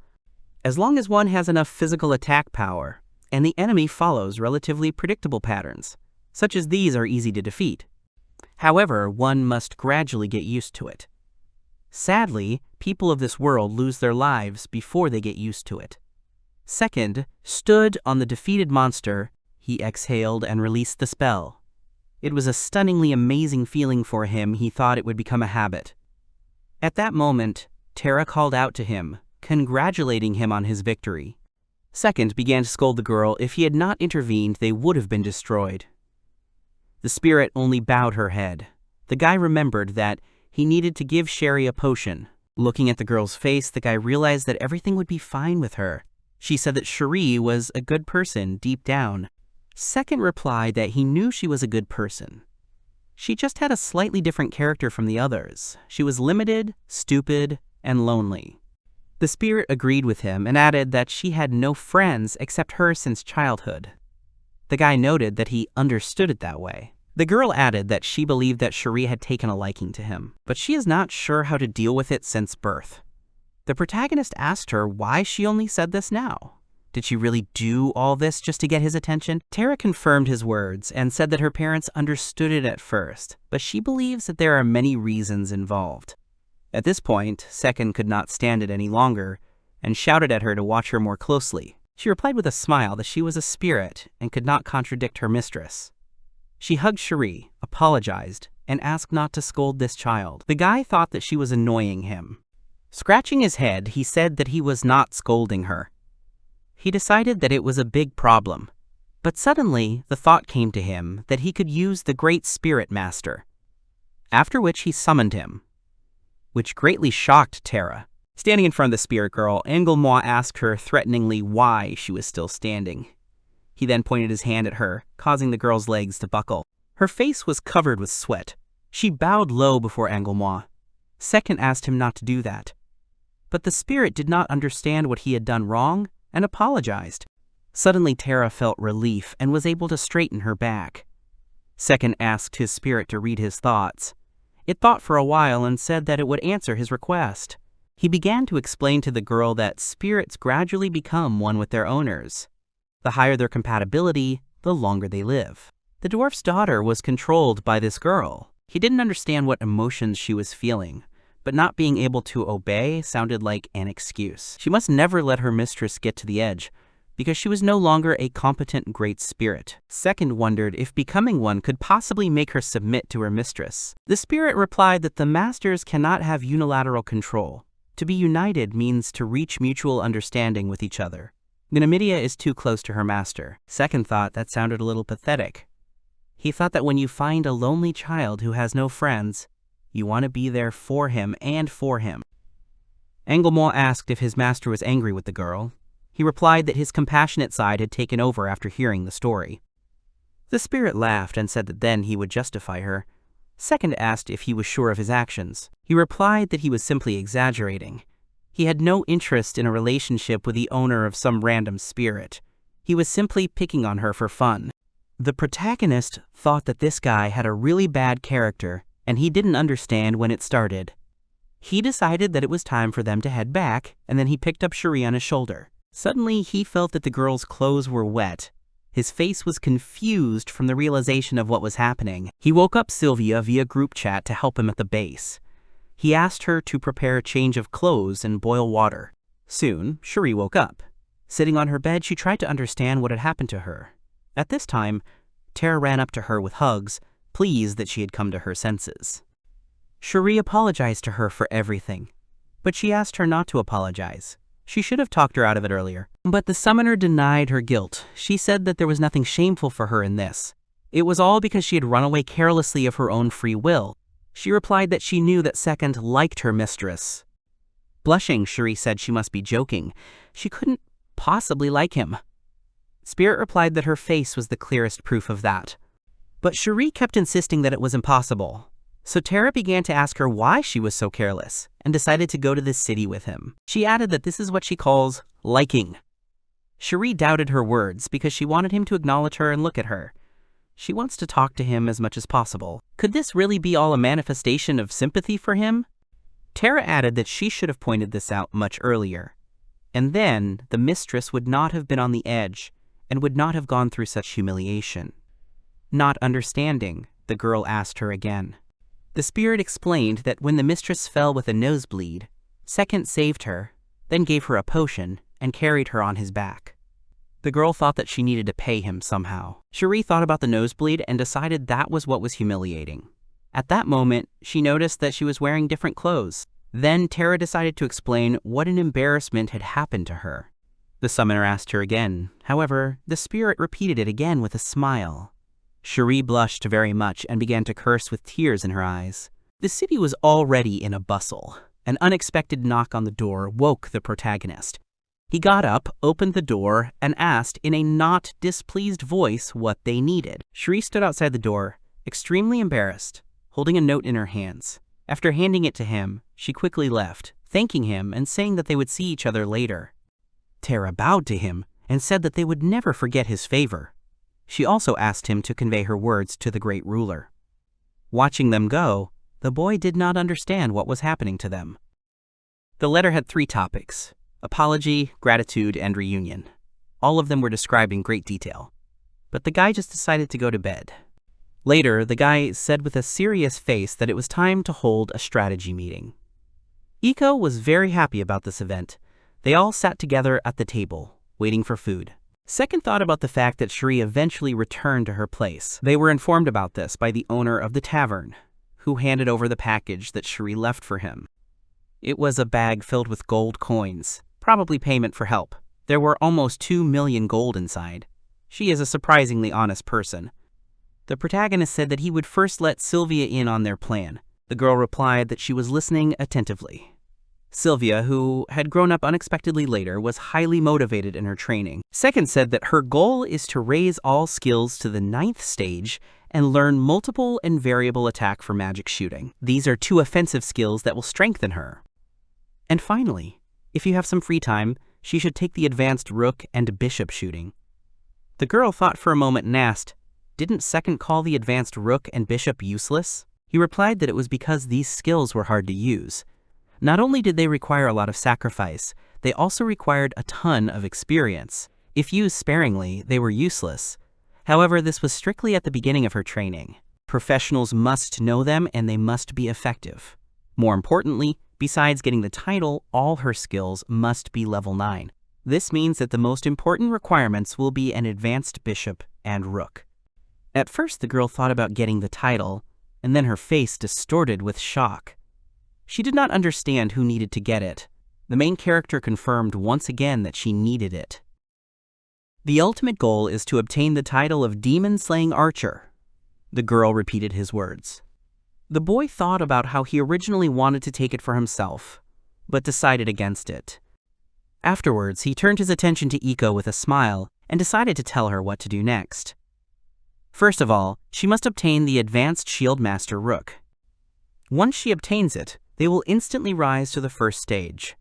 As long as one has enough physical attack power, and the enemy follows relatively predictable patterns, such as these are easy to defeat. However, one must gradually get used to it. Sadly, people of this world lose their lives before they get used to it. Second stood on the defeated monster. He exhaled and released the spell. It was a stunningly amazing feeling for him. He thought it would become a habit. At that moment, Terra called out to him, congratulating him on his victory. Second began to scold the girl. If he had not intervened, they would have been destroyed. The The spirit only bowed her head. The guy remembered that he needed to give Sherry a potion. Looking at the girl's face, the guy realized that everything would be fine with her. She said that Sherry was a good person deep down. Second replied that he knew she was a good person. She just had a slightly different character from the others. She was limited, stupid, and lonely. The spirit agreed with him and added that she had no friends except her since childhood. The guy noted that he understood it that way. The girl added that she believed that Sherry had taken a liking to him, but she is not sure how to deal with it since birth. The protagonist asked her why she only said this now. Did she really do all this just to get his attention? Tara confirmed his words and said that her parents understood it at first, but she believes that there are many reasons involved. At this point, Second could not stand it any longer and shouted at her to watch her more closely. She replied with a smile that she was a spirit and could not contradict her mistress. She hugged Sherry, apologized, and asked not to scold this child. The guy thought that she was annoying him. Scratching his head, he said that he was not scolding her. He decided that it was a big problem, but suddenly the thought came to him that he could use the Great Spirit Master, after which he summoned him, which greatly shocked Tara. Standing in front of the spirit girl, Angelmois asked her threateningly why she was still standing. He then pointed his hand at her, causing the girl's legs to buckle. Her face was covered with sweat. She bowed low before Angelmois. Second asked him not to do that. But the spirit did not understand what he had done wrong and apologized. Suddenly Tara felt relief and was able to straighten her back. Second asked his spirit to read his thoughts. It thought for a while and said that it would answer his request. He began to explain to the girl that spirits gradually become one with their owners. The higher their compatibility, the longer they live. The dwarf's daughter was controlled by this girl. He didn't understand what emotions she was feeling, but not being able to obey sounded like an excuse. She must never let her mistress get to the edge, because she was no longer a competent great spirit. Second wondered if becoming one could possibly make her submit to her mistress. The spirit replied that the masters cannot have unilateral control. To be united means to reach mutual understanding with each other. Gnamidia is too close to her master. Second thought that sounded a little pathetic. He thought that when you find a lonely child who has no friends, you want to be there for him and for him. Angelmois asked if his master was angry with the girl. He replied that his compassionate side had taken over after hearing the story. The spirit laughed and said that then he would justify her. Second asked if he was sure of his actions. He replied that he was simply exaggerating. He had no interest in a relationship with the owner of some random spirit. He was simply picking on her for fun. The protagonist thought that this guy had a really bad character, and he didn't understand when it started. He decided that it was time for them to head back, and then he picked up Sherry on his shoulder. Suddenly, he felt that the girl's clothes were wet. His face was confused from the realization of what was happening. He woke up Sylvia via group chat to help him at the base. He asked her to prepare a change of clothes and boil water. Soon, Sherry woke up. Sitting on her bed, she tried to understand what had happened to her. At this time, Tara ran up to her with hugs, pleased that she had come to her senses. Sherry apologized to her for everything, but she asked her not to apologize. She should have talked her out of it earlier. But the summoner denied her guilt. She said that there was nothing shameful for her in this. It was all because she had run away carelessly of her own free will. She replied that she knew that Second liked her mistress. Blushing, Sherry said she must be joking. She couldn't possibly like him. Spirit replied that her face was the clearest proof of that. But Sherry kept insisting that it was impossible. So Tara began to ask her why she was so careless, and decided to go to the city with him. She added that this is what she calls liking. Sherry doubted her words because she wanted him to acknowledge her and look at her. She wants to talk to him as much as possible. Could this really be all a manifestation of sympathy for him? Tara added that she should have pointed this out much earlier. And then the mistress would not have been on the edge and would not have gone through such humiliation. Not understanding, the girl asked her again. The spirit explained that when the mistress fell with a nosebleed, Second saved her, then gave her a potion and carried her on his back. The girl thought that she needed to pay him somehow. Sherry thought about the nosebleed and decided that was what was humiliating. At that moment, she noticed that she was wearing different clothes. Then Tara decided to explain what an embarrassment had happened to her. The summoner asked her again. However, the spirit repeated it again with a smile. Shuri blushed very much and began to curse with tears in her eyes. The city was already in a bustle. An unexpected knock on the door woke the protagonist. He got up, opened the door, and asked in a not displeased voice what they needed. Shuri stood outside the door, extremely embarrassed, holding a note in her hands. After handing it to him, she quickly left, thanking him and saying that they would see each other later. Terra bowed to him and said that they would never forget his favor. She also asked him to convey her words to the great ruler. Watching them go, the boy did not understand what was happening to them. The letter had 3 topics: apology, gratitude, and reunion. All of them were described in great detail. But the guy just decided to go to bed. Later, the guy said with a serious face that it was time to hold a strategy meeting. Iko was very happy about this event. They all sat together at the table, waiting for food. Second thought about the fact that Shuri eventually returned to her place. They were informed about this by the owner of the tavern, who handed over the package that Shuri left for him. It was a bag filled with gold coins, probably payment for help. There were almost 2 million gold inside. She is a surprisingly honest person. The protagonist said that he would first let Sylvia in on their plan. The girl replied that she was listening attentively. Sylvia, who had grown up unexpectedly later, was highly motivated in her training. Second said that her goal is to raise all skills to the 9th stage and learn multiple and variable attack for magic shooting. These are 2 offensive skills that will strengthen her. And finally, if you have some free time, she should take the advanced rook and bishop shooting. The girl thought for a moment and asked, "Didn't Second call the advanced rook and bishop useless?" He replied that it was because these skills were hard to use. Not only did they require a lot of sacrifice, they also required a ton of experience. If used sparingly, they were useless. However, this was strictly at the beginning of her training. Professionals must know them and they must be effective. More importantly, besides getting the title, all her skills must be level 9. This means that the most important requirements will be an advanced bishop and rook. At first, the girl thought about getting the title, and then her face distorted with shock. She did not understand who needed to get it. The main character confirmed once again that she needed it. The ultimate goal is to obtain the title of demon-slaying archer. The girl repeated his words. The boy thought about how he originally wanted to take it for himself, but decided against it. Afterwards, he turned his attention to Iko with a smile and decided to tell her what to do next. First of all, she must obtain the advanced shield master rook. Once she obtains it, they will instantly rise to the 1st stage.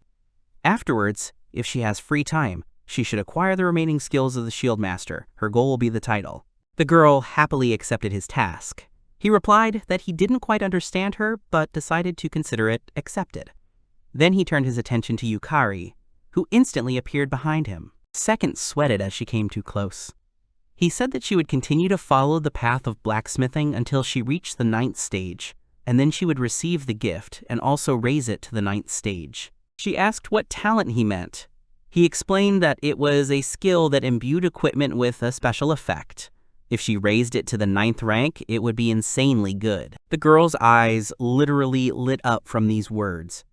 Afterwards, if she has free time, she should acquire the remaining skills of the shield master. Her goal will be the title. The girl happily accepted his task. He replied that he didn't quite understand her, but decided to consider it accepted. Then he turned his attention to Yukari, who instantly appeared behind him. Second sweated as she came too close. He said that she would continue to follow the path of blacksmithing until she reached the 9th stage, and then she would receive the gift and also raise it to the 9th stage. She asked what talent he meant. He explained that it was a skill that imbued equipment with a special effect. If she raised it to the 9th rank, it would be insanely good. The girl's eyes literally lit up from these words.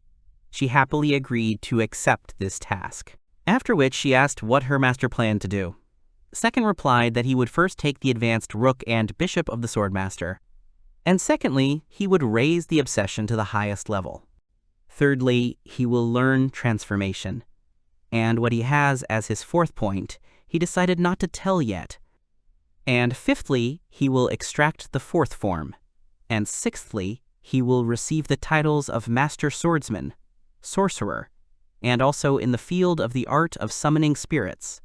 She happily agreed to accept this task. After which she asked what her master planned to do. Second replied that he would first take the advanced rook and bishop of the swordmaster. And secondly, he would raise the obsession to the highest level. Thirdly, he will learn transformation. And what he has as his 4th point, he decided not to tell yet. And fifthly, he will extract the 4th form. And 6thly, he will receive the titles of Master Swordsman, Sorcerer, and also in the field of the art of summoning spirits.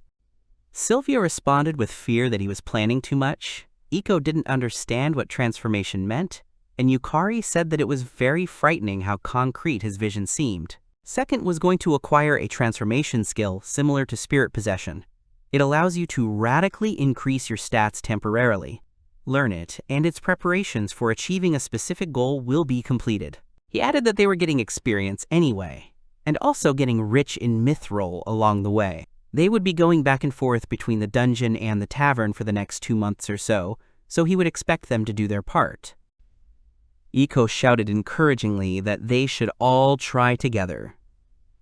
Sylvia responded with fear that he was planning too much. Iko didn't understand what transformation meant, and Yukari said that it was very frightening how concrete his vision seemed. Second was going to acquire a transformation skill similar to spirit possession. It allows you to radically increase your stats temporarily. Learn it, and its preparations for achieving a specific goal will be completed. He added that they were getting experience anyway, and also getting rich in mithril along the way. They would be going back and forth between the dungeon and the tavern for the next 2 months or so he would expect them to do their part. Iko shouted encouragingly that they should all try together.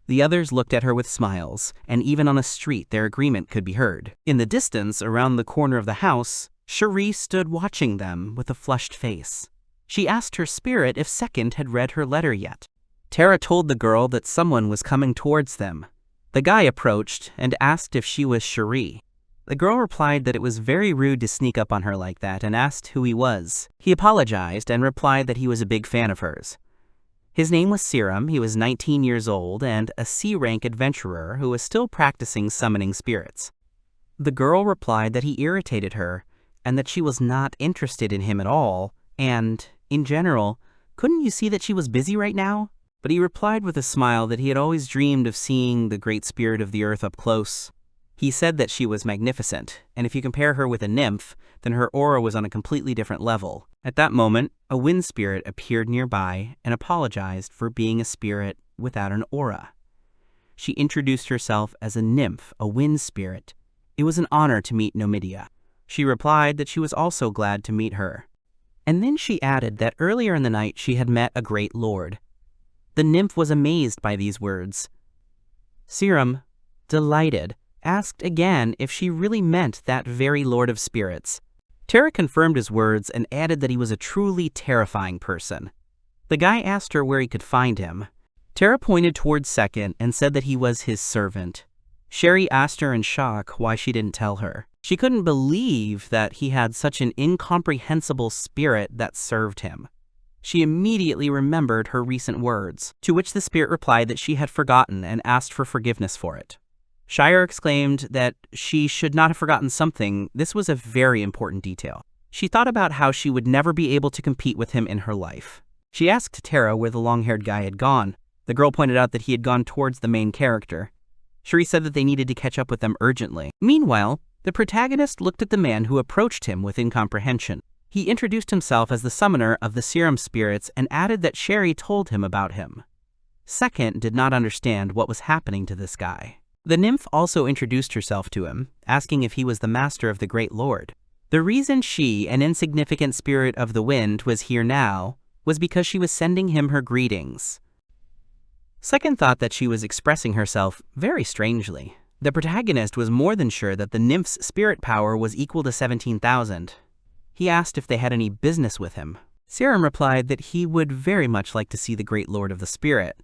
The others looked at her with smiles, and even on the street their agreement could be heard. In the distance, around the corner of the house, Cherie stood watching them with a flushed face. She asked her spirit if Second had read her letter yet. Tara told the girl that someone was coming towards them. The guy approached and asked if she was Cherie. The girl replied that it was very rude to sneak up on her like that and asked who he was. He apologized and replied that he was a big fan of hers. His name was Serum, he was 19 years old and a C-rank adventurer who was still practicing summoning spirits. The girl replied that he irritated her and that she was not interested in him at all, and, in general, couldn't you see that she was busy right now? But he replied with a smile that he had always dreamed of seeing the great spirit of the earth up close. He said that she was magnificent, and if you compare her with a nymph, then her aura was on a completely different level. At that moment, a wind spirit appeared nearby and apologized for being a spirit without an aura. She introduced herself as a nymph, a wind spirit. It was an honor to meet Nomidia. She replied that she was also glad to meet her. And then she added that earlier in the night she had met a great lord. The nymph was amazed by these words. Serum, delighted, asked again if she really meant that very Lord of Spirits. Tara confirmed his words and added that he was a truly terrifying person. The guy asked her where he could find him. Tara pointed towards Second and said that he was his servant. Sherry asked her in shock why she didn't tell her. She couldn't believe that he had such an incomprehensible spirit that served him. She immediately remembered her recent words, to which the spirit replied that she had forgotten and asked for forgiveness for it. Shire exclaimed that she should not have forgotten something. This was a very important detail. She thought about how she would never be able to compete with him in her life. She asked Tara where the long-haired guy had gone. The girl pointed out that he had gone towards the main character. Cherie said that they needed to catch up with them urgently. Meanwhile, the protagonist looked at the man who approached him with incomprehension. He introduced himself as the summoner of the Serum spirits and added that Sherry told him about him. Second did not understand what was happening to this guy. The nymph also introduced herself to him, asking if he was the master of the Great Lord. The reason she, an insignificant spirit of the wind, was here now was because she was sending him her greetings. Second thought that she was expressing herself very strangely. The protagonist was more than sure that the nymph's spirit power was equal to 17,000. He asked if they had any business with him. Serum replied that he would very much like to see the Great Lord of the Spirit.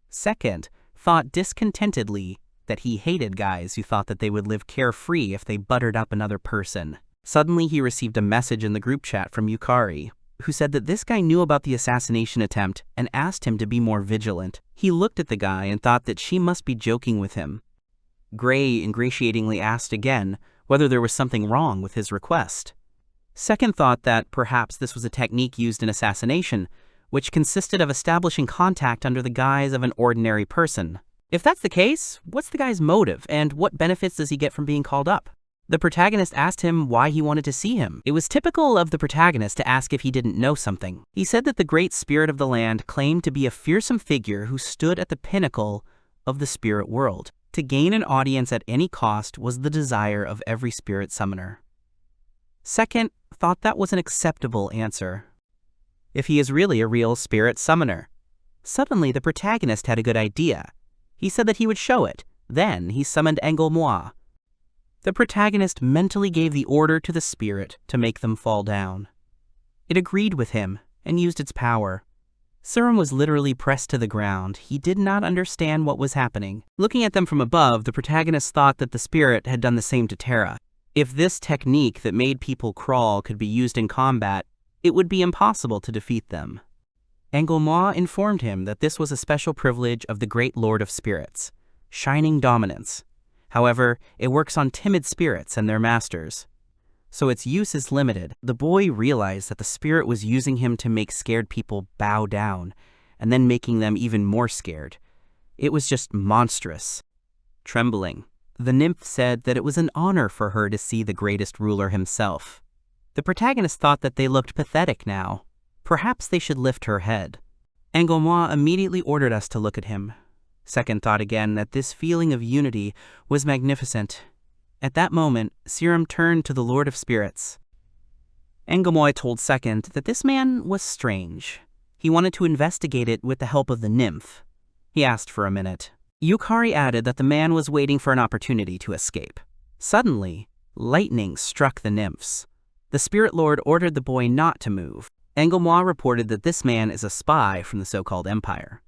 Second thought discontentedly that he hated guys who thought that they would live carefree if they buttered up another person. Suddenly he received a message in the group chat from Yukari, who said that this guy knew about the assassination attempt and asked him to be more vigilant. He looked at the guy and thought that she must be joking with him. Gray ingratiatingly asked again whether there was something wrong with his request. Second thought that perhaps this was a technique used in assassination, which consisted of establishing contact under the guise of an ordinary person. If that's the case, what's the guy's motive, and what benefits does he get from being called up? The protagonist asked him why he wanted to see him. It was typical of the protagonist to ask if he didn't know something. He said that the great spirit of the land claimed to be a fearsome figure who stood at the pinnacle of the spirit world. To gain an audience at any cost was the desire of every spirit summoner. Second thought that was an acceptable answer. If he is really a real spirit summoner. Suddenly the protagonist had a good idea. He said that he would show it. Then he summoned Moi. The protagonist mentally gave the order to the spirit to make them fall down. It agreed with him and used its power. Serum was literally pressed to the ground. He did not understand what was happening. Looking at them from above, the protagonist thought that the spirit had done the same to Tara. If this technique that made people crawl could be used in combat, it would be impossible to defeat them. Moi informed him that this was a special privilege of the Great Lord of Spirits, shining dominance. However, it works on timid spirits and their masters, so its use is limited. The boy realized that the spirit was using him to make scared people bow down, and then making them even more scared. It was just monstrous. Trembling, the nymph said that it was an honor for her to see the greatest ruler himself. The protagonist thought that they looked pathetic now. Perhaps they should lift her head. Moi immediately ordered us to look at him. Second thought again that this feeling of unity was magnificent. At that moment, Serum turned to the Lord of Spirits. Moi told Second that this man was strange. He wanted to investigate it with the help of the nymph. He asked for a minute. Yukari added that the man was waiting for an opportunity to escape. Suddenly, lightning struck the nymphs. The Spirit Lord ordered the boy not to move. Engelmois reported that this man is a spy from the so-called Empire.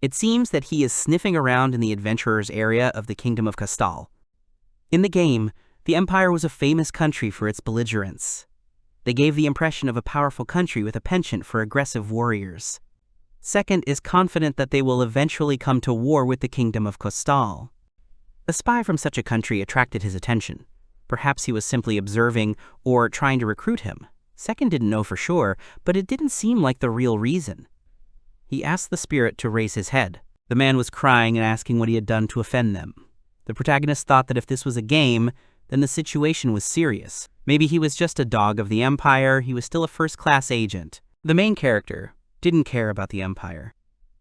It seems that he is sniffing around in the adventurers' area of the Kingdom of Castal. In the game, the Empire was a famous country for its belligerence. They gave the impression of a powerful country with a penchant for aggressive warriors. Second is confident that they will eventually come to war with the Kingdom of Castal. A spy from such a country attracted his attention. Perhaps he was simply observing or trying to recruit him. Second didn't know for sure, but it didn't seem like the real reason. He asked the spirit to raise his head. The man was crying and asking what he had done to offend them. The protagonist thought that if this was a game, then the situation was serious. Maybe he was just a dog of the Empire, he was still a first-class agent. The main character didn't care about the Empire.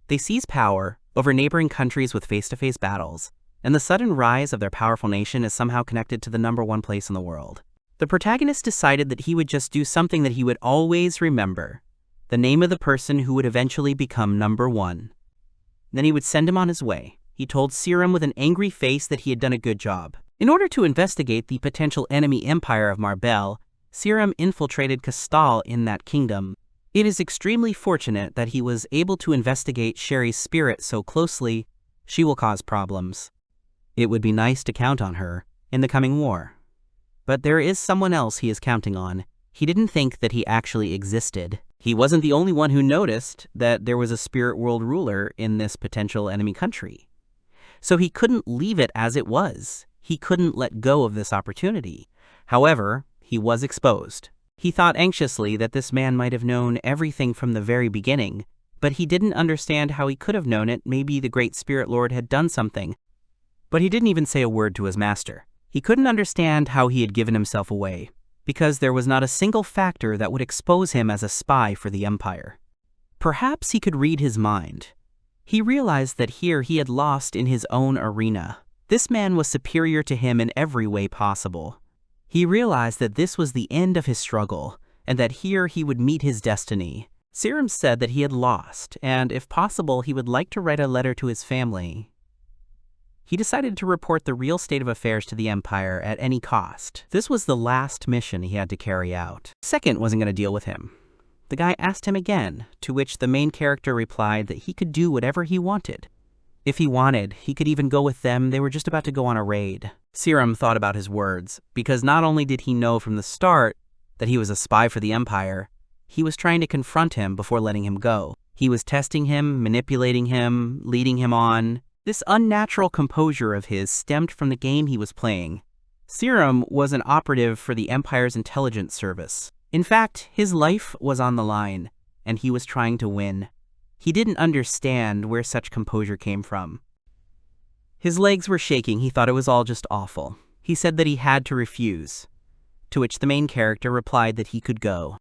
They seized power over neighboring countries with face-to-face battles, and the sudden rise of their powerful nation is somehow connected to the #1 place in the world. The protagonist decided that he would just do something that he would always remember, the name of the person who would eventually become #1. Then he would send him on his way. He told Serum with an angry face that he had done a good job. In order to investigate the potential enemy empire of Marbel, Serum infiltrated Castal in that kingdom. It is extremely fortunate that he was able to investigate Sherry's spirit so closely. She will cause problems. It would be nice to count on her in the coming war. But there is someone else he is counting on. He didn't think that he actually existed. He wasn't the only one who noticed that there was a spirit world ruler in this potential enemy country. So he couldn't leave it as it was. He couldn't let go of this opportunity. However, he was exposed. He thought anxiously that this man might have known everything from the very beginning, but he didn't understand how he could have known it. Maybe the Great Spirit Lord had done something. But he didn't even say a word to his master. He couldn't understand how he had given himself away, because there was not a single factor that would expose him as a spy for the Empire. Perhaps he could read his mind. He realized that here he had lost in his own arena. This man was superior to him in every way possible. He realized that this was the end of his struggle, and that here he would meet his destiny. Serum said that he had lost, and if possible, he would like to write a letter to his family. He decided to report the real state of affairs to the Empire at any cost. This was the last mission he had to carry out. Second wasn't going to deal with him. The guy asked him again, to which the main character replied that he could do whatever he wanted. If he wanted, he could even go with them. They were just about to go on a raid. Serum thought about his words, because not only did he know from the start that he was a spy for the Empire, he was trying to confront him before letting him go. He was testing him, manipulating him, leading him on. This unnatural composure of his stemmed from the game he was playing. Serum was an operative for the Empire's intelligence service. In fact, his life was on the line, and he was trying to win. He didn't understand where such composure came from. His legs were shaking. He thought it was all just awful. He said that he had to refuse, to which the main character replied that he could go.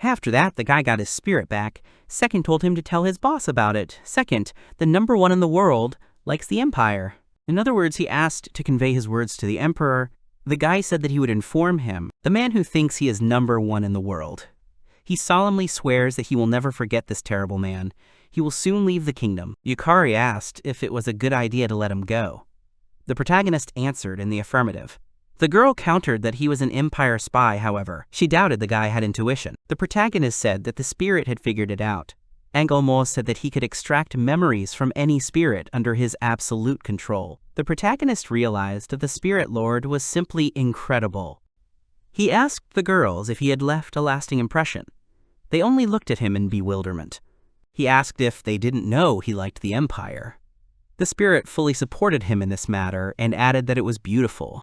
After that, the guy got his spirit back. Second told him to tell his boss about it. Second, the #1 in the world, likes the Empire. In other words, he asked to convey his words to the Emperor. The guy said that he would inform him, the man who thinks he is #1 in the world. He solemnly swears that he will never forget this terrible man. He will soon leave the kingdom. Yukari asked if it was a good idea to let him go. The protagonist answered in the affirmative. The girl countered that he was an Empire spy, however. She doubted the guy had intuition. The protagonist said that the spirit had figured it out. Engelmois said that he could extract memories from any spirit under his absolute control. The protagonist realized that the Spirit Lord was simply incredible. He asked the girls if he had left a lasting impression. They only looked at him in bewilderment. He asked if they didn't know he liked the Empire. The spirit fully supported him in this matter and added that it was beautiful.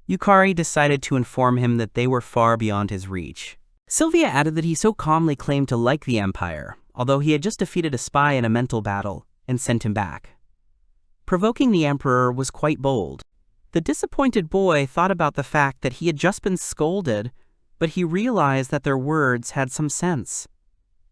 Yukari decided to inform him that they were far beyond his reach. Sylvia added that he so calmly claimed to like the Empire, although he had just defeated a spy in a mental battle and sent him back. Provoking the Emperor was quite bold. The disappointed boy thought about the fact that he had just been scolded, but he realized that their words had some sense.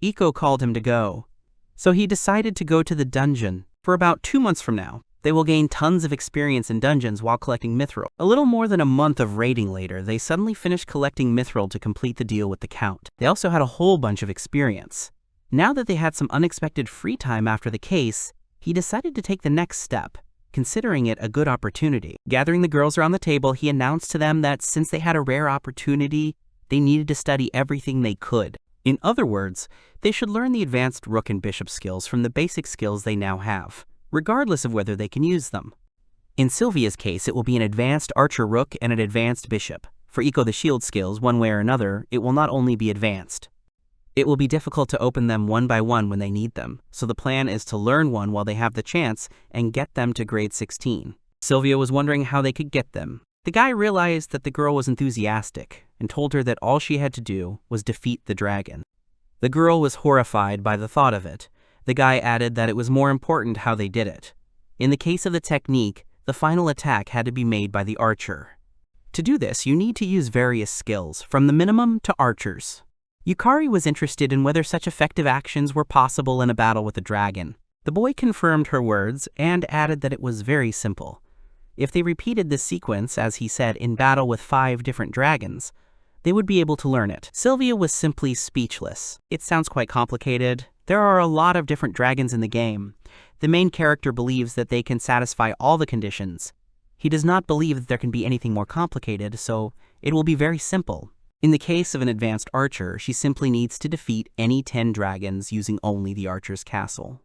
Iko called him to go, so he decided to go to the dungeon. For about 2 months from now, they will gain tons of experience in dungeons while collecting mithril. A little more than a month of raiding later, they suddenly finished collecting mithril to complete the deal with the Count. They also had a whole bunch of experience. Now that they had some unexpected free time after the case, he decided to take the next step, considering it a good opportunity. Gathering the girls around the table, he announced to them that since they had a rare opportunity they needed to study everything they could. In other words, they should learn the advanced rook and bishop skills from the basic skills they now have, regardless of whether they can use them. In Sylvia's case, it will be an advanced archer rook and an advanced bishop. For Iko the shield skills, one way or another, it will not only be advanced. It will be difficult to open them one by one when they need them, so the plan is to learn one while they have the chance and get them to grade 16. Sylvia was wondering how they could get them. The guy realized that the girl was enthusiastic and told her that all she had to do was defeat the dragon. The girl was horrified by the thought of it. The guy added that it was more important how they did it. In the case of the technique, the final attack had to be made by the archer. To do this, you need to use various skills, from the minimum to archers. Yukari was interested in whether such effective actions were possible in a battle with a dragon. The boy confirmed her words and added that it was very simple. If they repeated this sequence, as he said, in battle with 5 different dragons, they would be able to learn it. Sylvia was simply speechless. It sounds quite complicated. There are a lot of different dragons in the game. The main character believes that they can satisfy all the conditions. He does not believe that there can be anything more complicated, so it will be very simple. In the case of an advanced archer, she simply needs to defeat any 10 dragons using only the archer's castle.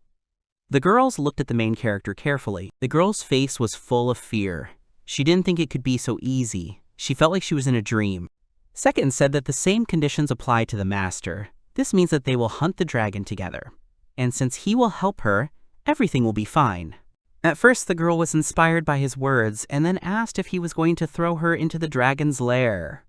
The girls looked at the main character carefully. The girl's face was full of fear. She didn't think it could be so easy. She felt like she was in a dream. Second said that the same conditions apply to the master. This means that they will hunt the dragon together. And since he will help her, everything will be fine. At first, the girl was inspired by his words and then asked if he was going to throw her into the dragon's lair.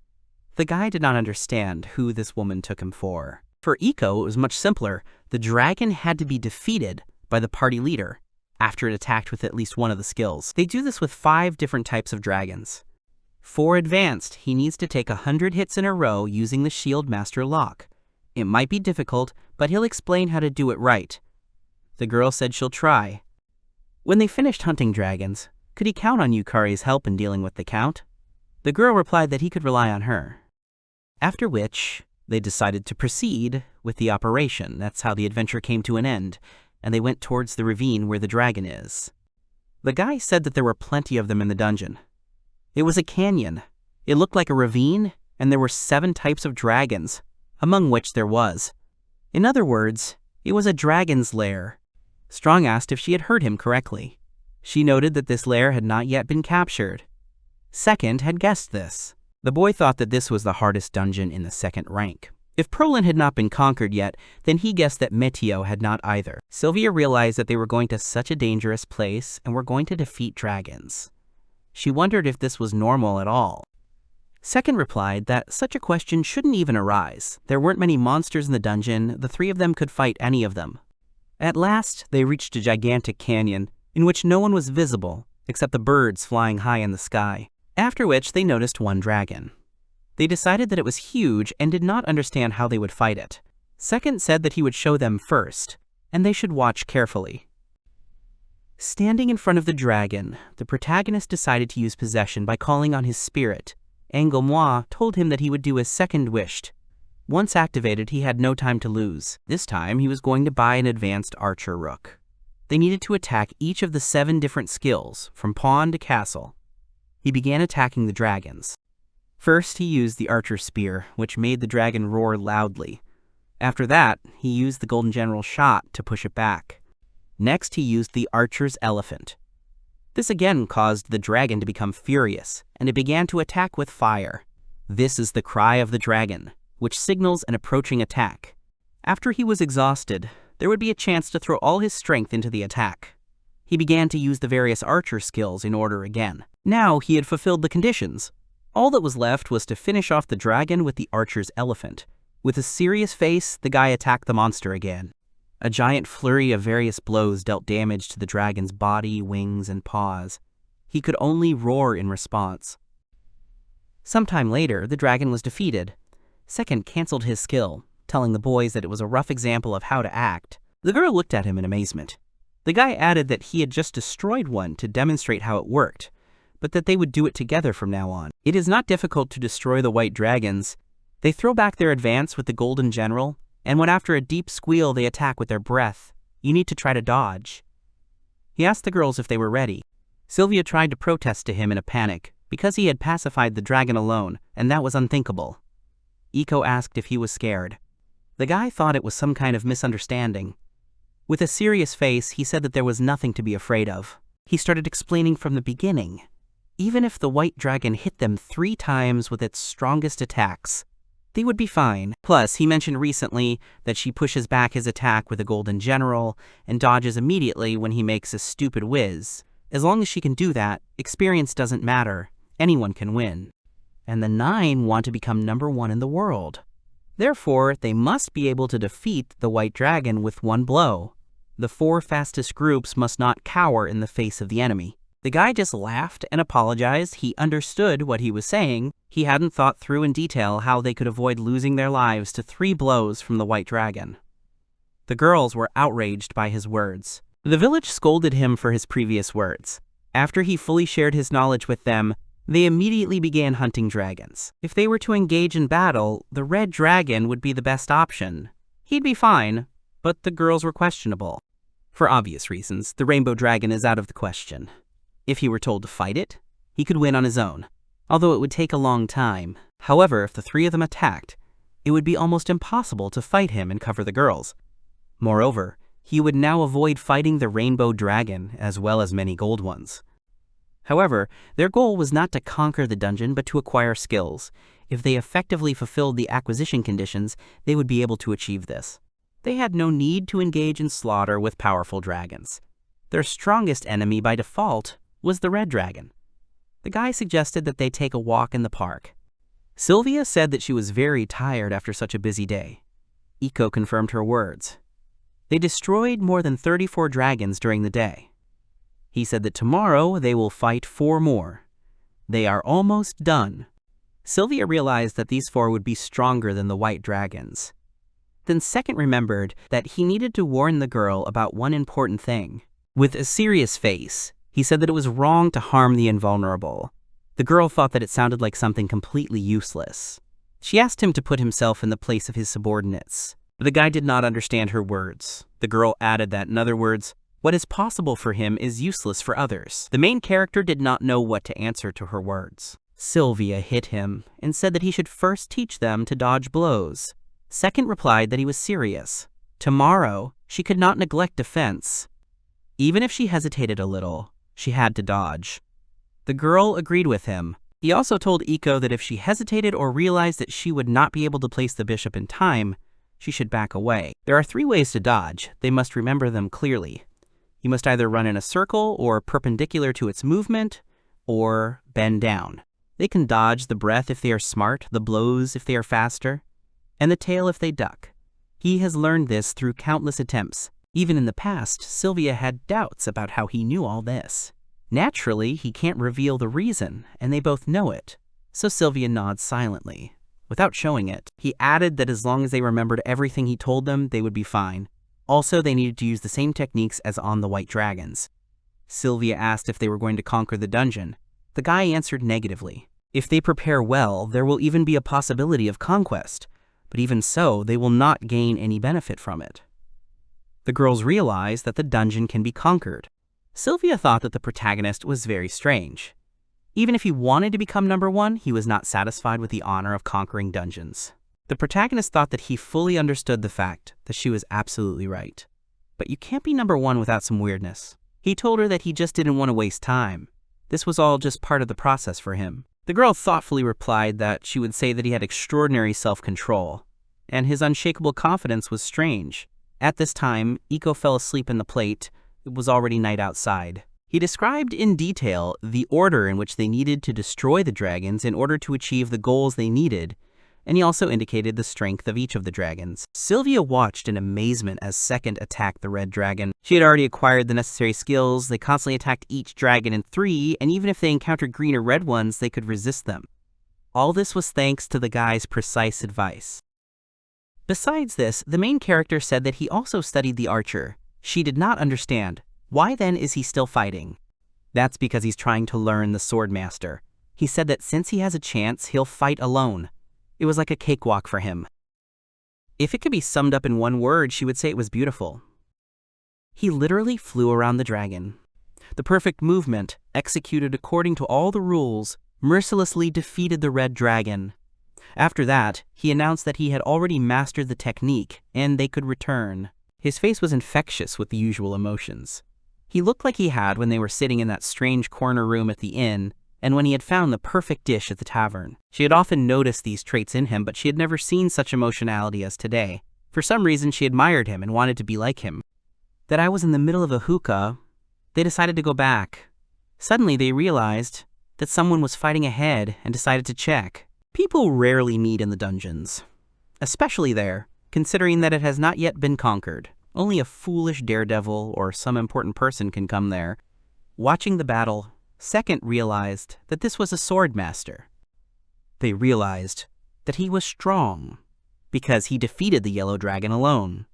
The guy did not understand who this woman took him for. For Iko, it was much simpler. The dragon had to be defeated by the party leader after it attacked with at least one of the skills. They do this with 5 different types of dragons. For advanced, he needs to take 100 hits in a row using the Shield Master lock. It might be difficult, but he'll explain how to do it right. The girl said she'll try. When they finished hunting dragons, could he count on Yukari's help in dealing with the count? The girl replied that he could rely on her. After which, they decided to proceed with the operation. That's how the adventure came to an end, and they went towards the ravine where the dragon is. The guy said that there were plenty of them in the dungeon. It was a canyon. It looked like a ravine, and there were 7 types of dragons, among which there was. In other words, it was a dragon's lair. Strong asked if she had heard him correctly. She noted that this lair had not yet been captured. Second had guessed this. The boy thought that this was the hardest dungeon in the 2nd rank. If Prolin had not been conquered yet, then he guessed that Meteo had not either. Sylvia realized that they were going to such a dangerous place and were going to defeat dragons. She wondered if this was normal at all. Second replied that such a question shouldn't even arise. There weren't many monsters in the dungeon. The 3 of them could fight any of them. At last, they reached a gigantic canyon in which no one was visible except the birds flying high in the sky, after which they noticed one dragon. They decided that it was huge and did not understand how they would fight it. Second said that he would show them first, and they should watch carefully. Standing in front of the dragon, the protagonist decided to use possession by calling on his spirit. Angomoi told him that he would do his second wish. Once activated, he had no time to lose. This time, he was going to buy an advanced archer rook. They needed to attack each of the 7 different skills, from pawn to castle. He began attacking the dragons. First, he used the archer's spear, which made the dragon roar loudly. After that, he used the Golden General's shot to push it back. Next, he used the archer's elephant. This again caused the dragon to become furious, and it began to attack with fire. This is the cry of the dragon, which signals an approaching attack. After he was exhausted, there would be a chance to throw all his strength into the attack. He began to use the various archer skills in order again. Now he had fulfilled the conditions. All that was left was to finish off the dragon with the archer's elephant. With a serious face, the guy attacked the monster again. A giant flurry of various blows dealt damage to the dragon's body, wings, and paws. He could only roar in response. Sometime later, the dragon was defeated. Second canceled his skill, telling the boys that it was a rough example of how to act. The girl looked at him in amazement. The guy added that he had just destroyed one to demonstrate how it worked, but that they would do it together from now on. It is not difficult to destroy the white dragons. They throw back their advance with the Golden General, and when after a deep squeal they attack with their breath, you need to try to dodge. He asked the girls if they were ready. Sylvia tried to protest to him in a panic, because he had pacified the dragon alone, and that was unthinkable. Iko asked if he was scared. The guy thought it was some kind of misunderstanding. With a serious face, he said that there was nothing to be afraid of. He started explaining from the beginning. Even if the white dragon hit them 3 times with its strongest attacks, they would be fine. Plus, he mentioned recently that she pushes back his attack with a golden general and dodges immediately when he makes a stupid whiz. As long as she can do that, experience doesn't matter. Anyone can win. And the 9 want to become #1 in the world. Therefore, they must be able to defeat the white dragon with 1 blow. The 4 fastest groups must not cower in the face of the enemy. The guy just laughed and apologized. He understood what he was saying. He hadn't thought through in detail how they could avoid losing their lives to 3 blows from the white dragon. The girls were outraged by his words. The village scolded him for his previous words. After he fully shared his knowledge with them, they immediately began hunting dragons. If they were to engage in battle, the red dragon would be the best option. He'd be fine, but the girls were questionable. For obvious reasons, the rainbow dragon is out of the question. If he were told to fight it, he could win on his own, although it would take a long time. However, if the 3 of them attacked, it would be almost impossible to fight him and cover the girls. Moreover, he would now avoid fighting the rainbow dragon as well as many gold ones. However, their goal was not to conquer the dungeon but to acquire skills. If they effectively fulfilled the acquisition conditions, they would be able to achieve this. They had no need to engage in slaughter with powerful dragons. Their strongest enemy by default was the red dragon. The guy suggested that they take a walk in the park. Sylvia said that she was very tired after such a busy day. Iko confirmed her words. They destroyed more than 34 dragons during the day. He said that tomorrow they will fight 4 more. They are almost done. Sylvia realized that these 4 would be stronger than the white dragons. Then Second remembered that he needed to warn the girl about one important thing. With a serious face, he said that it was wrong to harm the invulnerable. The girl thought that it sounded like something completely useless. She asked him to put himself in the place of his subordinates. But the guy did not understand her words. The girl added that, in other words, what is possible for him is useless for others. The main character did not know what to answer to her words. Sylvia hit him and said that he should first teach them to dodge blows. Second replied that he was serious. Tomorrow, she could not neglect defense. Even if she hesitated a little, she had to dodge. The girl agreed with him. He also told Iko that if she hesitated or realized that she would not be able to place the bishop in time, she should back away. There are 3 ways to dodge. They must remember them clearly. You must either run in a circle or perpendicular to its movement, or bend down. They can dodge the breath if they are smart, the blows if they are faster, and the tail if they duck. He has learned this through countless attempts. Even in the past, Sylvia had doubts about how he knew all this. Naturally, he can't reveal the reason, and they both know it. So Sylvia nods silently, without showing it. He added that as long as they remembered everything he told them, they would be fine. Also, they needed to use the same techniques as on the white dragons. Sylvia asked if they were going to conquer the dungeon. The guy answered negatively. If they prepare well, there will even be a possibility of conquest, but even so, they will not gain any benefit from it. The girls realized that the dungeon can be conquered. Sylvia thought that the protagonist was very strange. Even if he wanted to become #1, he was not satisfied with the honor of conquering dungeons. The protagonist thought that he fully understood the fact that she was absolutely right. But you can't be #1 without some weirdness. He told her that he just didn't want to waste time. This was all just part of the process for him. The girl thoughtfully replied that she would say that he had extraordinary self-control, and his unshakable confidence was strange. At this time, Iko fell asleep in the plate. It was already night outside. He described in detail the order in which they needed to destroy the dragons in order to achieve the goals they needed, and he also indicated the strength of each of the dragons. Sylvia watched in amazement as Second attacked the red dragon. She had already acquired the necessary skills. They constantly attacked each dragon in 3, and even if they encountered green or red ones, they could resist them. All this was thanks to the guy's precise advice. Besides this, the main character said that he also studied the archer. She did not understand. Why then is he still fighting? That's because he's trying to learn the swordmaster. He said that since he has a chance, he'll fight alone. It was like a cakewalk for him. If it could be summed up in one word, she would say it was beautiful. He literally flew around the dragon. The perfect movement, executed according to all the rules, mercilessly defeated the red dragon. After that, he announced that he had already mastered the technique and they could return. His face was infectious with the usual emotions. He looked like he had when they were sitting in that strange corner room at the inn, and when he had found the perfect dish at the tavern. She had often noticed these traits in him, but she had never seen such emotionality as today. For some reason, she admired him and wanted to be like him. That I was in the middle of a hookah, they decided to go back. Suddenly, they realized that someone was fighting ahead and decided to check. People rarely meet in the dungeons, especially there, considering that it has not yet been conquered. Only a foolish daredevil or some important person can come there. Watching the battle, Second realized that this was a sword master. They realized that he was strong, because he defeated the yellow dragon alone.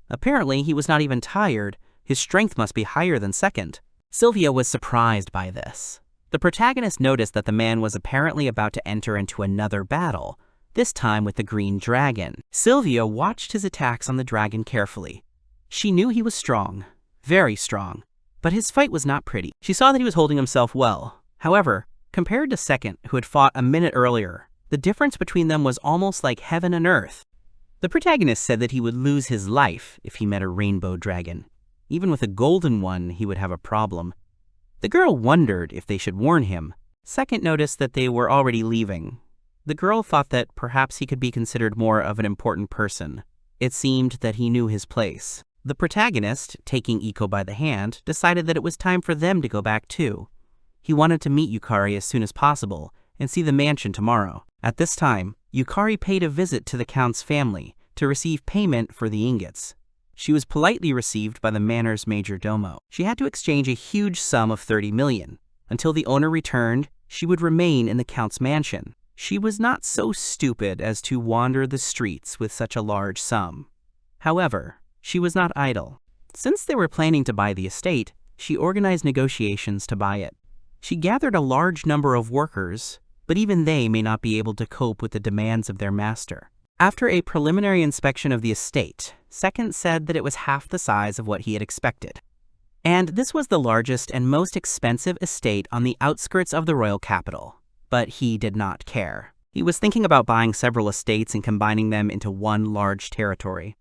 Apparently, he was not even tired. His strength must be higher than Second. Sylvia was surprised by this. The protagonist noticed that the man was apparently about to enter into another battle, this time with the green dragon. Sylvia watched his attacks on the dragon carefully. She knew he was strong, very strong, but his fight was not pretty. She saw that he was holding himself well. However, compared to Second, who had fought a minute earlier, the difference between them was almost like heaven and earth. The protagonist said that he would lose his life if he met a rainbow dragon. Even with a golden one, he would have a problem. The girl wondered if they should warn him. Second noticed that they were already leaving. The girl thought that perhaps he could be considered more of an important person. It seemed that he knew his place. The protagonist, taking Iko by the hand, decided that it was time for them to go back too. He wanted to meet Yukari as soon as possible and see the mansion tomorrow. At this time, Yukari paid a visit to the Count's family to receive payment for the ingots. She was politely received by the manor's major domo. She had to exchange a huge sum of 30 million. Until the owner returned, she would remain in the Count's mansion. She was not so stupid as to wander the streets with such a large sum. However, she was not idle. Since they were planning to buy the estate, she organized negotiations to buy it. She gathered a large number of workers, but even they may not be able to cope with the demands of their master. After a preliminary inspection of the estate, Second said that it was half the size of what he had expected. And this was the largest and most expensive estate on the outskirts of the royal capital. But he did not care. He was thinking about buying several estates and combining them into one large territory.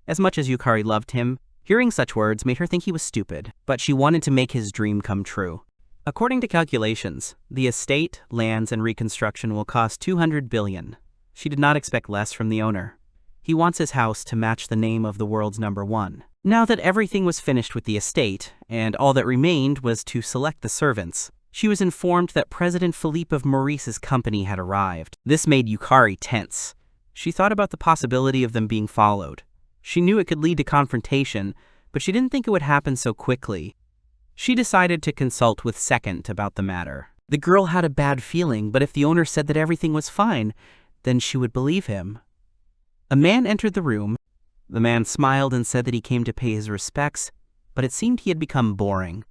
As much as Yukari loved him, hearing such words made her think he was stupid, but she wanted to make his dream come true. According to calculations, the estate, lands, and reconstruction will cost 200 billion. She did not expect less from the owner. He wants his house to match the name of the world's #1. Now that everything was finished with the estate, and all that remained was to select the servants, she was informed that President Philippe of Maurice's company had arrived. This made Yukari tense. She thought about the possibility of them being followed. She knew it could lead to confrontation, but she didn't think it would happen so quickly. She decided to consult with Second about the matter. The girl had a bad feeling, but if the owner said that everything was fine, then she would believe him. A man entered the room. The man smiled and said that he came to pay his respects, but it seemed he had become boring.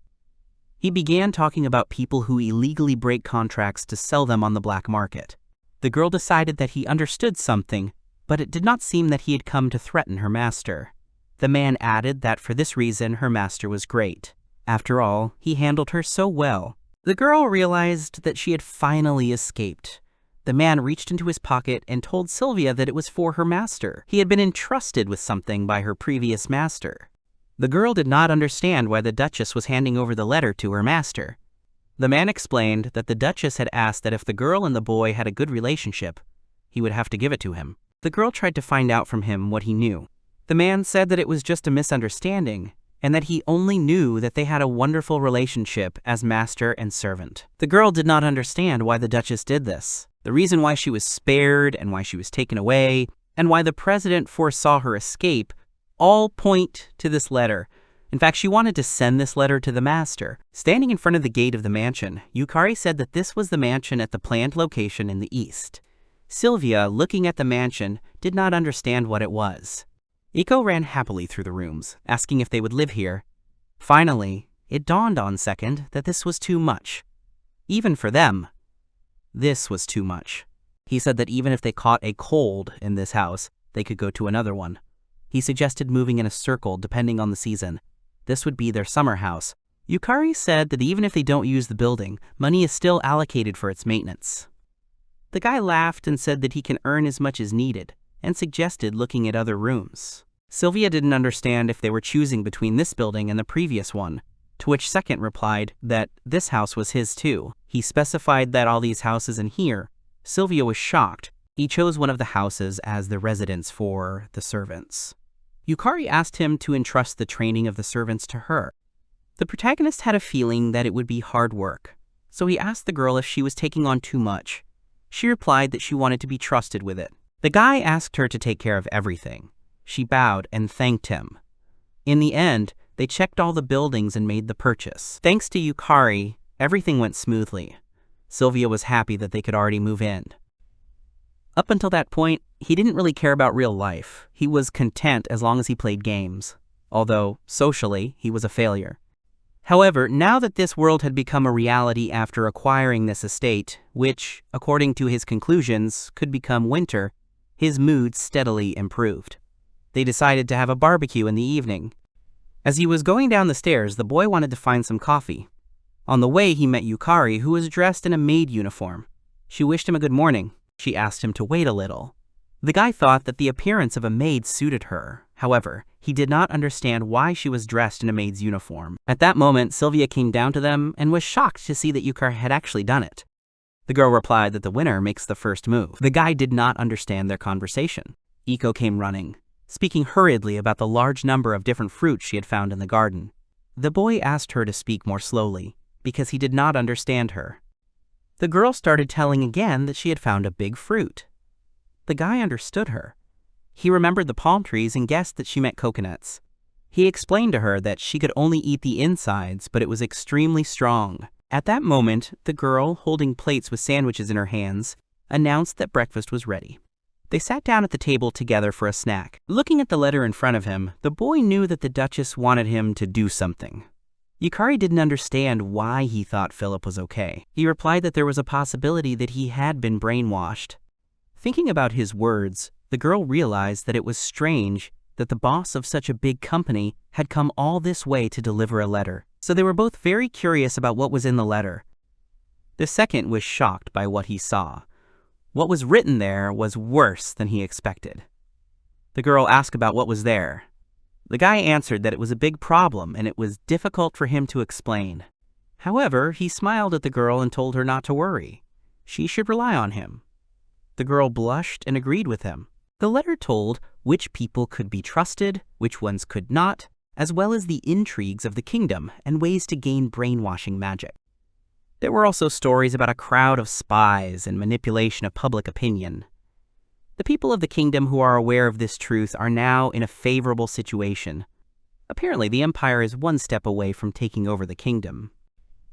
He began talking about people who illegally break contracts to sell them on the black market. The girl decided that he understood something, but it did not seem that he had come to threaten her master. The man added that for this reason her master was great. After all, he handled her so well. The girl realized that she had finally escaped. The man reached into his pocket and told Sylvia that it was for her master. He had been entrusted with something by her previous master. The girl did not understand why the Duchess was handing over the letter to her master. The man explained that the Duchess had asked that if the girl and the boy had a good relationship, he would have to give it to him. The girl tried to find out from him what he knew. The man said that it was just a misunderstanding, and that he only knew that they had a wonderful relationship as master and servant. The girl did not understand why the Duchess did this, the reason why she was spared and why she was taken away, and why the president foresaw her escape, all point to this letter. In fact, she wanted to send this letter to the master. Standing in front of the gate of the mansion, Yukari said that this was the mansion at the planned location in the east. Sylvia, looking at the mansion, did not understand what it was. Iko ran happily through the rooms, asking if they would live here. Finally, it dawned on Second that this was too much. Even for them, this was too much. He said that even if they caught a cold in this house, they could go to another one. He suggested moving in a circle depending on the season. This would be their summer house. Yukari said that even if they don't use the building, money is still allocated for its maintenance. The guy laughed and said that he can earn as much as needed, and suggested looking at other rooms. Sylvia didn't understand if they were choosing between this building and the previous one, to which Second replied that this house was his too. He specified that all these houses in here. Sylvia was shocked. He chose one of the houses as the residence for the servants. Yukari asked him to entrust the training of the servants to her. The protagonist had a feeling that it would be hard work, so he asked the girl if she was taking on too much. She replied that she wanted to be trusted with it. The guy asked her to take care of everything. She bowed and thanked him. In the end, they checked all the buildings and made the purchase. Thanks to Yukari, everything went smoothly. Sylvia was happy that they could already move in. Up until that point, he didn't really care about real life. He was content as long as he played games, although socially, he was a failure. However, now that this world had become a reality after acquiring this estate, which, according to his conclusions, could become winter, his mood steadily improved. They decided to have a barbecue in the evening. As he was going down the stairs, the boy wanted to find some coffee. On the way, he met Yukari, who was dressed in a maid uniform. She wished him a good morning. She asked him to wait a little. The guy thought that the appearance of a maid suited her. However, he did not understand why she was dressed in a maid's uniform. At that moment, Sylvia came down to them and was shocked to see that Yukari had actually done it. The girl replied that the winner makes the first move. The guy did not understand their conversation. Iko came running, speaking hurriedly about the large number of different fruits she had found in the garden. The boy asked her to speak more slowly, because he did not understand her. The girl started telling again that she had found a big fruit. The guy understood her. He remembered the palm trees and guessed that she meant coconuts. He explained to her that she could only eat the insides, but it was extremely strong. At that moment, the girl, holding plates with sandwiches in her hands, announced that breakfast was ready. They sat down at the table together for a snack. Looking at the letter in front of him, the boy knew that the Duchess wanted him to do something. Yukari didn't understand why he thought Philip was okay. He replied that there was a possibility that he had been brainwashed. Thinking about his words, the girl realized that it was strange that the boss of such a big company had come all this way to deliver a letter. So they were both very curious about what was in the letter. The second was shocked by what he saw. What was written there was worse than he expected. The girl asked about what was there. The guy answered that it was a big problem and it was difficult for him to explain. However, he smiled at the girl and told her not to worry. She should rely on him. The girl blushed and agreed with him. The letter told which people could be trusted, which ones could not, as well as the intrigues of the kingdom and ways to gain brainwashing magic. There were also stories about a crowd of spies and manipulation of public opinion. The people of the kingdom who are aware of this truth are now in a favorable situation. Apparently, the empire is one step away from taking over the kingdom.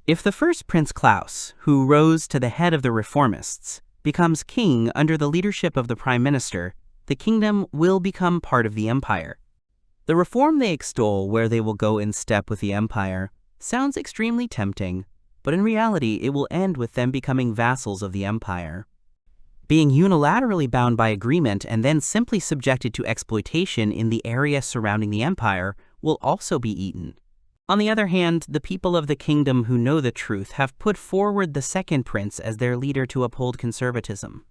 If the first Prince Klaus, who rose to the head of the reformists, becomes king under the leadership of the prime minister, the kingdom will become part of the empire. The reform they extol, where they will go in step with the empire, sounds extremely tempting, but in reality it will end with them becoming vassals of the empire. Being unilaterally bound by agreement and then simply subjected to exploitation in the area surrounding the empire will also be eaten. On the other hand, the people of the kingdom who know the truth have put forward the second prince as their leader to uphold conservatism.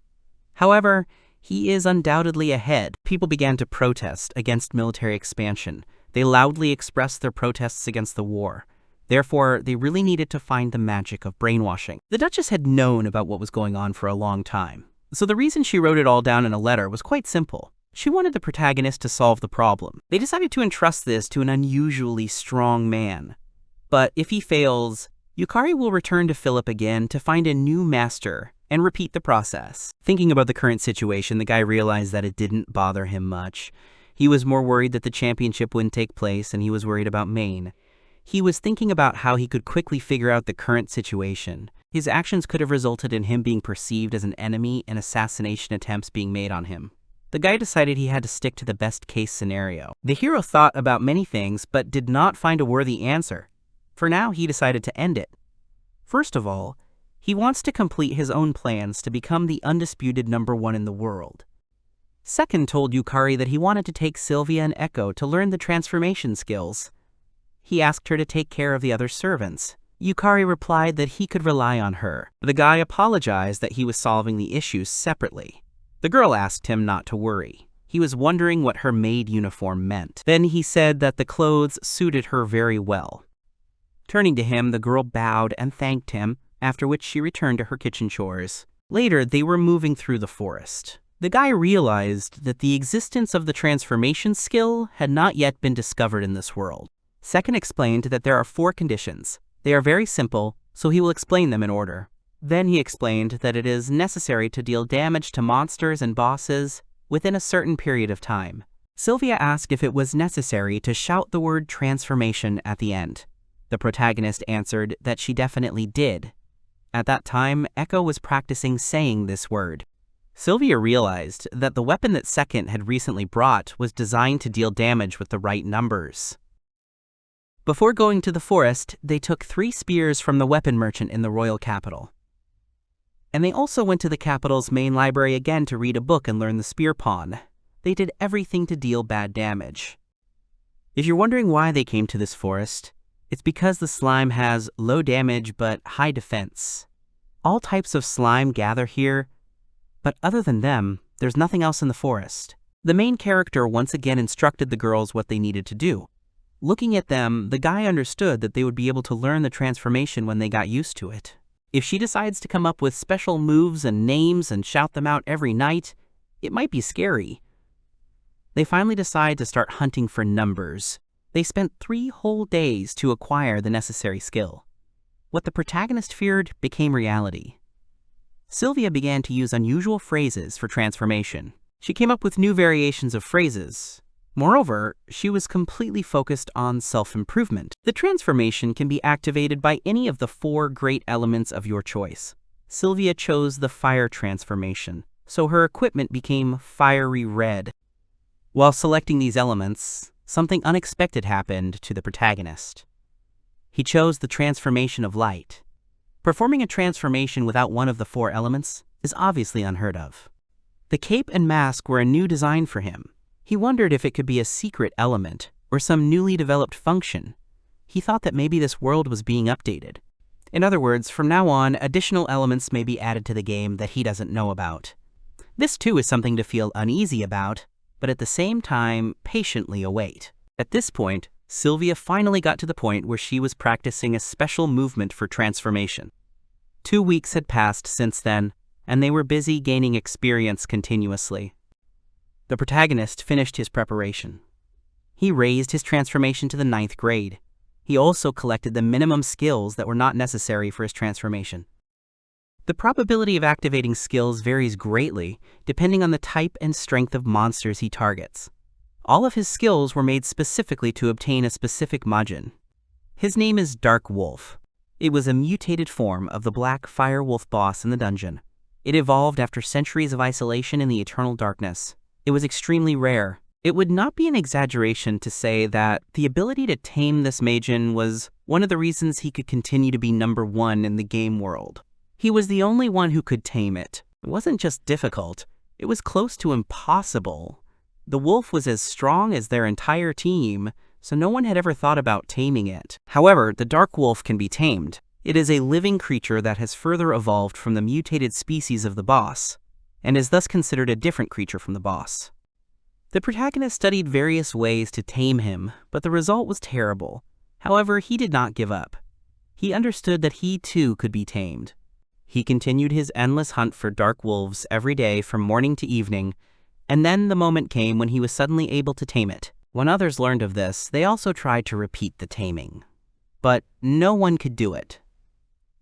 However, he is undoubtedly ahead. People began to protest against military expansion. They loudly expressed their protests against the war. Therefore, they really needed to find the magic of brainwashing. The Duchess had known about what was going on for a long time, so the reason she wrote it all down in a letter was quite simple. She wanted the protagonist to solve the problem. They decided to entrust this to an unusually strong man. But if he fails, Yukari will return to Philip again to find a new master and repeat the process. Thinking about the current situation, the guy realized that it didn't bother him much. He was more worried that the championship wouldn't take place, and he was worried about Maine. He was thinking about how he could quickly figure out the current situation. His actions could have resulted in him being perceived as an enemy and assassination attempts being made on him. The guy decided he had to stick to the best-case scenario. The hero thought about many things, but did not find a worthy answer. For now, he decided to end it. First of all, he wants to complete his own plans to become the undisputed #1 in the world. Second told Yukari that he wanted to take Sylvia and Echo to learn the transformation skills. He asked her to take care of the other servants. Yukari replied that he could rely on her. The guy apologized that he was solving the issues separately. The girl asked him not to worry. He was wondering what her maid uniform meant. Then he said that the clothes suited her very well. Turning to him, the girl bowed and thanked him, after which she returned to her kitchen chores. Later, they were moving through the forest. The guy realized that the existence of the transformation skill had not yet been discovered in this world. Second explained that there are 4 conditions. They are very simple, so he will explain them in order. Then he explained that it is necessary to deal damage to monsters and bosses within a certain period of time. Sylvia asked if it was necessary to shout the word transformation at the end. The protagonist answered that she definitely did. At that time, Echo was practicing saying this word. Sylvia realized that the weapon that Second had recently brought was designed to deal damage with the right numbers. Before going to the forest, they took 3 spears from the weapon merchant in the royal capital. And they also went to the capital's main library again to read a book and learn the spear pawn. They did everything to deal bad damage. If you're wondering why they came to this forest, it's because the slime has low damage but high defense. All types of slime gather here, but other than them, there's nothing else in the forest. The main character once again instructed the girls what they needed to do. Looking at them, the guy understood that they would be able to learn the transformation when they got used to it. If she decides to come up with special moves and names and shout them out every night, it might be scary. They finally decide to start hunting for numbers. They spent 3 whole days to acquire the necessary skill. What the protagonist feared became reality. Sylvia began to use unusual phrases for transformation. She came up with new variations of phrases. Moreover, she was completely focused on self-improvement. The transformation can be activated by any of the 4 great elements of your choice. Sylvia chose the fire transformation, so her equipment became fiery red. While selecting these elements, something unexpected happened to the protagonist. He chose the transformation of light. Performing a transformation without one of the 4 elements is obviously unheard of. The cape and mask were a new design for him. He wondered if it could be a secret element or some newly developed function. He thought that maybe this world was being updated. In other words, from now on, additional elements may be added to the game that he doesn't know about. This too is something to feel uneasy about, but at the same time, patiently await. At this point, Sylvia finally got to the point where she was practicing a special movement for transformation. 2 weeks had passed since then, and they were busy gaining experience continuously. The protagonist finished his preparation. He raised his transformation to the 9th grade. He also collected the minimum skills that were not necessary for his transformation. The probability of activating skills varies greatly depending on the type and strength of monsters he targets. All of his skills were made specifically to obtain a specific Majin. His name is Dark Wolf. It was a mutated form of the black fire wolf boss in the dungeon. It evolved after centuries of isolation in the eternal darkness. It was extremely rare. It would not be an exaggeration to say that the ability to tame this Majin was one of the reasons he could continue to be number 1 in the game world. He was the only one who could tame it. It wasn't just difficult, it was close to impossible. The wolf was as strong as their entire team, so no one had ever thought about taming it. However, the dark wolf can be tamed. It is a living creature that has further evolved from the mutated species of the boss, and is thus considered a different creature from the boss. The protagonist studied various ways to tame him, but the result was terrible. However, he did not give up. He understood that he too could be tamed. He continued his endless hunt for dark wolves every day from morning to evening, and then the moment came when he was suddenly able to tame it. When others learned of this, they also tried to repeat the taming. But no one could do it.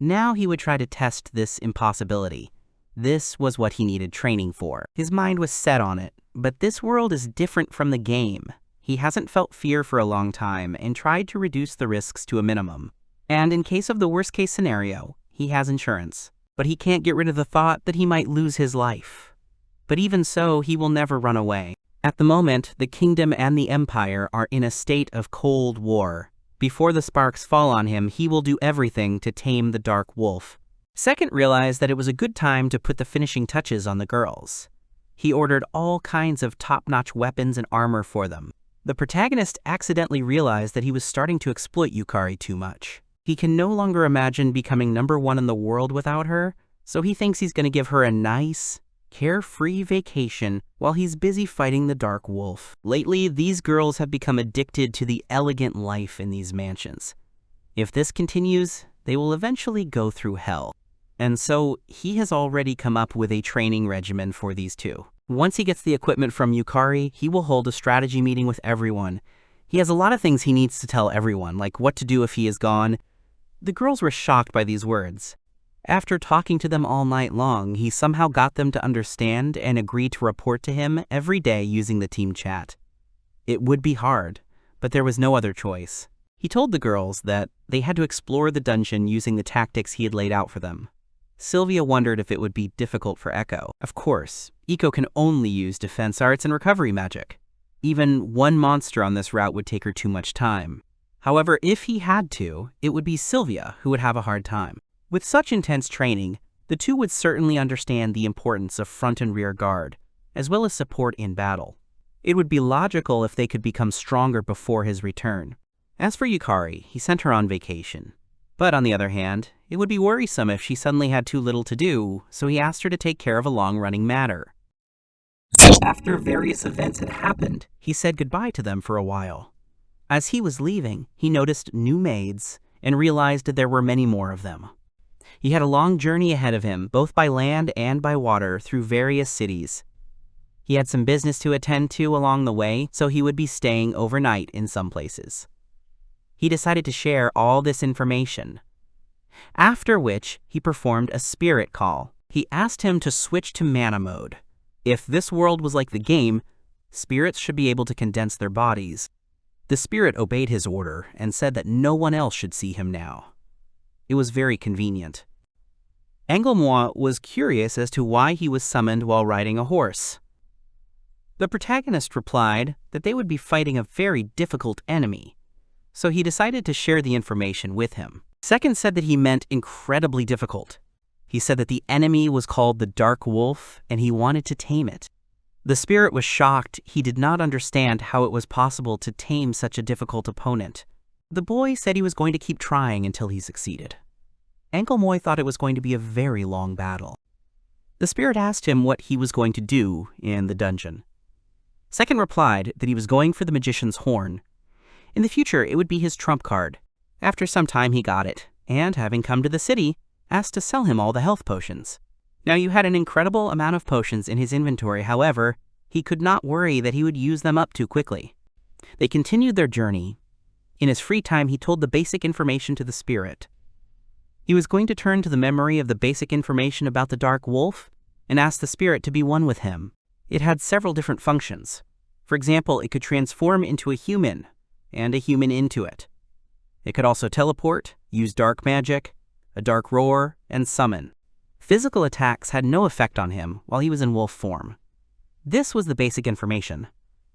Now he would try to test this impossibility. This was what he needed training for. His mind was set on it, but this world is different from the game. He hasn't felt fear for a long time and tried to reduce the risks to a minimum. And in case of the worst-case scenario, he has insurance. But he can't get rid of the thought that he might lose his life. But even so, he will never run away. At the moment, the kingdom and the empire are in a state of cold war. Before the sparks fall on him, he will do everything to tame the dark wolf. Second realized that it was a good time to put the finishing touches on the girls. He ordered all kinds of top-notch weapons and armor for them. The protagonist accidentally realized that he was starting to exploit Yukari too much. He can no longer imagine becoming #1 in the world without her, so he thinks he's going to give her a nice, carefree vacation while he's busy fighting the Dark Wolf. Lately, these girls have become addicted to the elegant life in these mansions. If this continues, they will eventually go through hell. And so, he has already come up with a training regimen for these two. Once he gets the equipment from Yukari, he will hold a strategy meeting with everyone. He has a lot of things he needs to tell everyone, like what to do if he is gone. The girls were shocked by these words. After talking to them all night long, he somehow got them to understand and agree to report to him every day using the team chat. It would be hard, but there was no other choice. He told the girls that they had to explore the dungeon using the tactics he had laid out for them. Sylvia wondered if it would be difficult for Echo. Of course, Eiko can only use defense arts and recovery magic. Even one monster on this route would take her too much time. However, if he had to, it would be Sylvia who would have a hard time. With such intense training, the two would certainly understand the importance of front and rear guard, as well as support in battle. It would be logical if they could become stronger before his return. As for Yukari, he sent her on vacation. But on the other hand, it would be worrisome if she suddenly had too little to do, so he asked her to take care of a long-running matter. After various events had happened, he said goodbye to them for a while. As he was leaving, he noticed new maids and realized that there were many more of them. He had a long journey ahead of him, both by land and by water, through various cities. He had some business to attend to along the way, so he would be staying overnight in some places. He decided to share all this information, after which he performed a spirit call. He asked him to switch to mana mode. If this world was like the game, spirits should be able to condense their bodies. The spirit obeyed his order and said that no one else should see him now. It was very convenient. Anglemois was curious as to why he was summoned while riding a horse. The protagonist replied that they would be fighting a very difficult enemy, so he decided to share the information with him. Second said that he meant incredibly difficult. He said that the enemy was called the Dark Wolf, and he wanted to tame it. The spirit was shocked. He did not understand how it was possible to tame such a difficult opponent. The boy said he was going to keep trying until he succeeded. Anglemois thought it was going to be a very long battle. The spirit asked him what he was going to do in the dungeon. Second replied that he was going for the magician's horn. In the future, it would be his trump card. After some time, he got it, and having come to the city, asked to sell him all the health potions. Now, you had an incredible amount of potions in his inventory. However, he could not worry that he would use them up too quickly. They continued their journey. In his free time, he told the basic information to the spirit. He was going to turn to the memory of the basic information about the Dark Wolf and ask the spirit to be one with him. It had several different functions. For example, it could transform into a human, and a human into it. It could also teleport, use dark magic, a dark roar, and summon. Physical attacks had no effect on him while he was in wolf form. This was the basic information.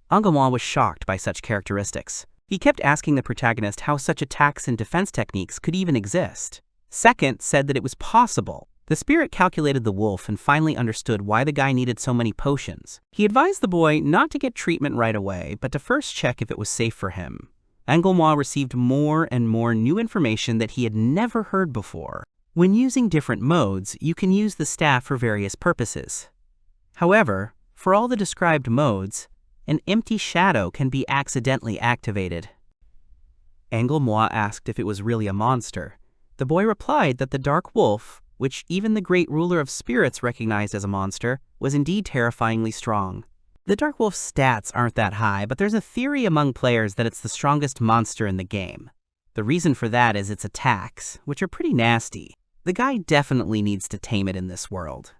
Anglemois was shocked by such characteristics. He kept asking the protagonist how such attacks and defense techniques could even exist. Second said that it was possible. The spirit calculated the wolf and finally understood why the guy needed so many potions. He advised the boy not to get treatment right away, but to first check if it was safe for him. Anglemois received more and more new information that he had never heard before. When using different modes, you can use the staff for various purposes. However, for all the described modes, an empty shadow can be accidentally activated. Anglemois asked if it was really a monster. The boy replied that the Dark Wolf, which even the great ruler of spirits recognized as a monster, was indeed terrifyingly strong. The Dark Wolf's stats aren't that high, but there's a theory among players that it's the strongest monster in the game. The reason for that is its attacks, which are pretty nasty. The guy definitely needs to tame it in this world.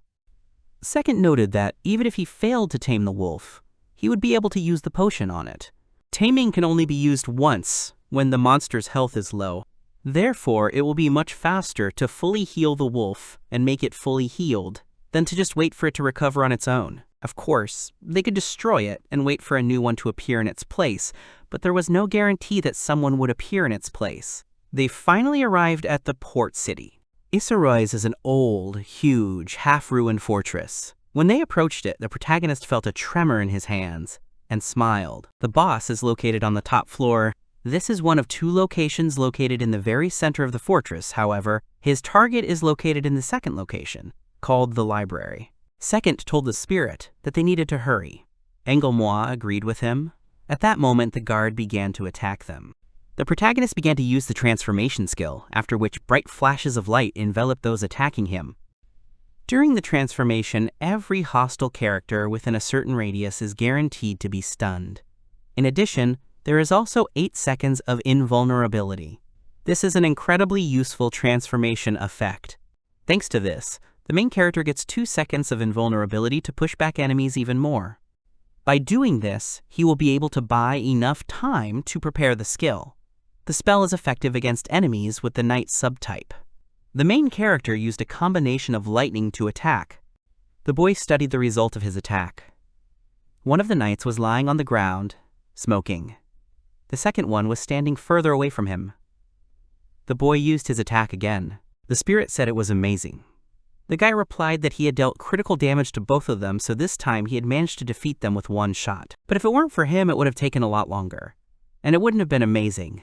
Second noted that even if he failed to tame the wolf, he would be able to use the potion on it. Taming can only be used once when the monster's health is low. Therefore, it will be much faster to fully heal the wolf and make it fully healed than to just wait for it to recover on its own. Of course, they could destroy it and wait for a new one to appear in its place, but there was no guarantee that someone would appear in its place. They finally arrived at the port city. Isekai is an old, huge, half-ruined fortress. When they approached it, the protagonist felt a tremor in his hands and smiled. The boss is located on the top floor, This is one of 2 locations located in the very center of the fortress. However, his target is located in the second location, called the library. Second told the spirit that they needed to hurry. Engelmois agreed with him. At that moment, the guard began to attack them. The protagonist began to use the transformation skill, after which bright flashes of light enveloped those attacking him. During the transformation, every hostile character within a certain radius is guaranteed to be stunned. In addition, there is also 8 seconds of invulnerability. This is an incredibly useful transformation effect. Thanks to this, the main character gets 2 seconds of invulnerability to push back enemies even more. By doing this, he will be able to buy enough time to prepare the skill. The spell is effective against enemies with the Knight subtype. The main character used a combination of lightning to attack. The boy studied the result of his attack. One of the knights was lying on the ground, smoking. The second one was standing further away from him. The boy used his attack again. The spirit said it was amazing. The guy replied that he had dealt critical damage to both of them, so this time he had managed to defeat them with 1 shot. But if it weren't for him, it would have taken a lot longer. And it wouldn't have been amazing.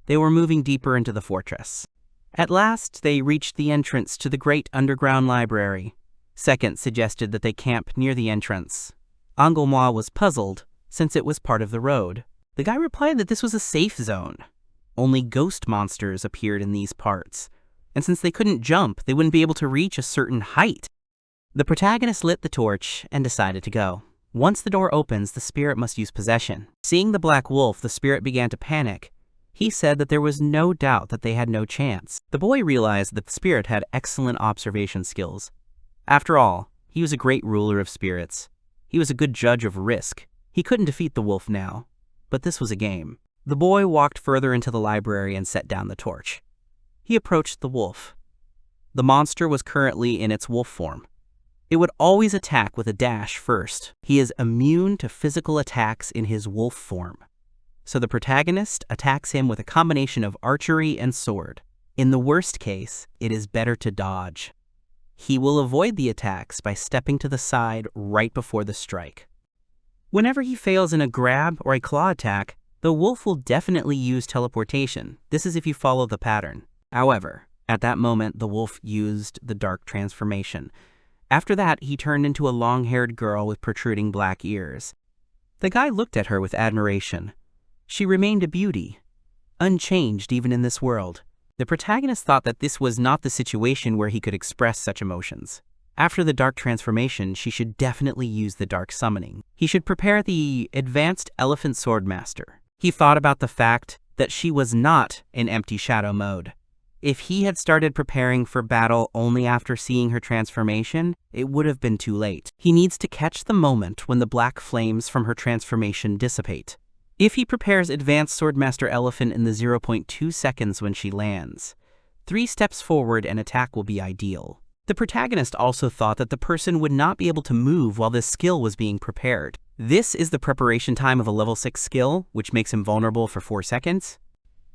They were moving deeper into the fortress. At last, they reached the entrance to the great underground library. Second suggested that they camp near the entrance. Engelmois was puzzled, since it was part of the road. The guy replied that this was a safe zone. Only ghost monsters appeared in these parts, and since they couldn't jump, they wouldn't be able to reach a certain height. The protagonist lit the torch and decided to go. Once the door opens, the spirit must use possession. Seeing the black wolf, the spirit began to panic. He said that there was no doubt that they had no chance. The boy realized that the spirit had excellent observation skills. After all, he was a great ruler of spirits. He was a good judge of risk. He couldn't defeat the wolf now, but this was a game. The boy walked further into the library and set down the torch. He approached the wolf. The monster was currently in its wolf form. It would always attack with a dash first. He is immune to physical attacks in his wolf form. So the protagonist attacks him with a combination of archery and sword. In the worst case, it is better to dodge. He will avoid the attacks by stepping to the side right before the strike. Whenever he fails in a grab or a claw attack, the wolf will definitely use teleportation. This is if you follow the pattern. However, at that moment, the wolf used the dark transformation. After that, he turned into a long-haired girl with protruding black ears. The guy looked at her with admiration. She remained a beauty, unchanged even in this world. The protagonist thought that this was not the situation where he could express such emotions. After the dark transformation, she should definitely use the dark summoning. He should prepare the advanced elephant swordmaster. He thought about the fact that she was not in empty shadow mode. If he had started preparing for battle only after seeing her transformation, it would have been too late. He needs to catch the moment when the black flames from her transformation dissipate. If he prepares Advanced Swordmaster Elephant in the 0.2 seconds when she lands, 3 steps forward and attack will be ideal. The protagonist also thought that the person would not be able to move while this skill was being prepared. This is the preparation time of a level 6 skill, which makes him vulnerable for 4 seconds.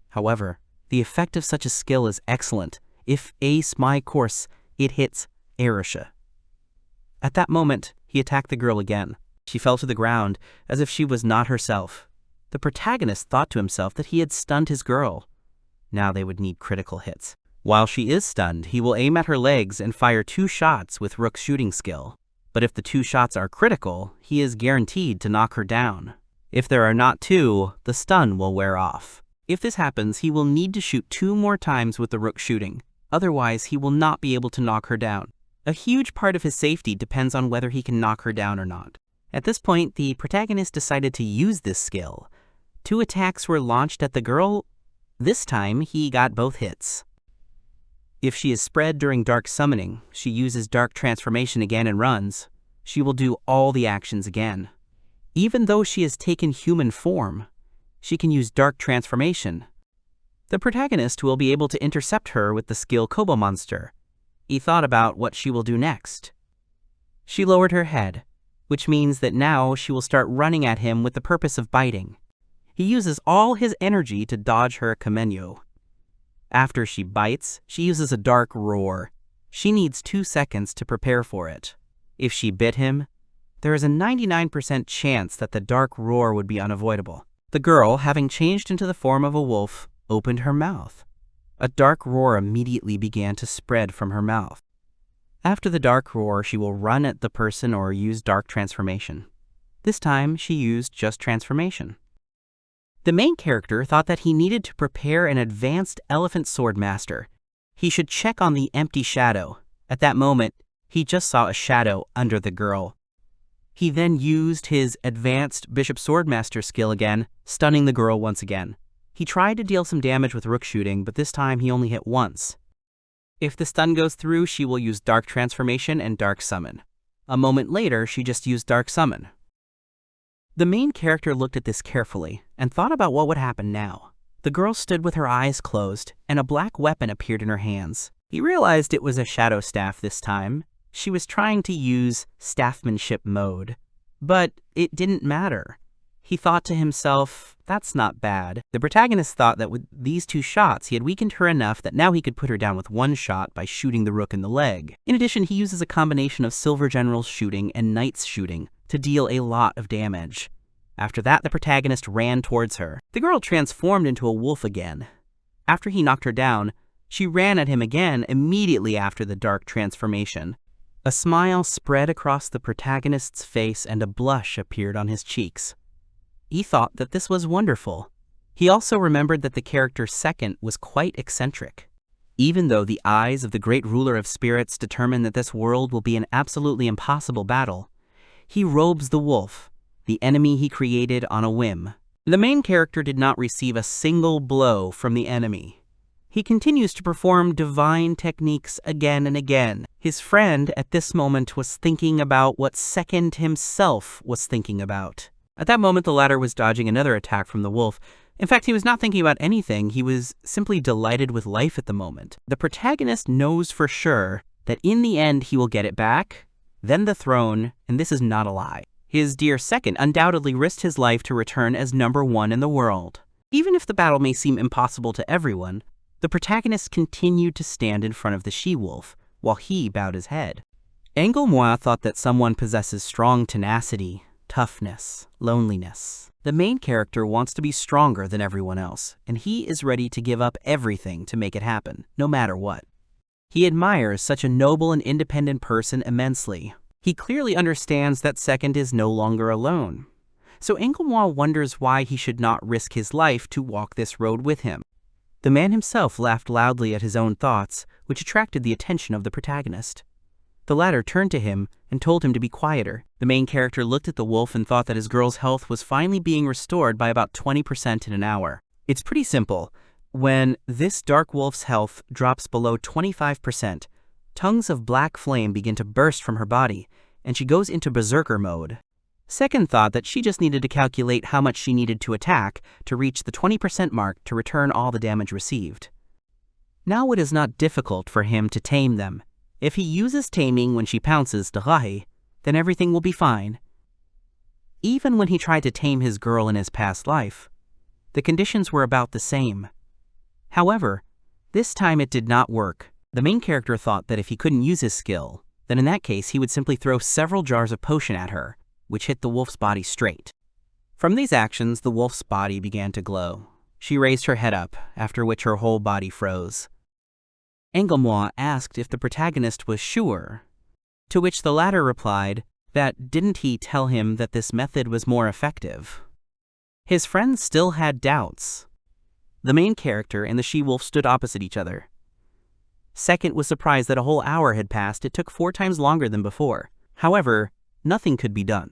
However, the effect of such a skill is excellent. If ace my course, it hits Arisha. At that moment, he attacked the girl again. She fell to the ground as if she was not herself. The protagonist thought to himself that he had stunned his girl. Now they would need critical hits. While she is stunned, he will aim at her legs and fire 2 shots with Rook's shooting skill. But if the 2 shots are critical, he is guaranteed to knock her down. If there are not 2, the stun will wear off. If this happens, he will need to shoot 2 more times with the Rook shooting. Otherwise, he will not be able to knock her down. A huge part of his safety depends on whether he can knock her down or not. At this point, the protagonist decided to use this skill. 2 attacks were launched at the girl. This time, he got both hits. If she is spread during dark summoning, she uses dark transformation again and runs. She will do all the actions again. Even though she has taken human form, she can use dark transformation. The protagonist will be able to intercept her with the skill Kobo Monster. He thought about what she will do next. She lowered her head, which means that now she will start running at him with the purpose of biting. He uses all his energy to dodge her Kamenyo. After she bites, she uses a dark roar. She needs 2 seconds to prepare for it. If she bit him, there is a 99% chance that the dark roar would be unavoidable. The girl, having changed into the form of a wolf, opened her mouth. A dark roar immediately began to spread from her mouth. After the dark roar, she will run at the person or use dark transformation. This time, she used just transformation. The main character thought that he needed to prepare an advanced elephant sword master. He should check on the empty shadow. At that moment, he just saw a shadow under the girl. He then used his advanced Bishop Swordmaster skill again, stunning the girl once again. He tried to deal some damage with rook shooting, but this time he only hit once. If the stun goes through, she will use Dark Transformation and Dark Summon. A moment later, she just used Dark Summon. The main character looked at this carefully and thought about what would happen now. The girl stood with her eyes closed, and a black weapon appeared in her hands. He realized it was a shadow staff this time. She was trying to use staffmanship mode, but it didn't matter. He thought to himself, that's not bad. The protagonist thought that with these 2 shots, he had weakened her enough that now he could put her down with 1 shot by shooting the rook in the leg. In addition, he uses a combination of Silver General's shooting and Knight's shooting to deal a lot of damage. After that, the protagonist ran towards her. The girl transformed into a wolf again. After he knocked her down, she ran at him again immediately after the dark transformation. A smile spread across the protagonist's face and a blush appeared on his cheeks. He thought that this was wonderful. He also remembered that the character second was quite eccentric. Even though the eyes of the great ruler of spirits determine that this world will be an absolutely impossible battle, he robes the wolf, the enemy he created on a whim. The main character did not receive a single blow from the enemy. He continues to perform divine techniques again and again. His friend at this moment was thinking about what Second himself was thinking about. At that moment, the latter was dodging another attack from the wolf. In fact, he was not thinking about anything. He was simply delighted with life at the moment. The protagonist knows for sure that in the end he will get it back, then the throne, and this is not a lie. His dear second undoubtedly risked his life to return as #1 in the world. Even if the battle may seem impossible to everyone, the protagonist continued to stand in front of the she-wolf, while he bowed his head. Moi thought that someone possesses strong tenacity, toughness, loneliness. The main character wants to be stronger than everyone else, and he is ready to give up everything to make it happen, no matter what. He admires such a noble and independent person immensely. He clearly understands that Second is no longer alone. So Moi wonders why he should not risk his life to walk this road with him. The man himself laughed loudly at his own thoughts, which attracted the attention of the protagonist. The latter turned to him and told him to be quieter. The main character looked at the wolf and thought that his girl's health was finally being restored by about 20% in an hour. It's pretty simple. When this dark wolf's health drops below 25%, tongues of black flame begin to burst from her body, and she goes into berserker mode. Second thought that she just needed to calculate how much she needed to attack to reach the 20% mark to return all the damage received. Now it is not difficult for him to tame them. If he uses taming when she pounces Darahi, then everything will be fine. Even when he tried to tame his girl in his past life, the conditions were about the same. However, this time it did not work. The main character thought that if he couldn't use his skill, then in that case he would simply throw several jars of potion at her, which hit the wolf's body straight. From these actions, the wolf's body began to glow. She raised her head up, after which her whole body froze. Moi asked if the protagonist was sure, to which the latter replied that didn't he tell him that this method was more effective. His friend still had doubts. The main character and the she-wolf stood opposite each other. Second was surprised that a whole hour had passed. It took 4 times longer than before. However, nothing could be done.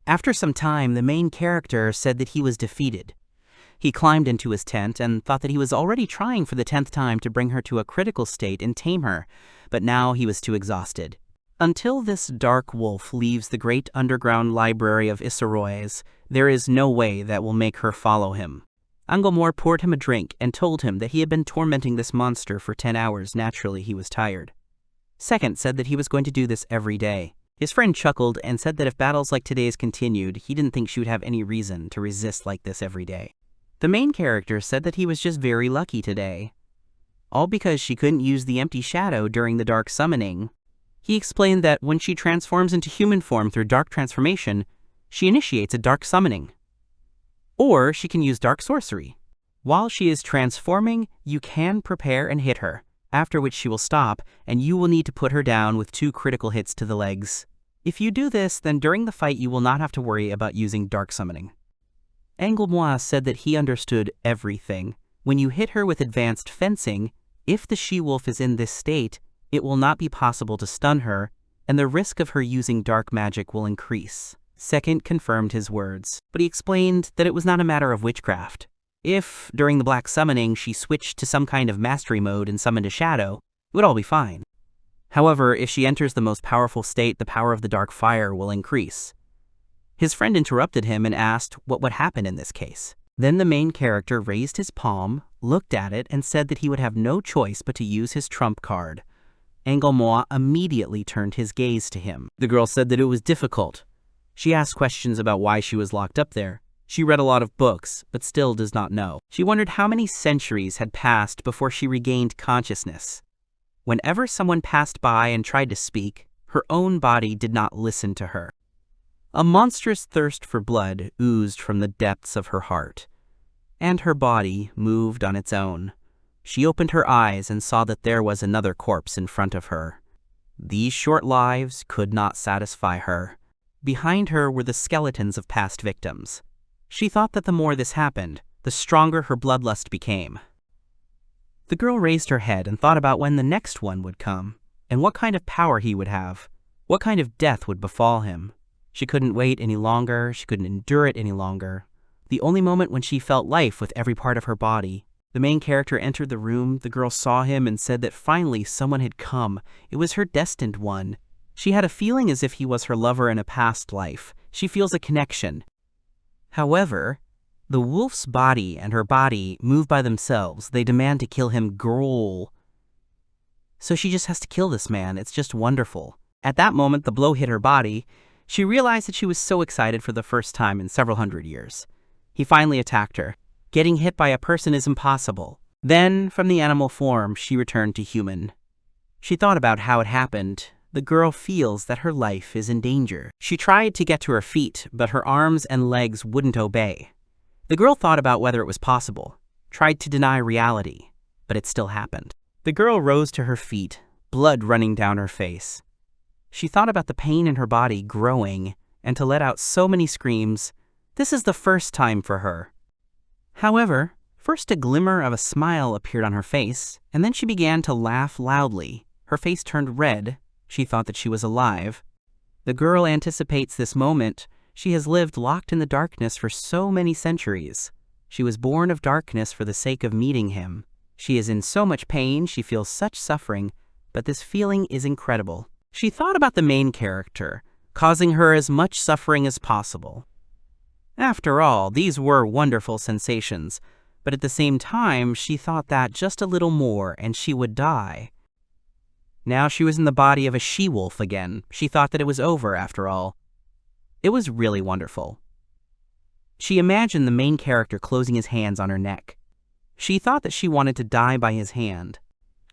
After some time, the main character said that he was defeated. He climbed into his tent and thought that he was already trying for the 10th time to bring her to a critical state and tame her, but now he was too exhausted. Until this dark wolf leaves the great underground library of Isoroes, there is no way that will make her follow him. Anglemore poured him a drink and told him that he had been tormenting this monster for 10 hours. Naturally, he was tired. Second said that he was going to do this every day. His friend chuckled and said that if battles like today's continued, he didn't think she would have any reason to resist like this every day. The main character said that he was just very lucky today. All because she couldn't use the empty shadow during the dark summoning. He explained that when she transforms into human form through dark transformation, she initiates a dark summoning. Or she can use dark sorcery. While she is transforming, you can prepare and hit her, after which she will stop, and you will need to put her down with 2 critical hits to the legs. If you do this, then during the fight you will not have to worry about using dark summoning. Anglemois said that he understood everything. When you hit her with advanced fencing, if the she-wolf is in this state, it will not be possible to stun her, and the risk of her using dark magic will increase. Second confirmed his words, but he explained that it was not a matter of witchcraft. If, during the black summoning, she switched to some kind of mastery mode and summoned a shadow, it would all be fine. However, if she enters the most powerful state, the power of the dark fire will increase. His friend interrupted him and asked what would happen in this case. Then the main character raised his palm, looked at it, and said that he would have no choice but to use his trump card. Anglemois immediately turned his gaze to him. The girl said that it was difficult. She asked questions about why she was locked up there. She read a lot of books, but still does not know. She wondered how many centuries had passed before she regained consciousness. Whenever someone passed by and tried to speak, her own body did not listen to her. A monstrous thirst for blood oozed from the depths of her heart, and her body moved on its own. She opened her eyes and saw that there was another corpse in front of her. These short lives could not satisfy her. Behind her were the skeletons of past victims. She thought that the more this happened, the stronger her bloodlust became. The girl raised her head and thought about when the next one would come, and what kind of power he would have, what kind of death would befall him. She couldn't wait any longer, she couldn't endure it any longer. The only moment when she felt life with every part of her body. The main character entered the room, the girl saw him and said that finally someone had come. It was her destined one. She had a feeling as if he was her lover in a past life. She feels a connection. However, the wolf's body and her body move by themselves. They demand to kill him growl. So she just has to kill this man. It's just wonderful. At that moment, the blow hit her body. She realized that she was so excited for the first time in several hundred years. He finally attacked her. Getting hit by a person is impossible. Then, from the animal form, she returned to human. She thought about how it happened. The girl feels that her life is in danger. She tried to get to her feet, but her arms and legs wouldn't obey. The girl thought about whether it was possible, tried to deny reality, but it still happened. The girl rose to her feet, blood running down her face. She thought about the pain in her body growing, and to let out so many screams. This is the first time for her. However, first a glimmer of a smile appeared on her face, and then she began to laugh loudly. Her face turned red. She thought that she was alive. The girl anticipates this moment. She has lived locked in the darkness for so many centuries. She was born of darkness for the sake of meeting him. She is in so much pain, she feels such suffering, but this feeling is incredible. She thought about the main character, causing her as much suffering as possible. After all, these were wonderful sensations, but at the same time, she thought that just a little more and she would die. Now she was in the body of a she-wolf again. She thought that it was over after all. It was really wonderful. She imagined the main character closing his hands on her neck. She thought that she wanted to die by his hand.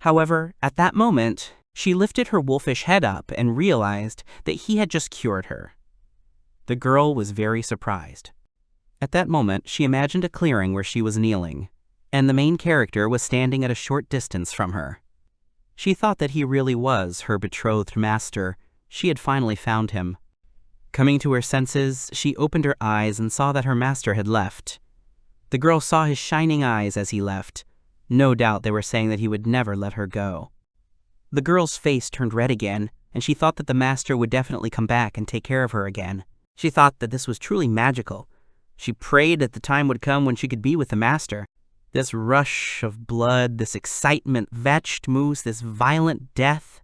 However, at that moment, she lifted her wolfish head up and realized that he had just cured her. The girl was very surprised. At that moment, she imagined a clearing where she was kneeling, and the main character was standing at a short distance from her. She thought that he really was her betrothed master. She had finally found him. Coming to her senses, she opened her eyes and saw that her master had left. The girl saw his shining eyes as he left. No doubt they were saying that he would never let her go. The girl's face turned red again, and she thought that the master would definitely come back and take care of her again. She thought that this was truly magical. She prayed that the time would come when she could be with the master. This rush of blood, this excitement, vetched moose, this violent death.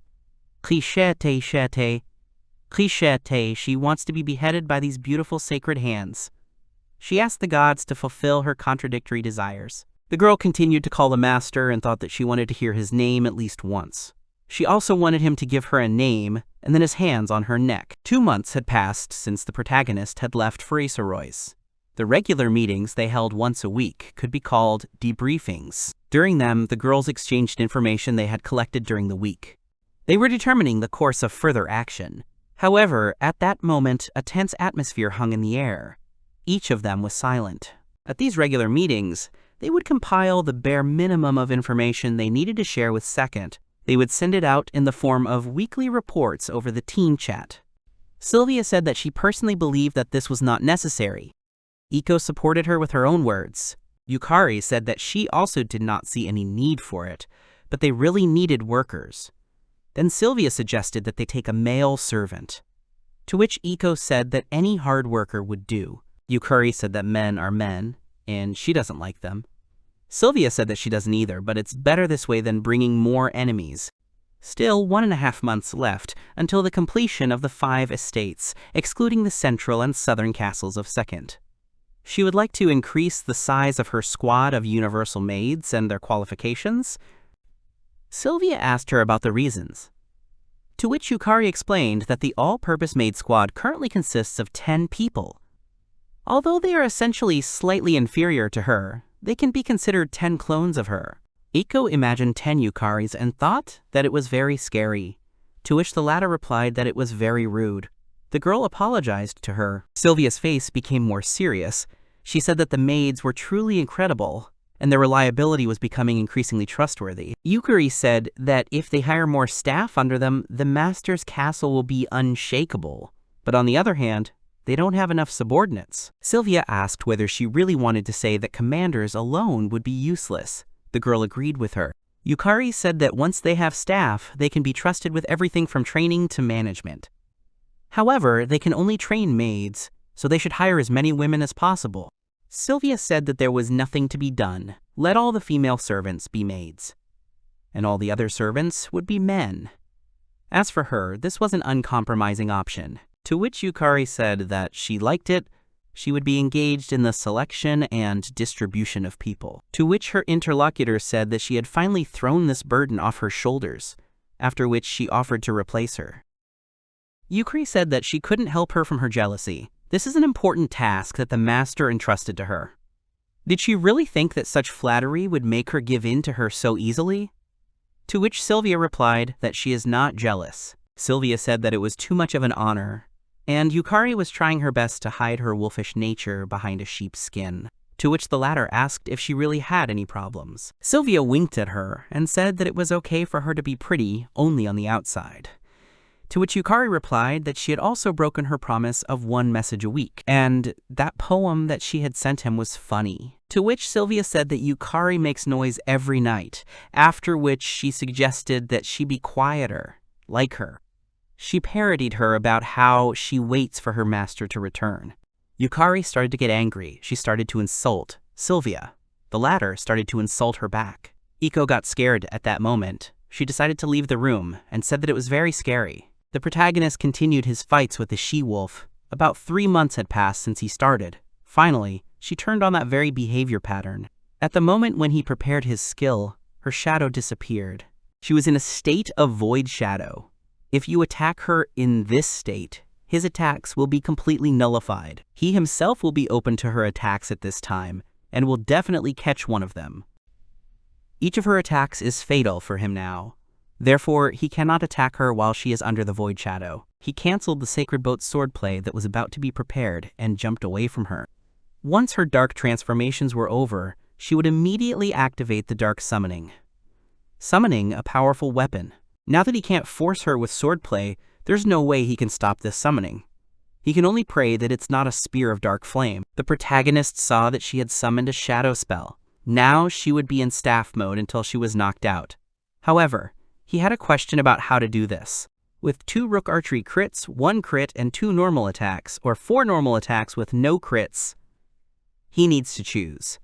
Cliché, she wants to be beheaded by these beautiful sacred hands. She asked the gods to fulfill her contradictory desires. The girl continued to call the master and thought that she wanted to hear his name at least once. She also wanted him to give her a name and then his hands on her neck. 2 months had passed since the protagonist had left for Isekai. The regular meetings they held once a week could be called debriefings. During them, the girls exchanged information they had collected during the week. They were determining the course of further action. However, at that moment, a tense atmosphere hung in the air. Each of them was silent. At these regular meetings, they would compile the bare minimum of information they needed to share with Second. They would send it out in the form of weekly reports over the team chat. Sylvia said that she personally believed that this was not necessary. Iko supported her with her own words. Yukari said that she also did not see any need for it, but they really needed workers. Then Sylvia suggested that they take a male servant, to which Iko said that any hard worker would do. Yukari said that men are men, and she doesn't like them. Sylvia said that she doesn't either, but it's better this way than bringing more enemies. Still 1.5 months left until the completion of the 5 estates, excluding the central and southern castles of Second. She would like to increase the size of her squad of universal maids and their qualifications. Sylvia asked her about the reasons, to which Yukari explained that the all-purpose maid squad currently consists of 10 people. Although they are essentially slightly inferior to her, they can be considered 10 clones of her. Iko imagined 10 Yukaris and thought that it was very scary, to which the latter replied that it was very rude. The girl apologized to her. Sylvia's face became more serious. She said that the maids were truly incredible, and their reliability was becoming increasingly trustworthy. Yukari said that if they hire more staff under them, the master's castle will be unshakable. But on the other hand, they don't have enough subordinates. Sylvia asked whether she really wanted to say that commanders alone would be useless. The girl agreed with her. Yukari said that once they have staff, they can be trusted with everything from training to management. However, they can only train maids, so they should hire as many women as possible. Sylvia said that there was nothing to be done. Let all the female servants be maids, and all the other servants would be men. As for her, this was an uncompromising option, to which Yukari said that she liked it. She would be engaged in the selection and distribution of people, to which her interlocutor said that she had finally thrown this burden off her shoulders, after which she offered to replace her. Yukari said that she couldn't help her from her jealousy. This is an important task that the master entrusted to her. Did she really think that such flattery would make her give in to her so easily? To which Sylvia replied that she is not jealous. Sylvia said that it was too much of an honor, and Yukari was trying her best to hide her wolfish nature behind a sheep's skin, to which the latter asked if she really had any problems. Sylvia winked at her and said that it was okay for her to be pretty only on the outside, to which Yukari replied that she had also broken her promise of 1 message a week, and that poem that she had sent him was funny. To which Sylvia said that Yukari makes noise every night, after which she suggested that she be quieter, like her. She parodied her about how she waits for her master to return. Yukari started to get angry. She started to insult Sylvia. The latter started to insult her back. Iko got scared at that moment. She decided to leave the room and said that it was very scary. The protagonist continued his fights with the she-wolf. About 3 months had passed since he started. Finally, she turned on that very behavior pattern. At the moment when he prepared his skill, her shadow disappeared. She was in a state of void shadow. If you attack her in this state, his attacks will be completely nullified. He himself will be open to her attacks at this time, and will definitely catch one of them. Each of her attacks is fatal for him now. Therefore, he cannot attack her while she is under the void shadow. He cancelled the Sacred Boat's swordplay that was about to be prepared and jumped away from her. Once her dark transformations were over, she would immediately activate the dark summoning. Summoning a powerful weapon. Now that he can't force her with swordplay, there's no way he can stop this summoning. He can only pray that it's not a spear of dark flame. The protagonist saw that she had summoned a shadow spell. Now she would be in staff mode until she was knocked out. However, he had a question about how to do this. With 2 rook archery crits, 1 crit, and 2 normal attacks, or 4 normal attacks with no crits, he needs to choose.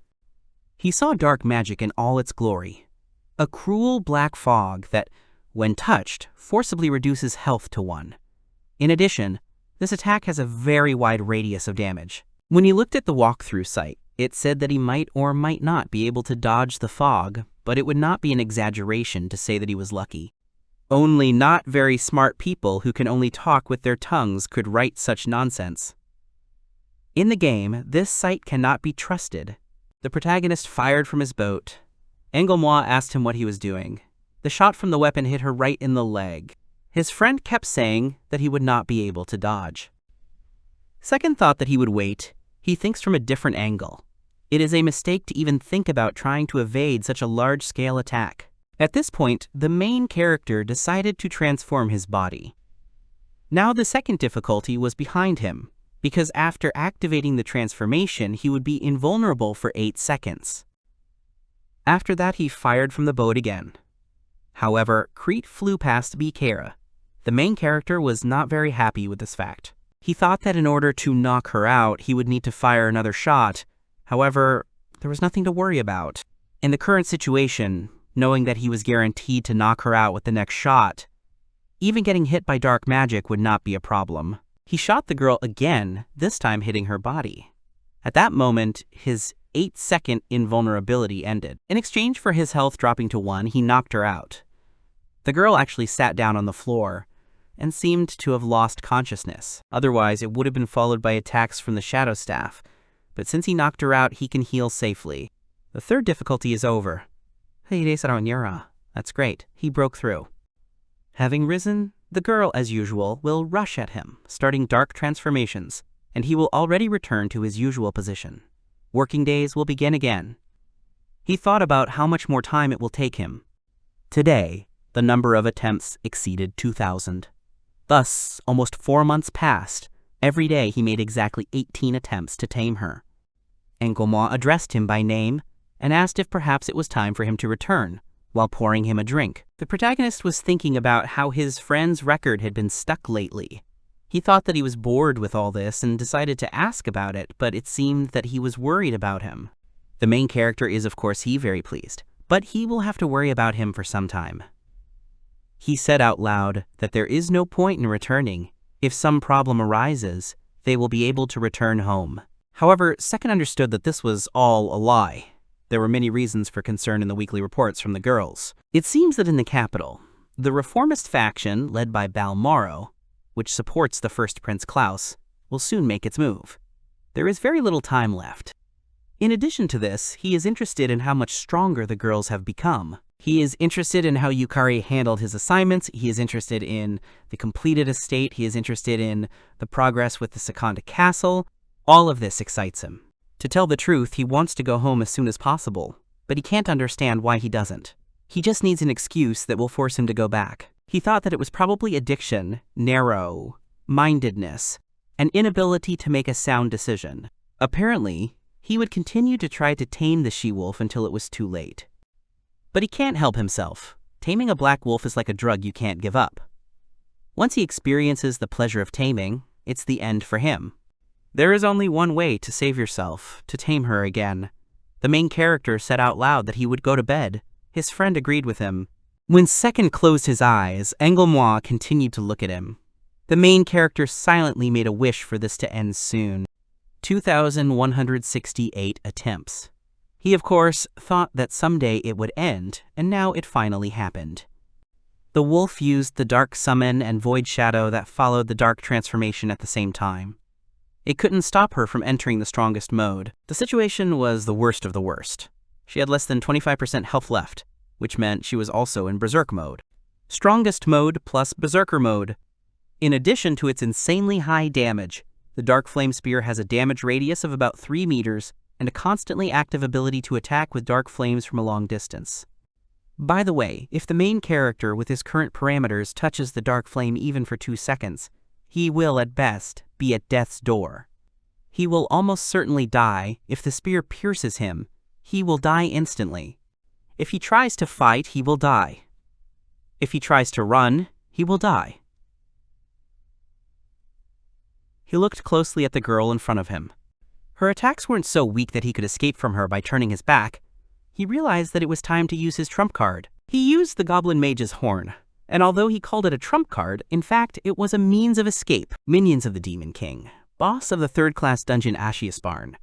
He saw dark magic in all its glory. A cruel black fog that, when touched, forcibly reduces health to 1. In addition, this attack has a very wide radius of damage. When he looked at the walkthrough site, it said that he might or might not be able to dodge the fog, but it would not be an exaggeration to say that he was lucky. Only not very smart people who can only talk with their tongues could write such nonsense. In the game, this site cannot be trusted. The protagonist fired from his boat. Engelmois asked him what he was doing. The shot from the weapon hit her right in the leg. His friend kept saying that he would not be able to dodge. Second thought that he would wait. He thinks from a different angle. It is a mistake to even think about trying to evade such a large-scale attack. At this point, the main character decided to transform his body. Now the second difficulty was behind him, because after activating the transformation, he would be invulnerable for 8 seconds. After that, he fired from the boat again. However, Crete flew past Bikera. The main character was not very happy with this fact. He thought that in order to knock her out, he would need to fire another shot. However, there was nothing to worry about. In the current situation, knowing that he was guaranteed to knock her out with the next shot, even getting hit by dark magic would not be a problem. He shot the girl again, this time hitting her body. At that moment, his 8-second invulnerability ended. In exchange for his health dropping to 1, he knocked her out. The girl actually sat down on the floor and seemed to have lost consciousness. Otherwise, it would have been followed by attacks from the Shadow Staff. But since he knocked her out, he can heal safely. The third difficulty is over. That's great. He broke through. Having risen, the girl, as usual, will rush at him, starting dark transformations, and he will already return to his usual position. Working days will begin again. He thought about how much more time it will take him. Today, the number of attempts exceeded 2,000. Thus, almost 4 months passed. Every day he made exactly 18 attempts to tame her. Engomon addressed him by name and asked if perhaps it was time for him to return, while pouring him a drink. The protagonist was thinking about how his friend's record had been stuck lately. He thought that he was bored with all this and decided to ask about it, but it seemed that he was worried about him. The main character is, of course, very pleased, but he will have to worry about him for some time. He said out loud that there is no point in returning. If some problem arises, they will be able to return home. However, Second understood that this was all a lie. There were many reasons for concern in the weekly reports from the girls. It seems that in the capital, the reformist faction, led by Balmoro, which supports the first Prince Klaus, will soon make its move. There is very little time left. In addition to this, he is interested in how much stronger the girls have become. He is interested in how Yukari handled his assignments. He is interested in the completed estate. He is interested in the progress with the Sekonda Castle. All of this excites him. To tell the truth, he wants to go home as soon as possible, but he can't understand why he doesn't. He just needs an excuse that will force him to go back. He thought that it was probably addiction, narrow-mindedness, an inability to make a sound decision. Apparently, he would continue to try to tame the she-wolf until it was too late. But he can't help himself. Taming a black wolf is like a drug you can't give up. Once he experiences the pleasure of taming, it's the end for him. There is only one way to save yourself, to tame her again. The main character said out loud that he would go to bed. His friend agreed with him. When Second closed his eyes, Engomon continued to look at him. The main character silently made a wish for this to end soon. 2,168 attempts. He, of course, thought that someday it would end, and now it finally happened. The wolf used the dark summon and void shadow that followed the dark transformation at the same time. It couldn't stop her from entering the strongest mode. The situation was the worst of the worst. She had less than 25% health left, which meant she was also in berserk mode. Strongest mode plus berserker mode. In addition to its insanely high damage, the Dark Flame Spear has a damage radius of about 3 meters and a constantly active ability to attack with dark flames from a long distance. By the way, if the main character with his current parameters touches the dark flame even for 2 seconds, he will, at best, be at death's door. He will almost certainly die. If the spear pierces him, he will die instantly. If he tries to fight, he will die. If he tries to run, he will die. He looked closely at the girl in front of him. Her attacks weren't so weak that he could escape from her by turning his back. He realized that it was time to use his trump card. He used the Goblin Mage's Horn, and although he called it a trump card, in fact, it was a means of escape. Minions of the Demon King, boss of the third-class dungeon Ashius Barn.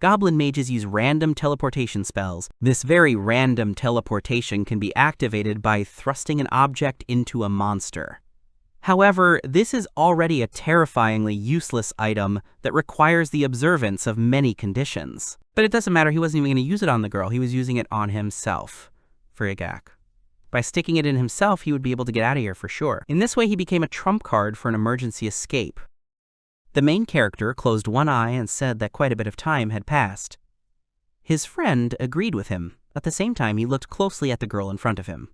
Goblin mages use random teleportation spells. This very random teleportation can be activated by thrusting an object into a monster. However, this is already a terrifyingly useless item that requires the observance of many conditions. But it doesn't matter, he wasn't even going to use it on the girl, he was using it on himself. Frigak. By sticking it in himself, he would be able to get out of here for sure. In this way, he became a trump card for an emergency escape. The main character closed one eye and said that quite a bit of time had passed. His friend agreed with him. At the same time, he looked closely at the girl in front of him.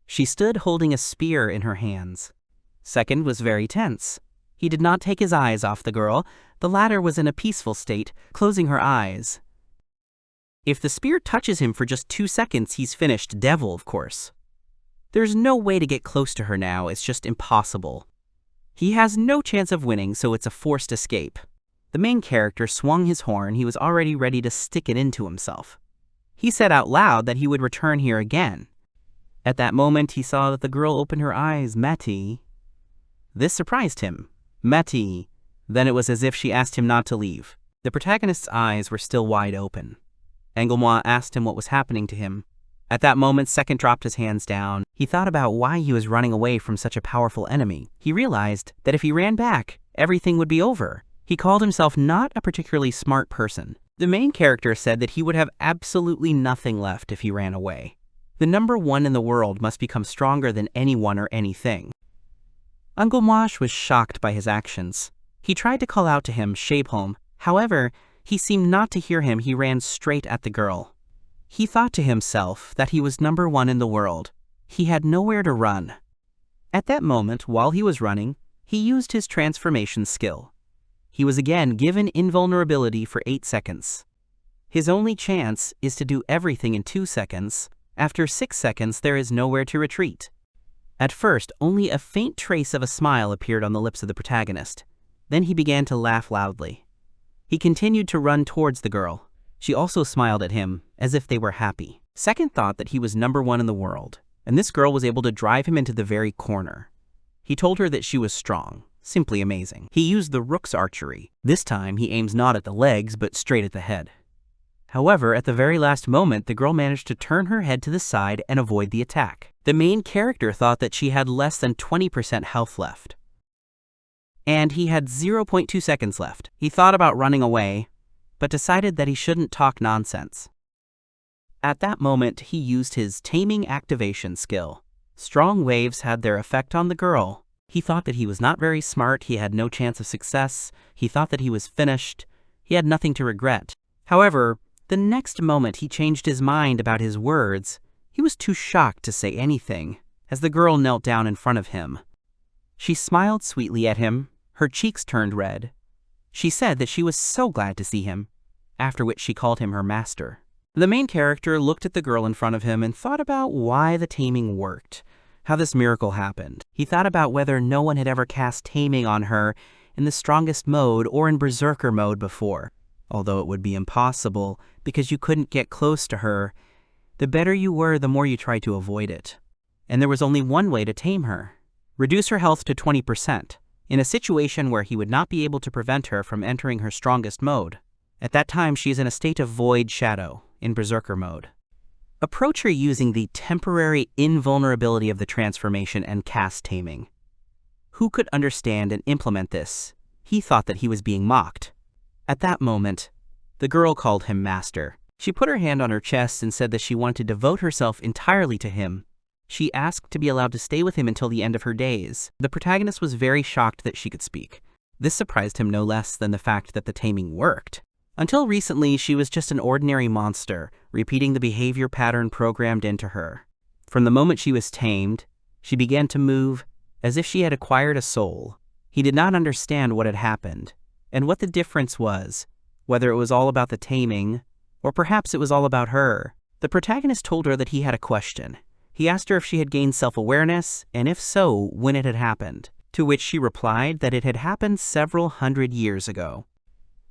She stood holding a spear in her hands. Second was very tense. He did not take his eyes off the girl. The latter was in a peaceful state, closing her eyes. If the spear touches him for just 2 seconds, he's finished. Devil, of course. There's no way to get close to her now. It's just impossible. He has no chance of winning, so it's a forced escape. The main character swung his horn. He was already ready to stick it into himself. He said out loud that he would return here again. At that moment, he saw that the girl opened her eyes. Meti. This surprised him. Meti. Then it was as if she asked him not to leave. The protagonist's eyes were still wide open. Manhwa asked him what was happening to him. At that moment, Second dropped his hands down. He thought about why he was running away from such a powerful enemy. He realized that if he ran back, everything would be over. He called himself not a particularly smart person. The main character said that he would have absolutely nothing left if he ran away. The number one in the world must become stronger than anyone or anything. Manhwa was shocked by his actions. He tried to call out to him, Shapehome. However, he seemed not to hear him. He ran straight at the girl. He thought to himself that he was number one in the world. He had nowhere to run. At that moment, while he was running, he used his transformation skill. He was again given invulnerability for 8 seconds. His only chance is to do everything in 2 seconds. After 6 seconds, there is nowhere to retreat. At first, only a faint trace of a smile appeared on the lips of the protagonist. Then he began to laugh loudly. He continued to run towards the girl. She also smiled at him, as if they were happy. Second thought that he was number one in the world, and this girl was able to drive him into the very corner. He told her that she was strong, simply amazing. He used the rook's archery. This time, he aims not at the legs, but straight at the head. However, at the very last moment, the girl managed to turn her head to the side and avoid the attack. The main character thought that she had less than 20% health left. And he had 0.2 seconds left. He thought about running away, but decided that he shouldn't talk nonsense. At that moment, he used his Taming activation skill. Strong waves had their effect on the girl. He thought that he was not very smart. He had no chance of success. He thought that he was finished. He had nothing to regret. However, the next moment he changed his mind about his words. He was too shocked to say anything, as the girl knelt down in front of him. She smiled sweetly at him. Her cheeks turned red. She said that she was so glad to see him, after which she called him her master. The main character looked at the girl in front of him and thought about why the taming worked, how this miracle happened. He thought about whether no one had ever cast taming on her in the strongest mode or in berserker mode before, although it would be impossible because you couldn't get close to her. The better you were, the more you tried to avoid it. And there was only one way to tame her. Reduce her health to 20%, in a situation where he would not be able to prevent her from entering her strongest mode. At that time, she is in a state of void shadow, in berserker mode. Approach her using the temporary invulnerability of the transformation and cast taming. Who could understand and implement this? He thought that he was being mocked. At that moment, the girl called him master. She put her hand on her chest and said that she wanted to devote herself entirely to him. She asked to be allowed to stay with him until the end of her days. The protagonist was very shocked that she could speak. This surprised him no less than the fact that the taming worked. Until recently, she was just an ordinary monster, repeating the behavior pattern programmed into her. From the moment she was tamed, she began to move as if she had acquired a soul. He did not understand what had happened, and what the difference was, whether it was all about the taming, or perhaps it was all about her. The protagonist told her that he had a question. He asked her if she had gained self-awareness, and if so, when it had happened, to which she replied that it had happened several hundred years ago.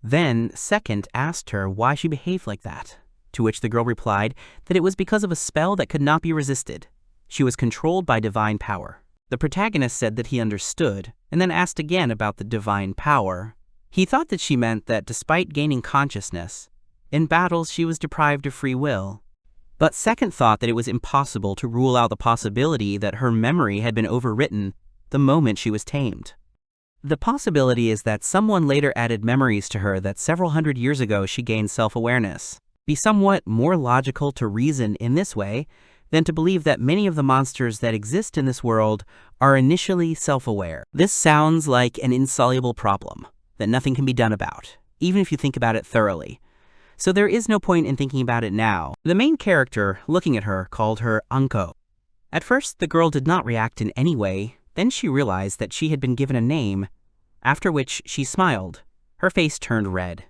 Then, Second asked her why she behaved like that, to which the girl replied that it was because of a spell that could not be resisted. She was controlled by divine power. The protagonist said that he understood, and then asked again about the divine power. He thought that she meant that despite gaining consciousness, in battles she was deprived of free will. But Second thought that it was impossible to rule out the possibility that her memory had been overwritten the moment she was tamed. The possibility is that someone later added memories to her that several hundred years ago she gained self-awareness. Be somewhat more logical to reason in this way than to believe that many of the monsters that exist in this world are initially self-aware. This sounds like an insoluble problem that nothing can be done about, even if you think about it thoroughly. so there is no point in thinking about it now. The main character, looking at her, called her Anko. At first, the girl did not react in any way. Then she realized that she had been given a name, after which she smiled. Her face turned red.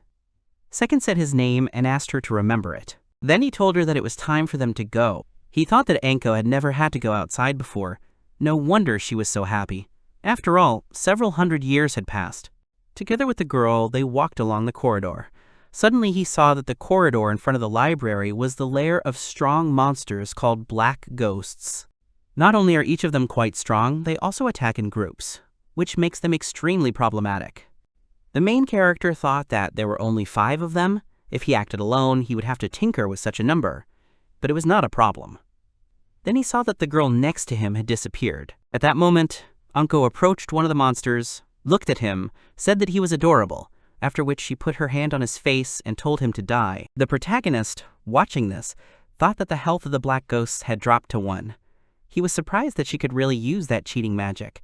Second said his name and asked her to remember it. Then he told her that it was time for them to go. He thought that Anko had never had to go outside before. No wonder she was so happy. After all, several hundred years had passed. Together with the girl, they walked along the corridor. Suddenly he saw that the corridor in front of the library was the lair of strong monsters called black ghosts. Not only are each of them quite strong, they also attack in groups, which makes them extremely problematic. The main character thought that there were only 5 of them. If he acted alone, he would have to tinker with such a number, but it was not a problem. Then he saw that the girl next to him had disappeared. At that moment, Anko approached one of the monsters, looked at him, said that he was adorable, after which she put her hand on his face and told him to die. The protagonist, watching this, thought that the health of the black ghosts had dropped to 1. He was surprised that she could really use that cheating magic.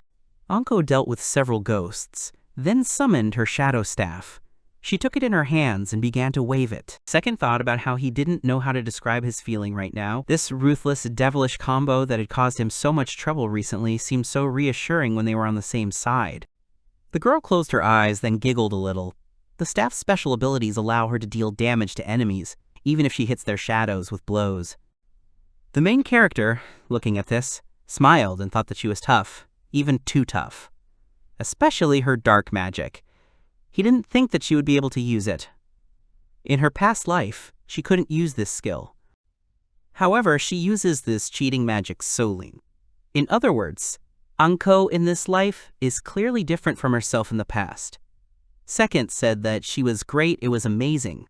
Anko dealt with several ghosts, then summoned her shadow staff. She took it in her hands and began to wave it. Second thought about how he didn't know how to describe his feeling right now. This ruthless, devilish combo that had caused him so much trouble recently seemed so reassuring when they were on the same side. The girl closed her eyes, then giggled a little. The staff's special abilities allow her to deal damage to enemies, even if she hits their shadows with blows. The main character, looking at this, smiled and thought that she was tough, even too tough. Especially her dark magic. He didn't think that she would be able to use it. In her past life, she couldn't use this skill. However, she uses this cheating magic solely. In other words, Anko in this life is clearly different from herself in the past. Second said that she was great, it was amazing.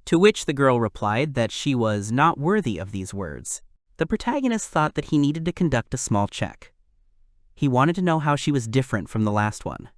To which the girl replied that she was not worthy of these words. The protagonist thought that he needed to conduct a small check. He wanted to know how she was different from the last one.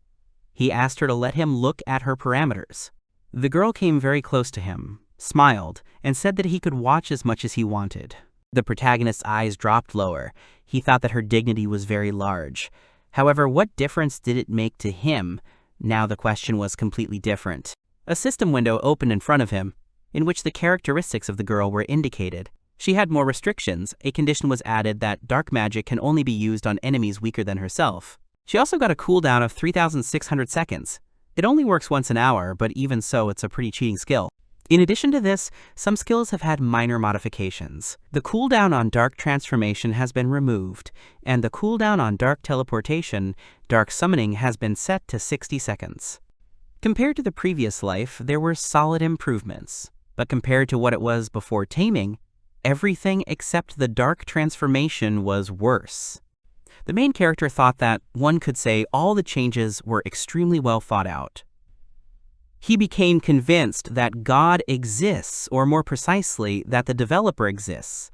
He asked her to let him look at her parameters. The girl came very close to him, smiled, and said that he could watch as much as he wanted. The protagonist's eyes dropped lower. He thought that her dignity was very large. However, what difference did it make to him? Now the question was completely different. A system window opened in front of him, in which the characteristics of the girl were indicated. She had more restrictions. A condition was added that dark magic can only be used on enemies weaker than herself. She also got a cooldown of 3,600 seconds. It only works once an hour, but even so, it's a pretty cheating skill. In addition to this, some skills have had minor modifications. The cooldown on dark transformation has been removed, and the cooldown on dark teleportation, dark summoning, has been set to 60 seconds. Compared to the previous life, there were solid improvements, but compared to what it was before Taming, everything except the dark transformation was worse. The main character thought that one could say all the changes were extremely well thought out. He became convinced that God exists, or more precisely, that the developer exists.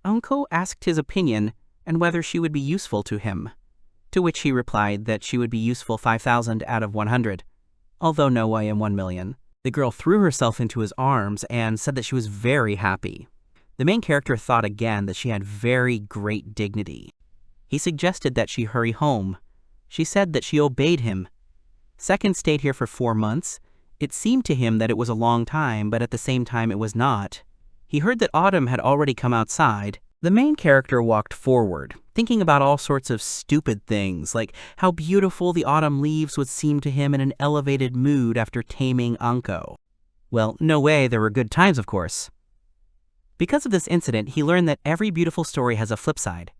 Anko asked his opinion and whether she would be useful to him, to which he replied that she would be useful 5,000 out of 100, although no way in 1 million. The girl threw herself into his arms and said that she was very happy. The main character thought again that she had very great dignity. He suggested that she hurry home. She said that she obeyed him. Second stayed here for 4 months. It seemed to him that it was a long time, but at the same time it was not. He heard that autumn had already come outside. The main character walked forward, thinking about all sorts of stupid things, like how beautiful the autumn leaves would seem to him in an elevated mood after taming Anko. Well, no way, there were good times, of course. Because of this incident, he learned that every beautiful story has a flip side.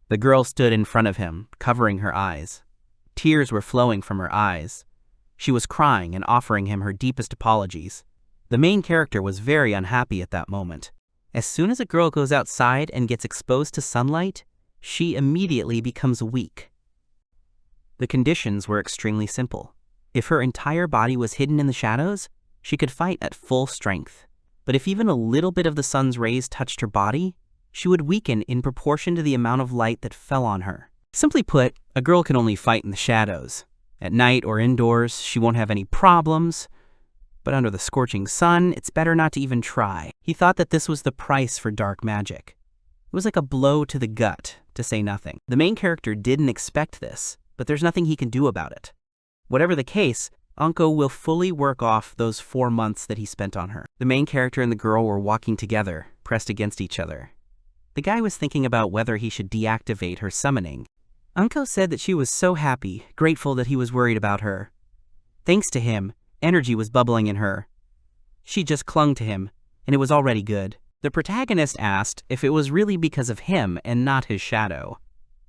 The girl stood in front of him, covering her eyes. Tears were flowing from her eyes. She was crying and offering him her deepest apologies. The main character was very unhappy at that moment. As soon as a girl goes outside and gets exposed to sunlight, she immediately becomes weak. The conditions were extremely simple. If her entire body was hidden in the shadows, she could fight at full strength. But if even a little bit of the sun's rays touched her body, she would weaken in proportion to the amount of light that fell on her. Simply put, a girl can only fight in the shadows. At night or indoors, she won't have any problems. But under the scorching sun, it's better not to even try. He thought that this was the price for dark magic. It was like a blow to the gut, to say nothing. The main character didn't expect this, but there's nothing he can do about it. Whatever the case, Anko will fully work off those 4 months that he spent on her. The main character and the girl were walking together, pressed against each other. The guy was thinking about whether he should deactivate her summoning. Anko said that she was so happy, grateful that he was worried about her. Thanks to him, energy was bubbling in her. She just clung to him, and it was already good. The protagonist asked if it was really because of him and not his shadow.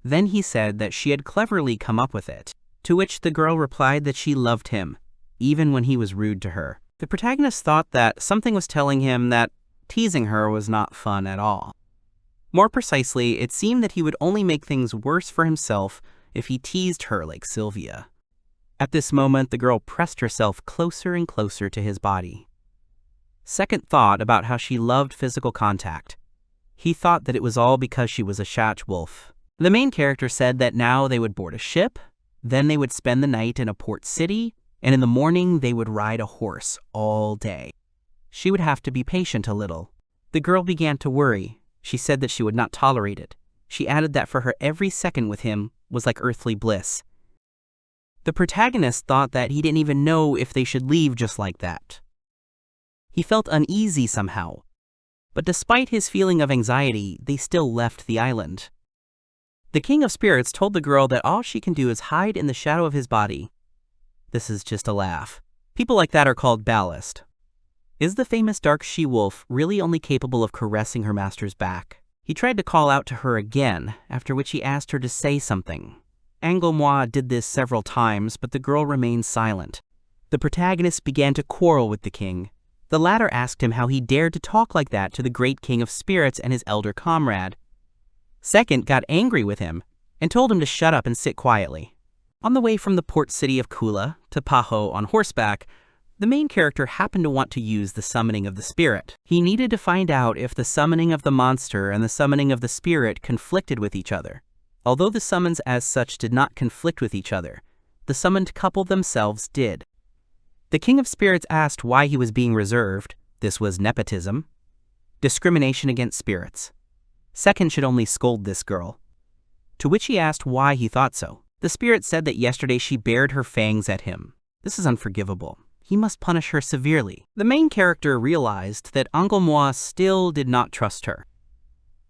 Then he said that she had cleverly come up with it, to which the girl replied that she loved him, even when he was rude to her. The protagonist thought that something was telling him that teasing her was not fun at all. More precisely, it seemed that he would only make things worse for himself if he teased her like Sylvia. At this moment, the girl pressed herself closer and closer to his body. Second thought about how she loved physical contact. He thought that it was all because she was a Shach wolf. The main character said that now they would board a ship, then they would spend the night in a port city, and in the morning they would ride a horse all day. She would have to be patient a little. The girl began to worry. She said that she would not tolerate it. She added that for her every second with him was like earthly bliss. The protagonist thought that he didn't even know if they should leave just like that. He felt uneasy somehow, but despite his feeling of anxiety, they still left the island. The King of Spirits told the girl that all she can do is hide in the shadow of his body. This is just a laugh. People like that are called ballast. Is the famous dark she-wolf really only capable of caressing her master's back? He tried to call out to her again, after which he asked her to say something. Anglemois did this several times, but the girl remained silent. The protagonist began to quarrel with the king. The latter asked him how he dared to talk like that to the great King of Spirits and his elder comrade. Second got angry with him and told him to shut up and sit quietly. On the way from the port city of Kula to Paho on horseback, the main character happened to want to use the summoning of the spirit. He needed to find out if the summoning of the monster and the summoning of the spirit conflicted with each other. Although the summons as such did not conflict with each other, the summoned couple themselves did. The King of Spirits asked why he was being reserved. This was nepotism. Discrimination against spirits. Second should only scold this girl. To which he asked why he thought so. The spirit said that yesterday she bared her fangs at him. This is unforgivable. He must punish her severely. The main character realized that Anglemois still did not trust her.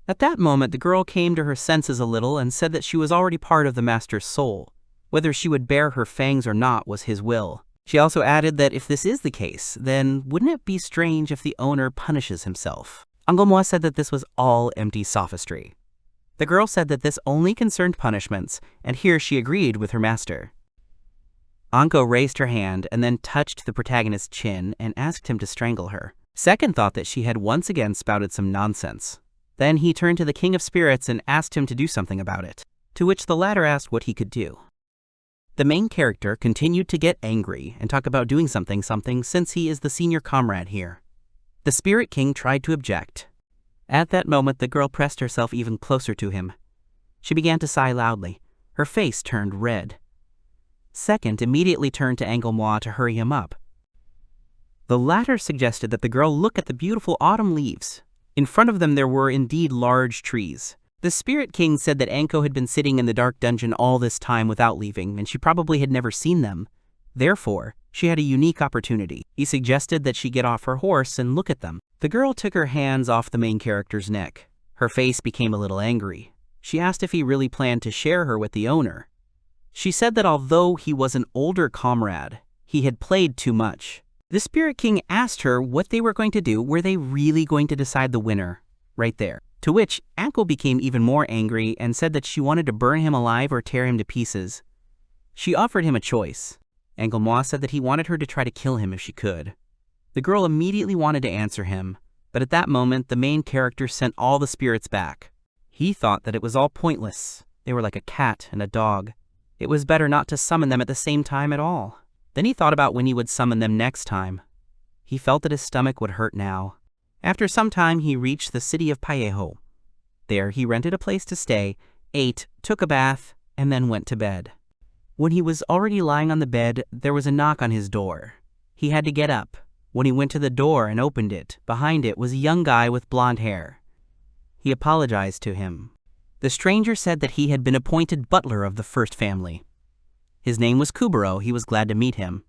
At that moment, the girl came to her senses a little and said that she was already part of the master's soul. Whether she would bare her fangs or not was his will. She also added that if this is the case, then wouldn't it be strange if the owner punishes himself? Anglemois said that this was all empty sophistry. The girl said that this only concerned punishments, and here she agreed with her master. Anko raised her hand and then touched the protagonist's chin and asked him to strangle her. Second thought that she had once again spouted some nonsense. Then he turned to the King of Spirits and asked him to do something about it, to which the latter asked what he could do. The main character continued to get angry and talk about doing something since he is the senior comrade here. The Spirit King tried to object. At that moment, the girl pressed herself even closer to him. She began to sigh loudly. Her face turned red. Second immediately turned to Anglemois to hurry him up. The latter suggested that the girl look at the beautiful autumn leaves. In front of them there were indeed large trees. The Spirit King said that Anko had been sitting in the dark dungeon all this time without leaving, and she probably had never seen them. Therefore, she had a unique opportunity. He suggested that she get off her horse and look at them. The girl took her hands off the main character's neck. Her face became a little angry. She asked if he really planned to share her with the owner. She said that although he was an older comrade, he had played too much. The Spirit King asked her what they were going to do. Were they really going to decide the winner? Right there. To which Anko became even more angry and said that she wanted to burn him alive or tear him to pieces. She offered him a choice. Anglemois said that he wanted her to try to kill him if she could. The girl immediately wanted to answer him, but at that moment the main character sent all the spirits back. He thought that it was all pointless. They were like a cat and a dog. It was better not to summon them at the same time at all. Then he thought about when he would summon them next time. He felt that his stomach would hurt now. After some time, he reached the city of Payeho. There, he rented a place to stay, ate, took a bath, and then went to bed. When he was already lying on the bed, there was a knock on his door. He had to get up. When he went to the door and opened it, behind it was a young guy with blonde hair. He apologized to him. The stranger said that he had been appointed butler of the first family. His name was Kuburo. He was glad to meet him.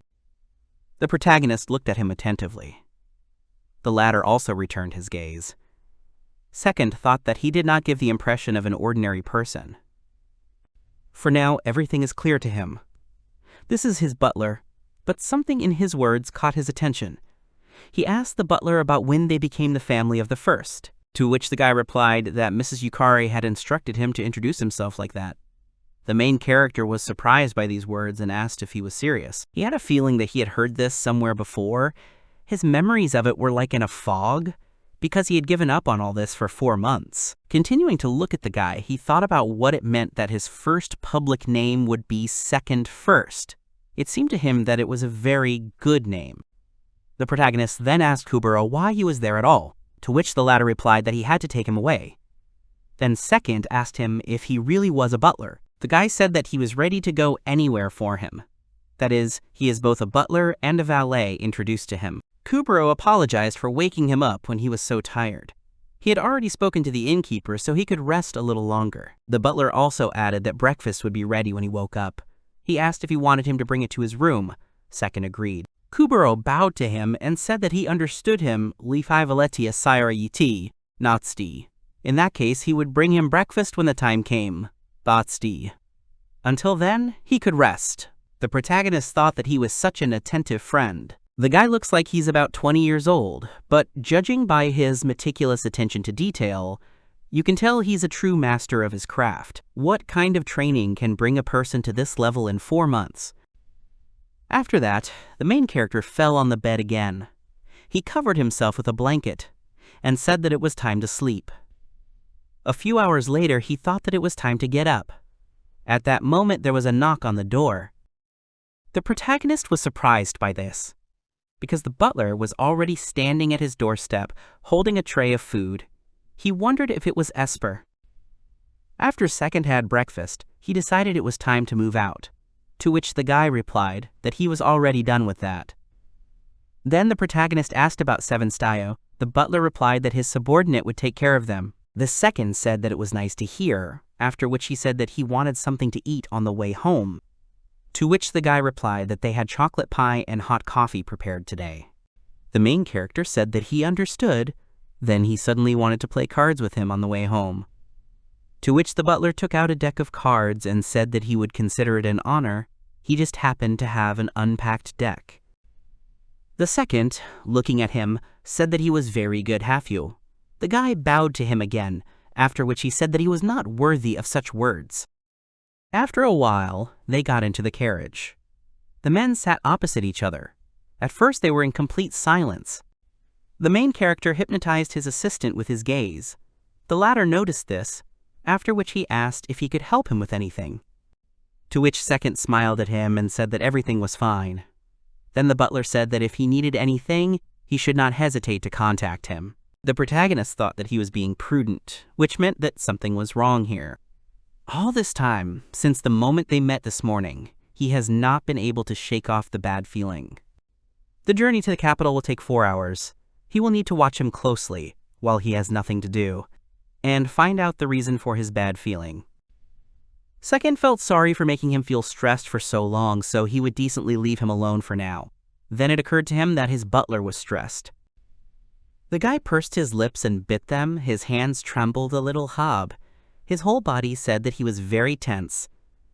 The protagonist looked at him attentively. The latter also returned his gaze. Second thought that he did not give the impression of an ordinary person. For now, everything is clear to him. This is his butler, but something in his words caught his attention. He asked the butler about when they became the family of the first, to which the guy replied that Mrs. Yukari had instructed him to introduce himself like that. The main character was surprised by these words and asked if he was serious. He had a feeling that he had heard this somewhere before. His memories of it were like in a fog, because he had given up on all this for 4 months. Continuing to look at the guy, he thought about what it meant that his first public name would be second first. It seemed to him that it was a very good name. The protagonist then asked Kuburo why he was there at all, to which the latter replied that he had to take him away. Then Second asked him if he really was a butler. The guy said that he was ready to go anywhere for him. That is, he is both a butler and a valet introduced to him. Kuburo apologized for waking him up when he was so tired. He had already spoken to the innkeeper so he could rest a little longer. The butler also added that breakfast would be ready when he woke up. He asked if he wanted him to bring it to his room. Second agreed. Kuburo bowed to him and said that he understood him Lifai Valetia Sire Yiti, Natsti. In that case, he would bring him breakfast when the time came. Batsti. Until then, he could rest. The protagonist thought that he was such an attentive friend. The guy looks like he's about 20 years old, but judging by his meticulous attention to detail, you can tell he's a true master of his craft. What kind of training can bring a person to this level in 4 months? After that, the main character fell on the bed again. He covered himself with a blanket and said that it was time to sleep. A few hours later, he thought that it was time to get up. At that moment, there was a knock on the door. The protagonist was surprised by this, because the butler was already standing at his doorstep, holding a tray of food. He wondered if it was Esper. After Second had breakfast, he decided it was time to move out, to which the guy replied that he was already done with that. Then the protagonist asked about Seven Stayo. The butler replied that his subordinate would take care of them. The second said that it was nice to hear, after which he said that he wanted something to eat on the way home, to which the guy replied that they had chocolate pie and hot coffee prepared today. The main character said that he understood, then he suddenly wanted to play cards with him on the way home, to which the butler took out a deck of cards and said that he would consider it an honor. He just happened to have an unpacked deck. The second, looking at him, said that he was very good hafyu. The guy bowed to him again, after which he said that he was not worthy of such words. After a while, they got into the carriage. The men sat opposite each other. At first they were in complete silence. The main character hypnotized his assistant with his gaze. The latter noticed this, after which he asked if he could help him with anything, to which Second smiled at him and said that everything was fine. Then the butler said that if he needed anything, he should not hesitate to contact him. The protagonist thought that he was being prudent, which meant that something was wrong here. All this time, since the moment they met this morning, he has not been able to shake off the bad feeling. The journey to the capital will take 4 hours. He will need to watch him closely, while he has nothing to do, and find out the reason for his bad feeling. Second felt sorry for making him feel stressed for so long, so he would decently leave him alone for now. Then it occurred to him that his butler was stressed. The guy pursed his lips and bit them. His hands trembled a little. His whole body said that he was very tense.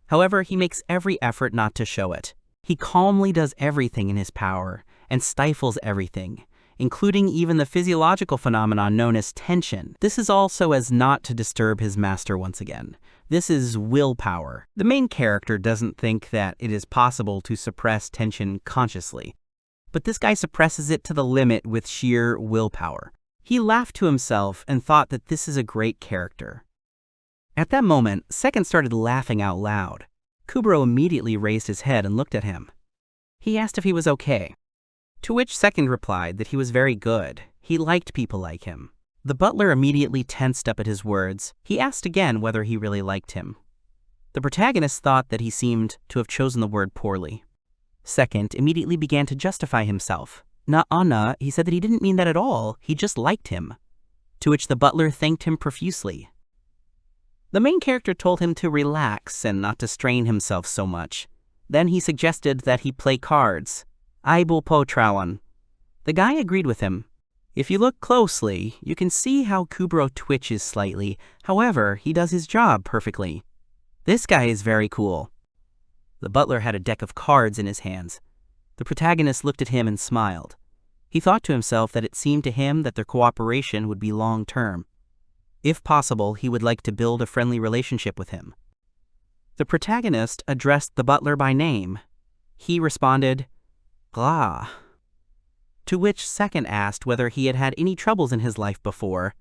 However, he makes every effort not to show it. He calmly does everything in his power and stifles everything, including even the physiological phenomenon known as tension. This is all so as not to disturb his master once again. This is willpower. The main character doesn't think that it is possible to suppress tension consciously, but this guy suppresses it to the limit with sheer willpower. He laughed to himself and thought that this is a great character. At that moment, Second started laughing out loud. Kuburo immediately raised his head and looked at him. He asked if he was okay, to which Second replied that he was very good. He liked people like him. The butler immediately tensed up at his words. He asked again whether he really liked him. The protagonist thought that he seemed to have chosen the word poorly. Second immediately began to justify himself. "Nah, he said that he didn't mean that at all. He just liked him." To which the butler thanked him profusely. The main character told him to relax and not to strain himself so much. Then he suggested that he play cards. Aibul po trawan. The guy agreed with him. If you look closely, you can see how Kubro twitches slightly. However, he does his job perfectly. This guy is very cool. The butler had a deck of cards in his hands. The protagonist looked at him and smiled. He thought to himself that it seemed to him that their cooperation would be long-term. If possible, he would like to build a friendly relationship with him. The protagonist addressed the butler by name. He responded, "Glah." To which second asked whether he had had any troubles in his life before,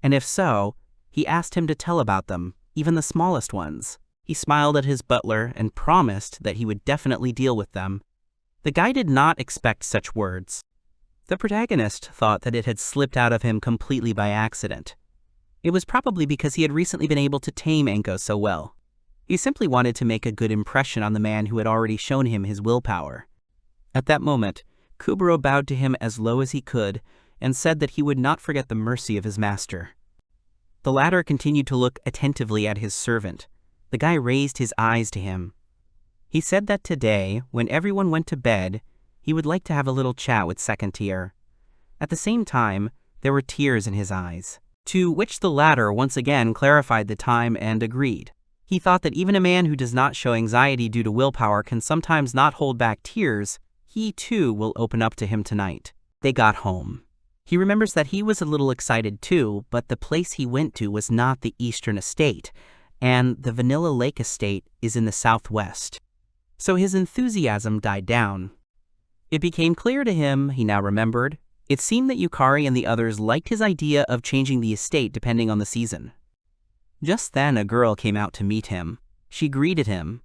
and if so, he asked him to tell about them, even the smallest ones. He smiled at his butler and promised that he would definitely deal with them. The guy did not expect such words. The protagonist thought that it had slipped out of him completely by accident. It was probably because he had recently been able to tame Anko so well. He simply wanted to make a good impression on the man who had already shown him his willpower. At that moment, Kubro bowed to him as low as he could and said that he would not forget the mercy of his master. The latter continued to look attentively at his servant. The guy raised his eyes to him. He said that today, when everyone went to bed, he would like to have a little chat with second tier. At the same time, there were tears in his eyes, to which the latter once again clarified the time and agreed. He thought that even a man who does not show anxiety due to willpower can sometimes not hold back tears. He too will open up to him tonight. They got home. He remembers that he was a little excited too, but the place he went to was not the Eastern Estate, and the Vanilla Lake Estate is in the southwest. So his enthusiasm died down. It became clear to him, he now remembered, it seemed that Yukari and the others liked his idea of changing the estate depending on the season. Just then a girl came out to meet him. She greeted him.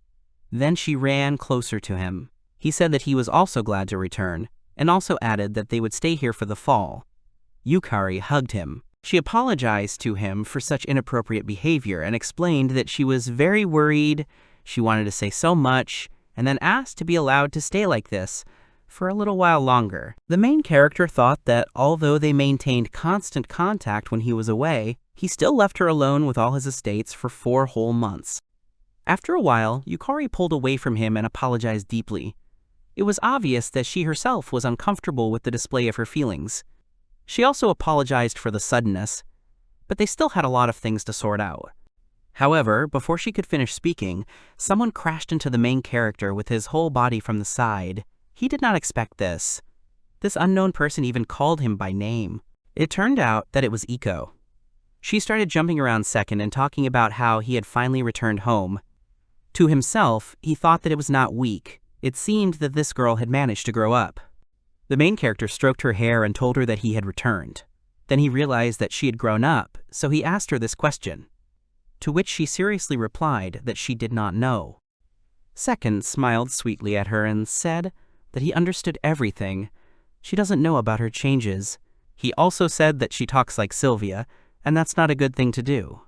Then she ran closer to him. He said that he was also glad to return, and also added that they would stay here for the fall. Yukari hugged him. She apologized to him for such inappropriate behavior and explained that she was very worried, she wanted to say so much, and then asked to be allowed to stay like this for a little while longer. The main character thought that although they maintained constant contact when he was away, he still left her alone with all his estates for 4 whole months. After a while, Yukari pulled away from him and apologized deeply. It was obvious that she herself was uncomfortable with the display of her feelings. She also apologized for the suddenness, but they still had a lot of things to sort out. However, before she could finish speaking, someone crashed into the main character with his whole body from the side. He did not expect this. This unknown person even called him by name. It turned out that it was Iko. She started jumping around second and talking about how he had finally returned home. To himself, he thought that it was not weak. It seemed that this girl had managed to grow up. The main character stroked her hair and told her that he had returned. Then he realized that she had grown up, so he asked her this question, to which she seriously replied that she did not know. Second smiled sweetly at her and said that he understood everything. She doesn't know about her changes. He also said that she talks like Sylvia, and that's not a good thing to do.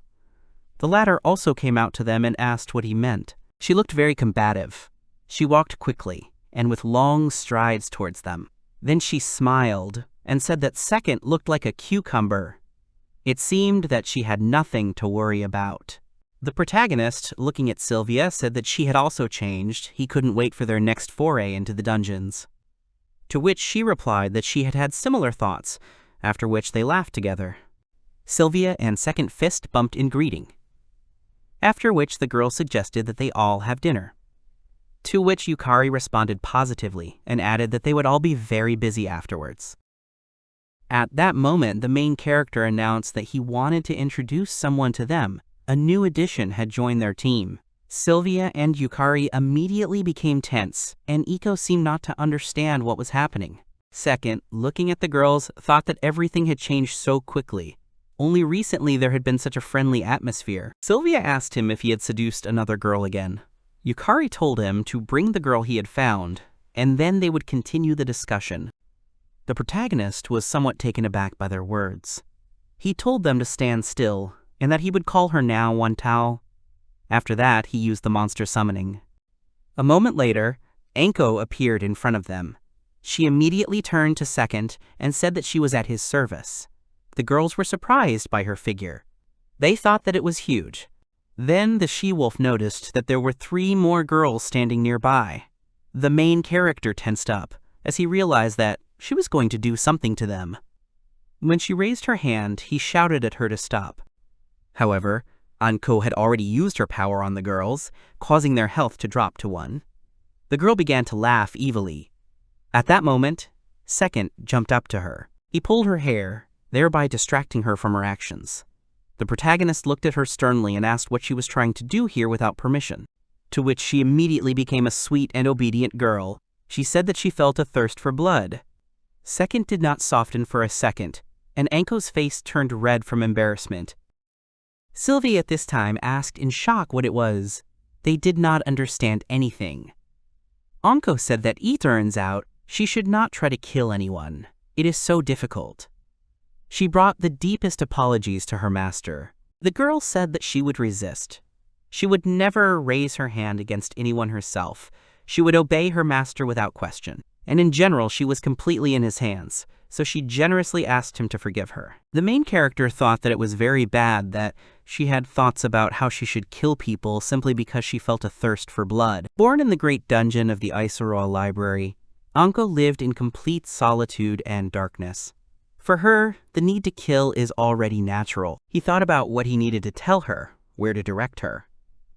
The latter also came out to them and asked what he meant. She looked very combative. She walked quickly and with long strides towards them. Then she smiled and said that second looked like a cucumber. It seemed that she had nothing to worry about. The protagonist, looking at Sylvia, said that she had also changed. He couldn't wait for their next foray into the dungeons. To which she replied that she had had similar thoughts, after which they laughed together. Sylvia and Second Fist bumped in greeting, after which the girl suggested that they all have dinner. To which Yukari responded positively and added that they would all be very busy afterwards. At that moment, the main character announced that he wanted to introduce someone to them. A new addition had joined their team. Sylvia and Yukari immediately became tense, and Iko seemed not to understand what was happening. Second, looking at the girls, thought that everything had changed so quickly. Only recently there had been such a friendly atmosphere. Sylvia asked him if he had seduced another girl again. Yukari told him to bring the girl he had found, and then they would continue the discussion. The protagonist was somewhat taken aback by their words. He told them to stand still, and that he would call her now Wantao. After that, he used the monster summoning. A moment later, Anko appeared in front of them. She immediately turned to Second and said that she was at his service. The girls were surprised by her figure. They thought that it was huge. Then the she-wolf noticed that there were 3 more girls standing nearby. The main character tensed up. as he realized that she was going to do something to them. When she raised her hand, he shouted at her to stop. However, Anko had already used her power on the girls, causing their health to drop to 1. The girl began to laugh evilly. At that moment, Second jumped up to her. He pulled her hair, thereby distracting her from her actions. The protagonist looked at her sternly and asked what she was trying to do here without permission, to which she immediately became a sweet and obedient girl. She said that she felt a thirst for blood. Second did not soften for a second, and Anko's face turned red from embarrassment. Sylvie at this time asked in shock what it was. They did not understand anything. Anko said that it turns out she should not try to kill anyone. It is so difficult. She brought the deepest apologies to her master. The girl said that she would resist. She would never raise her hand against anyone herself. She would obey her master without question. And in general, she was completely in his hands, so she generously asked him to forgive her. The main character thought that it was very bad that she had thoughts about how she should kill people simply because she felt a thirst for blood. Born in the great dungeon of the Isekai library, Anko lived in complete solitude and darkness. For her, the need to kill is already natural. He thought about what he needed to tell her, where to direct her.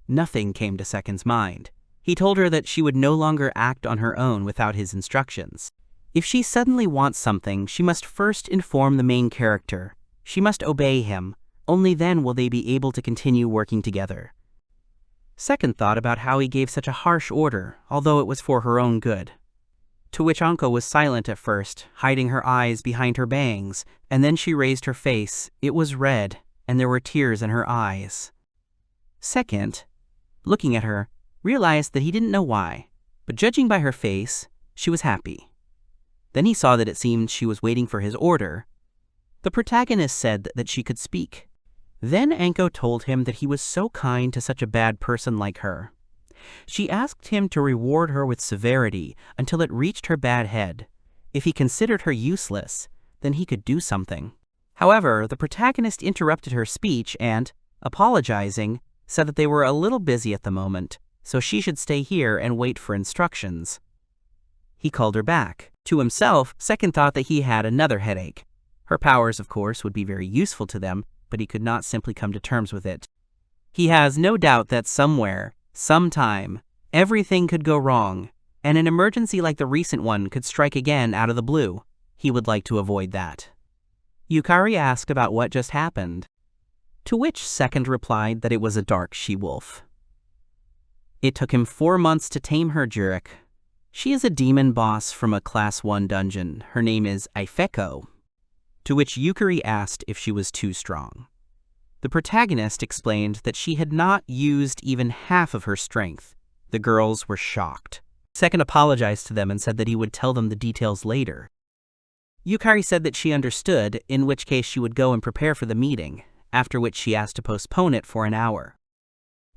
Nothing came to Second's mind. He told her that she would no longer act on her own without his instructions. If she suddenly wants something, she must first inform the main character. She must obey him. Only then will they be able to continue working together. Second thought about how he gave such a harsh order, although it was for her own good. To which Anko was silent at first, hiding her eyes behind her bangs, and then she raised her face. It was red, and there were tears in her eyes. Second, looking at her, realized that he didn't know why, but judging by her face, she was happy. Then he saw that it seemed she was waiting for his order. The protagonist said that she could speak. Then Anko told him that he was so kind to such a bad person like her. She asked him to reward her with severity until it reached her bad head. If he considered her useless, then he could do something. However, the protagonist interrupted her speech and, apologizing, said that they were a little busy at the moment, so she should stay here and wait for instructions. He called her back. To himself, Second thought that he had another headache. Her powers, of course, would be very useful to them, but he could not simply come to terms with it. He has no doubt that somewhere, sometime, everything could go wrong, and an emergency like the recent one could strike again out of the blue. He would like to avoid that. Yukari asked about what just happened, to which Second replied that it was a dark she-wolf. It took him 4 months to tame her, Jurek. She is a demon boss from a Class 1 dungeon. Her name is Ifeko. To which Yukari asked if she was too strong. The protagonist explained that she had not used even half of her strength. The girls were shocked. Second apologized to them and said that he would tell them the details later. Yukari said that she understood, in which case she would go and prepare for the meeting, after which she asked to postpone it for an hour.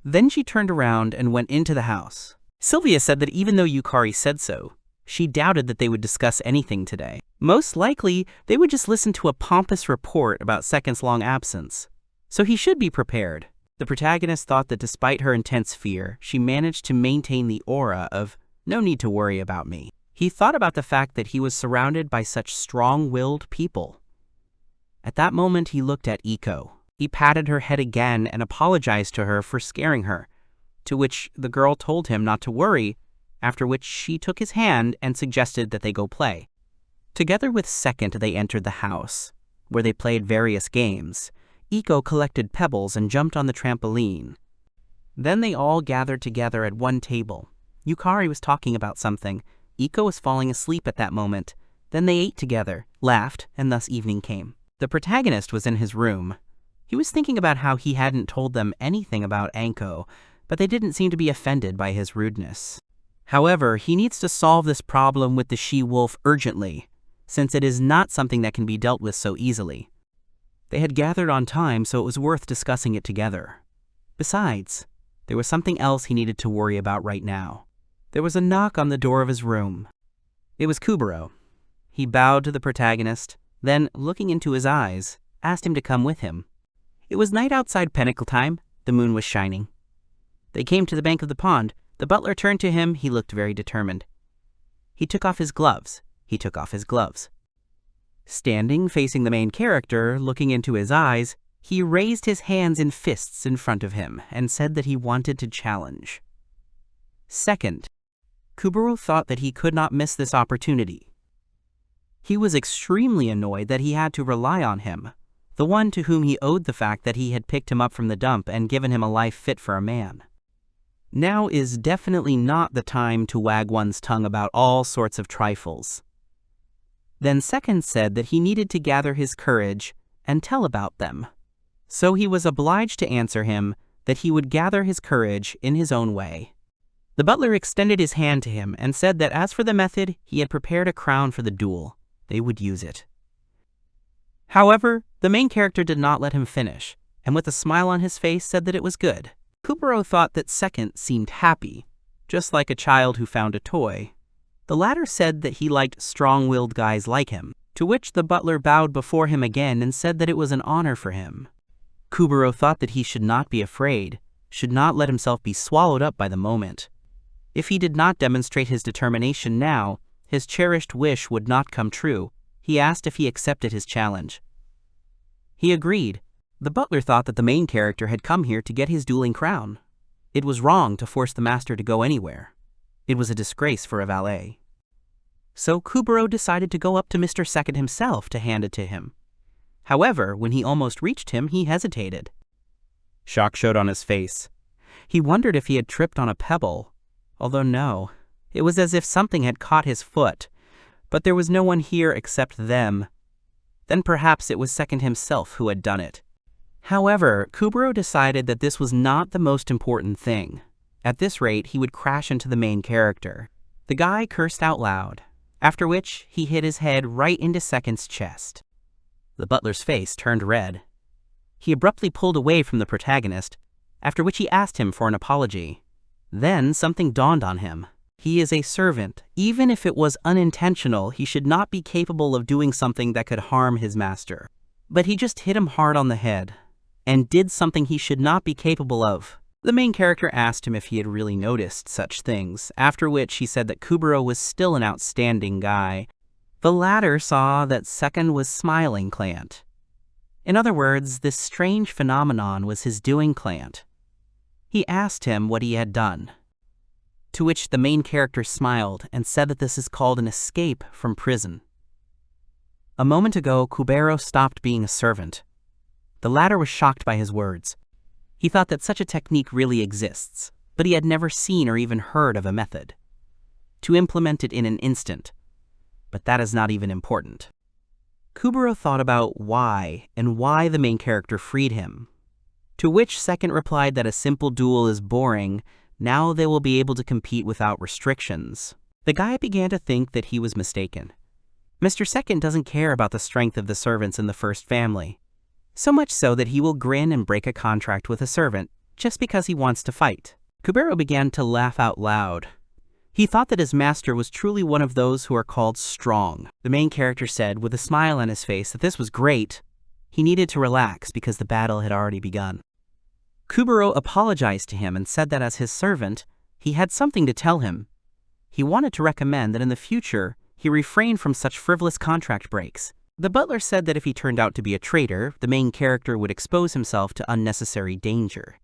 Then she turned around and went into the house. Sylvia said that even though Yukari said so, she doubted that they would discuss anything today. Most likely, they would just listen to a pompous report about Second's long absence. So he should be prepared. The protagonist thought that despite her intense fear, she managed to maintain the aura of, no need to worry about me. He thought about the fact that he was surrounded by such strong-willed people. At that moment, he looked at Iko. He patted her head again and apologized to her for scaring her, to which the girl told him not to worry, after which she took his hand and suggested that they go play. Together with Second, they entered the house, where they played various games. Iko collected pebbles and jumped on the trampoline. Then they all gathered together at one table. Yukari was talking about something. Iko was falling asleep at that moment. Then they ate together, laughed, and thus evening came. The protagonist was in his room. He was thinking about how he hadn't told them anything about Anko, but they didn't seem to be offended by his rudeness. However, he needs to solve this problem with the she-wolf urgently, since it is not something that can be dealt with so easily. They had gathered on time, so it was worth discussing it together. Besides, there was something else he needed to worry about right now. There was a knock on the door of his room. It was Kuburo. He bowed to the protagonist, then, looking into his eyes, asked him to come with him. It was night outside Pinnacle time. The moon was shining. They came to the bank of the pond. The butler turned to him. He looked very determined. He took off his gloves. He took off his gloves. Standing facing the main character, looking into his eyes, he raised his hands in fists in front of him and said that he wanted to challenge. Second, Kuburo thought that he could not miss this opportunity. He was extremely annoyed that he had to rely on him, the one to whom he owed the fact that he had picked him up from the dump and given him a life fit for a man. Now is definitely not the time to wag one's tongue about all sorts of trifles. Then Second said that he needed to gather his courage and tell about them. So he was obliged to answer him that he would gather his courage in his own way. The butler extended his hand to him and said that as for the method, he had prepared a crown for the duel. They would use it. However, the main character did not let him finish, and with a smile on his face said that it was good. Kuburo thought that Second seemed happy, just like a child who found a toy. The latter said that he liked strong-willed guys like him, to which the butler bowed before him again and said that it was an honor for him. Kuburo thought that he should not be afraid, should not let himself be swallowed up by the moment. If he did not demonstrate his determination now, his cherished wish would not come true. He asked if he accepted his challenge. He agreed. The butler thought that the main character had come here to get his dueling crown. It was wrong to force the master to go anywhere. It was a disgrace for a valet. So Kuburo decided to go up to Mr. Second himself to hand it to him. However, when he almost reached him, he hesitated. Shock showed on his face. He wondered if he had tripped on a pebble, although no, it was as if something had caught his foot, but there was no one here except them. Then perhaps it was Second himself who had done it. However, Kuburo decided that this was not the most important thing. At this rate, he would crash into the main character. The guy cursed out loud, after which he hit his head right into Second's chest. The butler's face turned red. He abruptly pulled away from the protagonist, after which he asked him for an apology. Then something dawned on him. He is a servant. Even if it was unintentional, he should not be capable of doing something that could harm his master. But he just hit him hard on the head, and did something he should not be capable of. The main character asked him if he had really noticed such things, after which he said that Kuburo was still an outstanding guy. The latter saw that Second was smiling Clant. In other words, this strange phenomenon was his doing Clant. He asked him what he had done, to which the main character smiled and said that this is called an escape from prison. A moment ago, Kuburo stopped being a servant. The latter was shocked by his words. He thought that such a technique really exists, but he had never seen or even heard of a method. To implement it in an instant. But that is not even important. Kuburo thought about why the main character freed him. To which Second replied that a simple duel is boring, now they will be able to compete without restrictions. The guy began to think that he was mistaken. Mr. Second doesn't care about the strength of the servants in the first family. So much so that he will grin and break a contract with a servant just because he wants to fight. Kuburo began to laugh out loud. He thought that his master was truly one of those who are called strong. The main character said with a smile on his face that this was great. He needed to relax because the battle had already begun. Kuburo apologized to him and said that as his servant, he had something to tell him. He wanted to recommend that in the future, he refrain from such frivolous contract breaks. The butler said that if he turned out to be a traitor, the main character would expose himself to unnecessary danger,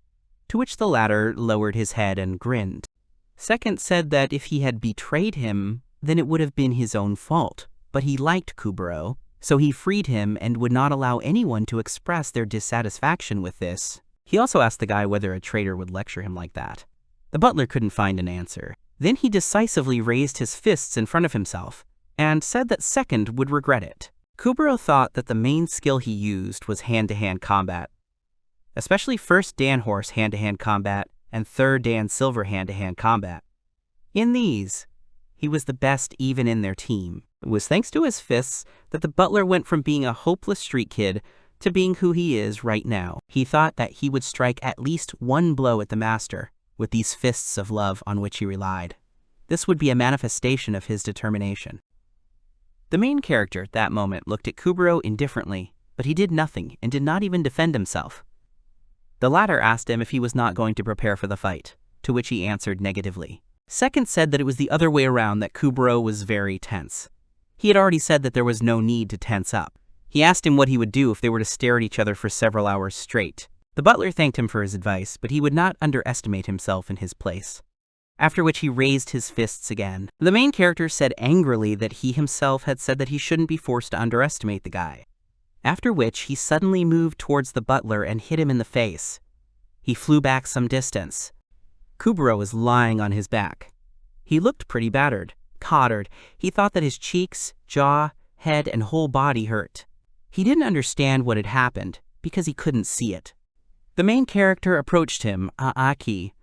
to which the latter lowered his head and grinned. Second said that if he had betrayed him, then it would have been his own fault, but he liked Kuburo, so he freed him and would not allow anyone to express their dissatisfaction with this. He also asked the guy whether a traitor would lecture him like that. The butler couldn't find an answer. Then he decisively raised his fists in front of himself, and said that Second would regret it. Kuburo thought that the main skill he used was hand-to-hand combat, especially first Dan Horse hand-to-hand combat and third Dan Silver hand-to-hand combat. In these, he was the best even in their team. It was thanks to his fists that the butler went from being a hopeless street kid to being who he is right now. He thought that he would strike at least one blow at the master with these fists of love on which he relied. This would be a manifestation of his determination. The main character at that moment looked at Kuburo indifferently, but he did nothing and did not even defend himself. The latter asked him if he was not going to prepare for the fight, to which he answered negatively. Second said that it was the other way around, that Kuburo was very tense. He had already said that there was no need to tense up. He asked him what he would do if they were to stare at each other for several hours straight. The butler thanked him for his advice, but he would not underestimate himself in his place. After which he raised his fists again. The main character said angrily that he himself had said that he shouldn't be forced to underestimate the guy. After which he suddenly moved towards the butler and hit him in the face. He flew back some distance. Kuburo was lying on his back. He looked pretty battered, cottered. He thought that his cheeks, jaw, head, and whole body hurt. He didn't understand what had happened because he couldn't see it. The main character approached him, Aaki.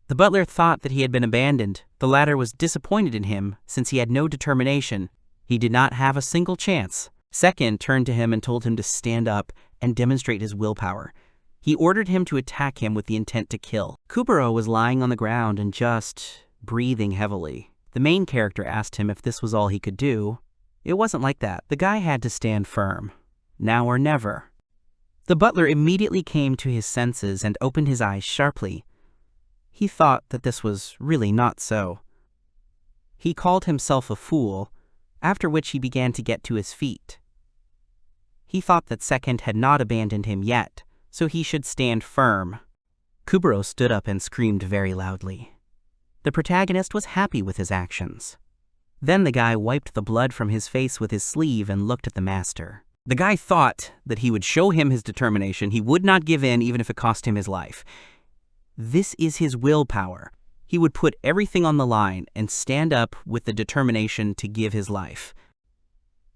The butler thought that he had been abandoned. The latter was disappointed in him since he had no determination. He did not have a single chance. Second turned to him and told him to stand up and demonstrate his willpower. He ordered him to attack him with the intent to kill. Kuburo was lying on the ground and just breathing heavily. The main character asked him if this was all he could do. It wasn't like that. The guy had to stand firm. Now or never. The butler immediately came to his senses and opened his eyes sharply. He thought that this was really not so. He called himself a fool, after which he began to get to his feet. He thought that Second had not abandoned him yet, so he should stand firm. Kuburo stood up and screamed very loudly. The protagonist was happy with his actions. Then the guy wiped the blood from his face with his sleeve and looked at the master. The guy thought that he would show him his determination. He would not give in even if it cost him his life. This is his willpower. He would put everything on the line and stand up with the determination to give his life.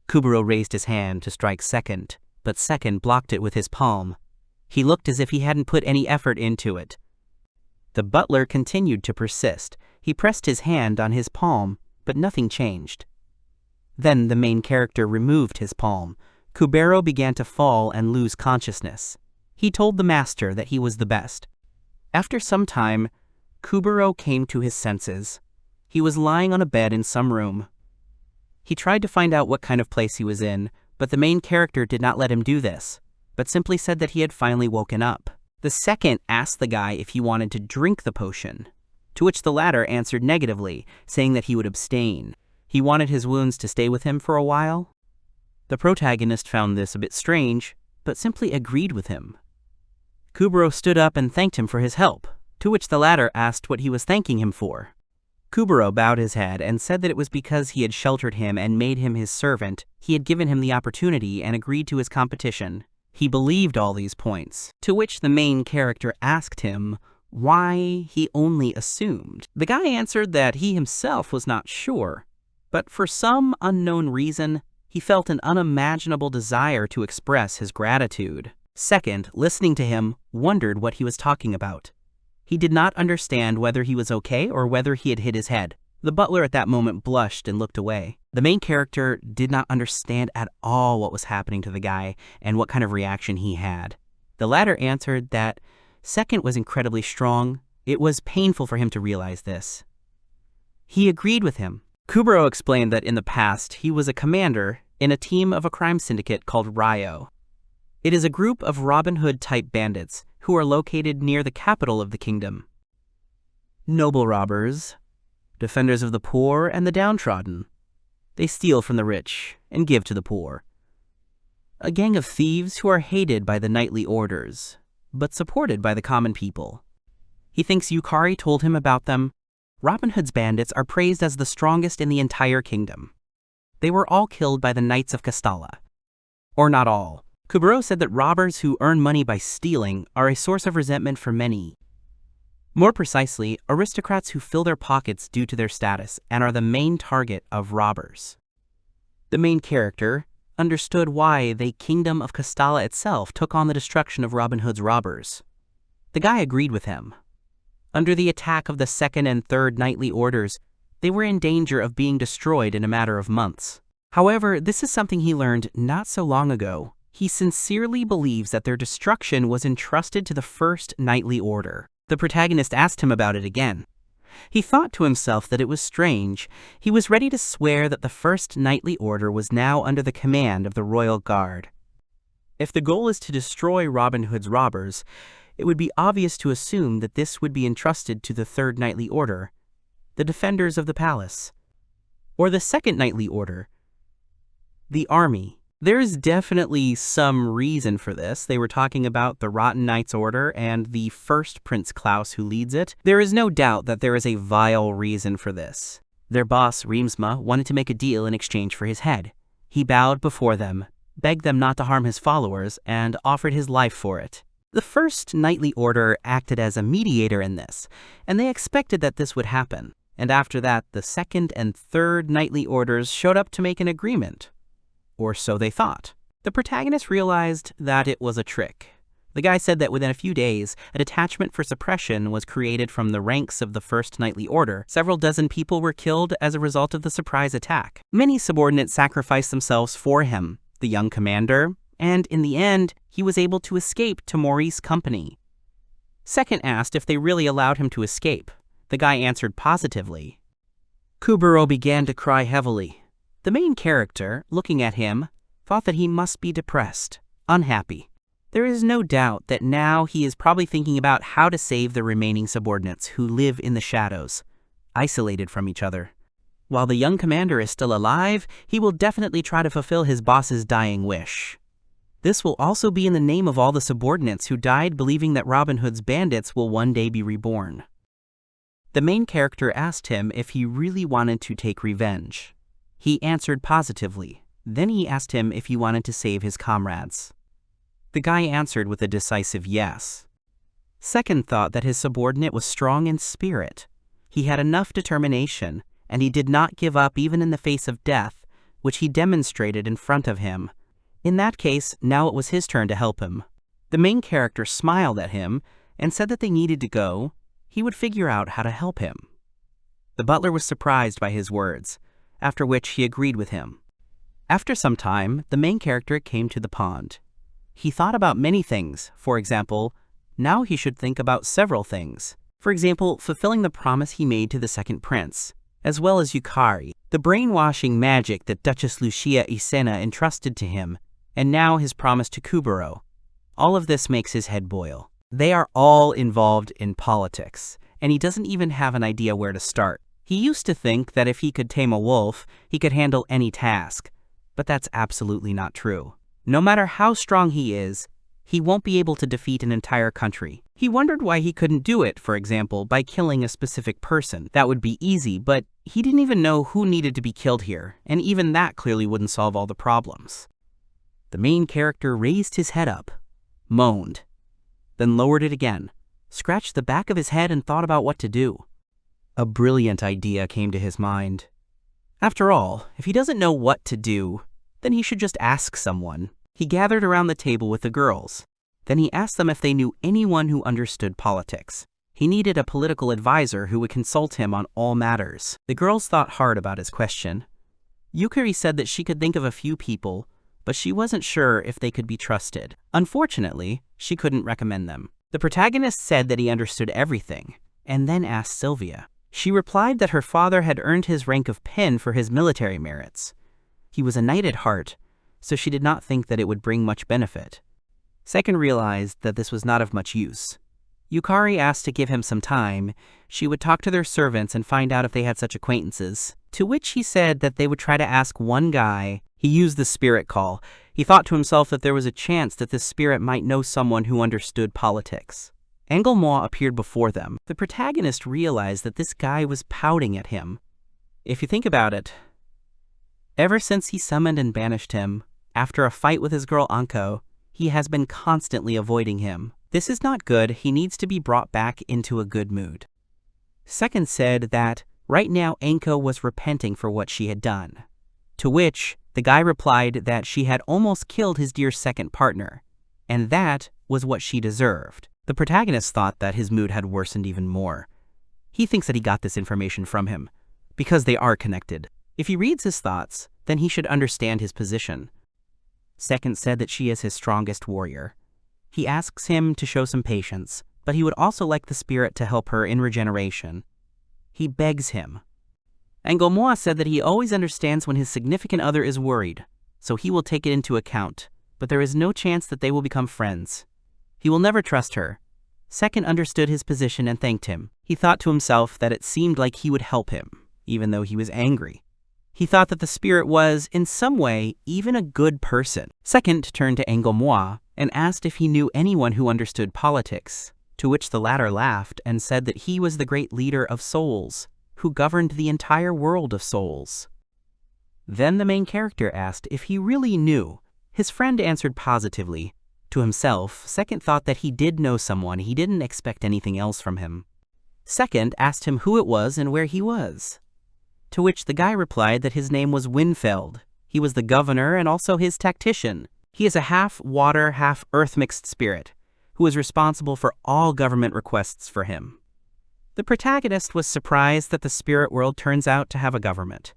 Kuburo raised his hand to strike Second, but Second blocked it with his palm. He looked as if he hadn't put any effort into it. The butler continued to persist. He pressed his hand on his palm, but nothing changed. Then the main character removed his palm. Kuburo began to fall and lose consciousness. He told the master that he was the best. After some time, Kuburo came to his senses. He was lying on a bed in some room. He tried to find out what kind of place he was in, but the main character did not let him do this, but simply said that he had finally woken up. The second asked the guy if he wanted to drink the potion, to which the latter answered negatively, saying that he would abstain. He wanted his wounds to stay with him for a while. The protagonist found this a bit strange, but simply agreed with him. Kuburo stood up and thanked him for his help, to which the latter asked what he was thanking him for. Kuburo bowed his head and said that it was because he had sheltered him and made him his servant. He had given him the opportunity and agreed to his competition. He believed all these points, to which the main character asked him why he only assumed. The guy answered that he himself was not sure, but for some unknown reason, he felt an unimaginable desire to express his gratitude. Second, listening to him, wondered what he was talking about. He did not understand whether he was okay or whether he had hit his head. The butler at that moment blushed and looked away. The main character did not understand at all what was happening to the guy and what kind of reaction he had. The latter answered that Second was incredibly strong. It was painful for him to realize this. He agreed with him. Kuburo explained that in the past he was a commander in a team of a crime syndicate called Ryo. It is a group of Robin Hood-type bandits who are located near the capital of the kingdom. Noble robbers, defenders of the poor and the downtrodden. They steal from the rich and give to the poor. A gang of thieves who are hated by the knightly orders, but supported by the common people. He thinks Yukari told him about them. Robin Hood's bandits are praised as the strongest in the entire kingdom. They were all killed by the Knights of Castalla. Or not all. Kuburo said that robbers who earn money by stealing are a source of resentment for many. More precisely, aristocrats who fill their pockets due to their status and are the main target of robbers. The main character understood why the Kingdom of Castalla itself took on the destruction of Robin Hood's robbers. The guy agreed with him. Under the attack of the Second and Third Knightly Orders, they were in danger of being destroyed in a matter of months. However, this is something he learned not so long ago. He sincerely believes that their destruction was entrusted to the First Knightly Order. The protagonist asked him about it again. He thought to himself that it was strange. He was ready to swear that the First Knightly Order was now under the command of the Royal Guard. If the goal is to destroy Robin Hood's robbers, it would be obvious to assume that this would be entrusted to the Third Knightly Order. the defenders of the palace. Or the second knightly order, the army. There's definitely some reason for this. They were talking about the Rotten Knights Order and the first Prince Klaus who leads it. There is no doubt that there is a vile reason for this. Their boss, Reemsma, wanted to make a deal in exchange for his head. He bowed before them, begged them not to harm his followers, and offered his life for it. The first knightly order acted as a mediator in this, and they expected that this would happen. And after that, the second and third knightly orders showed up to make an agreement. Or so they thought. The protagonist realized that it was a trick. The guy said that within a few days, a detachment for suppression was created from the ranks of the First Knightly Order. Several dozen people were killed as a result of the surprise attack. Many subordinates sacrificed themselves for him, the young commander, and in the end, he was able to escape to Maurice's company. Second asked if they really allowed him to escape. The guy answered positively. Kuburo began to cry heavily. The main character, looking at him, thought that he must be depressed, unhappy. There is no doubt that now he is probably thinking about how to save the remaining subordinates who live in the shadows, isolated from each other. While the young commander is still alive, he will definitely try to fulfill his boss's dying wish. This will also be in the name of all the subordinates who died believing that Robin Hood's bandits will one day be reborn. The main character asked him if he really wanted to take revenge. He answered positively. Then he asked him if he wanted to save his comrades. The guy answered with a decisive yes. Second thought that his subordinate was strong in spirit. He had enough determination, and he did not give up even in the face of death, which he demonstrated in front of him. In that case, now it was his turn to help him. The main character smiled at him and said that they needed to go. He would figure out how to help him. The butler was surprised by his words, after which he agreed with him. After some time, the main character came to the pond. He thought about many things. For example, now he should think about several things. For example, fulfilling the promise he made to the second prince, as well as Yukari, the brainwashing magic that Duchess Lucia Isena entrusted to him, and now his promise to Kuburo. All of this makes his head boil. They are all involved in politics, and he doesn't even have an idea where to start. He used to think that if he could tame a wolf, he could handle any task, but that's absolutely not true. No matter how strong he is, he won't be able to defeat an entire country. He wondered why he couldn't do it, for example, by killing a specific person. That would be easy, but he didn't even know who needed to be killed here, and even that clearly wouldn't solve all the problems. The main character raised his head up, moaned, then lowered it again, scratched the back of his head and thought about what to do. A brilliant idea came to his mind. After all, if he doesn't know what to do, then he should just ask someone. He gathered around the table with the girls. Then he asked them if they knew anyone who understood politics. He needed a political advisor who would consult him on all matters. The girls thought hard about his question. Yukari said that she could think of a few people, but she wasn't sure if they could be trusted. Unfortunately, she couldn't recommend them. The protagonist said that he understood everything, and then asked Sylvia. She replied that her father had earned his rank of pen for his military merits. He was a knight at heart, so she did not think that it would bring much benefit. Second realized that this was not of much use. Yukari asked to give him some time. She would talk to their servants and find out if they had such acquaintances, to which he said that they would try to ask one guy. He used the spirit call. He thought to himself that there was a chance that this spirit might know someone who understood politics. Anglemois appeared before them. The protagonist realized that this guy was pouting at him. If you think about it, ever since he summoned and banished him, after a fight with his girl Anko, he has been constantly avoiding him. This is not good. He needs to be brought back into a good mood. Second said that right now Anko was repenting for what she had done, to which the guy replied that she had almost killed his dear second partner, and that was what she deserved. The protagonist thought that his mood had worsened even more. He thinks that he got this information from him, because they are connected. If he reads his thoughts, then he should understand his position. Second said that she is his strongest warrior. He asks him to show some patience, but he would also like the spirit to help her in regeneration. He begs him. Anglemois said that he always understands when his significant other is worried, so he will take it into account, but there is no chance that they will become friends. He will never trust her. Second understood his position and thanked him. He thought to himself that it seemed like he would help him, even though he was angry. He thought that the spirit was, in some way, even a good person. Second turned to Moi and asked if he knew anyone who understood politics, to which the latter laughed and said that he was the great leader of souls, who governed the entire world of souls. Then the main character asked if he really knew. His friend answered positively. To himself, Second thought that he did know someone. He didn't expect anything else from him. Second asked him who it was and where he was. To which the guy replied that his name was Winfeld. He was the governor and also his tactician. He is a half-water, half-earth mixed spirit, who is responsible for all government requests for him. The protagonist was surprised that the spirit world turns out to have a government.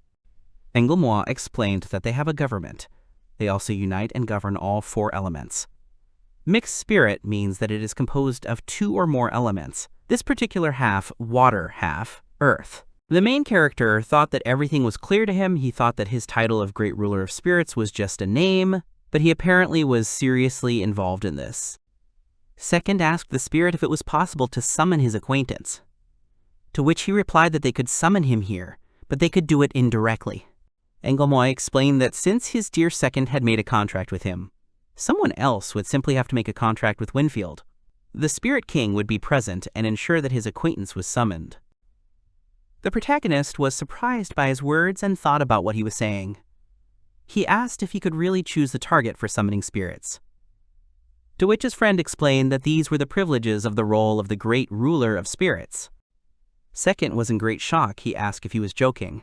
Moi explained that they have a government. They also unite and govern all 4 elements. Mixed spirit means that it is composed of 2 or more elements. This particular half, water, half, earth. The main character thought that everything was clear to him. He thought that his title of Great Ruler of Spirits was just a name, but he apparently was seriously involved in this. Second asked the spirit if it was possible to summon his acquaintance, to which he replied that they could summon him here, but they could do it indirectly. Moi explained that since his dear Second had made a contract with him, someone else would simply have to make a contract with Winfield. The Spirit King would be present and ensure that his acquaintance was summoned. The protagonist was surprised by his words and thought about what he was saying. He asked if he could really choose the target for summoning spirits, to which his friend explained that these were the privileges of the role of the Great Ruler of Spirits. Second was in great shock. He asked if he was joking.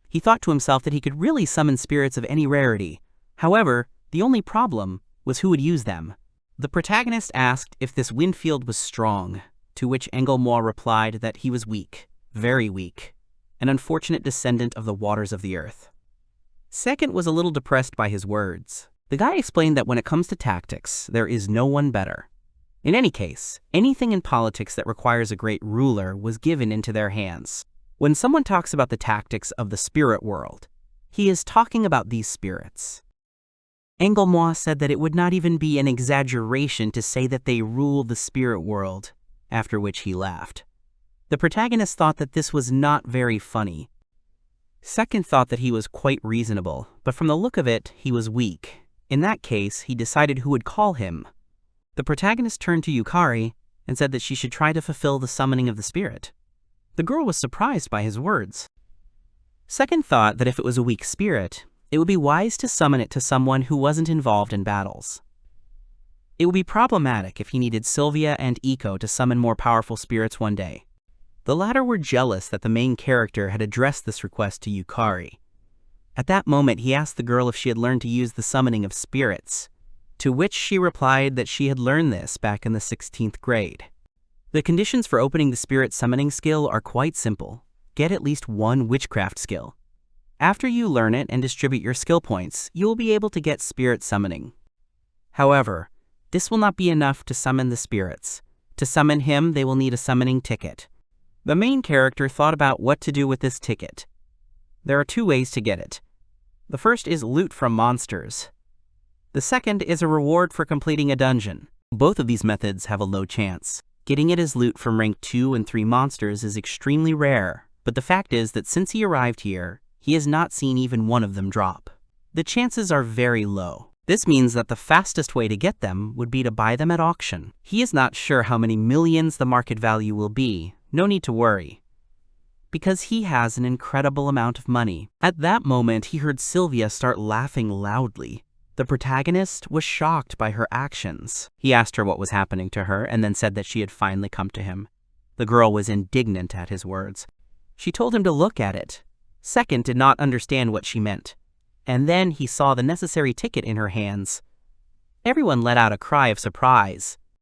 He thought to himself that he could really summon spirits of any rarity. However, the only problem was who would use them. The protagonist asked if this Winfield was strong, to which Moi replied that he was weak, very weak, an unfortunate descendant of the waters of the earth. Second was a little depressed by his words. The guy explained that when it comes to tactics, there is no one better. In any case, anything in politics that requires a great ruler was given into their hands. When someone talks about the tactics of the spirit world, he is talking about these spirits. Moi said that it would not even be an exaggeration to say that they rule the spirit world, after which he laughed. The protagonist thought that this was not very funny. Second thought that he was quite reasonable, but from the look of it, he was weak. In that case, he decided who would call him. The protagonist turned to Yukari and said that she should try to fulfill the summoning of the spirit. The girl was surprised by his words. Second thought that if it was a weak spirit, it would be wise to summon it to someone who wasn't involved in battles. It would be problematic if he needed Sylvia and Iko to summon more powerful spirits one day. The latter were jealous that the main character had addressed this request to Yukari. At that moment, he asked the girl if she had learned to use the summoning of spirits, to which she replied that she had learned this back in the 16th grade. The conditions for opening the spirit summoning skill are quite simple. Get at least 1 witchcraft skill. After you learn it and distribute your skill points, you will be able to get spirit summoning. However, this will not be enough to summon the spirits. To summon him, they will need a summoning ticket. The main character thought about what to do with this ticket. There are 2 ways to get it. The first is loot from monsters. The second is a reward for completing a dungeon. Both of these methods have a low chance. Getting it as loot from rank 2 and 3 monsters is extremely rare, but the fact is that since he arrived here, he has not seen even one of them drop. The chances are very low. This means that the fastest way to get them would be to buy them at auction. He is not sure how many millions the market value will be. No need to worry, because he has an incredible amount of money. At that moment, he heard Sylvia start laughing loudly. The protagonist was shocked by her actions. He asked her what was happening to her and then said that she had finally come to him. The girl was indignant at his words. She told him to look at it. Second did not understand what she meant. And then he saw the necessary ticket in her hands. Everyone let out a cry of surprise.